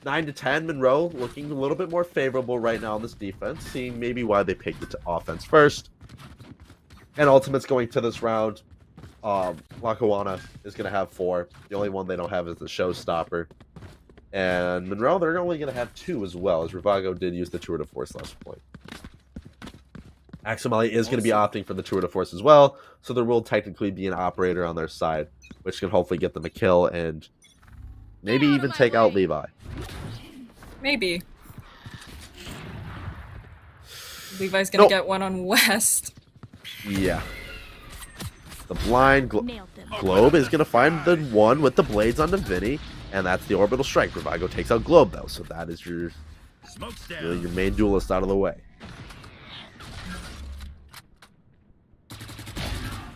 9-10, Monroe looking a little bit more favorable right now on this defense, seeing maybe why they picked it to offense first. And Ultimate's going to this round. Lackawanna is going to have 4. The only one they don't have is the Showstopper. And Monroe, they're only going to have 2 as well, as Rivago did use the Tour de Force last point. XMLE is going to be opting for the Tour de Force as well, so there will technically be an operator on their side, which can hopefully get them a kill and maybe even take out Levi. Maybe. Levi's going to get one on West. Yeah. The blind Globe is going to find the one with the blades on the Vinny, and that's the orbital strike. Rivago takes out Globe, though, so that is your main duelist out of the way.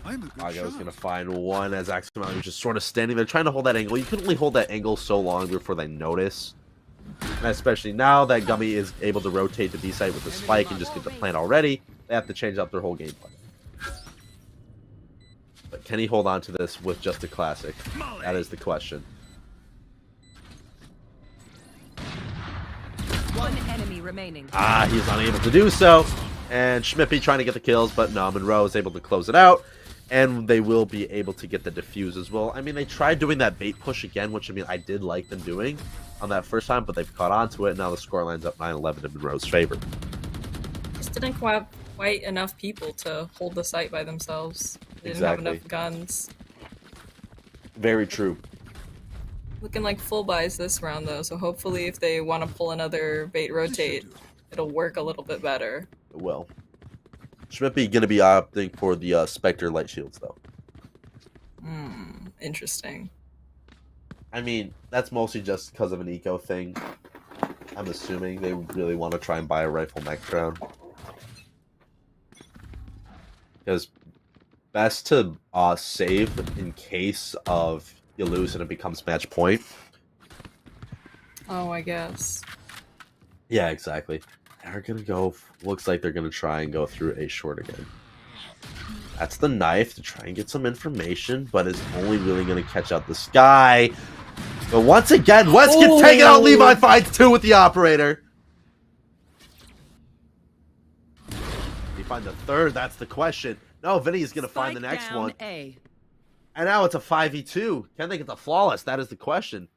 Rivago is going to find one as XMLE is just sort of standing there trying to hold that angle. You can only hold that angle so long before they notice. And especially now that Gummy is able to rotate to B side with the spike and just get the plant already, they have to change up their whole gameplay. But can he hold on to this with just a classic? That is the question. One enemy remaining. He's unable to do so. And Schmippy trying to get the kills, but no, Monroe is able to close it out. And they will be able to get the defuse as well. I mean, they tried doing that bait push again, which I mean, I did like them doing on that first time, but they've caught on to it. And now the score lines up 9-11 in Monroe's favor. Just didn't have quite enough people to hold the site by themselves. They didn't have enough guns. Very true. Looking like full buys this round, though, so hopefully if they want to pull another bait rotate, it'll work a little bit better. It will. Schmippy going to be opting for the Spectre light shields, though. Interesting. I mean, that's mostly just because of an eco thing. I'm assuming they really want to try and buy a rifle next round. Because best to save in case of you lose and it becomes match point. Oh, I guess. Yeah, exactly. They're going to go... Looks like they're going to try and go through a short again. That's the knife to try and get some information, but is only really going to catch out the sky. But once again, West gets taken out. Levi finds 2 with the operator. He find the third? That's the question. No, Vinny is going to find the next one. And now it's a 5v2. Can they get the flawless? That is the question.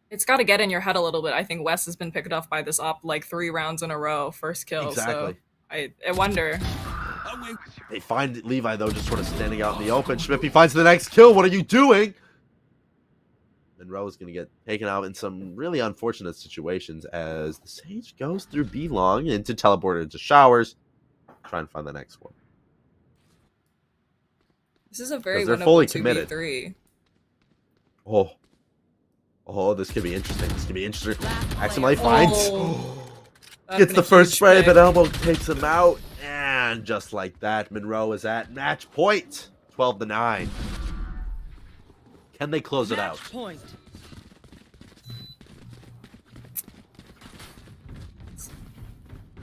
It's got to get in your head a little bit. I think West has been picked off by this op like 3 rounds in a row. First kill. Exactly. So I wonder. They find Levi, though, just sort of standing out in the open. Schmippy finds the next kill. What are you doing? Monroe is going to get taken out in some really unfortunate situations as the Sage goes through B-Long into teleporter into showers. Try and find the next one. This is a very they're winnable fully 2v3. Oh, this could be interesting. This could be interesting. XMLE finds. Gets been the a first huge spray, pick. but Elbow takes him out. And just like that, Monroe is at match point. 12-9. Can they close it out? Point.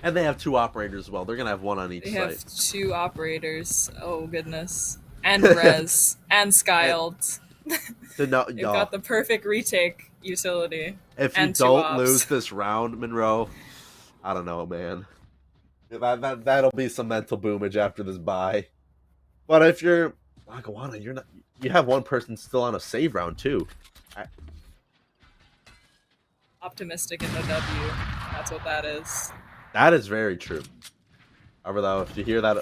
And they have 2 operators as well. They're going to have 1 on each They side. have 2 operators. Oh, goodness. And Rez. and Skyld. They've got the perfect retake utility. If you and 2 don't ops. lose this round, Monroe, I don't know, man. That'll be some mental boomage after this bye. But if you're Lackawanna, you're not. You have 1 person still on a save round too. Optimistic in the W. That's what that is. That is very true. However, though, if you hear that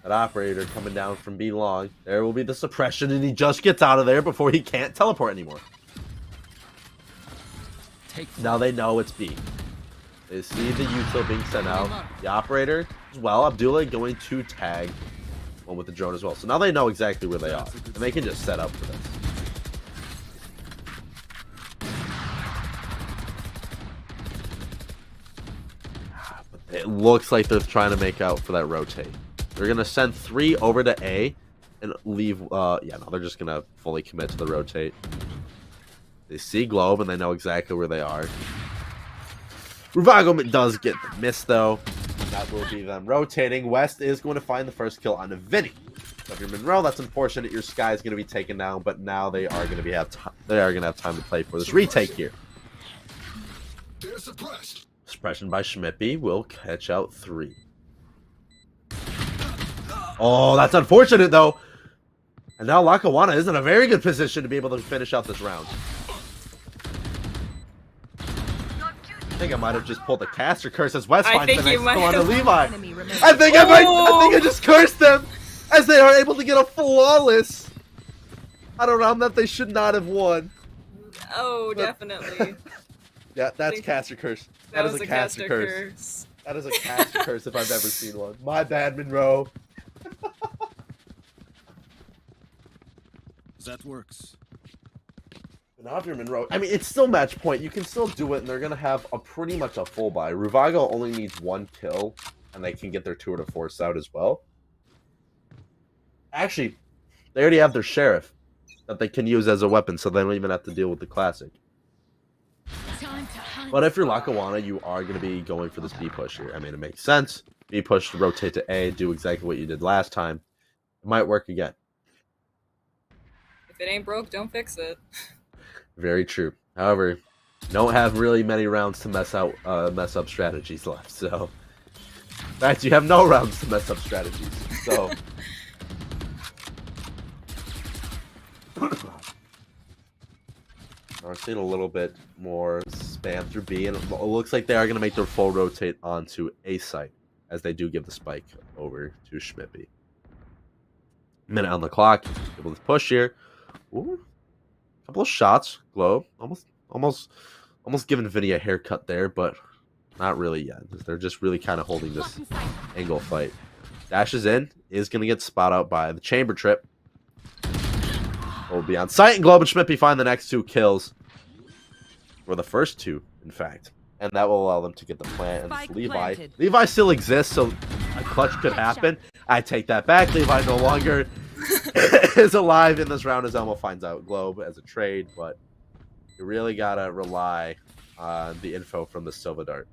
That operator coming down from B long. There will be the suppression, and he just gets out of there before he can't teleport anymore. Now they know it's B. They see the util being sent out. The operator as well. Abdullah going to tag one with the drone as well. So now they know exactly where they are, and they can just set up for this. But it looks like they're trying to make out for that rotate. They're gonna send 3 over to A and leave. Yeah, no, they're just gonna fully commit to the rotate. They see Globe and they know exactly where they are. Ruvago does get the miss though. That will be them rotating. West is going to find the first kill on Vinny. So if you're Monroe, that's unfortunate. Your Sky is going to be taken down, but now they are going to have time to play for this retake here. Suppression by Schmippy will catch out 3. Oh, that's unfortunate though. And now Lackawanna is in a very good position to be able to finish out this round. I think I might have just pulled the caster curse as West finds the next kill onto Levi. I think I just cursed them as they are able to get a flawless on a round that they should not have won. Oh, definitely. Yeah, that's caster curse. That is a caster curse. That is a caster curse if I've ever seen one. My bad, Monroe. That works. Now if you're Monroe, I mean, it's still match point. You can still do it, and they're going to have pretty much a full buy. Ruvago only needs 1 kill, and they can get their 2 to force out as well. Actually, they already have their Sheriff that they can use as a weapon, so they don't even have to deal with the Classic. But if you're Lackawanna, you are going to be going for this B push here. I mean, it makes sense. B push, rotate to A, do exactly what you did last time. It might work again. If it ain't broke, don't fix it. Very true. However, don't have really many rounds to mess up strategies left. So, in fact, you have no rounds to mess up strategies. So, we're seeing a little bit more spam through B, and it looks like they are going to make their full rotate onto A site as they do give the spike over to Schmippy. Minute on the clock, able to push here. Ooh. Couple of shots, Globe, almost giving Vinny a haircut there, but not really yet. They're just really kind of holding this angle fight. Dashes in, is going to get spot out by the chamber trip. Will be on site, and Globe and Schmippy find the next 2 kills, or the first 2, in fact, and that will allow them to get the plant. And Levi, Levi still exists, so a clutch could happen. I take that back. Levi no longer is alive in this round as Elmo finds out Globe as a trade, but you really gotta rely on the info from the Silva Dart.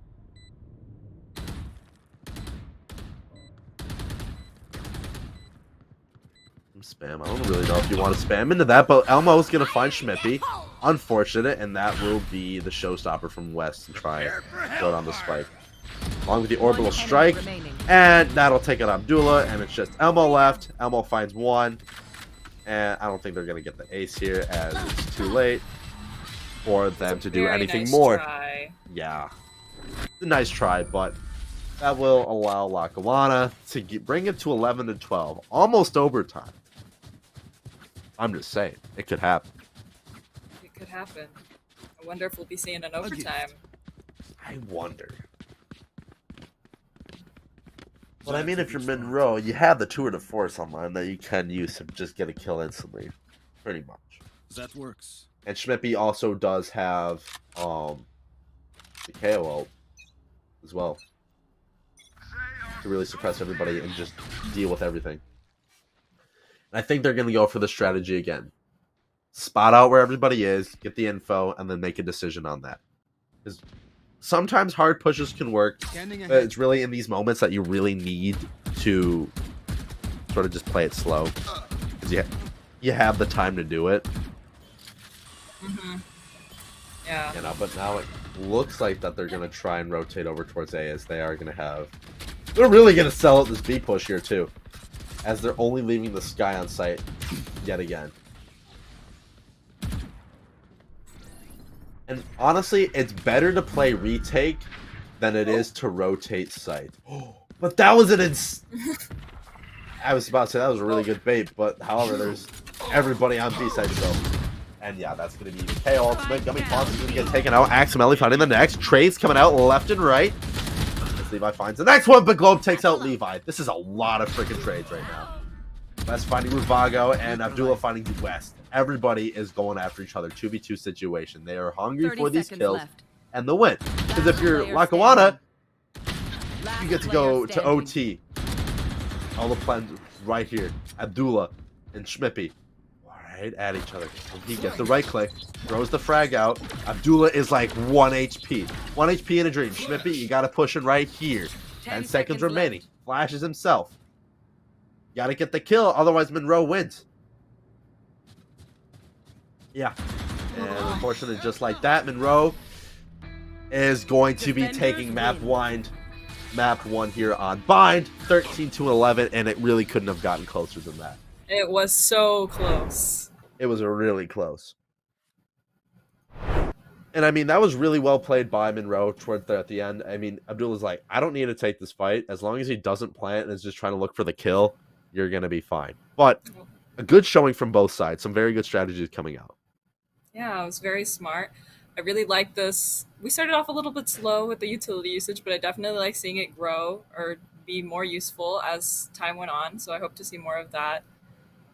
Spam. I don't really know if you want to spam into that, but Elmo's gonna find Schmippy. Unfortunate, and that will be the showstopper from West to try and throw it on the spike. Along with the orbital strike, and that'll take out Abdullah, and it's just Elmo left. Elmo finds 1, and I don't think they're going to get the ace here as it's too late for them to do anything more. Try. Yeah, it's a nice try, but that will allow Lackawanna to bring it to 11 to 12, almost overtime. I'm just saying, it could happen. It could happen. I wonder if we'll be seeing an overtime. I wonder. But I mean, if you're Monroe, you have the 2 to force online that you can use to just get a kill instantly, pretty much. That works. And Schmippy also does have the KO as well to really suppress everybody and just deal with everything. And I think they're going to go for the strategy again. Spot out where everybody is, get the info, and then make a decision on that. Because sometimes hard pushes can work. It's really in these moments that you really need to sort of just play it slow. Because you have the time to do it. Mm-hmm. Yeah. You know, but now it looks like that they're going to try and rotate over towards A as they are going to have... They're really going to sell out this B push here, too. As they're only leaving the Sky on site yet again. And honestly, it's better to play retake than it is to rotate site. But that was an I was about to say that was a really good bait, but however, there's everybody on B side still. And yeah, that's going to be the KO ultimate. Gummy Pawns is going to get taken out. Axemelli finding the next. Trades coming out left and right. As Levi finds the next one, but Globe takes out Levi. This is a lot of freaking trades right now. West finding Ruvago and Abdullah finding West. Everybody is going after each other. 2v2 situation. They are hungry for these kills and the win. Because if you're Lackawanna, you get to go to OT. All the plans right here. Abdullah and Schmippy. Right at each other. And he gets the right click, throws the frag out. Abdullah is like 1 HP. 1 HP in a dream. Schmippy, you got to push it right here. 10 seconds remaining. Flashes himself. You got to get the kill, otherwise Monroe wins. Yeah. And unfortunately, just like that, Monroe is going to be taking map 1 here on Bind. 13-11, and it really couldn't have gotten closer than that. It was so close. It was really close. And I mean, that was really well played by Monroe toward at the end. I mean, Abdullah's like, I don't need to take this fight. As long as he doesn't plant and is just trying to look for the kill, you're going to be fine. But a good showing from both sides. Some very good strategies coming out. Yeah, it was very smart. I really like this. We started off a little bit slow with the utility usage, but I definitely like seeing it grow or be more useful as time went on. So I hope to see more of that.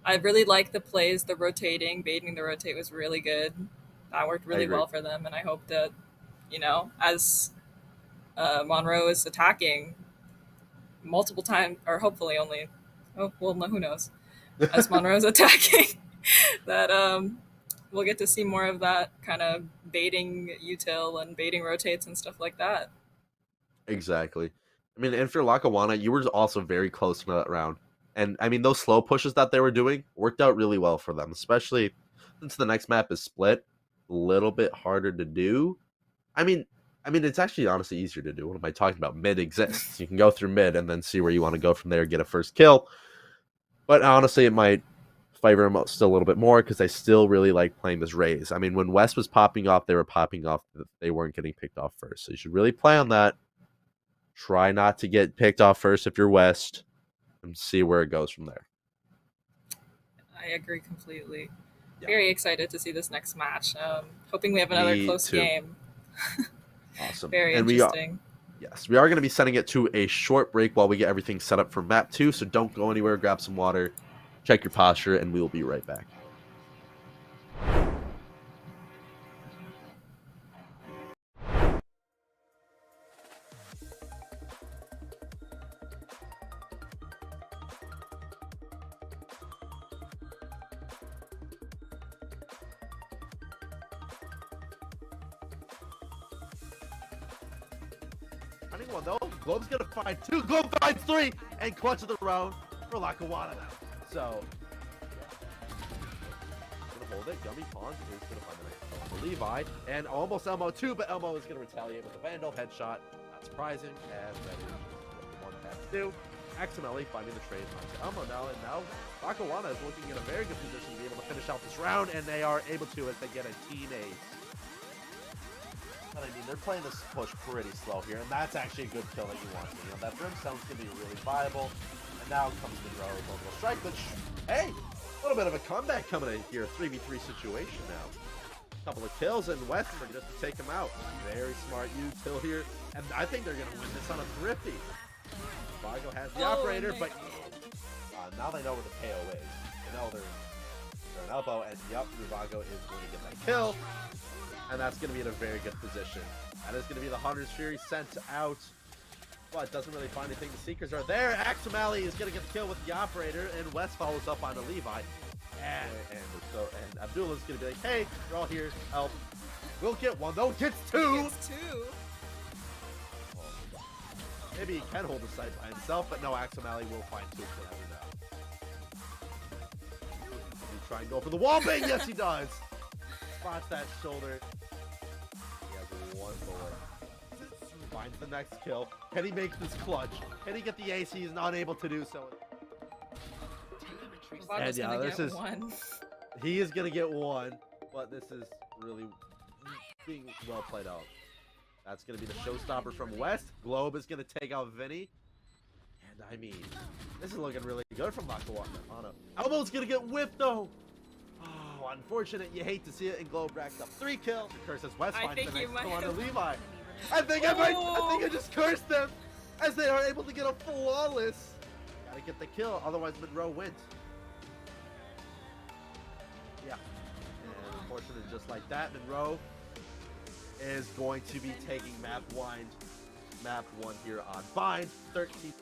I really like the plays, the rotating, baiting the rotate was really good. That worked really well for them, and I hope that, you know, as Monroe is attacking multiple times, or hopefully only, oh, well, who knows, as Monroe's attacking, that we'll get to see more of that kind of baiting util and baiting rotates and stuff like that. Exactly. I mean, and for Lackawanna, you were also very close to that round. And, I mean, those slow pushes that they were doing worked out really well for them, especially since the next map is split. A little bit harder to do. I mean, it's actually honestly easier to do. What am I talking about? Mid exists. You can go through mid and then see where you want to go from there, get a first kill. But honestly, it might favor them still a little bit more because they still really like playing this raise. I mean, when West was popping off, they were popping off. They weren't getting picked off first. So you should really play on that. Try not to get picked off first if you're West. And see where it goes from there. I agree completely. Yeah. Very excited to see this next match. Hoping we have another close game. Awesome. Very interesting. We are going to be sending it to a short break while we get everything set up for map 2. So don't go anywhere. Grab some water. Check your posture. And we will be right back. One though, Globe's gonna find 2, Globe finds 3, and clutch of the round for Lackawanna now. So, gonna hold it. Gummy Pawns is gonna find the next one for Levi, and almost Elmo too, but Elmo is gonna retaliate with a Vandal headshot. Not surprising, as that is what one has to do. Axemelli finding the trade onto Elmo now, and now Lackawanna is looking in a very good position to be able to finish out this round, and they are able to as they get a team ace. I mean, they're playing this push pretty slow here, and that's actually a good kill that you want. You know, that Brimstone's going to be really viable. And now comes Monroe with a little strike, which, hey, a little bit of a comeback coming in here. 3v3 situation now. A couple of kills, and West are just to take him out. Very smart util here. And I think they're going to win this on a thrifty. Vago has the operator, but now they know where the KO is. They know they're an elbow, and yep, Ruvago is going to get that kill. And that's going to be in a very good position. That is going to be the Hunter's Fury sent out. But doesn't really find anything. The Seekers are there. Axemelli is going to get the kill with the operator. And West follows up on the Levi. And Abdullah's going to be like, hey, we're all here. Help. We'll get one, though. Gets 2. Gets 2. Maybe he can hold the site by himself. But no, Axemelli will find 2. You never know. He try and go for the wall bang. Yes, he does. Spots that shoulder. He has 1 bullet. Finds the next kill. Can he make this clutch? Can he get the ace? He's not able to do so. And yeah, this is 1. He is gonna get 1, but this is really being well played out. That's gonna be the showstopper from West. Globe is gonna take out Vinny. And I mean, This is looking really good from Lackawanna. Elmow's gonna get whipped though. Oh, unfortunate. You hate to see it. And Globe racked up 3 kills. Curses West I finds think the you next might one to have- Levi. I think I just cursed them as they are able to get a flawless. Gotta get the kill, otherwise Monroe wins. Yeah. And unfortunately, just like that, Monroe is going to be taking map 1 here on Bind. 13.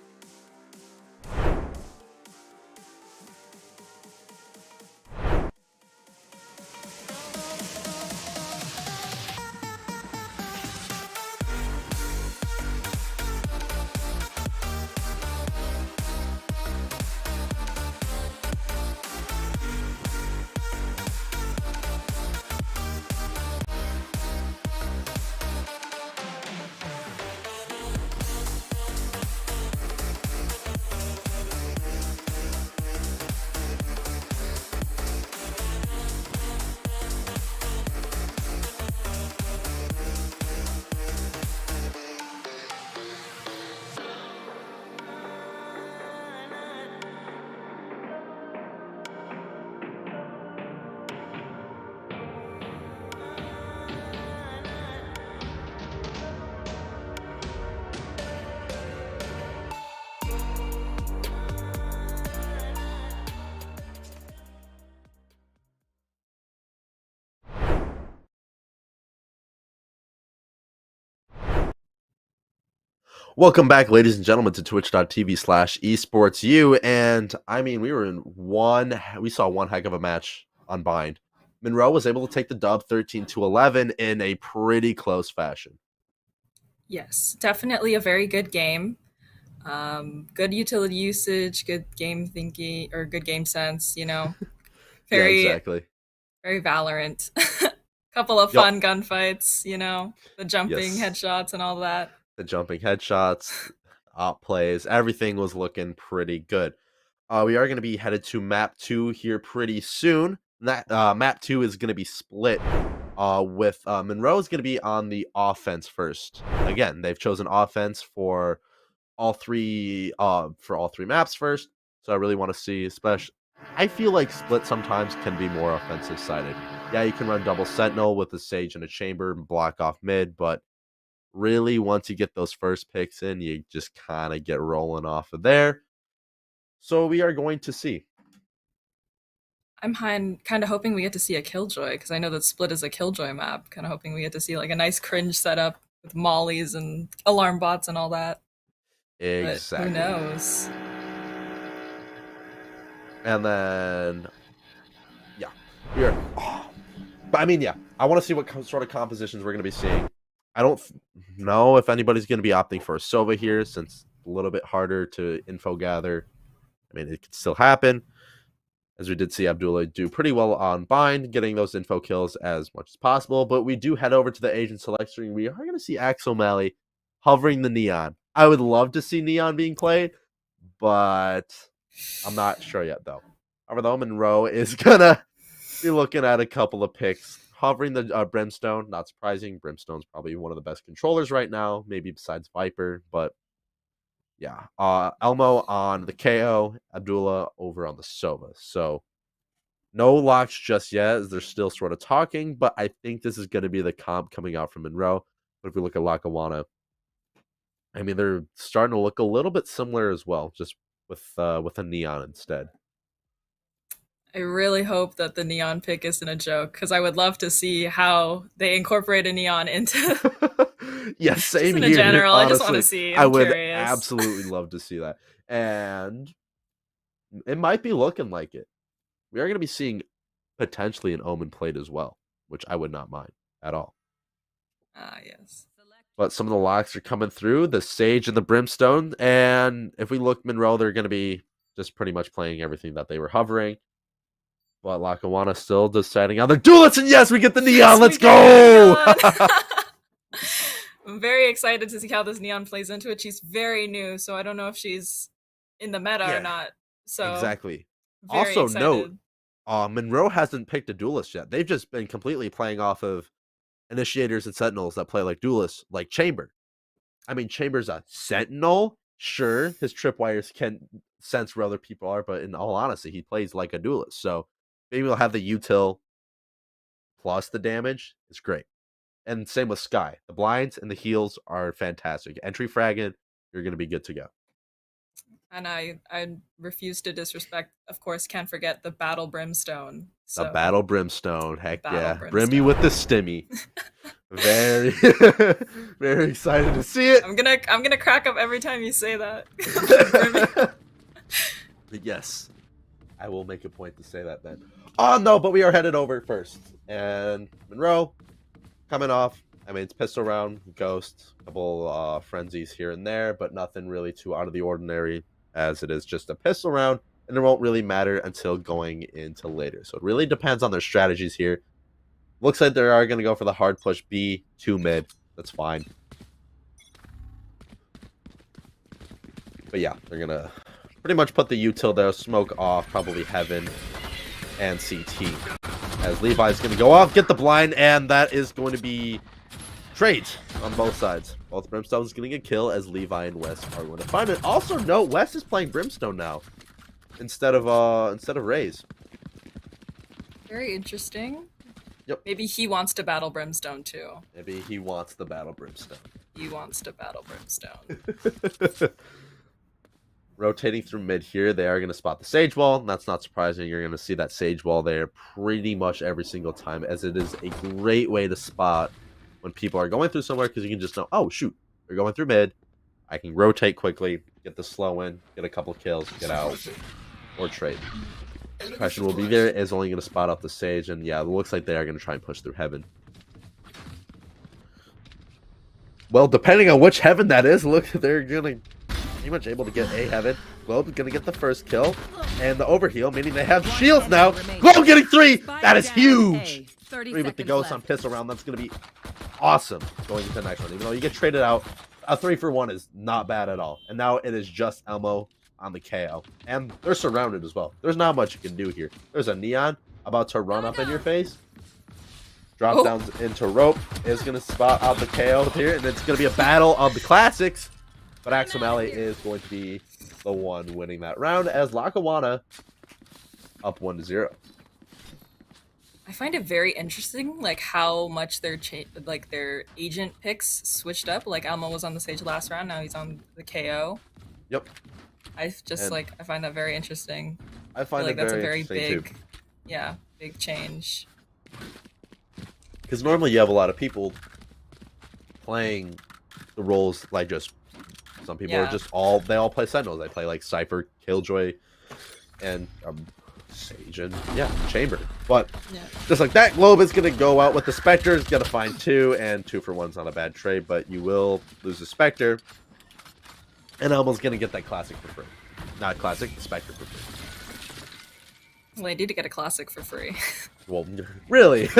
Welcome back, ladies and gentlemen, to twitch.tv/esportsu. And I mean, we saw one heck of a match on Bind. Monroe was able to take the dub 13-11 in a pretty close fashion. Yes, definitely a very good game. Good utility usage, good game thinking, or good game sense, you know. Very, Yeah, exactly. very Valorant. Couple of fun gunfights, you know, the jumping headshots and all that. The jumping headshots, op plays, everything was looking pretty good. We are going to be headed to map 2 here pretty soon. That map 2 is going to be split with Monroe is going to be on the offense first. Again, they've chosen offense for all three maps first. So I really want to see, especially I feel like split sometimes can be more offensive sided. Yeah, you can run double sentinel with a sage and a chamber and block off mid, but really once you get those first picks in, you just kind of get rolling off of there. So we are going to see. I'm kind of hoping we get to see a Killjoy, because I know that Split is a Killjoy map. Kind of hoping we get to see like a nice cringe setup with mollies and alarm bots and all that. Exactly. But who knows? And then, yeah, here. But I mean, yeah, I want to see what sort of compositions we're going to be seeing. I don't know if anybody's going to be opting for a Sova here, since it's a little bit harder to info gather. I mean, it could still happen, as we did see Abdullah do pretty well on Bind, getting those info kills as much as possible. But we do head over to the Asian select screen. We are going to see Axe O'Malley hovering the Neon. I would love to see Neon being played, but I'm not sure yet, though. However, though, Monroe is going to be looking at a couple of picks. Hovering the Brimstone, not surprising. Brimstone's probably one of the best controllers right now, maybe besides Viper. But yeah, Elmo on the KO, Abdullah over on the Sova. So no locks just yet, as they're still sort of talking. But I think this is going to be the comp coming out from Monroe. But if we look at Lackawanna, I mean, they're starting to look a little bit similar as well, just with a Neon instead. I really hope that the Neon pick isn't a joke, because I would love to see how they incorporate a Neon into. Yes, same in here. General, honestly, I just want to see. I would curious. absolutely love to see that, and it might be looking like it. We are going to be seeing potentially an Omen played as well, which I would not mind at all. Yes. But some of the locks are coming through, the Sage and the Brimstone, and if we look Monroe, they're going to be just pretty much playing everything that they were hovering. But Lackawanna still deciding on the duelists, and yes, we get the Neon. Let's go! I'm very excited to see how this Neon plays into it. She's very new, so I don't know if she's in the meta or not. So exactly. Very Also, excited. note, Monroe hasn't picked a duelist yet. They've just been completely playing off of initiators and sentinels that play like duelists, like Chamber. I mean, Chamber's a sentinel, Sure, his tripwires can sense where other people are, but in all honesty, he plays like a duelist. So maybe he'll have the util plus the damage. It's great. And same with Sky. The blinds and the heals are fantastic. Entry fragging, you're going to be good to go. And I refuse to disrespect, of course, can't forget the Battle Brimstone. So, The Battle Brimstone. Heck Battle yeah. Brimstone. Brim me with the stimmy. Very, very excited to see it. I'm gonna crack up every time you say that. Yes. I will make a point to say that then. Oh, no, but we are headed over first. And Monroe, coming off. I mean, it's pistol round, ghost, a couple frenzies here and there, but nothing really too out of the ordinary, as it is just a pistol round, and it won't really matter until going into later. So it really depends on their strategies here. Looks like they are going to go for the hard push B to mid. That's fine. But yeah, they're going to pretty much put the util there, smoke off, probably Heaven and CT. As Levi's going to go off, get the blind, and that is going to be trades on both sides. Both Brimstone's going to get killed as Levi and West are going to find it. Also, note West is playing Brimstone now instead of Raze. Very interesting. Yep. Maybe he wants to battle Brimstone too. Maybe he wants the battle Brimstone. He wants to battle Brimstone. Rotating through mid here, they are going to spot the Sage Wall. That's not surprising. You're going to see that Sage Wall there pretty much every single time, as it is a great way to spot when people are going through somewhere, because you can just know, oh, shoot, they're going through mid. I can rotate quickly, get the slow in, get a couple kills, get out, or trade. Pressure will be there. Is only going to spot out the Sage, and yeah, it looks like they are going to try and push through Heaven. Well, depending on which Heaven that is, look, they're going to pretty much able to get a Heaven. Globe is going to get the first kill, and the overheal, meaning they have shields now. Globe getting 3! That is huge! 3 with the ghost on pistol round. That's going to be awesome going into the next one. Even though you get traded out, a 3-for-1 is not bad at all. And now it is just Elmo on the KO. And they're surrounded as well. There's not much you can do here. There's a Neon about to run up in your face. Drop downs into rope. Is going to spot out the KO here. And it's going to be a battle of the classics. But Axomali is going to be the one winning that round, as Lackawanna up 1-0. I find it very interesting, like how much their their agent picks switched up. Like Elmo was on the Sage last round, now he's on the KO. Yep. I just I find that very interesting. I find like it that's very a very interesting big, too. yeah, big change. Because normally you have a lot of people playing the roles like just some people are just they all play Sentinels. They play like Cypher, Killjoy, and Sage and Chamber. But just like that, Globe is going to go out with the Spectre. Is going to find 2, and 2-for-1's not a bad trade, but you will lose the Spectre. And Elmo's going to get that classic for free. Not classic, the Spectre for free. Well, I need to get a classic for free. Well, really?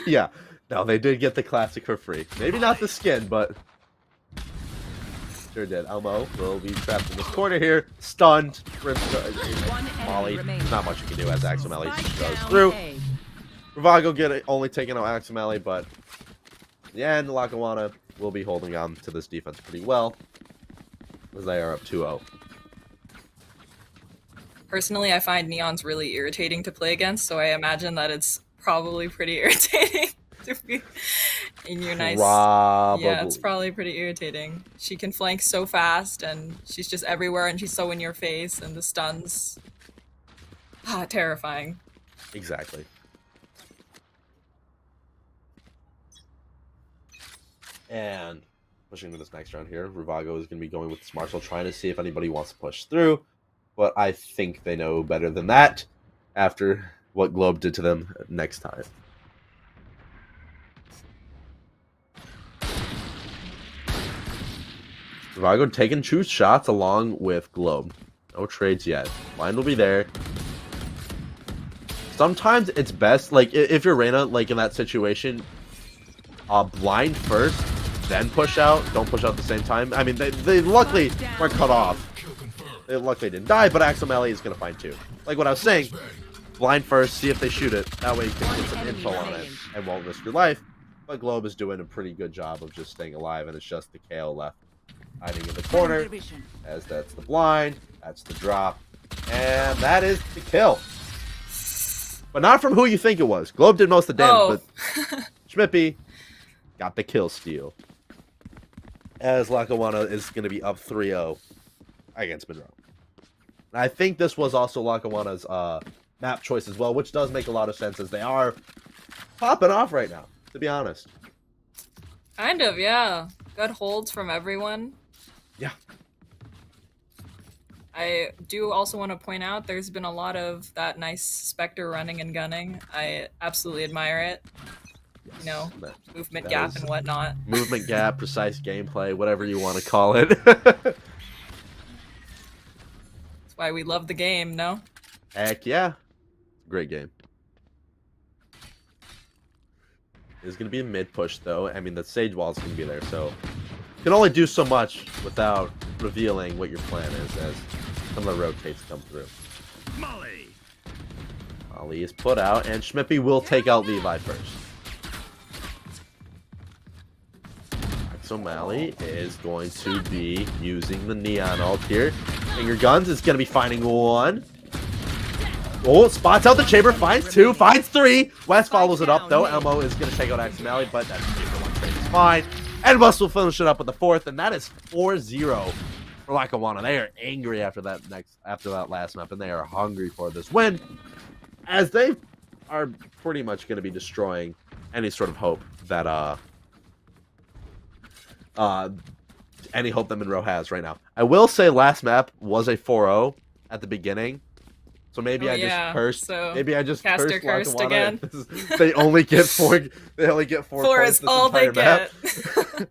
Yeah. No, they did get the classic for free. Maybe not the skin, but sure did. Elmo will be trapped in this corner here. Stunned. Molly. Not much you can do as Axomali goes through. Ravago only taking out Axomali, but in the end, Lackawanna will be holding on to this defense pretty well, as they are up 2-0. Personally, I find Neon's really irritating to play against, so I imagine that it's probably pretty irritating to be in your nice... Yeah, it's probably pretty irritating. She can flank so fast, and she's just everywhere, and she's so in your face, and the stuns... terrifying. Exactly. And pushing to this next round here, Ravago is going to be going with this Marshall, trying to see if anybody wants to push through. But I think they know better than that after what Globe did to them next time. Ravago taking 2 shots along with Globe. No trades yet. Line will be there. Sometimes it's best, like, if you're Reyna, like, in that situation, blind first, then push out. Don't push out at the same time. I mean, they luckily weren't cut off. They luckily didn't die, but Axomali is going to find 2. Like what I was saying, blind first, see if they shoot it. That way you can get some info on it and won't risk your life. But Globe is doing a pretty good job of just staying alive, and it's just the KO left. hiding in the corner, as that's the blind, that's the drop, and that is the kill. But not from who you think it was. Globe did most of the damage, but Schmippy got the kill steal. As Lackawanna is going to be up 3-0 against Monroe. And I think this was also Lackawanna's map choice as well, which does make a lot of sense as they are popping off right now, to be honest. Kind of, yeah. Good holds from everyone. Yeah. I do also want to point out there's been a lot of that nice Spectre running and gunning. I absolutely admire it. Yes. You know, movement that gap is and whatnot. Movement gap, precise gameplay, whatever you want to call it. That's why we love the game, no? Heck yeah. Great game. It's going to be a mid push, though. I mean, the Sage Wall is going to be there, so you can only do so much without revealing what your plan is as some of the rotates come through. Molly is put out, and Schmippy will take out Levi first. So Mally is going to be using the Neon ult here. Finger Guns is going to be finding one. Oh, spots out the chamber, finds two, finds three. West follows it up, though. Elmo is going to take out Aximali, but that's one trade is fine. And West will finish it up with the fourth, and that is 4-0 for Lackawanna. They are angry after that last map, and they are hungry for this win, as they are pretty much going to be destroying any sort of hope that any hope that Monroe has right now. I will say last map was a 4-0 at the beginning. So maybe I just cursed. So maybe I just Caster cursed cursed again. They only get four. They only get 4 4 points is this all they entire get. map.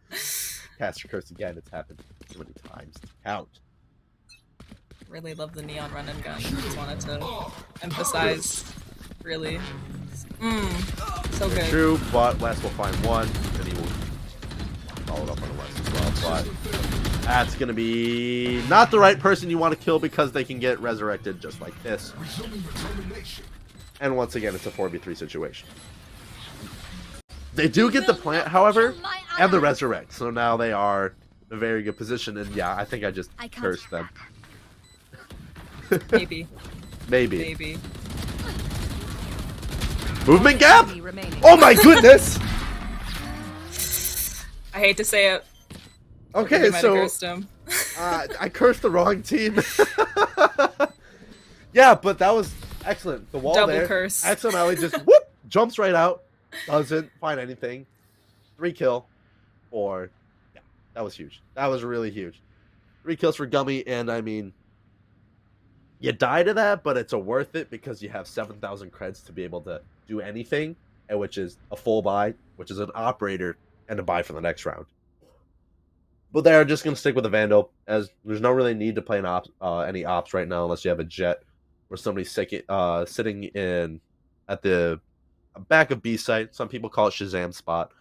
Caster cursed again. It's happened too many times to count. Really love the neon run and gun. Just wanted to emphasize. Really. So good. True, but West will find one, and he will follow it up on the West as well. But that's going to be not the right person you want to kill because they can get resurrected just like this. And once again, it's a 4v3 situation. They do get the plant, however, and the resurrect. So now they are in a very good position. And yeah, I think I just cursed them. Maybe. Maybe. Movement gap? Oh my goodness! I hate to say it. Okay, so cursed him. I cursed the wrong team. Yeah, but that was excellent. The wall Double there. curse. Aximali just whoop, jumps right out, doesn't find anything. 3 kill, 4. Yeah, that was huge. That was really huge. 3 kills for Gummy, and I mean, you die to that, but it's a worth it because you have 7,000 creds to be able to do anything, and which is a full buy, which is an operator, and a buy for the next round. But they are just going to stick with the Vandal, as there's no really need to play any ops right now unless you have a Jet or somebody sitting in at the back of B site. Some people call it Shazam spot.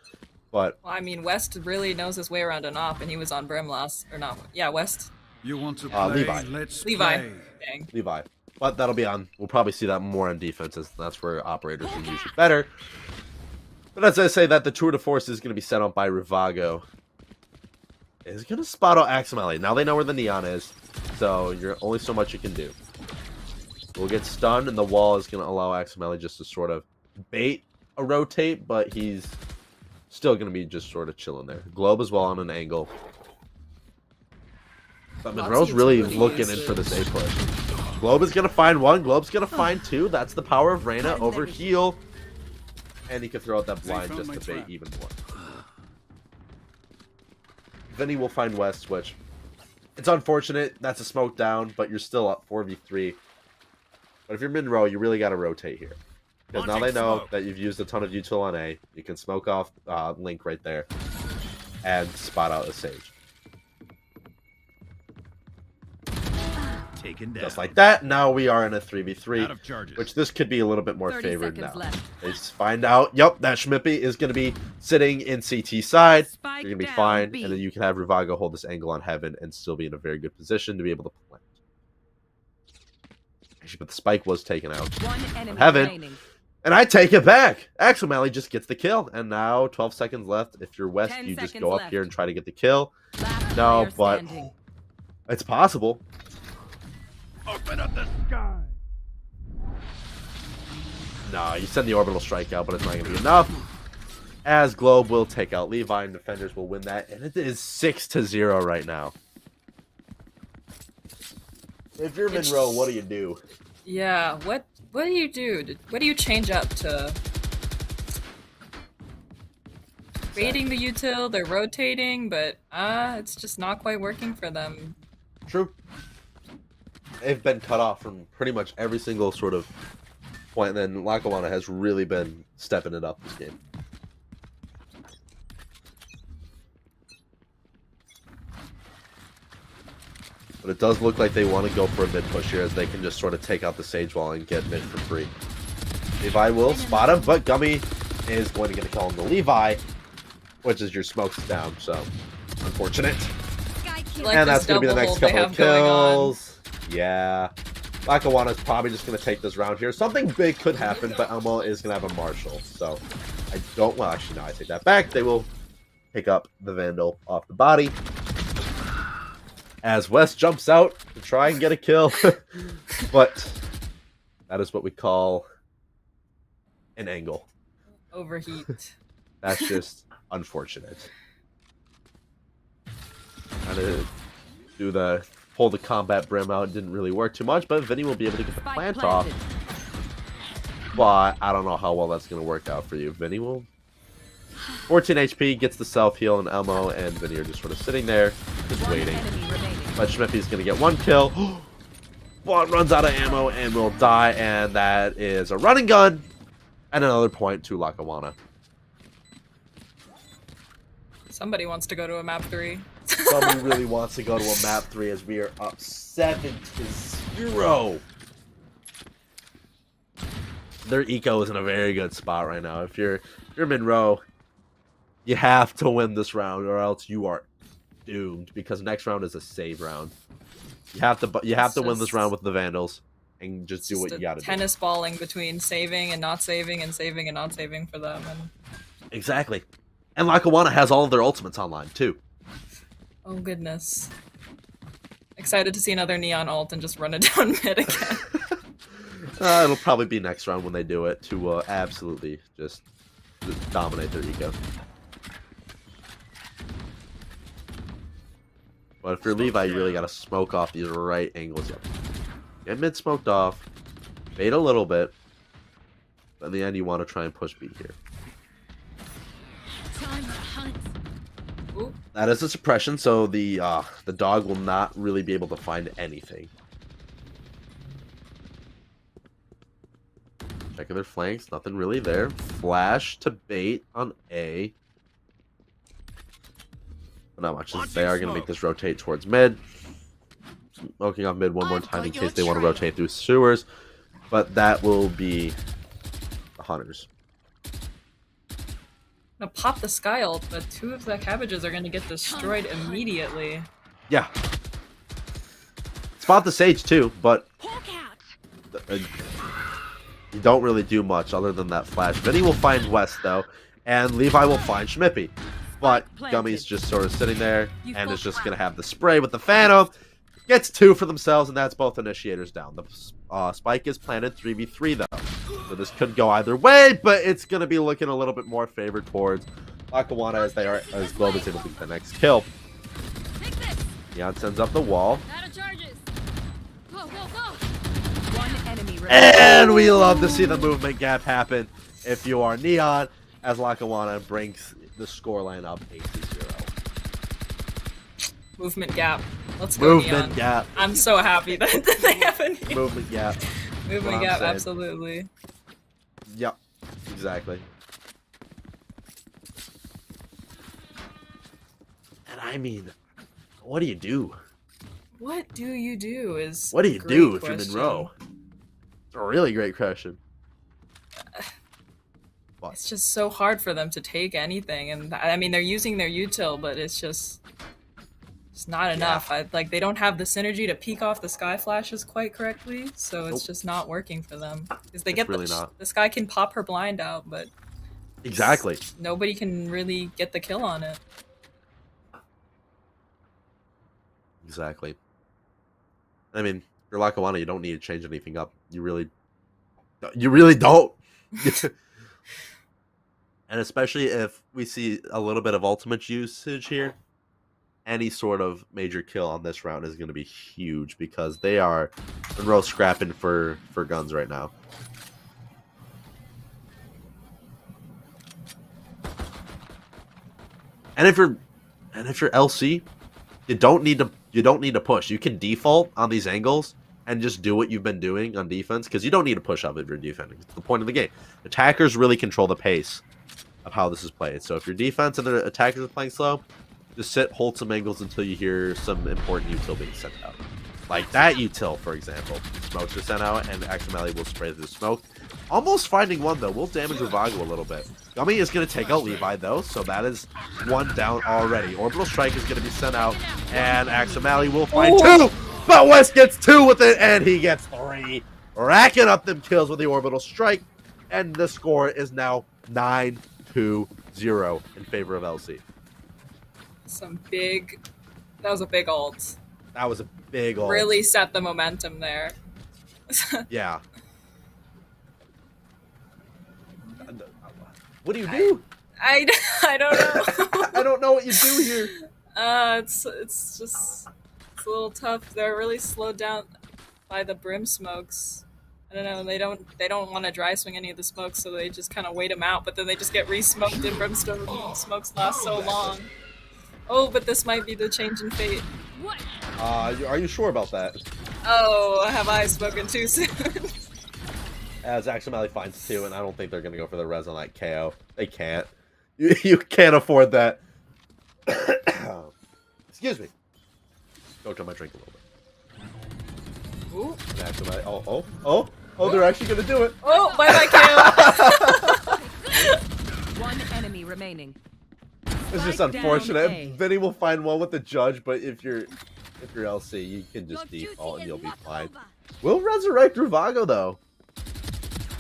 But well, I mean, West really knows his way around an op, and he was on Brim last, or not? Yeah, West. You want to play? Levi. Levi. Play. Dang. Levi. But that'll be on. We'll probably see that more on defense, as that's where operators are usually better. But as I say, that the tour de force is going to be set up by Rivago. Is going to spot out Aximali. Now they know where the neon is, so you're only so much you can do. We'll get stunned, and the wall is going to allow Aximali just to sort of bait a rotate, but he's still going to be just sort of chilling there. Globe as well on an angle. But Monroe's really looking in for this A push. Globe is going to find one. Globe's going to find two. That's the power of Reyna over heal. And he can throw out that blind just to bait even more. Then he will find West, which it's unfortunate. That's a smoke down, but you're still up 4v3. But if you're Monroe, you really got to rotate here. Because now they know that you've used a ton of util on A. You can smoke off Link right there and spot out a Sage. Taken down. Just like that, now we are in a 3v3, Out of charges. which this could be a little bit more favored now. Left. They just find out, yep, that Schmippy is going to be sitting in CT side. Spike You're going to be down, fine, B. and then you can have Rivago hold this angle on Heaven and still be in a very good position to be able to plant. Actually, but the spike was taken out. One enemy Heaven. remaining. And I take it back. Axomally just gets the kill. And now 12 seconds left. If you're West, 10 you just seconds go up left. here and try to get the kill. Last No, player but standing. it's possible. Open up the sky. No, you send the orbital strike out, but it's not going to be enough. As Globe will take out Levi and defenders will win that. And it is 6-0 right now. If you're Monroe, what do you do? Yeah, what do you do? What do you change up to? Baiting the util, they're rotating, but it's just not quite working for them. True. They've been cut off from pretty much every single sort of point, and then Lackawanna has really been stepping it up this game. But it does look like they want to go for a mid push here, as they can just sort of take out the Sage Wall and get mid for free. Levi will spot him, but Gummy is going to get a kill on the Levi, which is your smokes down, so unfortunate. Like And this that's going to be the double next hold they couple of have going on. kills. Yeah. Lackawanna's probably just going to take this round here. Something big could happen, but Elmo is going to have a Marshall. So I don't... Well, actually, no, I take that back. They will pick up the Vandal off the body. As West jumps out to try and get a kill. But that is what we call an angle. Overheat. That's just unfortunate. Trying to do the pull the combat brim out, didn't really work too much, but Vinny will be able to get the plant off. But I don't know how well that's going to work out for you. Vinny will 14 HP, gets the self heal, and Elmo and Vinny are just sort of sitting there, just waiting. But Schmippy's going to get one kill. But runs out of ammo and will die, and that is a running gun and another point to Lackawanna. Somebody wants to go to a map 3. Somebody really wants to go to a map 3 as we are up 7-0. Their eco is in a very good spot right now. If you're Monroe, you have to win this round or else you are doomed, because next round is a save round. You have to win this round with the Vandals and just do what you got to do. Tennis balling between saving and not saving and saving and not saving for them. And... Exactly. And Lackawanna has all of their ultimates online too. Oh goodness. Excited to see another Neon ult and just run it down mid again. It'll probably be next round when they do it to absolutely just dominate their eco. But if you're Levi, you really got to smoke off these right angles. Yep. Get mid smoked off, bait a little bit, but in the end you want to try and push B here. Ooh. That is a suppression, so the dog will not really be able to find anything. Checking their flanks, nothing really there. Flash to bait on A. But not much, as they are going to make this rotate towards mid. Smoking off mid one more time in case they want to rotate through sewers. But that will be the Hunters. Gonna pop the Sky ult, but 2 of the cabbages are gonna get destroyed immediately. Yeah. Spot the Sage too, but you don't really do much other than that flash. Vinny will find West though, and Levi will find Schmippy. But Gummy's just sort of sitting there and is just going to have the spray with the Phantom. Gets 2 for themselves, and that's both initiators down. The spike is planted 3v3 though. So this could go either way, but it's going to be looking a little bit more favored towards Lackawanna as Globe is able to get the next kill. Neon sends up the wall. And we love to see the movement gap happen if you are Neon, as Lackawanna brings the scoreline up 8-0. Movement gap. Let's go, Movement Neon. gap. I'm so happy that they have a Neon. Movement gap. Movement gap, absolutely. Yep, exactly. And I mean, what do you do? What do you do is What do you a do great if you're question. Monroe? It's a really great question. It's just so hard for them to take anything, and I mean they're using their util, but it's just It's not enough. Like they don't have the synergy to peek off the sky flashes quite correctly, so it's just not working for them. Because they get really not. the sky can pop her blind out, but Exactly. nobody can really get the kill on it. Exactly. I mean, for Lackawanna, you don't need to change anything up. You really don't. And especially if we see a little bit of ultimate usage here, any sort of major kill on this round is going to be huge because they are Monroe scrapping for guns right now. And if you're LC, you don't need to push. You can default on these angles and just do what you've been doing on defense because you don't need to push up if you're defending. It's the point of the game. Attackers really control the pace of how this is played. So if your defense and the attackers are playing slow, just sit, hold some angles until you hear some important util being sent out. Like that util, for example. Smokes are sent out, and Aximali will spray through smoke. Almost finding one, though. Will damage Ravago a little bit. Gummy is going to take out Levi, though, so that is one down already. Orbital Strike is going to be sent out, and Aximali will find two! But West gets two with it, and he gets three. Racking up them kills with the Orbital Strike, and the score is now 9-2-0 in favor of LC. That was a big ult. That was a big ult. Really set the momentum there. Yeah. What do you do? I don't know. I don't know what you do here. It's just a little tough. They're really slowed down by the brim smokes. I don't know. They don't want to dry swing any of the smokes, so they just kind of wait them out. But then they just get re-smoked, and brimstone smokes last so long. Oh, but this might be the change in fate. Are you sure about that? Oh, have I spoken too soon? As Aximali finds two, and I don't think they're going to go for the res on that KO. They can't. You can't afford that. Excuse me. Go to my drink a little bit. Ooh. Aximali, oh, they're actually going to do it. Oh, bye-bye KO. One enemy remaining. It's just unfortunate. Vinny will find one with the judge, but if you're LC, you can just default and you'll be fine. We'll resurrect Ravago though.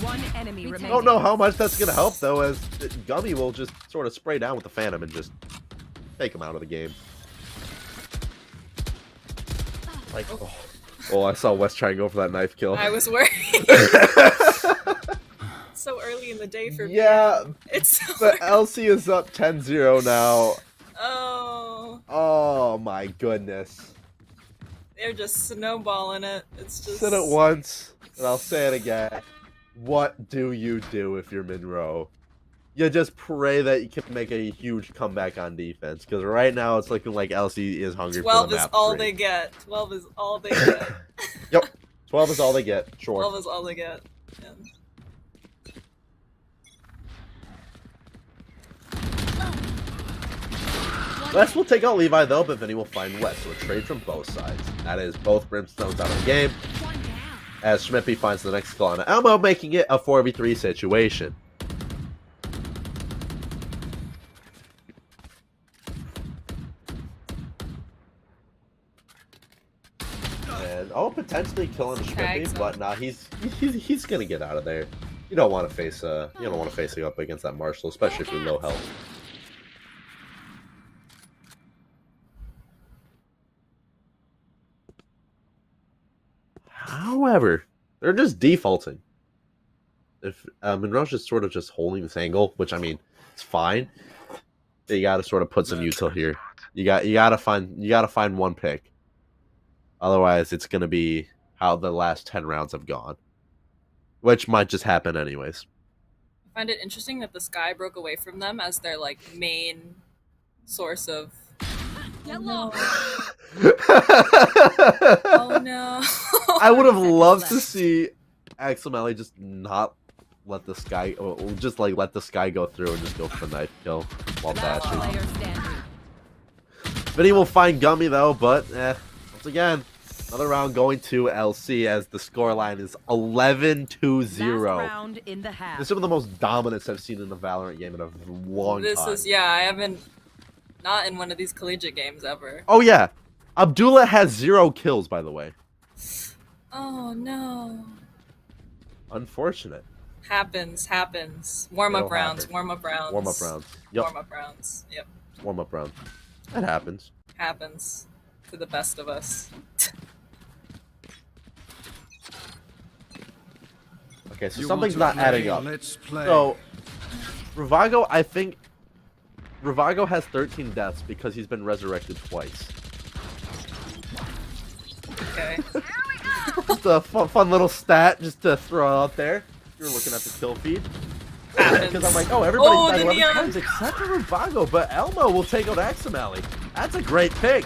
One enemy remaining. I don't know how much that's gonna help though, as Gummy will just sort of spray down with the Phantom and just take him out of the game. Like, oh, I saw West try and go for that knife kill. I was worried. So early in the day for me. Yeah, it's so but LC is up 10-0 now. Oh my goodness. They're just snowballing it. It's just. Said it once, and I'll say it again. What do you do if you're Monroe? You just pray that you can make a huge comeback on defense, because right now it's looking like LC is hungry for the map 12 is all they get. 12 is all they get. Yep, 12 is all they get. Sure. 12 is all they get. Yeah. West will take out Levi though, but Vinny will find West, so a trade from both sides. That is both Brimstones out of the game, as Schmippy finds the next kill on Elmo, making it a 4v3 situation. And potentially killing Schmippy, but nah, he's gonna get out of there. You don't want to face facing up against that Marshall, especially if you're low health. However, they're just defaulting. If Monroe's just sort of just holding this angle, which I mean, it's fine. You got to sort of put some util here. You got to find one pick. Otherwise, it's gonna be how the last 10 rounds have gone, which might just happen anyways. I find it interesting that the sky broke away from them as their like main source of. Oh no! Oh no! I would have loved to see Aximali just not let the sky, just like let the sky go through and just go for the knife kill while dashing. Vinny will find Gummy though, but once again, another round going to LC as the scoreline is 11-2-0. This is some of the most dominance I've seen in a Valorant game in a long time. I haven't. Not in one of these collegiate games ever. Oh yeah, Abdullah has 0 kills, by the way. Oh no. Unfortunate. Happens. Warm up It'll rounds. happen. Warm up rounds. Warm up rounds. Yep. Warm up rounds. Yep. Warm up round. That happens. Happens to the best of us. Okay, so You something's want not to adding play? up. Let's play. So, Ravago, I think Ravago has 13 deaths because he's been resurrected twice. Okay. Just a fun little stat just to throw out there. You're looking at the kill feed. Because I'm like, oh, everybody's Oh, died the 11 neon. times except for Ravago, but Elmo will take out Axamali. That's a great pick.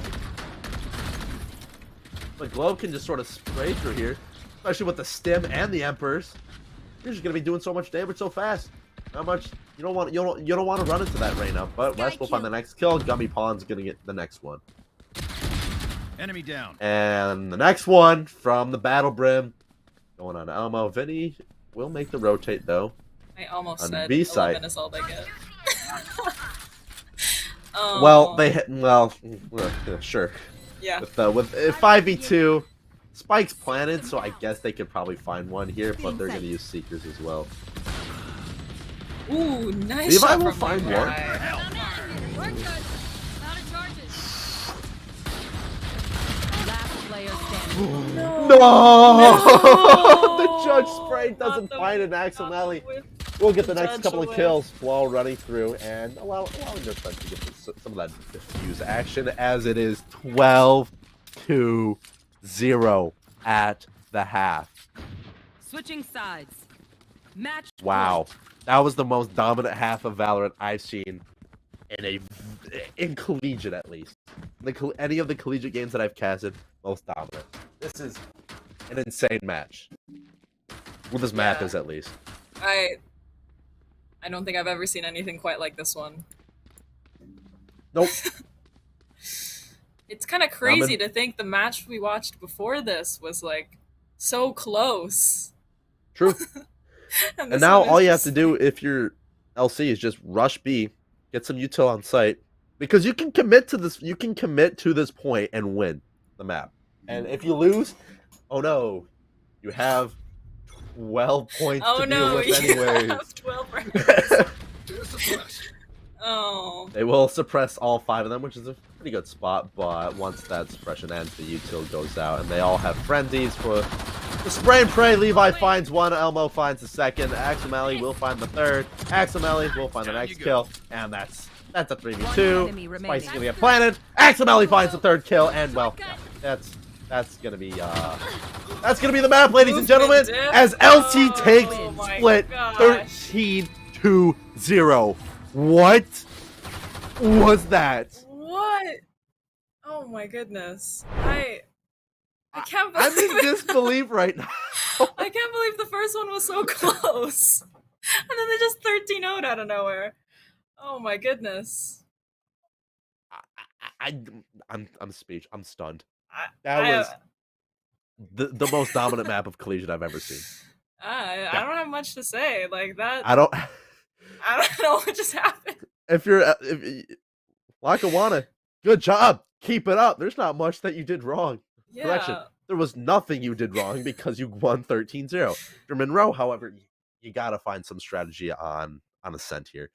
The Globe can just sort of spray through here, especially with the Stim and the Emperors. You're just gonna be doing so much damage so fast. Not much. You don't want to run into that right now. But West will find the next kill. Gummy Pawn's gonna get the next one. Enemy down. And the next one from the Battle Brim, going on Elmo. Vinny will make the rotate though. I almost On said B side. 11 is all they get. Well, they hit. Well, sure. Yeah. With 5v2, Spike's planted, so I guess they could probably find one here, but they're gonna use Seekers as well. Ooh, nice Levi shot will from find Levi. one. We're good. Out of charges. Last player standing. No! The judge spray Not doesn't the find an whip, Axel not the Alley. whip. We'll get the The next judge couple of will kills while running through and allowing their friends to get some of that diffuse action as it is 12-0 at the half. Switching sides. Match. Wow. That was the most dominant half of Valorant I've seen in collegiate at least. Any of the collegiate games that I've casted, most dominant. This is an insane match. Well, this map Yeah. is at least. I don't think I've ever seen anything quite like this one. Nope. It's kind of crazy to think the match we watched before this was like so close. True. And And this now one is all you have just- to do if you're LC is just rush B, get some util on site, because you can commit to this. You can commit to this point and win the map. And if you lose, oh no, you have 12 points Oh to deal no, with you anyways. have 12 rounds. Oh. They will suppress all 5 of them, which is a pretty good spot, but once that suppression ends, the util goes out, and they all have frenzies for the spray and pray. Levi finds one, Elmo finds the second, Axamali will find the third, Axamali will find the next kill, and that's a 3v2. enemy remaining. Spicy's gonna get planted, Axamali finds the third kill, and well, that's gonna be the map, ladies and gentlemen, as LC takes Oh my split gosh. 13-0. What was that? What? Oh my goodness. I can't I'm believe in it. disbelief right now. I can't believe the first one was so close. And then they just 13-0'd out of nowhere. Oh my goodness. I'm speech. I'm stunned. I- That I- was the most dominant map of collegiate I've ever seen. I don't have much to say. Like that. I don't. I don't know what just happened. If Lackawanna, good job. Keep it up. There's not much that you did wrong. Correction. Yeah. There was nothing you did wrong because you won 13-0. For Monroe, however, you gotta find some strategy on Ascent here.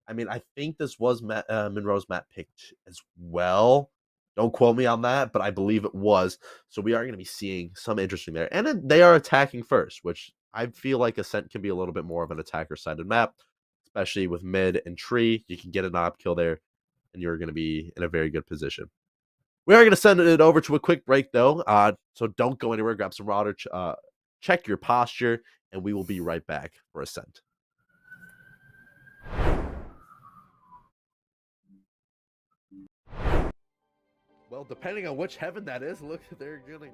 I mean, I think this was Monroe's map picked as well. Don't quote me on that, but I believe it was. So we are going to be seeing some interesting there. And then they are attacking first, which I feel like Ascent can be a little bit more of an attacker-sided map, especially with mid and tree. You can get an op kill there, and you're going to be in a very good position. We are going to send it over to a quick break, though. So don't go anywhere. Grab some water, check your posture, and we will be right back for Ascent. Well, depending on which heaven that is, look, they're going to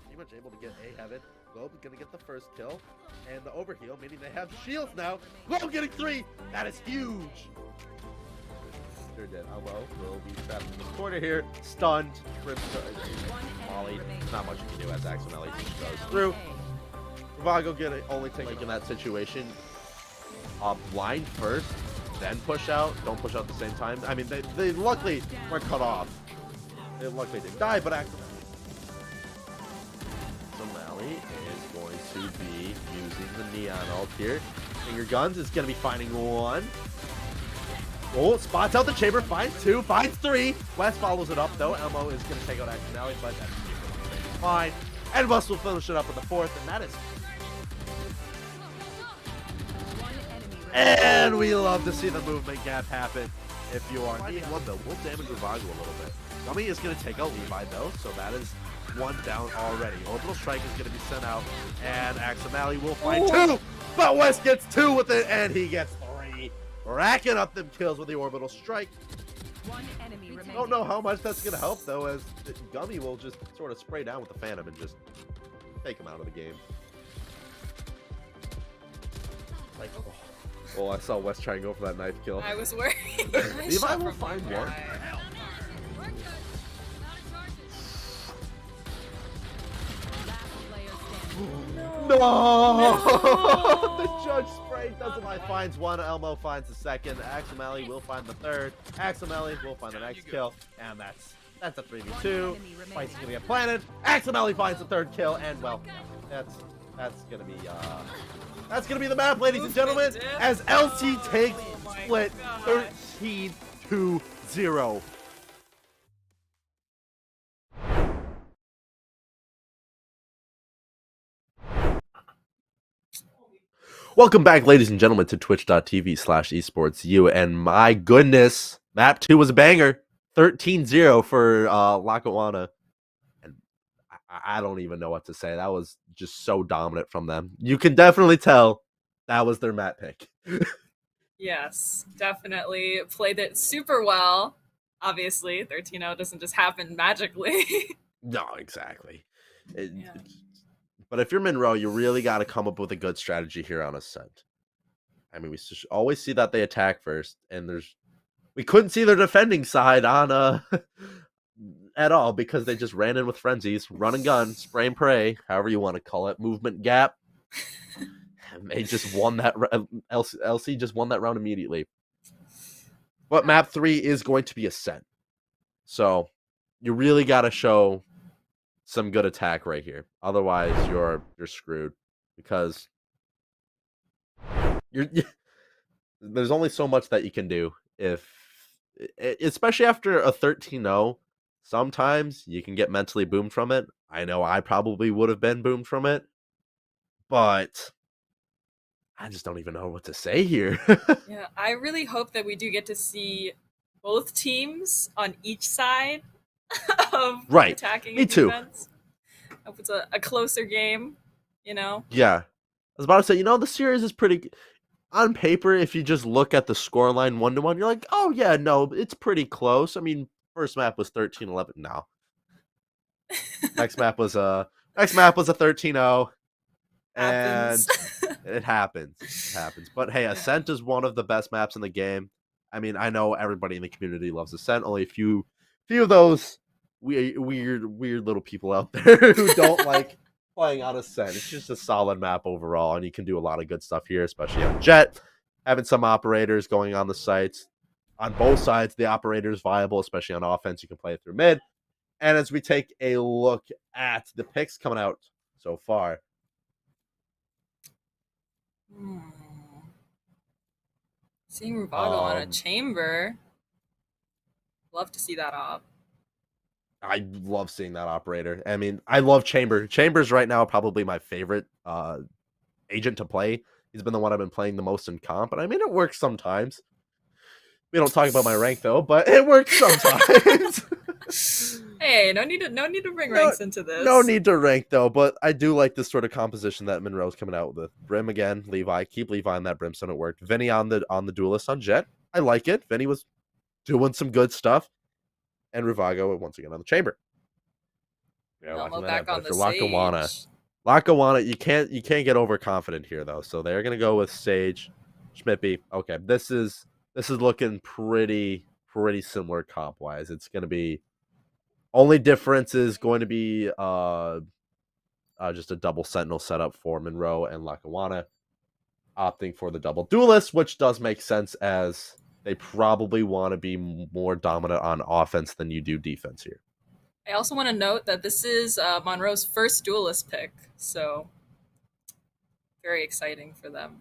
pretty much able to get a heaven. Globe is going to get the first kill, and the overheal, meaning they have shields now. Globe getting 3! That is huge! They're dead. Elmo will be trapped in this corner here, stunned. Molly, not much you can do as Axonelli goes through. Ravago only taking that situation. Blind first, then push out. Don't push out at the same time. I mean, they luckily weren't cut off. It luckily didn't die, but accidentally. Mally is going to be using the Neon ult here. Finger Guns is going to be finding one. Oh, spots out the chamber, finds two, finds three. West follows it up, though. Elmo is going to take out Accidentally, but that's fine. And West will finish it up with the fourth, and that is... And we love to see the movement gap happen. If you are needing one, though, we'll damage Revago a little bit. Gummy is going to take out Levi, though, so that is one down already. Orbital Strike is going to be sent out, and Axamali will find two, but West gets two with it, and he gets three. Racking up them kills with the Orbital Strike. One enemy remaining. Don't know how much that's going to help, though, as Gummy will just sort of spray down with the Phantom and just take him out of the game. Like, oh, I saw West try and go for that knife kill. I was worried. Levi will find one. No! The judge sprayed doesn't lie. Finds one. Elmo finds the second. Axamali will find the third. Axamali will find the next kill. And that's a 3v2. Fight's gonna get planted. Axamali finds the third kill. And well, that's gonna be the map, ladies and gentlemen, as LC takes split 13-0. Welcome back, ladies and gentlemen, to twitch.tv/esportsu, and my goodness, map 2 was a banger. 13-0 for Lackawanna, and I don't even know what to say. That was just so dominant from them. You can definitely tell that was their map pick. Yes, definitely played it super well. Obviously, 13-0 doesn't just happen magically. No, exactly. But if you're Monroe, you really got to come up with a good strategy here on Ascent. I mean, we always see that they attack first, and we couldn't see their defending side on at all because they just ran in with frenzies, run and gun, spray and pray, however you want to call it, movement gap. And they just won that. LC just won that round immediately. But map 3 is going to be Ascent, so you really got to show some good attack right here. Otherwise, you're screwed because there's only so much that you can do especially after a 13-0. Sometimes you can get mentally boomed from it. I know I probably would have been boomed from it, but I just don't even know what to say here. Yeah, I really hope that we do get to see both teams on each side of attacking and defense. Hope it's a closer game, you know? Yeah. I was about to say, the series is pretty... On paper, if you just look at the scoreline 1-1, you're like, oh, yeah, no, it's pretty close. I mean, first map was 13-11. No. Next map was a 13-0. And it happens. It happens. But hey, Ascent is one of the best maps in the game. I mean, I know everybody in the community loves Ascent. Only a few of those weird little people out there who don't like playing on Ascent. It's just a solid map overall, and you can do a lot of good stuff here, especially on Jet. Having some operators going on the sites. On both sides, the operator is viable, especially on offense. You can play it through mid. And as we take a look at the picks coming out so far. Seeing Rubago on a chamber. Love to see that op. I love seeing that operator. I mean, I love Chamber. Chamber's right now probably my favorite agent to play. He's been the one I've been playing the most in comp, and I mean, it works sometimes. We don't talk about my rank though, but it works sometimes. Hey, no need to bring ranks into this. No need to rank though, but I do like this sort of composition that Monroe's coming out with. Brim again, Levi. Keep Levi on that Brimstone. It worked. Vinny on the duelist on Jet. I like it. Vinny was doing some good stuff. And Ruvago once again on the chamber. Yeah, back on the Lackawanna. Sage. Lackawanna, you can't get overconfident here though. So they're gonna go with Sage, Schmippy. Okay, this is looking pretty similar comp wise. It's gonna be only difference is going to be just a double sentinel setup for Monroe and Lackawanna, opting for the double duelist, which does make sense as they probably want to be more dominant on offense than you do defense here. I also want to note that this is Monroe's first duelist pick, so very exciting for them.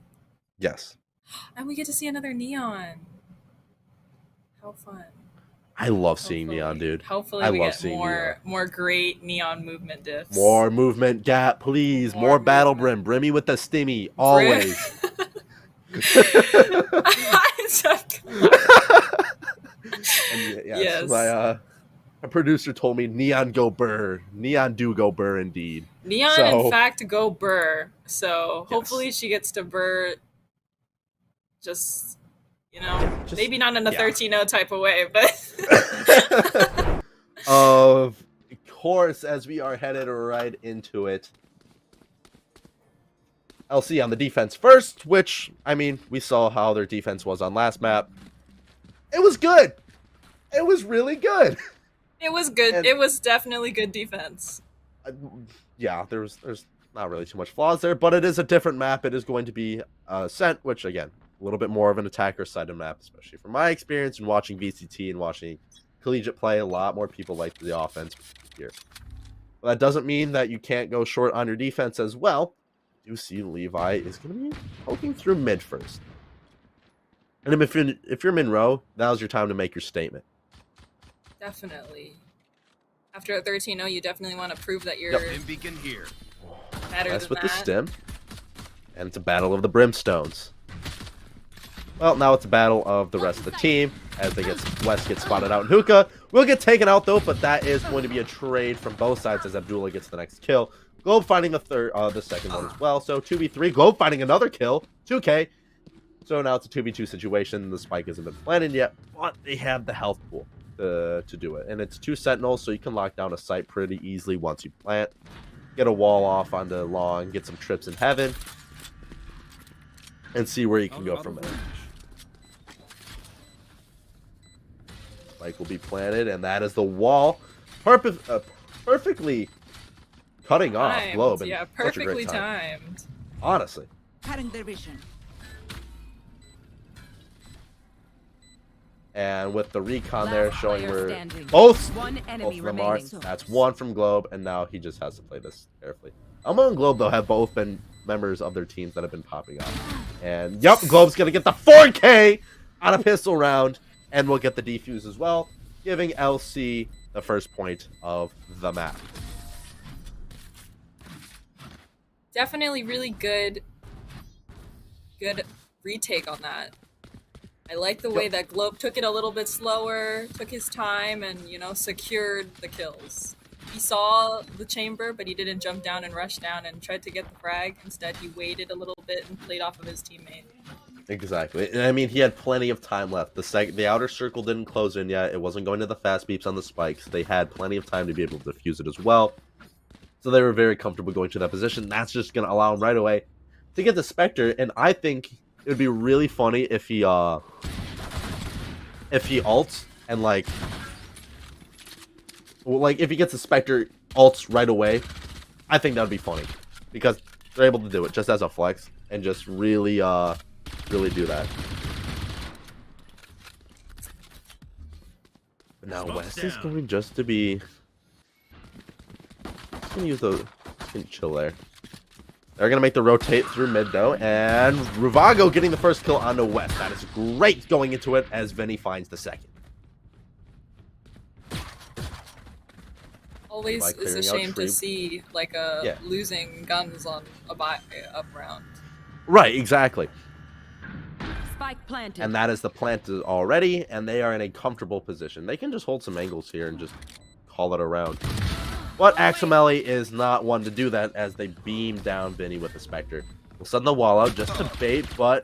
Yes. And we get to see another Neon. How fun. I love seeing Neon, dude. Hopefully we get more great Neon movement diffs. More movement gap, please. More battle brim. Brimmy with the stimmy. Always. And yes. My producer told me Neon go burr. Neon do go burr indeed. Neon, in fact, go burr. So hopefully she gets to burr just, maybe not in a 13-0 type of way, but... Of course, as we are headed right into it. LC on the defense first, which, I mean, we saw how their defense was on last map. It was good. It was really good. It was good. And it was definitely good defense. Yeah, there's not really too much flaws there, but it is a different map. It is going to be Ascent, which, again, a little bit more of an attacker-sided map, especially from my experience in watching VCT and watching collegiate play. A lot more people like the offense here. But that doesn't mean that you can't go short on your defense as well. You see Levi is going to be poking through mid first. And if you're Monroe, now's your time to make your statement. Definitely. After a 13-0, you definitely want to prove that you're beacon here. better That's than with that. the stim. And it's a battle of the brimstones. Well, now it's a battle of the rest of the team as West gets spotted out in hookah. Will get taken out though, but that is going to be a trade from both sides as Abdullah gets the next kill. Globe finding the second one as well. So 2v3. Globe finding another kill. 2k. So now it's a 2v2 situation. The spike hasn't been planted yet, but they have the health pool to do it. And it's 2 sentinels, so you can lock down a site pretty easily once you plant. Get a wall off onto long, get some trips in heaven, and see where you can go from there. Spike will be planted, and that is the wall. Perfectly cutting off Globe. Yeah, perfectly timed. Honestly. Cutting their vision. And with the recon there showing where both of them are. That's one from Globe, and now he just has to play this carefully. Elmo and Globe, though, have both been members of their teams that have been popping up. And, yep, Globe's going to get the 4K on a pistol round, and we'll get the defuse as well, giving LC the first point of the map. Definitely really good retake on that. I like the way that Globe took it a little bit slower, took his time, and, secured the kills. He saw the chamber, but he didn't jump down and rush down and tried to get the frag. Instead, he waited a little bit and played off of his teammate. Exactly. And I mean, he had plenty of time left. The outer circle didn't close in yet. It wasn't going to the fast beeps on the spikes. They had plenty of time to be able to defuse it as well. So they were very comfortable going to that position. That's just going to allow him right away to get the Spectre. And I think it would be really funny if he ults and if he gets a Spectre ults right away. I think that would be funny because they're able to do it just as a flex and just really do that. But now West is going just to be gonna use the chill there. They're going to make the rotate through mid, though, and Ruvago getting the first kill onto West. That is great going into it as Vinny finds the second. Always is a shame to see, losing guns on a up round. Right, exactly. Spike planted. And that is the planted already, and they are in a comfortable position. They can just hold some angles here and just call it a round. But Axomelli is not one to do that as they beam down Vinny with the Spectre. We'll send the wall out just to bait, but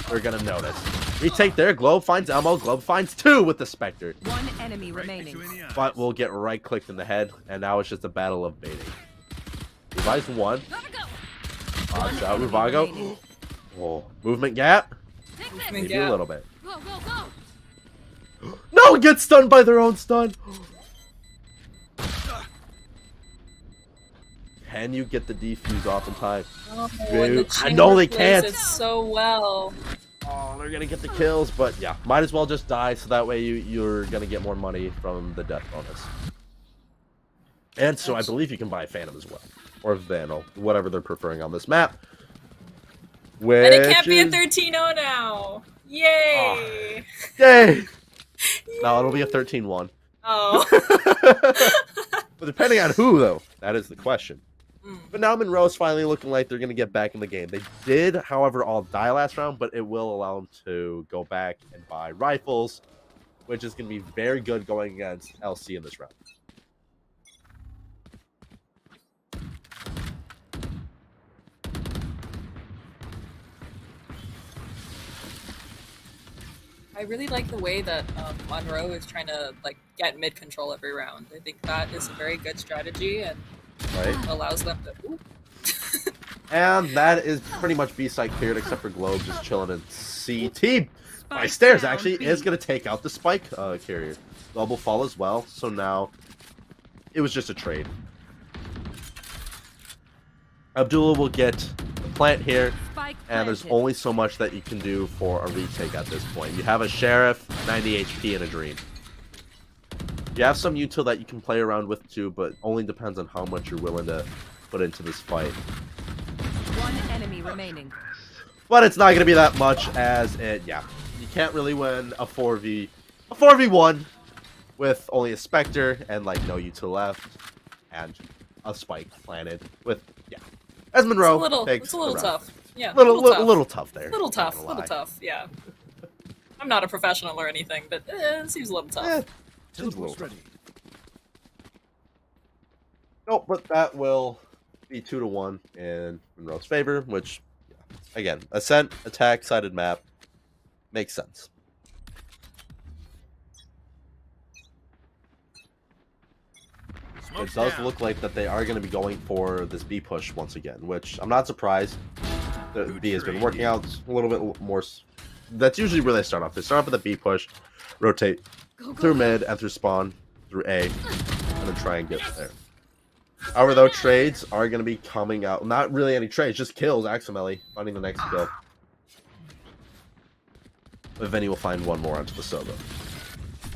they're going to notice. Retake there. Globe finds Elmo. Globe finds 2 with the Spectre. One enemy remaining. But we'll get right-clicked in the head, and now it's just a battle of baiting. Levi's 1. Pops out Ruvago. Oh, movement gap. Maybe a little bit. No, get stunned by their own stun. Can you get the defuse off in time? Oh, I know they can't. It so well. Oh, they're gonna get the kills, but yeah, might as well just die so that way you're gonna get more money from the death bonus. And so I believe you can buy Phantom as well. Or Vandal, whatever they're preferring on this map. Which And it can't be a is- 13-0 now. Yay! Yay! No, it'll be a 13-1. Oh. But depending on who, though, that is the question. Mm. But now Monroe's finally looking like they're going to get back in the game. They did, however, all die last round, but it will allow them to go back and buy rifles, which is going to be very good going against LC in this round. I really like the way that Monroe is trying to like get mid control every round. I think that is a very good strategy and Right? allows them to. Ooh. And that is pretty much B side cleared, except for Globe just chilling in CT. By stairs actually is going to take out the spike carrier. Globe will fall as well, so now it was just a trade. Abdullah will get the plant here, and there's only so much that you can do for a retake at this point. You have a Sheriff, 90 HP, and a Dream. You have some util that you can play around with too, but only depends on how much you're willing to put into this fight. One enemy remaining. But it's not going to be that much as it, yeah. You can't really win a 4v1 with only a Spectre and like no util left and a spike planted with, yeah. As Monroe It's a little tough. Yeah. Little tough there. Little not tough. gonna Little lie. tough. Yeah. I'm not a professional or anything, but it seems a little tough. Eh, seems a little tough. Nope, but that will be 2-1 in Monroe's favor, which, yeah, again, Ascent, attack, sided map, makes sense. It does look like that they are going to be going for this B push once again, which I'm not surprised. The B has been working out a little bit more. That's usually where they start off. They start off with a B push, rotate through mid and through spawn, through A, and then try and get there. However, though, trades are going to be coming out. Not really any trades, just kills, Aximeli, finding the next kill. But Vinny will find one more onto the Soba.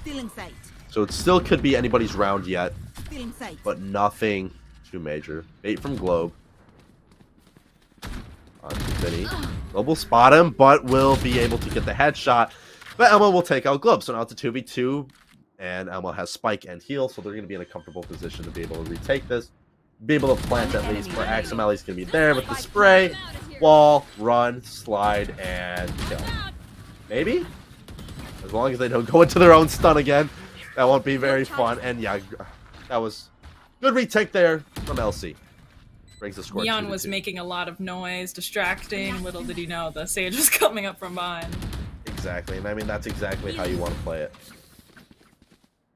Still in sight. So it still could be anybody's round yet, Still in sight. but nothing too major. Bait from Globe. On to Vinny. Globe will spot him, but will be able to get the headshot. But Elmo will take out Globe. So now it's a 2v2. And Elmo has Spike and Heal, so they're going to be in a comfortable position to be able to retake this. Be able to plant at least, where Aximeli's going to be there with the spray. Wall, run, slide, and kill. Maybe? As long as they don't go into their own stun again. That won't be very fun. And yeah, that was good retake there from LC. Brings the score. Neon was making a lot of noise, distracting. Little did he know the Sage was coming up from behind. Exactly, and I mean, that's exactly how you want to play it.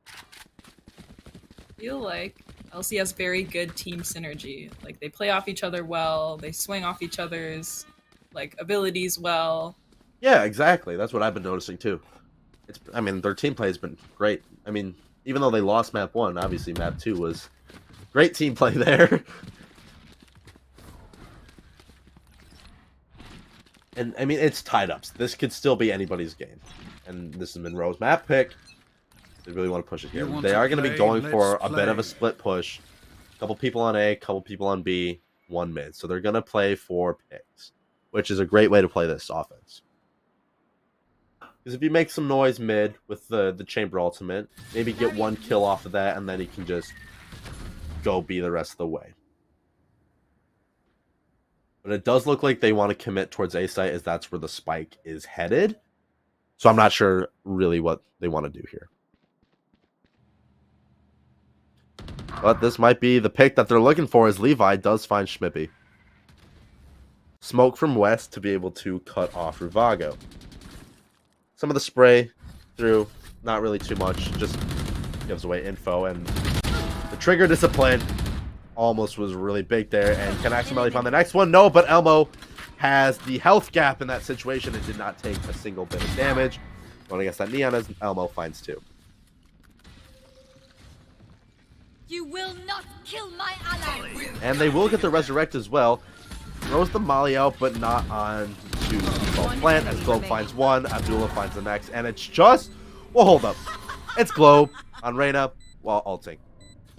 I feel like LC has very good team synergy. Like, they play off each other well, they swing off each other's, like, abilities well. Yeah, exactly. That's what I've been noticing too. I mean, their team play has been great. I mean, even though they lost map 1, obviously map 2 was great team play there. And I mean, it's tied ups. This could still be anybody's game. And this is Monroe's map pick. They really want to push it here. They are going to be going for a bit of a split push. A couple people on A, couple people on B, one mid. So they're going to play 4 picks, which is a great way to play this offense. Because if you make some noise mid with the chamber ultimate, maybe get 1 kill off of that, and then he can just go B the rest of the way. But it does look like they want to commit towards A site, as that's where the spike is headed. So I'm not sure really what they want to do here. But this might be the pick that they're looking for, as Levi does find Schmippy. Smoke from West to be able to cut off Ruvago. Some of the spray through, not really too much, just gives away info. And the trigger discipline almost was really big there. And can Aximeli find the next one? No, but Elmo has the health gap in that situation and did not take a single bit of damage. Going against that Neon, as Elmo finds 2. You will not kill my ally. And they will get the resurrect as well. Throws the molly out, but not on to Globe plant, as Globe finds 1, Abdullah finds the next, and it's just, well, hold up. It's Globe on Reyna while ulting.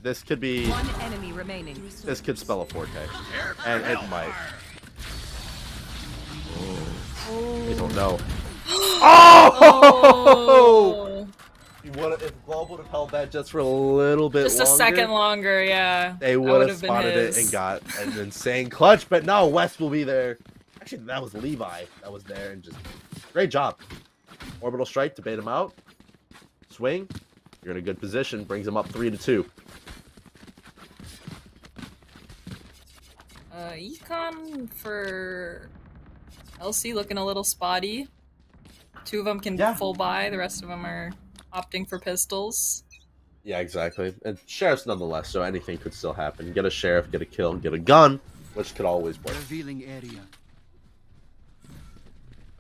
this could be. One enemy remaining. This could spell a 4K, and it might. I don't know. Oh! If Globe would have held that just for a little bit Just longer, a second longer, yeah. they would have spotted it and got an insane clutch. But no, West will be there. Actually, that was Levi that was there, and just great job. Orbital strike to bait him out. Swing. You're in a good position. Brings him up 3-2. Econ for LC looking a little spotty. 2 of them can full buy. The rest of them are opting for pistols. Yeah, exactly. And Sheriff's nonetheless, so anything could still happen. Get a Sheriff, get a kill, get a gun, which could always work. Revealing area.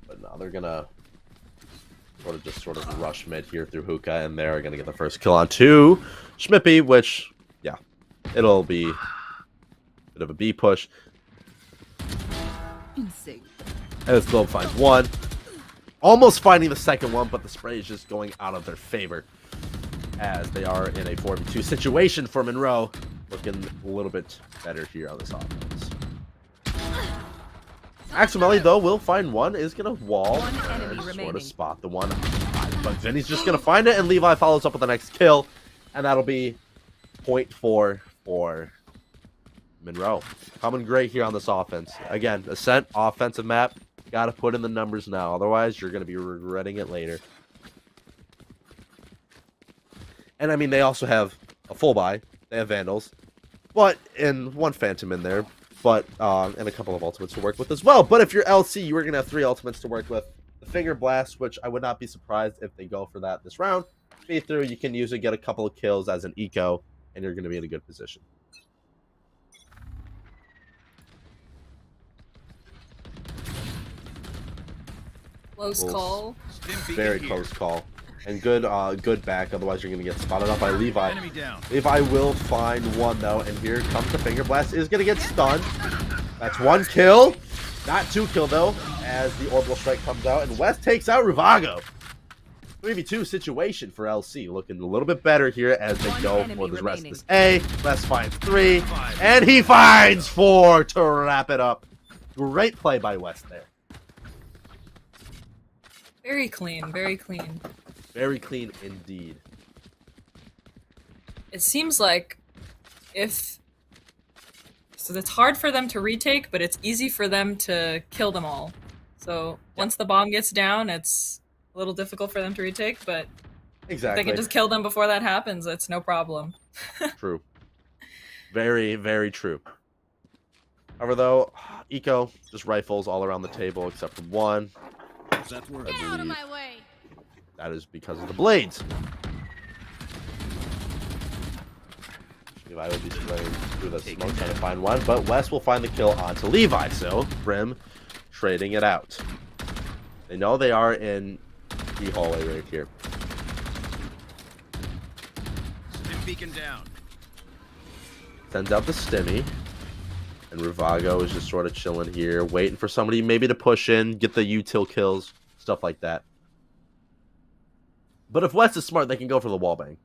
But no, they're gonna sort of rush mid here through hookah, and they're gonna get the first kill on 2 Schmippy, which, yeah, it'll be a bit of a B push. Insane. And this Globe finds 1. Almost finding the second one, but the spray is just going out of their favor. As they are in a 4v2 situation for Monroe. Looking a little bit better here on this offense. Axelmelli, though, will find 1. Is going to wall. Sort of spot the 1. But then he's just going to find it, and Levi follows up with the next kill. And that'll be 0.4 for Monroe. Coming great here on this offense. Again, Ascent, offensive map. Got to put in the numbers now. Otherwise, you're going to be regretting it later. And, I mean, they also have a full buy. They have Vandals. But, and 1 Phantom in there. But, and a couple of ultimates to work with as well. But if you're LC, you are going to have 3 ultimates to work with. The Finger Blast, which I would not be surprised if they go for that this round. Be through, you can use it, get a couple of kills as an eco, and you're going to be in a good position. Close call. Very close call. And good back, otherwise you're going to get spotted up by Levi. Enemy down. Levi will find 1, though, and here comes the Finger Blast. Is going to get stunned. That's 1 kill. Not 2 kill, though, as the Orbital Strike comes out, and West takes out Ruvago. 3v2 situation for LC. Looking a little bit better here as they go for the rest of this A. West finds 3, and he finds 4 to wrap it up. Great play by West there. Very clean, very clean. Very clean indeed. It seems like so it's hard for them to retake, but it's easy for them to kill them all. So once the bomb gets down, it's a little difficult for them to retake, but exactly. if they can just kill them before that happens, it's no problem. True. Very, very true. However, though, Eco just rifles all around the table except for 1. That work? Get out of my way. That is because of the blades. Levi will be spraying through the smoke trying to find 1, but West will find the kill onto Levi, so Brim trading it out. They know they are in the hallway right here. Stim beacon down. Sends out the Stimmy. And Ruvago is just sort of chilling here, waiting for somebody maybe to push in, get the util kills, stuff like that. But if West is smart, they can go for the wallbang.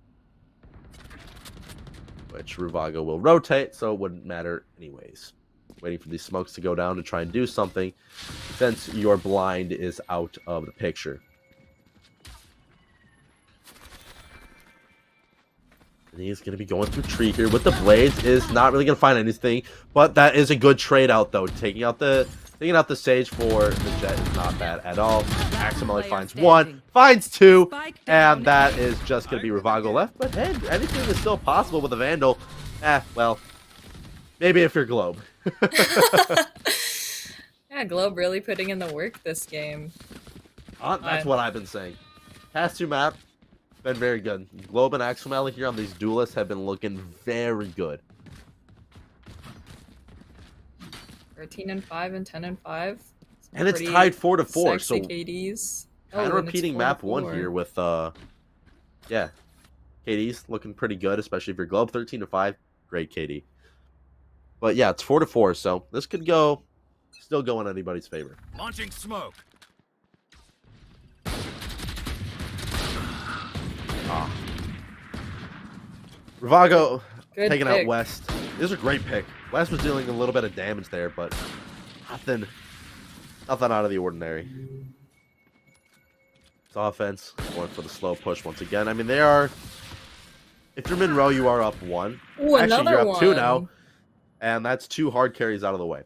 Which Ruvago will rotate, so it wouldn't matter anyways. Waiting for these smokes to go down to try and do something, since your blind is out of the picture. And he's going to be going through tree here with the blades. Is not really going to find anything, but that is a good trade out though. Taking out the Sage for the Jet is not bad at all. Axelmelli finds 1, finds 2, and that is just going to be Ruvago left. But hey, anything is still possible with a Vandal. Well, maybe if you're Globe. Yeah, Globe really putting in the work this game. That's what I've been saying. Past 2 map, been very good. Globe and Axelmelli here on these duelists have been looking very good. 13-5 and 10-5. And it's tied 4-4. So KDs. Kind of repeating map 1 here with yeah, KD's looking pretty good, especially if you're Globe. 13-5, great KD. But yeah, it's 4-4, so this could still go in anybody's favor. Launching smoke. Ruvago, Good taking pick. out West. This is a great pick. West was dealing a little bit of damage there, but nothing out of the ordinary. It's offense going for the slow push once again. I mean, they are. If you're Monroe, you are up 1. Ooh, Actually, another you're up 2 one. now, and that's 2 hard carries out of the way.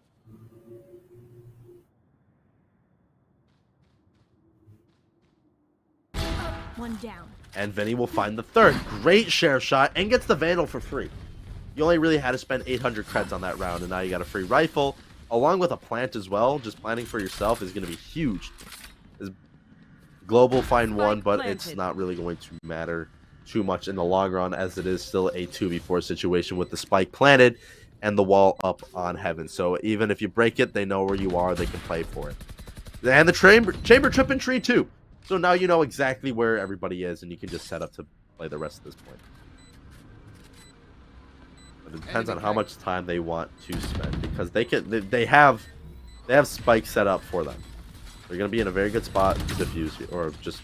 One down. And Vinny will find the 3rd. Great share shot and gets the Vandal for free. You only really had to spend 800 creds on that round, and now you got a free rifle, along with a plant as well. Just planting for yourself is going to be huge. Global find 1, but it's not really going to matter too much in the long run, as it is still a 2v4 situation with the spike planted and the wall up on heaven. So even if you break it, they know where you are. They can play for it. And the chamber trip and tree too. So now you know exactly where everybody is, and you can just set up to play the rest of this point. But it depends on how much time they want to spend, because they have spikes set up for them. They're going to be in a very good spot to defuse or just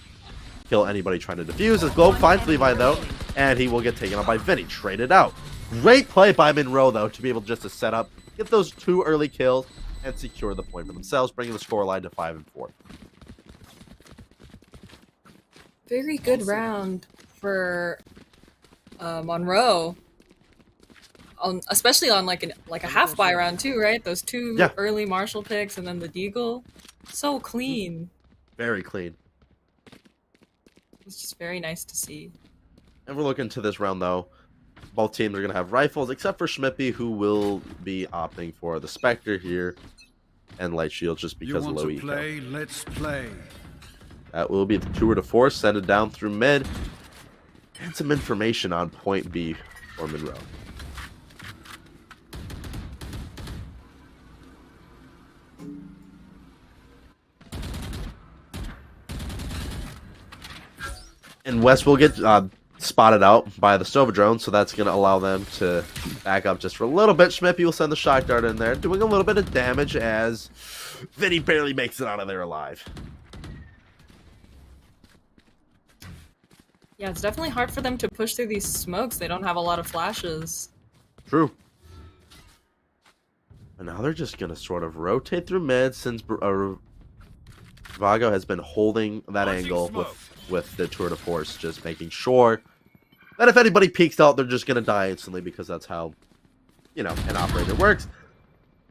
kill anybody trying to defuse. As Globe finds Levi though, and he will get taken out by Vinny. Traded out. Great play by Monroe though to be able just to set up, get those 2 early kills, and secure the point for themselves, bringing the scoreline to 5 and 4. Very good round for Monroe. Especially on like a half buy round too, right? Those 2 early Marshall picks and then the Deagle. So clean. Very clean. It's just very nice to see. And we're looking to this round though. Both teams are going to have rifles, except for Schmippy, who will be opting for the Spectre here and Light Shield just because of low eco. Play, let's play. That will be the tour de force, send it down through mid. And some information on point B for Monroe. And West will get spotted out by the Sova drone, so that's going to allow them to back up just for a little bit. Schmippy will send the shock dart in there, doing a little bit of damage as Vinny barely makes it out of there alive. Yeah, it's definitely hard for them to push through these smokes. They don't have a lot of flashes. True. And now they're just going to sort of rotate through mid, since Vago has been holding that angle with the tour de force, just making sure that if anybody peeks out, they're just going to die instantly, because that's how, you know, an operator works.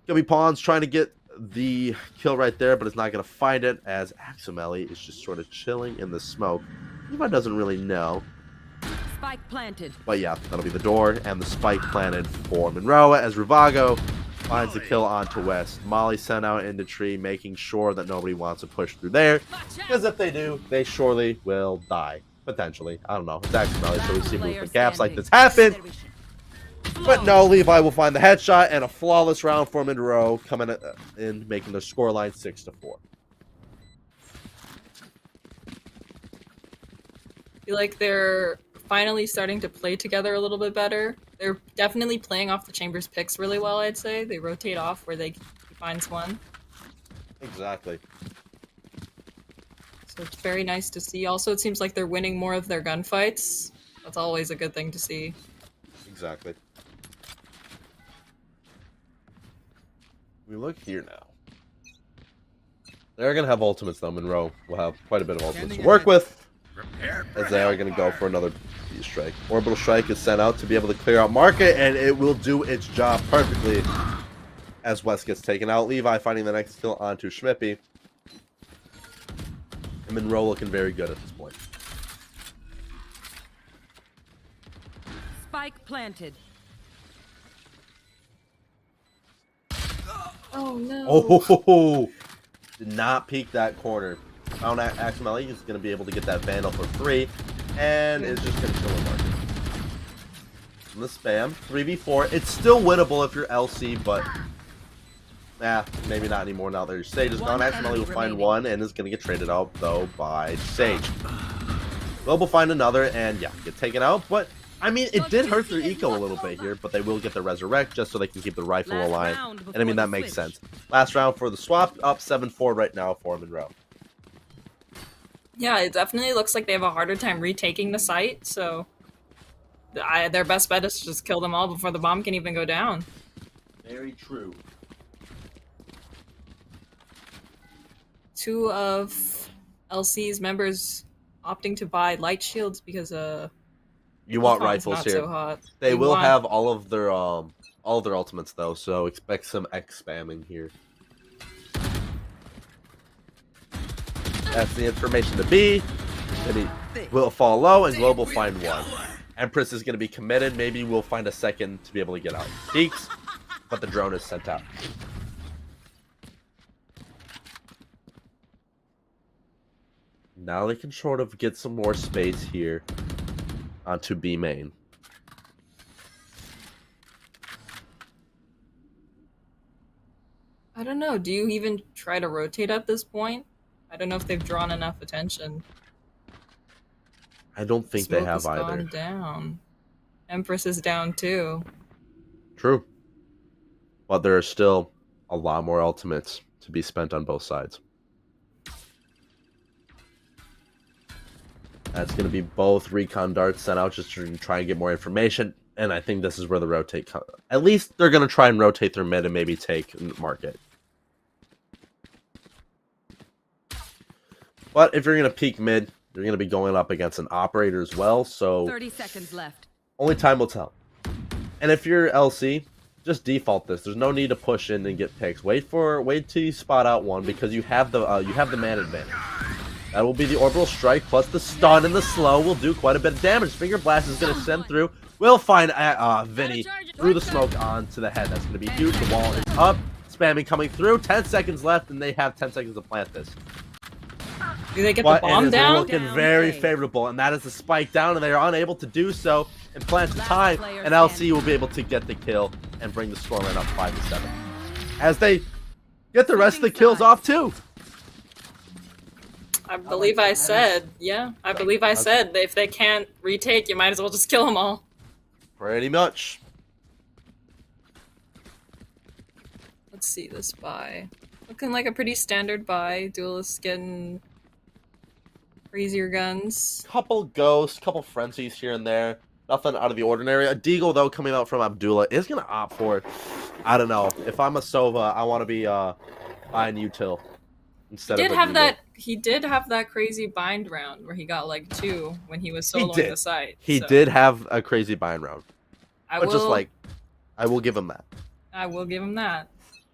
Gummy Pawns trying to get the kill right there, but it's not going to find it, as Axomeli is just sort of chilling in the smoke. Levi doesn't really know. Spike planted. But yeah, that'll be the door, and the spike planted for Monroe as Ruvago finds the kill onto West. Molly sent out into tree, making sure that nobody wants to push through there, because if they do, they surely will die. Potentially. I don't know. It's Axomeli, so we see movement gaps like this happen. But no, Levi will find the headshot, and a flawless round for Monroe, coming in, making the scoreline 6-4. I feel like they're finally starting to play together a little bit better. They're definitely playing off the Chambers picks really well, I'd say. They rotate off where they finds one. Exactly. So it's very nice to see. Also, it seems like they're winning more of their gunfights. That's always a good thing to see. Exactly. We look here now. They're going to have ultimates, though. Monroe will have quite a bit of ultimates to work with, as they are going to go for another Beast Strike. Orbital Strike is sent out to be able to clear out market, and it will do its job perfectly as West gets taken out. Levi finding the next kill onto Schmippy. And Monroe looking very good at this point. Spike planted. Oh no. Oh, did not peek that corner. Found Axomeli is going to be able to get that Vandal for free, and is just going to kill the market. And the spam, 3v4. It's still winnable if you're LC, but maybe not anymore now that your Sage is gone. Axomeli will find one, and is going to get traded out, though, by Sage. Globe will find another, and yeah, get taken out, but I mean, it did hurt their eco a little bit here, but they will get the resurrect just so they can keep the rifle alive. And I mean, that makes sense. Last round for the swap, up 7-4 right now for Monroe. Yeah, it definitely looks like they have a harder time retaking the site, so Their best bet is to just kill them all before the bomb can even go down. Very true. 2 of LC's members opting to buy light shields because You want Econ's rifles not here. so hot. They will want- have all of their ultimates though, so expect some X spamming here. That's the information to be. Then he will fall low, and Globe will find 1. Empress is going to be committed. Maybe we'll find a second to be able to get out. Peeks, but the drone is sent out. Now they can sort of get some more space here onto B main. I don't know. Do you even try to rotate at this point? I don't know if they've drawn enough attention. I don't think they Smoke have has either. gone down. Empress is down too. True. But there are still a lot more ultimates to be spent on both sides. That's going to be both recon darts sent out just to try and get more information. And I think this is where the rotate comes. At least they're going to try and rotate their mid and maybe take market. But if you're going to peek mid, you're going to be going up against an operator as well. So 30 seconds left. only time will tell. And if you're LC, just default this. There's no need to push in and get picks. Wait till you spot out one because you have the man advantage. That will be the orbital strike plus the stun and the slow will do quite a bit of damage. Finger blast is going to send through. We'll find Vinny through the smoke onto the head. That's going to be huge. The wall is up. Spamming coming through. 10 seconds left, and they have 10 seconds to plant this. Do they get But the bomb it is down? looking very favorable, and that is the spike down, and they are unable to do so and plant the time, and LC will be able to get the kill and bring the scoreline up 5-7. As they get the rest of the kills off too. I believe I said, yeah, I believe I said that if they can't retake, you might as well just kill them all. Pretty much. Let's see this buy. Looking like a pretty standard buy. Duelists getting crazier guns. Couple ghosts, couple frenzies here and there. Nothing out of the ordinary. A Deagle, though, coming out from Abdullah is going to opt for it. I don't know. If I'm a Sova, I want to be buying util instead of a Deagle. He did have that crazy bind round where he got like 2 when he was soloing the site. He did have a crazy bind round. I will give him that. I will give him that.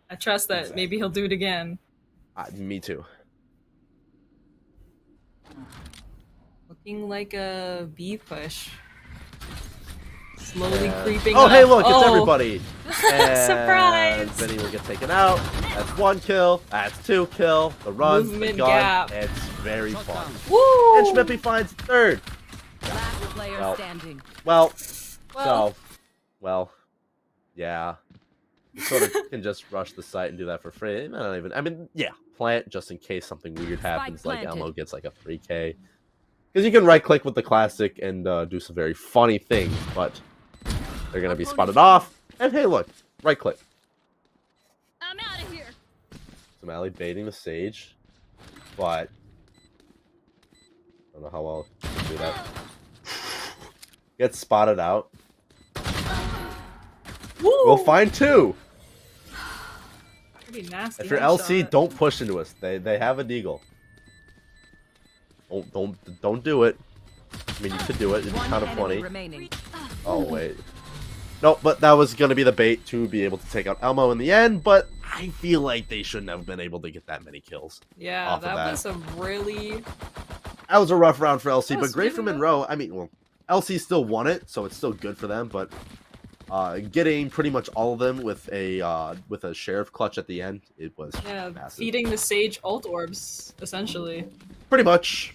I trust that maybe he'll do it again. Me too. Looking like a B push. Slowly creeping Oh, up. hey, look, it's everybody. And Surprise! Vinny will get taken out. That's 1 kill. That's 2 kill. The run, the Movement gun. gap. It's very fun. Woo! And Schmippy finds 3rd. Last player standing. Well, Well. yeah. You sort of can just rush the site and do that for free. Plant just in case something weird happens, like Elmo gets like a 3K. Because you can right-click with the classic and do some very funny things, but they're going to be spotted off. And hey, look, right-click. I'm out of here. Somali baiting the Sage, but I don't know how well you can do that. Gets spotted out. Woo! We'll find 2. Pretty nasty. If you're LC, don't push into us. They have a deagle. Don't do it. I mean, you could do it. It'd be kind of funny. Oh wait. No, but that was gonna be the bait to be able to take out Elmo in the end. But I feel like they shouldn't have been able to get that many kills. Yeah, off of that was a really. That was a rough round for LC, That but was great for really Monroe. I mean, well, LC still won it, so it's still good for them. But getting pretty much all of them with a sheriff clutch at the end, it was massive. Feeding the Sage ult orbs essentially. Pretty much.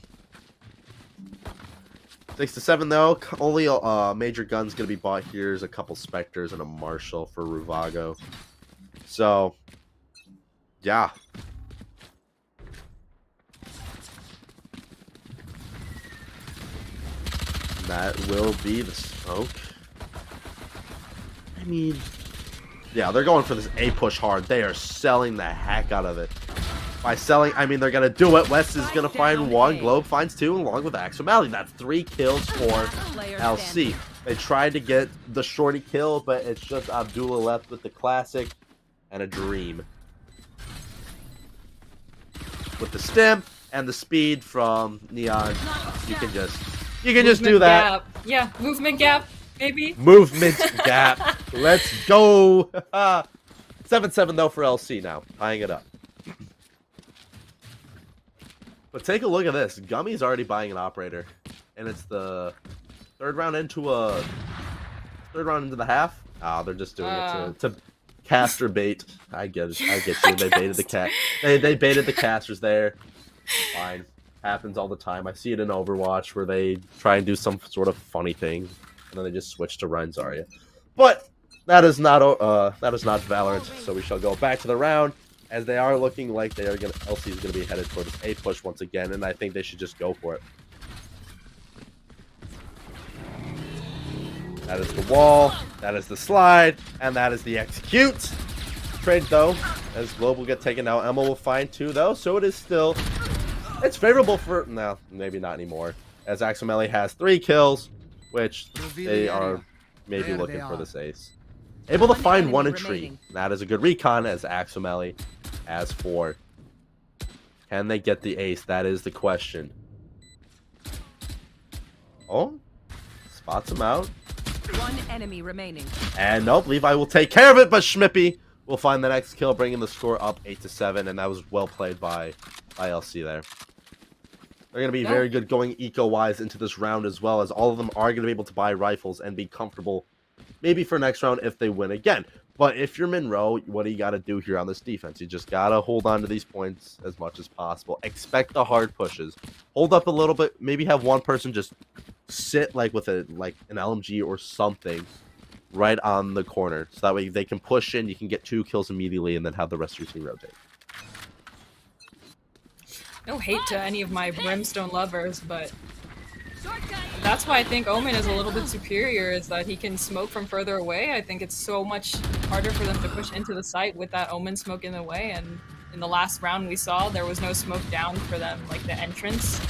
6-7 though. Only major guns gonna be bought here. There's a couple Spectres and a Marshal for Ruvago. So, yeah. That will be the smoke. I mean, yeah, they're going for this A push hard. They are selling the heck out of it. By selling, I mean they're going to do it. West is going to find 1. Globe finds 2 along with Axel Malley. That's 3 kills for LC. They tried to get the shorty kill, but it's just Abdullah left with the classic and a dream. With the stim and the speed from Neon, you can just do that. Gap. Yeah, movement gap, maybe. Movement gap. Let's go. 7-7 though for LC now, tying it up. But take a look at this. Gummy's already buying an operator, and it's the third round into the half. Ah, they're just doing it to caster bait. I get it. I get you. They baited the cat. They baited the casters there. Fine. Happens all the time. I see it in Overwatch where they try and do some sort of funny thing, and then they just switch to Rein Zarya. But that is not Valorant. So we shall go back to the round, as they are looking like they are gonna. LC is gonna be headed for this A push once again, and I think they should just go for it. That is the wall, that is the slide, and that is the execute. Trade though, as Globe will get taken out. Emma will find 2 though, so it is still, it's favorable for, no, maybe not anymore. As Axomeli has 3 kills, which they are maybe looking for this ace. Able to find 1 in tree. That is a good recon, as Axomeli has 4. Can they get the ace? That is the question. Oh, spots him out. 1 enemy remaining. And nope, Levi will take care of it, but Schmippy will find the next kill, bringing the score up 8-7, and that was well played by LC there. They're going to be very good going eco-wise into this round as well, as all of them are going to be able to buy rifles and be comfortable, maybe for next round if they win again. But if you're Monroe, what do you got to do here on this defense? You just got to hold on to these points as much as possible. Expect the hard pushes. Hold up a little bit, maybe have one person just sit like with an LMG or something right on the corner, so that way they can push in, you can get 2 kills immediately, and then have the rest of your team rotate. No hate to any of my Brimstone lovers, but that's why I think Omen is a little bit superior, is that he can smoke from further away. I think it's so much harder for them to push into the site with that Omen smoke in the way, and in the last round we saw there was no smoke down for them, like the entrance.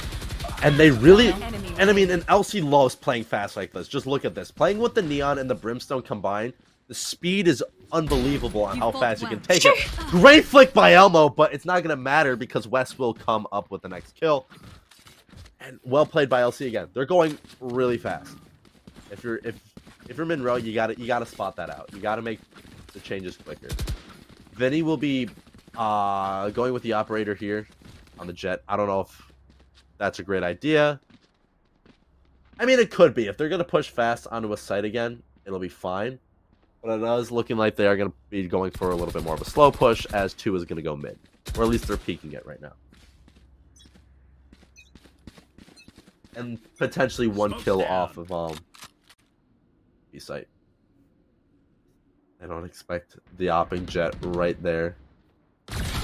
And they really, and I mean, and LC loves playing fast like this. Just look at this. Playing with the Neon and the Brimstone combined, the speed is unbelievable on how fast you can take it. Great flick by Elmo, but it's not going to matter because West will come up with the next kill. And well played by LC again. They're going really fast. If you're Monroe, you gotta spot that out. You gotta make the changes quicker. Vinny will be going with the operator here on the jet. I don't know if that's a great idea. I mean, it could be. If they're going to push fast onto a site again, it'll be fine. But it is looking like they are going to be going for a little bit more of a slow push, as 2 is going to go mid. Or at least they're peeking it right now. And potentially 1 kill off of B site. I don't expect the opping jet right there.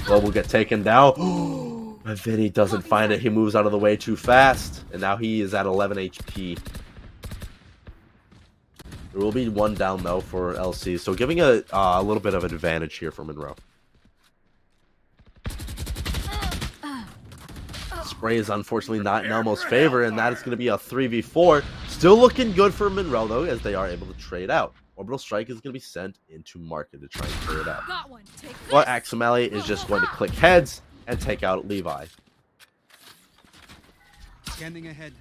Well, we'll get taken down. But Vinny doesn't find it. He moves out of the way too fast. And now he is at 11 HP. There will be 1 down, though, for LC. So giving a little bit of an advantage here for Monroe. Spray is unfortunately not in Elmo's favor, and that is going to be a 3v4. Still looking good for Monroe, though, as they are able to trade out. Orbital Strike is going to be sent into market to try and clear it out. But Axomeli is just going to click heads and take out Levi. Scanning ahead.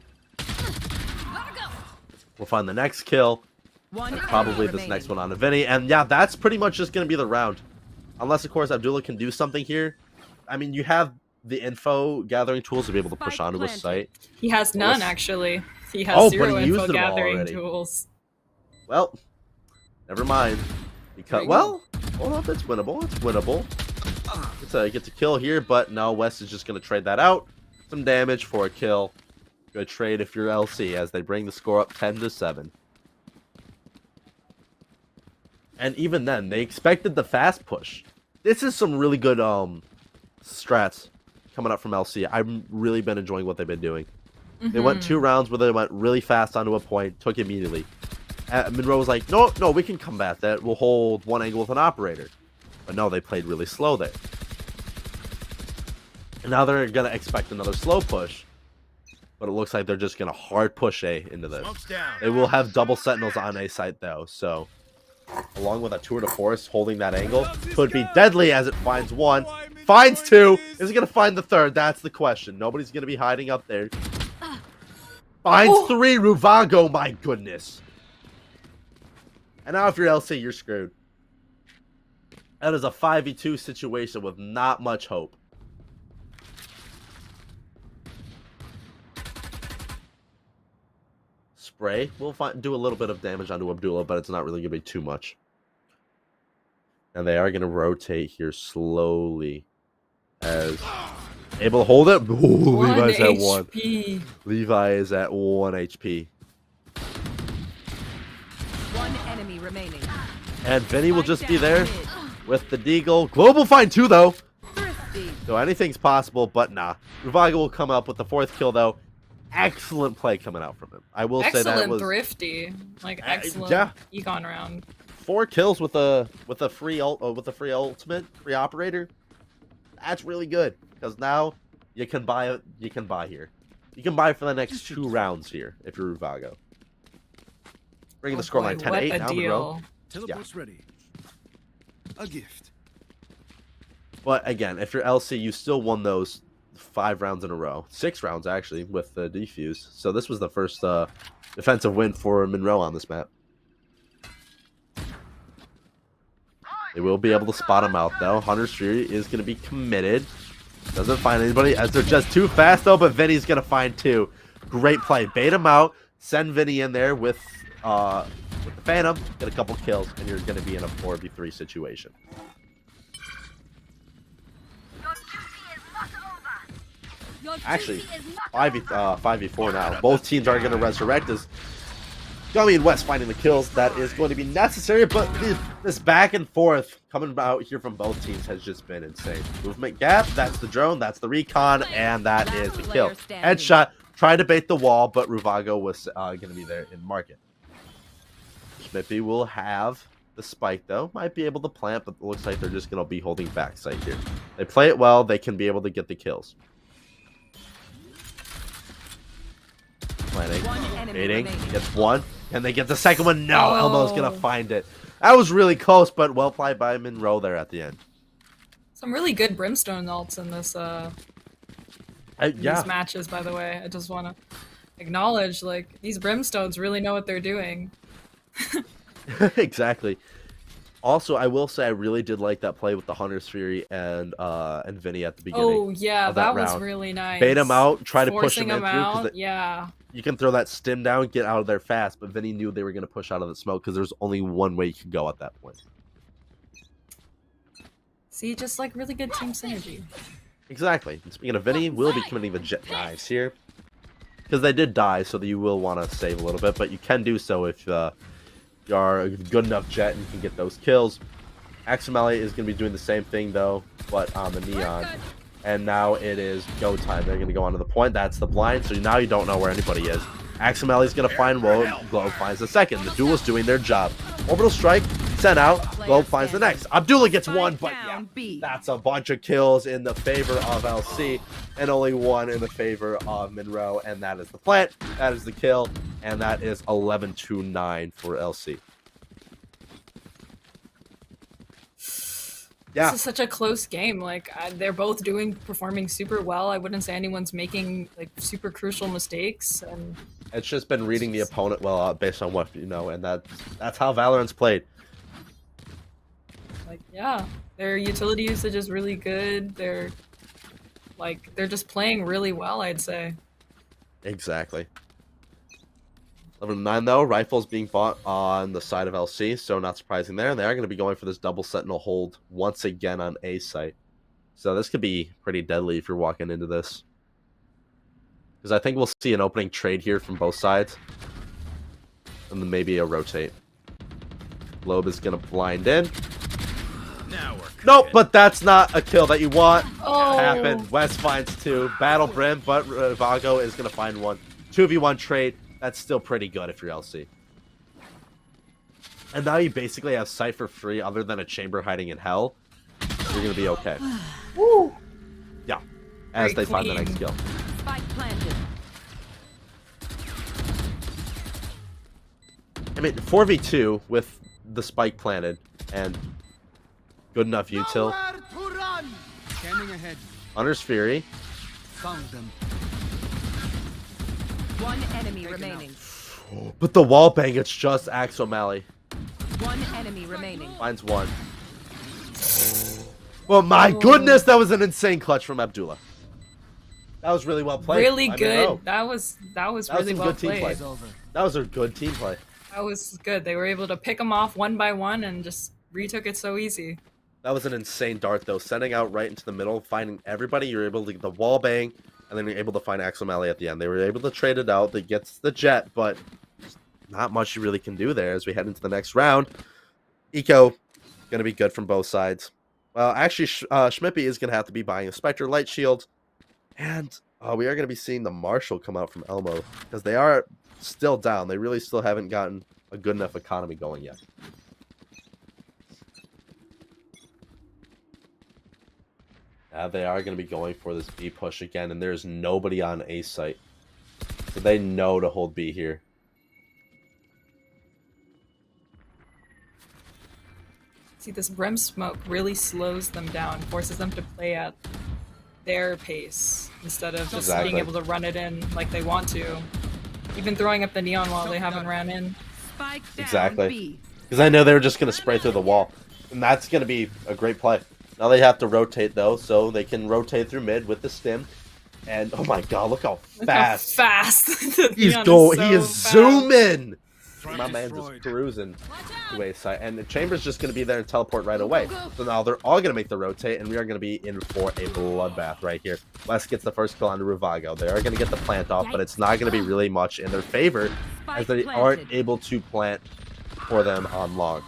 We'll find the next kill. And probably this next one on to Vinny. And yeah, that's pretty much just going to be the round. Unless, of course, Abdullah can do something here. I mean, you have the info gathering tools to be able to push onto a site. He has none, actually. He has 0 info gathering tools. Well, never mind. Because, well, hold up, it's winnable. It's winnable. Gets a kill here, but no, West is just going to trade that out. Some damage for a kill. Good trade if you're LC, as they bring the score up 10-7. And even then, they expected the fast push. This is some really good strats coming up from LC. I've really been enjoying what they've been doing. They went 2 rounds where they went really fast onto a point, took immediately. Monroe was like, no, we can combat that. We'll hold 1 angle with an operator. But no, they played really slow there. And now they're going to expect another slow push. But it looks like they're just going to hard push A into this. Smoke's down. They will have double sentinels on A site, though. So, along with a tour de force holding that angle, could be deadly as it finds one. Finds two. Is it going to find the third? That's the question. Nobody's going to be hiding up there. Finds three. Ruvago, my goodness. And now if you're LC, you're screwed. That is a 5v2 situation with not much hope. Spray will do a little bit of damage onto Abdullah, but it's not really going to be too much. And they are going to rotate here slowly. As able to hold it. Ooh, Levi's at 1. Levi is at 1 HP. One enemy remaining. And Vinny will just be there with the deagle. Global find 2 though. So anything's possible, but nah. Ruvago will come up with the 4th kill though. Excellent play coming out from him. I will say that it was thrifty, like excellent econ round. 4 kills with a free ultimate, free operator. That's really good because now you can buy here. You can buy for the next 2 rounds here if you're Ruvago. Bringing the scoreline 10-8 now, Monroe. Teleport's ready. A gift. But again, if you're LC, you still won those 5 rounds in a row. 6 rounds, actually, with the defuse. So this was the first defensive win for Monroe on this map. They will be able to spot him out, though. Hunter's Fury is going to be committed. Doesn't find anybody, as they're just too fast, though, but Vinny's going to find 2. Great play. Bait him out. Send Vinny in there with the Phantom. Get a couple kills, and you're going to be in a 4v3 situation. Actually, 5v4 now. Both teams are going to resurrect as Gummy and West finding the kills. That is going to be necessary, but this back and forth coming out here from both teams has just been insane. Movement gap, that's the drone, that's the recon, and that is the kill. Headshot, tried to bait the wall, but Ruvago was going to be there in market. Schmippy will have the spike, though. Might be able to plant, but it looks like they're just going to be holding backside here. They play it well, they can be able to get the kills. Planning, baiting, gets 1. Can they get the second one? No, Elmo's going to find it. That was really close, but well played by Monroe there at the end. Some really good Brimstone ults in this these matches, by the way. I just want to acknowledge, like, these Brimstones really know what they're doing. Exactly. Also, I will say I really did like that play with the Hunter's Fury and Vinny at the beginning. Oh yeah, of that was round. Really nice. Bait him out, try to push Forcing him in out, through. Yeah. You can throw that stim down, get out of there fast, but Vinny knew they were going to push out of the smoke because there's only one way you could go at that point. See, just like really good team synergy. Exactly. And speaking of Vinny, we'll be committing the jet knives here because they did die, so that you will want to save a little bit, but you can do so if you are a good enough jet and you can get those kills. Aximeli is going to be doing the same thing, though, but on the Neon. And now it is go time. They're going to go onto the point. That's the blind, so now you don't know where anybody is. Aximeli's going to find Globe. Globe finds the second. The duelist doing their job. Orbital strike, sent out. Globe finds the next. Abdullah gets 1, but yeah, that's a bunch of kills in the favor of LC, and only 1 in the favor of Monroe, and that is the plant. That is the kill, and that is 11-9 for LC. Yeah. This is such a close game. Like they're both performing super well. I wouldn't say anyone's making like super crucial mistakes. And it's just been reading the opponent well based on what you know, and that's how Valorant's played. Like yeah, their utility usage is really good. They're just playing really well, I'd say. Exactly. 11-9 though, rifles being bought on the side of LC, so not surprising there. They are going to be going for this double sentinel hold once again on A site. So this could be pretty deadly if you're walking into this. Because I think we'll see an opening trade here from both sides. And then maybe a rotate. Loeb is going to blind in. Nope, but that's not a kill that you want. Oh. Happened. West finds 2. Battle Brim, but Vago is going to find 1. 2v1 trade. That's still pretty good if you're LC. And now you basically have sight for free other than a chamber hiding in hell. You're going to be okay. Woo! Yeah. As they find the next kill. Spike planted. mean, 4v2 with the spike planted and good enough util. Scanning ahead. Hunter's Fury. Found them. One enemy remaining. But the wall bang, it's just Axe O'Malley. One enemy remaining. Finds one. Well, my goodness, that was an insane clutch from Abdullah. That was really well played. Really by good. Monroe. That was really some well good team play. played. That was a good team play. That was good. They were able to pick them off one by one and just retook it so easy. That was an insane dart, though. Sending out right into the middle, finding everybody. You're able to get the wall bang, and then you're able to find Axe O'Malley at the end. They were able to trade it out. They gets the jet, but not much you really can do there as we head into the next round. Eco going to be good from both sides. Well, actually, Schmippy is going to have to be buying a Spectre Light Shield. And we are going to be seeing the Marshall come out from Elmo because they are still down. They really still haven't gotten a good enough economy going yet. They are going to be going for this B push again, and there's nobody on A site. So they know to hold B here. See, this brim smoke really slows them down, forces them to play at their pace instead of just being able to run it in like they want to. Even throwing up the neon wall they haven't ran in. Exactly. Because I know they were just going to spray through the wall. And that's going to be a great play. Now they have to rotate, though, so they can rotate through mid with the stim. And, oh my god, look how fast. He is zooming! My man's just cruising to A side. And the Chamber's just going to be there and teleport right away. So now they're all going to make the rotate, and we are going to be in for a bloodbath right here. West gets the first kill on Ruvago. They are going to get the plant off, but it's not going to be really much in their favor as they aren't able to plant for them on long.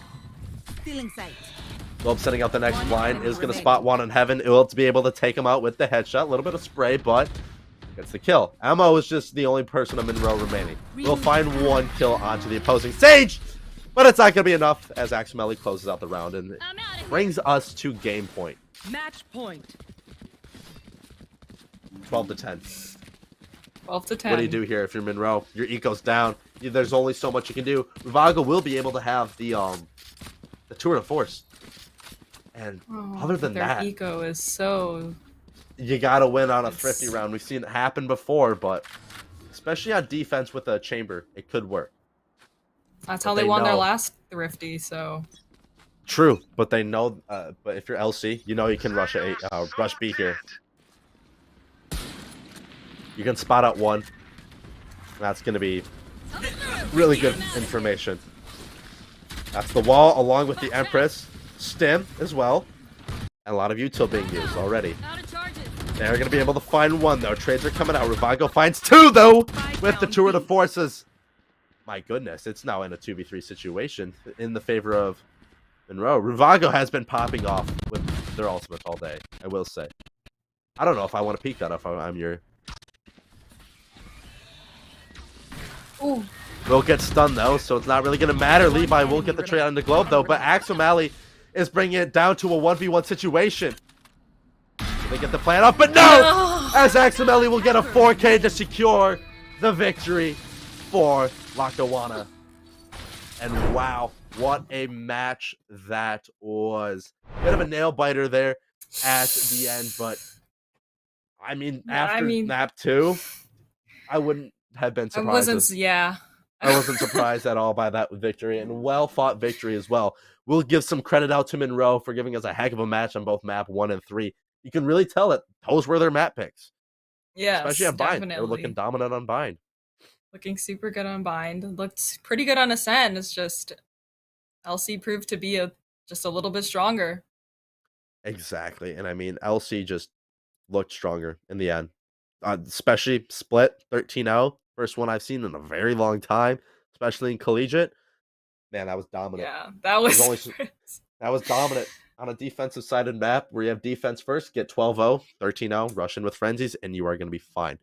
Globe sending out the next blind is going to spot one in heaven. It will be able to take him out with the headshot. A little bit of spray, but gets the kill. Ammo is just the only person on Monroe remaining. We'll find one kill onto the opposing Sage, but it's not going to be enough as Axe O'Malley closes out the round and brings us to game point. Match point. 12 to 10. 12 to 10. What do you do here if you're Monroe? Your eco's down. There's only so much you can do. Ruvago will be able to have the tour de force. And other than that, their eco is so... You gotta win on a thrifty round. We've seen it happen before, but especially on defense with a chamber, it could work. That's how they won their last thrifty, so... True, but they know, but if you're LC, you know you can rush rush B here. You can spot out one. That's gonna be really good information. That's the wall, along with the Empress. Stim as well. And a lot of util being used already. They're going to be able to find one, though. Trades are coming out. Ruvago finds two, though, with the tour de forces. My goodness, it's now in a 2v3 situation in the favor of Monroe. Ruvago has been popping off with their ultimate all day, I will say. I don't know if I want to peek that if I'm your... Ooh. Will get stunned, though, so it's not really going to matter. Levi will get the trade on the globe, though, but Axe O'Malley is bringing it down to a 1v1 situation. They get the plan up, but no! As Axe O'Malley will get a 4K to secure the victory for Lackawanna. And wow, what a match that was. Bit of a nail biter there at the end, but I mean, after map 2, I wouldn't have been surprised. I wasn't surprised at all by that victory, and well-fought victory as well. We'll give some credit out to Monroe for giving us a heck of a match on both map 1 and 3. You can really tell that those were their map picks. Yeah, especially on Bind. They were looking dominant on Bind. Looking super good on Bind. Looked pretty good on Ascend. It's just LC proved to be just a little bit stronger. Exactly, and I mean, LC just looked stronger in the end. Especially split 13-0. First one I've seen in a very long time, especially in collegiate. Man, that was dominant. Yeah, that was that was dominant on a defensive sided map where you have defense first, get 12-0, 13-0, rush in with frenzies, and you are going to be fine.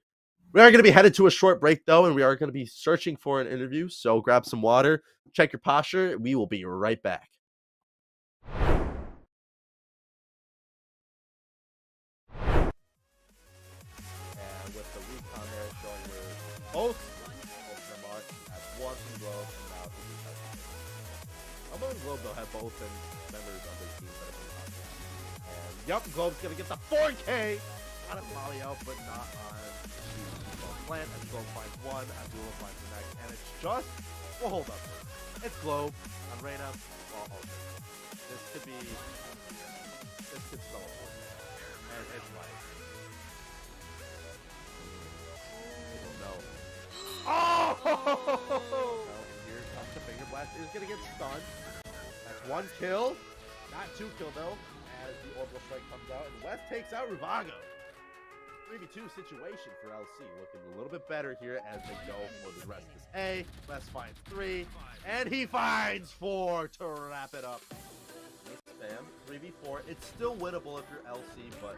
We are going to be headed to a short break, though, and we are going to be searching for an interview. So grab some water, check your posture. We will be right back. And with the recon there showing both open the mark at one from Grove and now also have both been members of the team that have been talking. And yep, Globe's gonna get the 4K on a Molly out, but not on Globe plant. As Globe finds one, Abdullah finds the next, and it's just, well, hold up. It's Globe on Reyna. Well, okay. This could spell a point. And it's like, no. Oh! No, here comes the Finger Blast. He's gonna get stunned. That's one kill. Not two kill though, as the Orbital Strike comes out. And West takes out Ruvago. 3v2 situation for LC. Looking a little bit better here as they go for the rest of this A. West finds 3. And he finds 4 to wrap it up. Spam. 3v4. It's still winnable if you're LC, but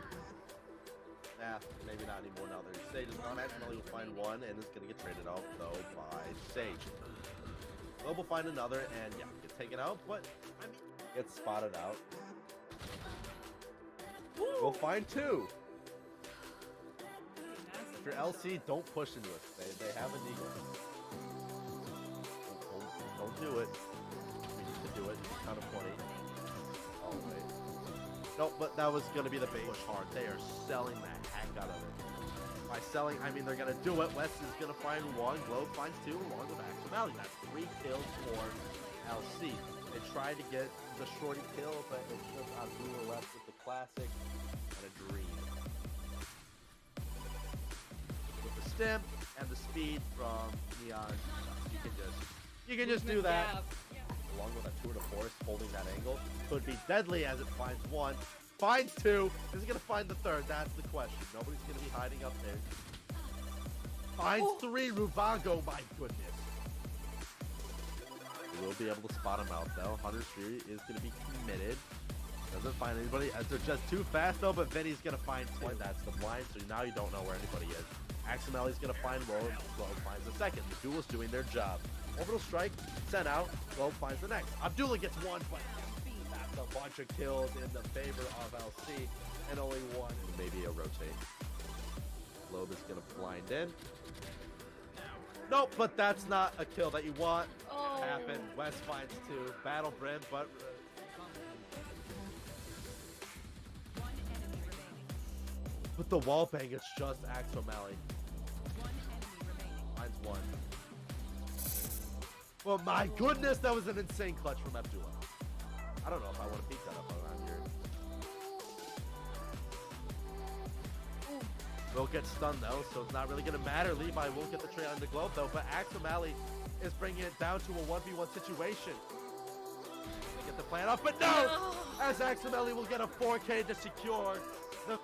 maybe not anymore now. Their Sage is gone. Accidentally will find 1 and is going to get traded out though by Sage. Globe will find another and yeah, get taken out, but I mean, gets spotted out. We'll find 2. If you're LC, don't push into it. They have a deagle. Don't do it. We need to do it. Count of 20. Oh, wait. Nope, but that was going to be the bait. Push hard. They are selling the heck out of it. By selling, I mean they're going to do it. West is going to find 1. Globe finds 2 along with Axel Valley. That's 3 kills for LC. They tried to get the shorty kill, but it's just Abdullah left with the classic and a dream. With the stim and the speed from Neon, you can just do that. Along with a tour de force holding that angle. Could be deadly as it finds 1. Finds 2. Is it going to find the 3rd? That's the question. Nobody's going to be hiding up there. Finds 3. Ruvago, my goodness. We will be able to spot him out though. Hunter's Fury is going to be committed. Doesn't find anybody as they're just too fast though, but Vinny's going to find 2. That's the blind, so now you don't know where anybody is. Axemelli's going to find Globe. Globe finds the 2nd. The duelists doing their job. Orbital Strike sent out. Globe finds the next. Abdullah gets 1, but that's a bunch of kills in the favor of LC, and only 1 and maybe a rotate. Globe is going to blind in. Nope, but that's not a kill that you want. Oh. Happened. West finds 2. Battle Brim, but with the wall bang, it's just Axe O'Malley. Finds 1. Well, my goodness, that was an insane clutch from Abdullah. I don't know if I want to peek that up around here. Will get stunned though, so it's not really going to matter. Levi will get the trade on the Globe though, but Axe O'Malley is bringing it down to a 1v1 situation. Get the plan off, but no! As Axe O'Malley will get a 4K to secure the...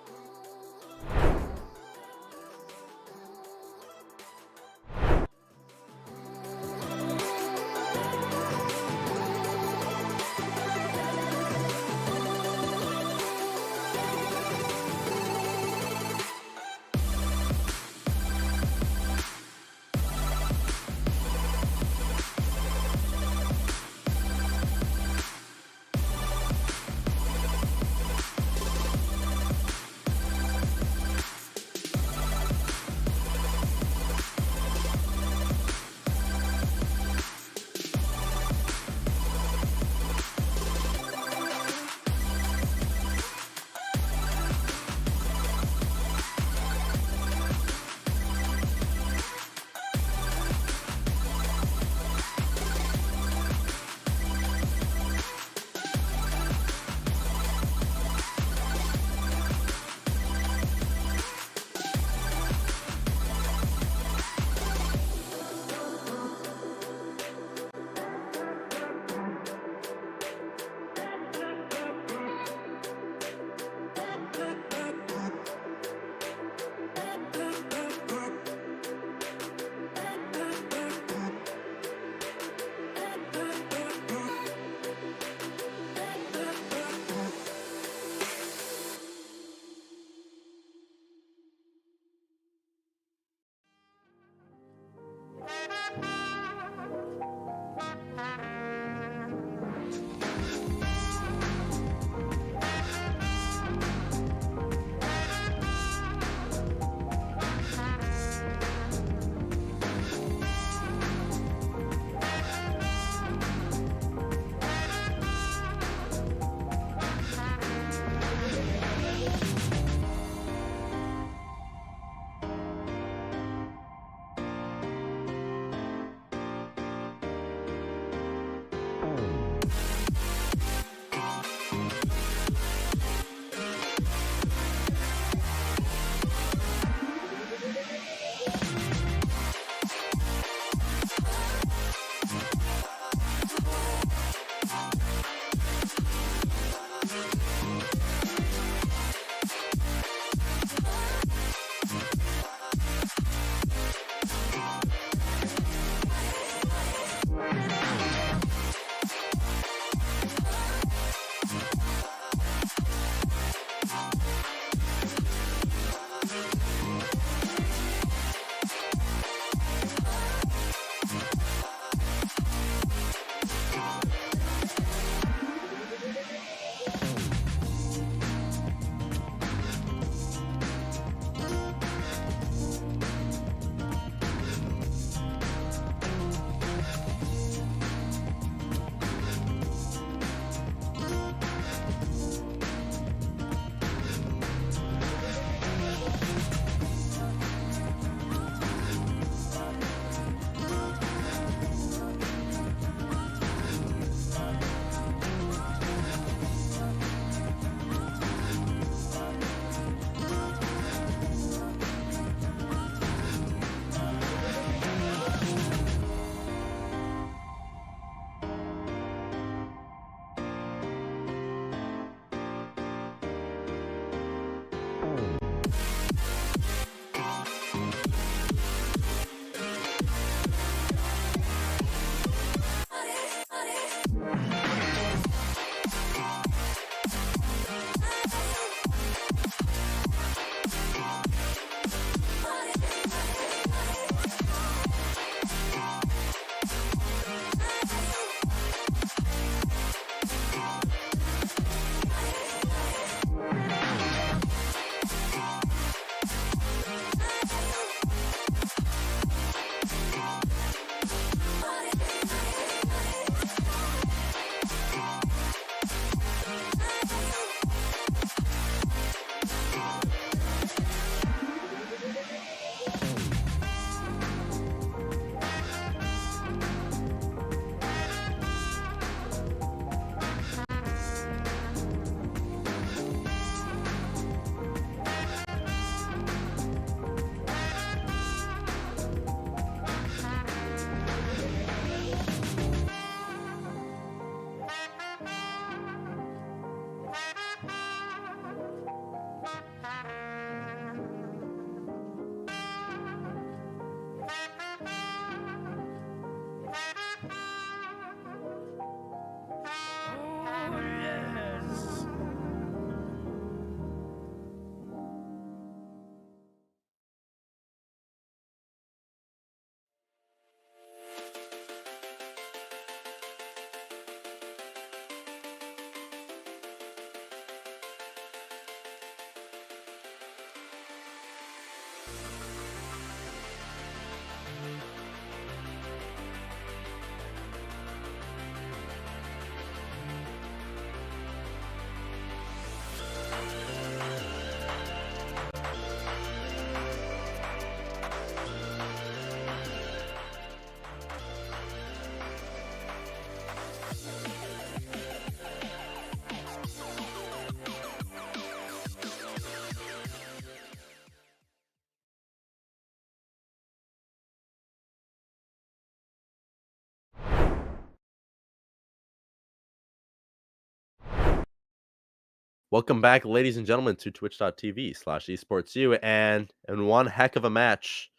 Welcome back, ladies and gentlemen, to twitch.tv/esportsu. And in one heck of a match,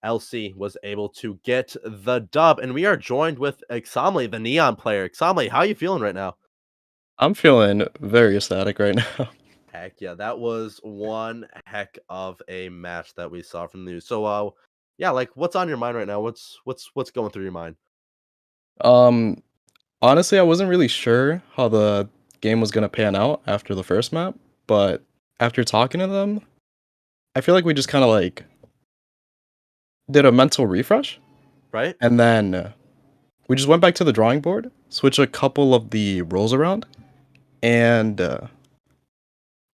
LC was able to get the dub. And we are joined with Examli, the Neon player. Examli, how are you feeling right now? I'm feeling very ecstatic right now. Heck yeah, that was one heck of a match that we saw from the news. So, yeah, like what's on your mind right now? What's going through your mind? Um, Honestly, I wasn't really sure how the game was gonna pan out after the first map, but after talking to them, I feel like we just kind of like did a mental refresh, Right? and then we just went back to the drawing board, switched a couple of the roles around, and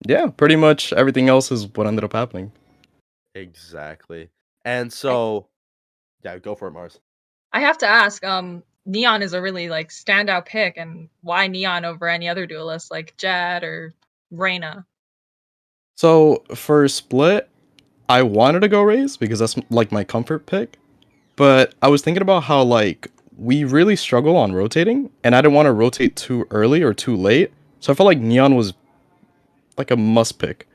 yeah, pretty much everything else is what ended up happening. Exactly. And so, yeah, go for it, Mars. I have to ask, Neon is a really like standout pick, and why Neon over any other duelist like Jet or Reyna? So for split, I wanted to go Raze because that's like my comfort pick, but I was thinking about how like we really struggle on rotating, and I didn't want to rotate too early or too late, so I felt like Neon was like a must pick.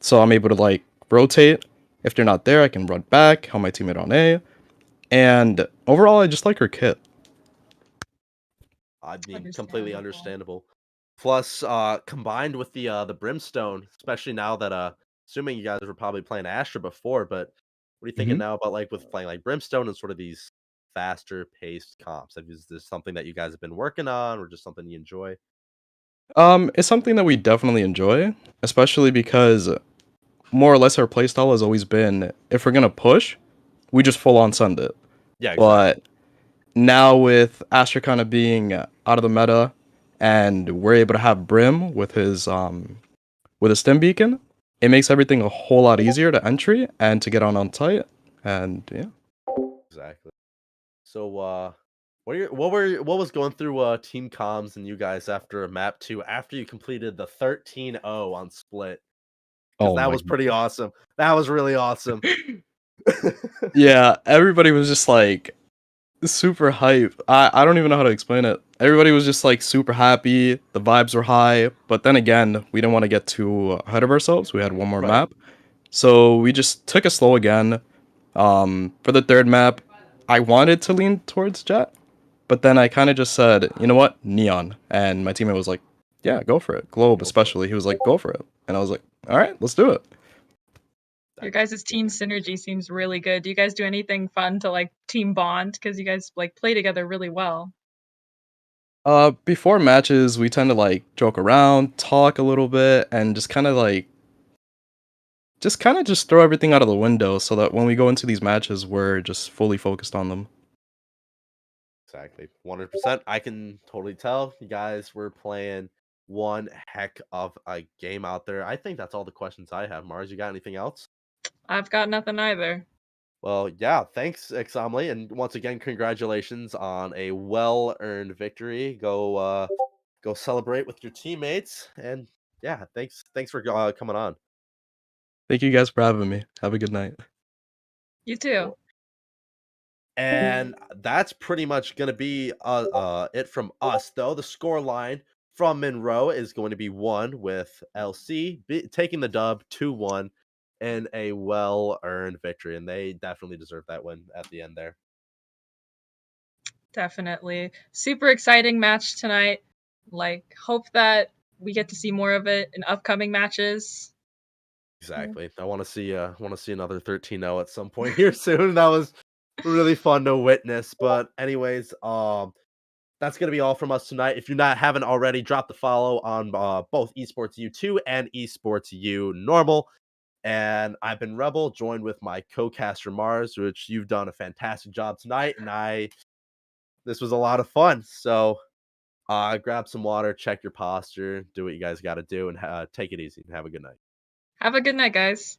So I'm able to like rotate. If they're not there, I can run back, help my teammate on A, and overall, I just like her kit. I mean, completely understandable. Plus, combined with the Brimstone, especially now that assuming you guys were probably playing Astra before, but what are you thinking now about like with playing like Brimstone and sort of these faster paced comps? Is this something that you guys have been working on, or just something you enjoy? It's something that we definitely enjoy, especially because more or less our playstyle has always been if we're gonna push, we just full on send it. Yeah, exactly. But now with Astra kind of being out of the meta, and we're able to have Brim with his stim beacon, it makes everything a whole lot easier to entry and to get on tight. And yeah. Exactly. So, what was going through team comms and you guys after map 2 after you completed the 13-0 on split? Because Oh that my was pretty awesome. That was really awesome. Yeah, everybody was just like super hype. I don't even know how to explain it. Everybody was just like super happy. The vibes were high, but then again, we didn't want to get too ahead of ourselves. We had one more Right. map, so we just took it slow again. For the third map, I wanted to lean towards Jet, but then I kind of just said, you know what, Neon, and my teammate was like, yeah, go for it. Globe especially, he was like, go for it, and I was like, all right, let's do it. Your guys' team synergy seems really good. Do you guys do anything fun to like team bond? Because you guys like play together really well. Before matches, we tend to like joke around, talk a little bit, and just kind of like just throw everything out of the window so that when we go into these matches, we're just fully focused on them. Exactly. 100%. I can totally tell you guys were playing one heck of a game out there. I think that's all the questions I have. Mars, you got anything else? I've got nothing either. Well, yeah, thanks, Examli, and once again, congratulations on a well-earned victory. Go celebrate with your teammates, and yeah, thanks for coming on. Thank you guys for having me. Have a good night. You too. And that's pretty much going to be it from us, though. The score line from Monroe is going to be 1 with LC taking the dub 2-1 and a well-earned victory. And they definitely deserve that win at the end there. Definitely. Super exciting match tonight. Like, hope that we get to see more of it in upcoming matches. Exactly. I want to see another 13-0 at some point here soon. That was really fun to witness. But anyways, that's going to be all from us tonight. If you haven't already, drop the follow on both Esports U2 and Esports U Normal. And I've been Rebel, joined with my co-caster Mars, which you've done a fantastic job tonight. And this was a lot of fun. So grab some water, check your posture, do what you guys got to do, and take it easy and have a good night. Have a good night, guys.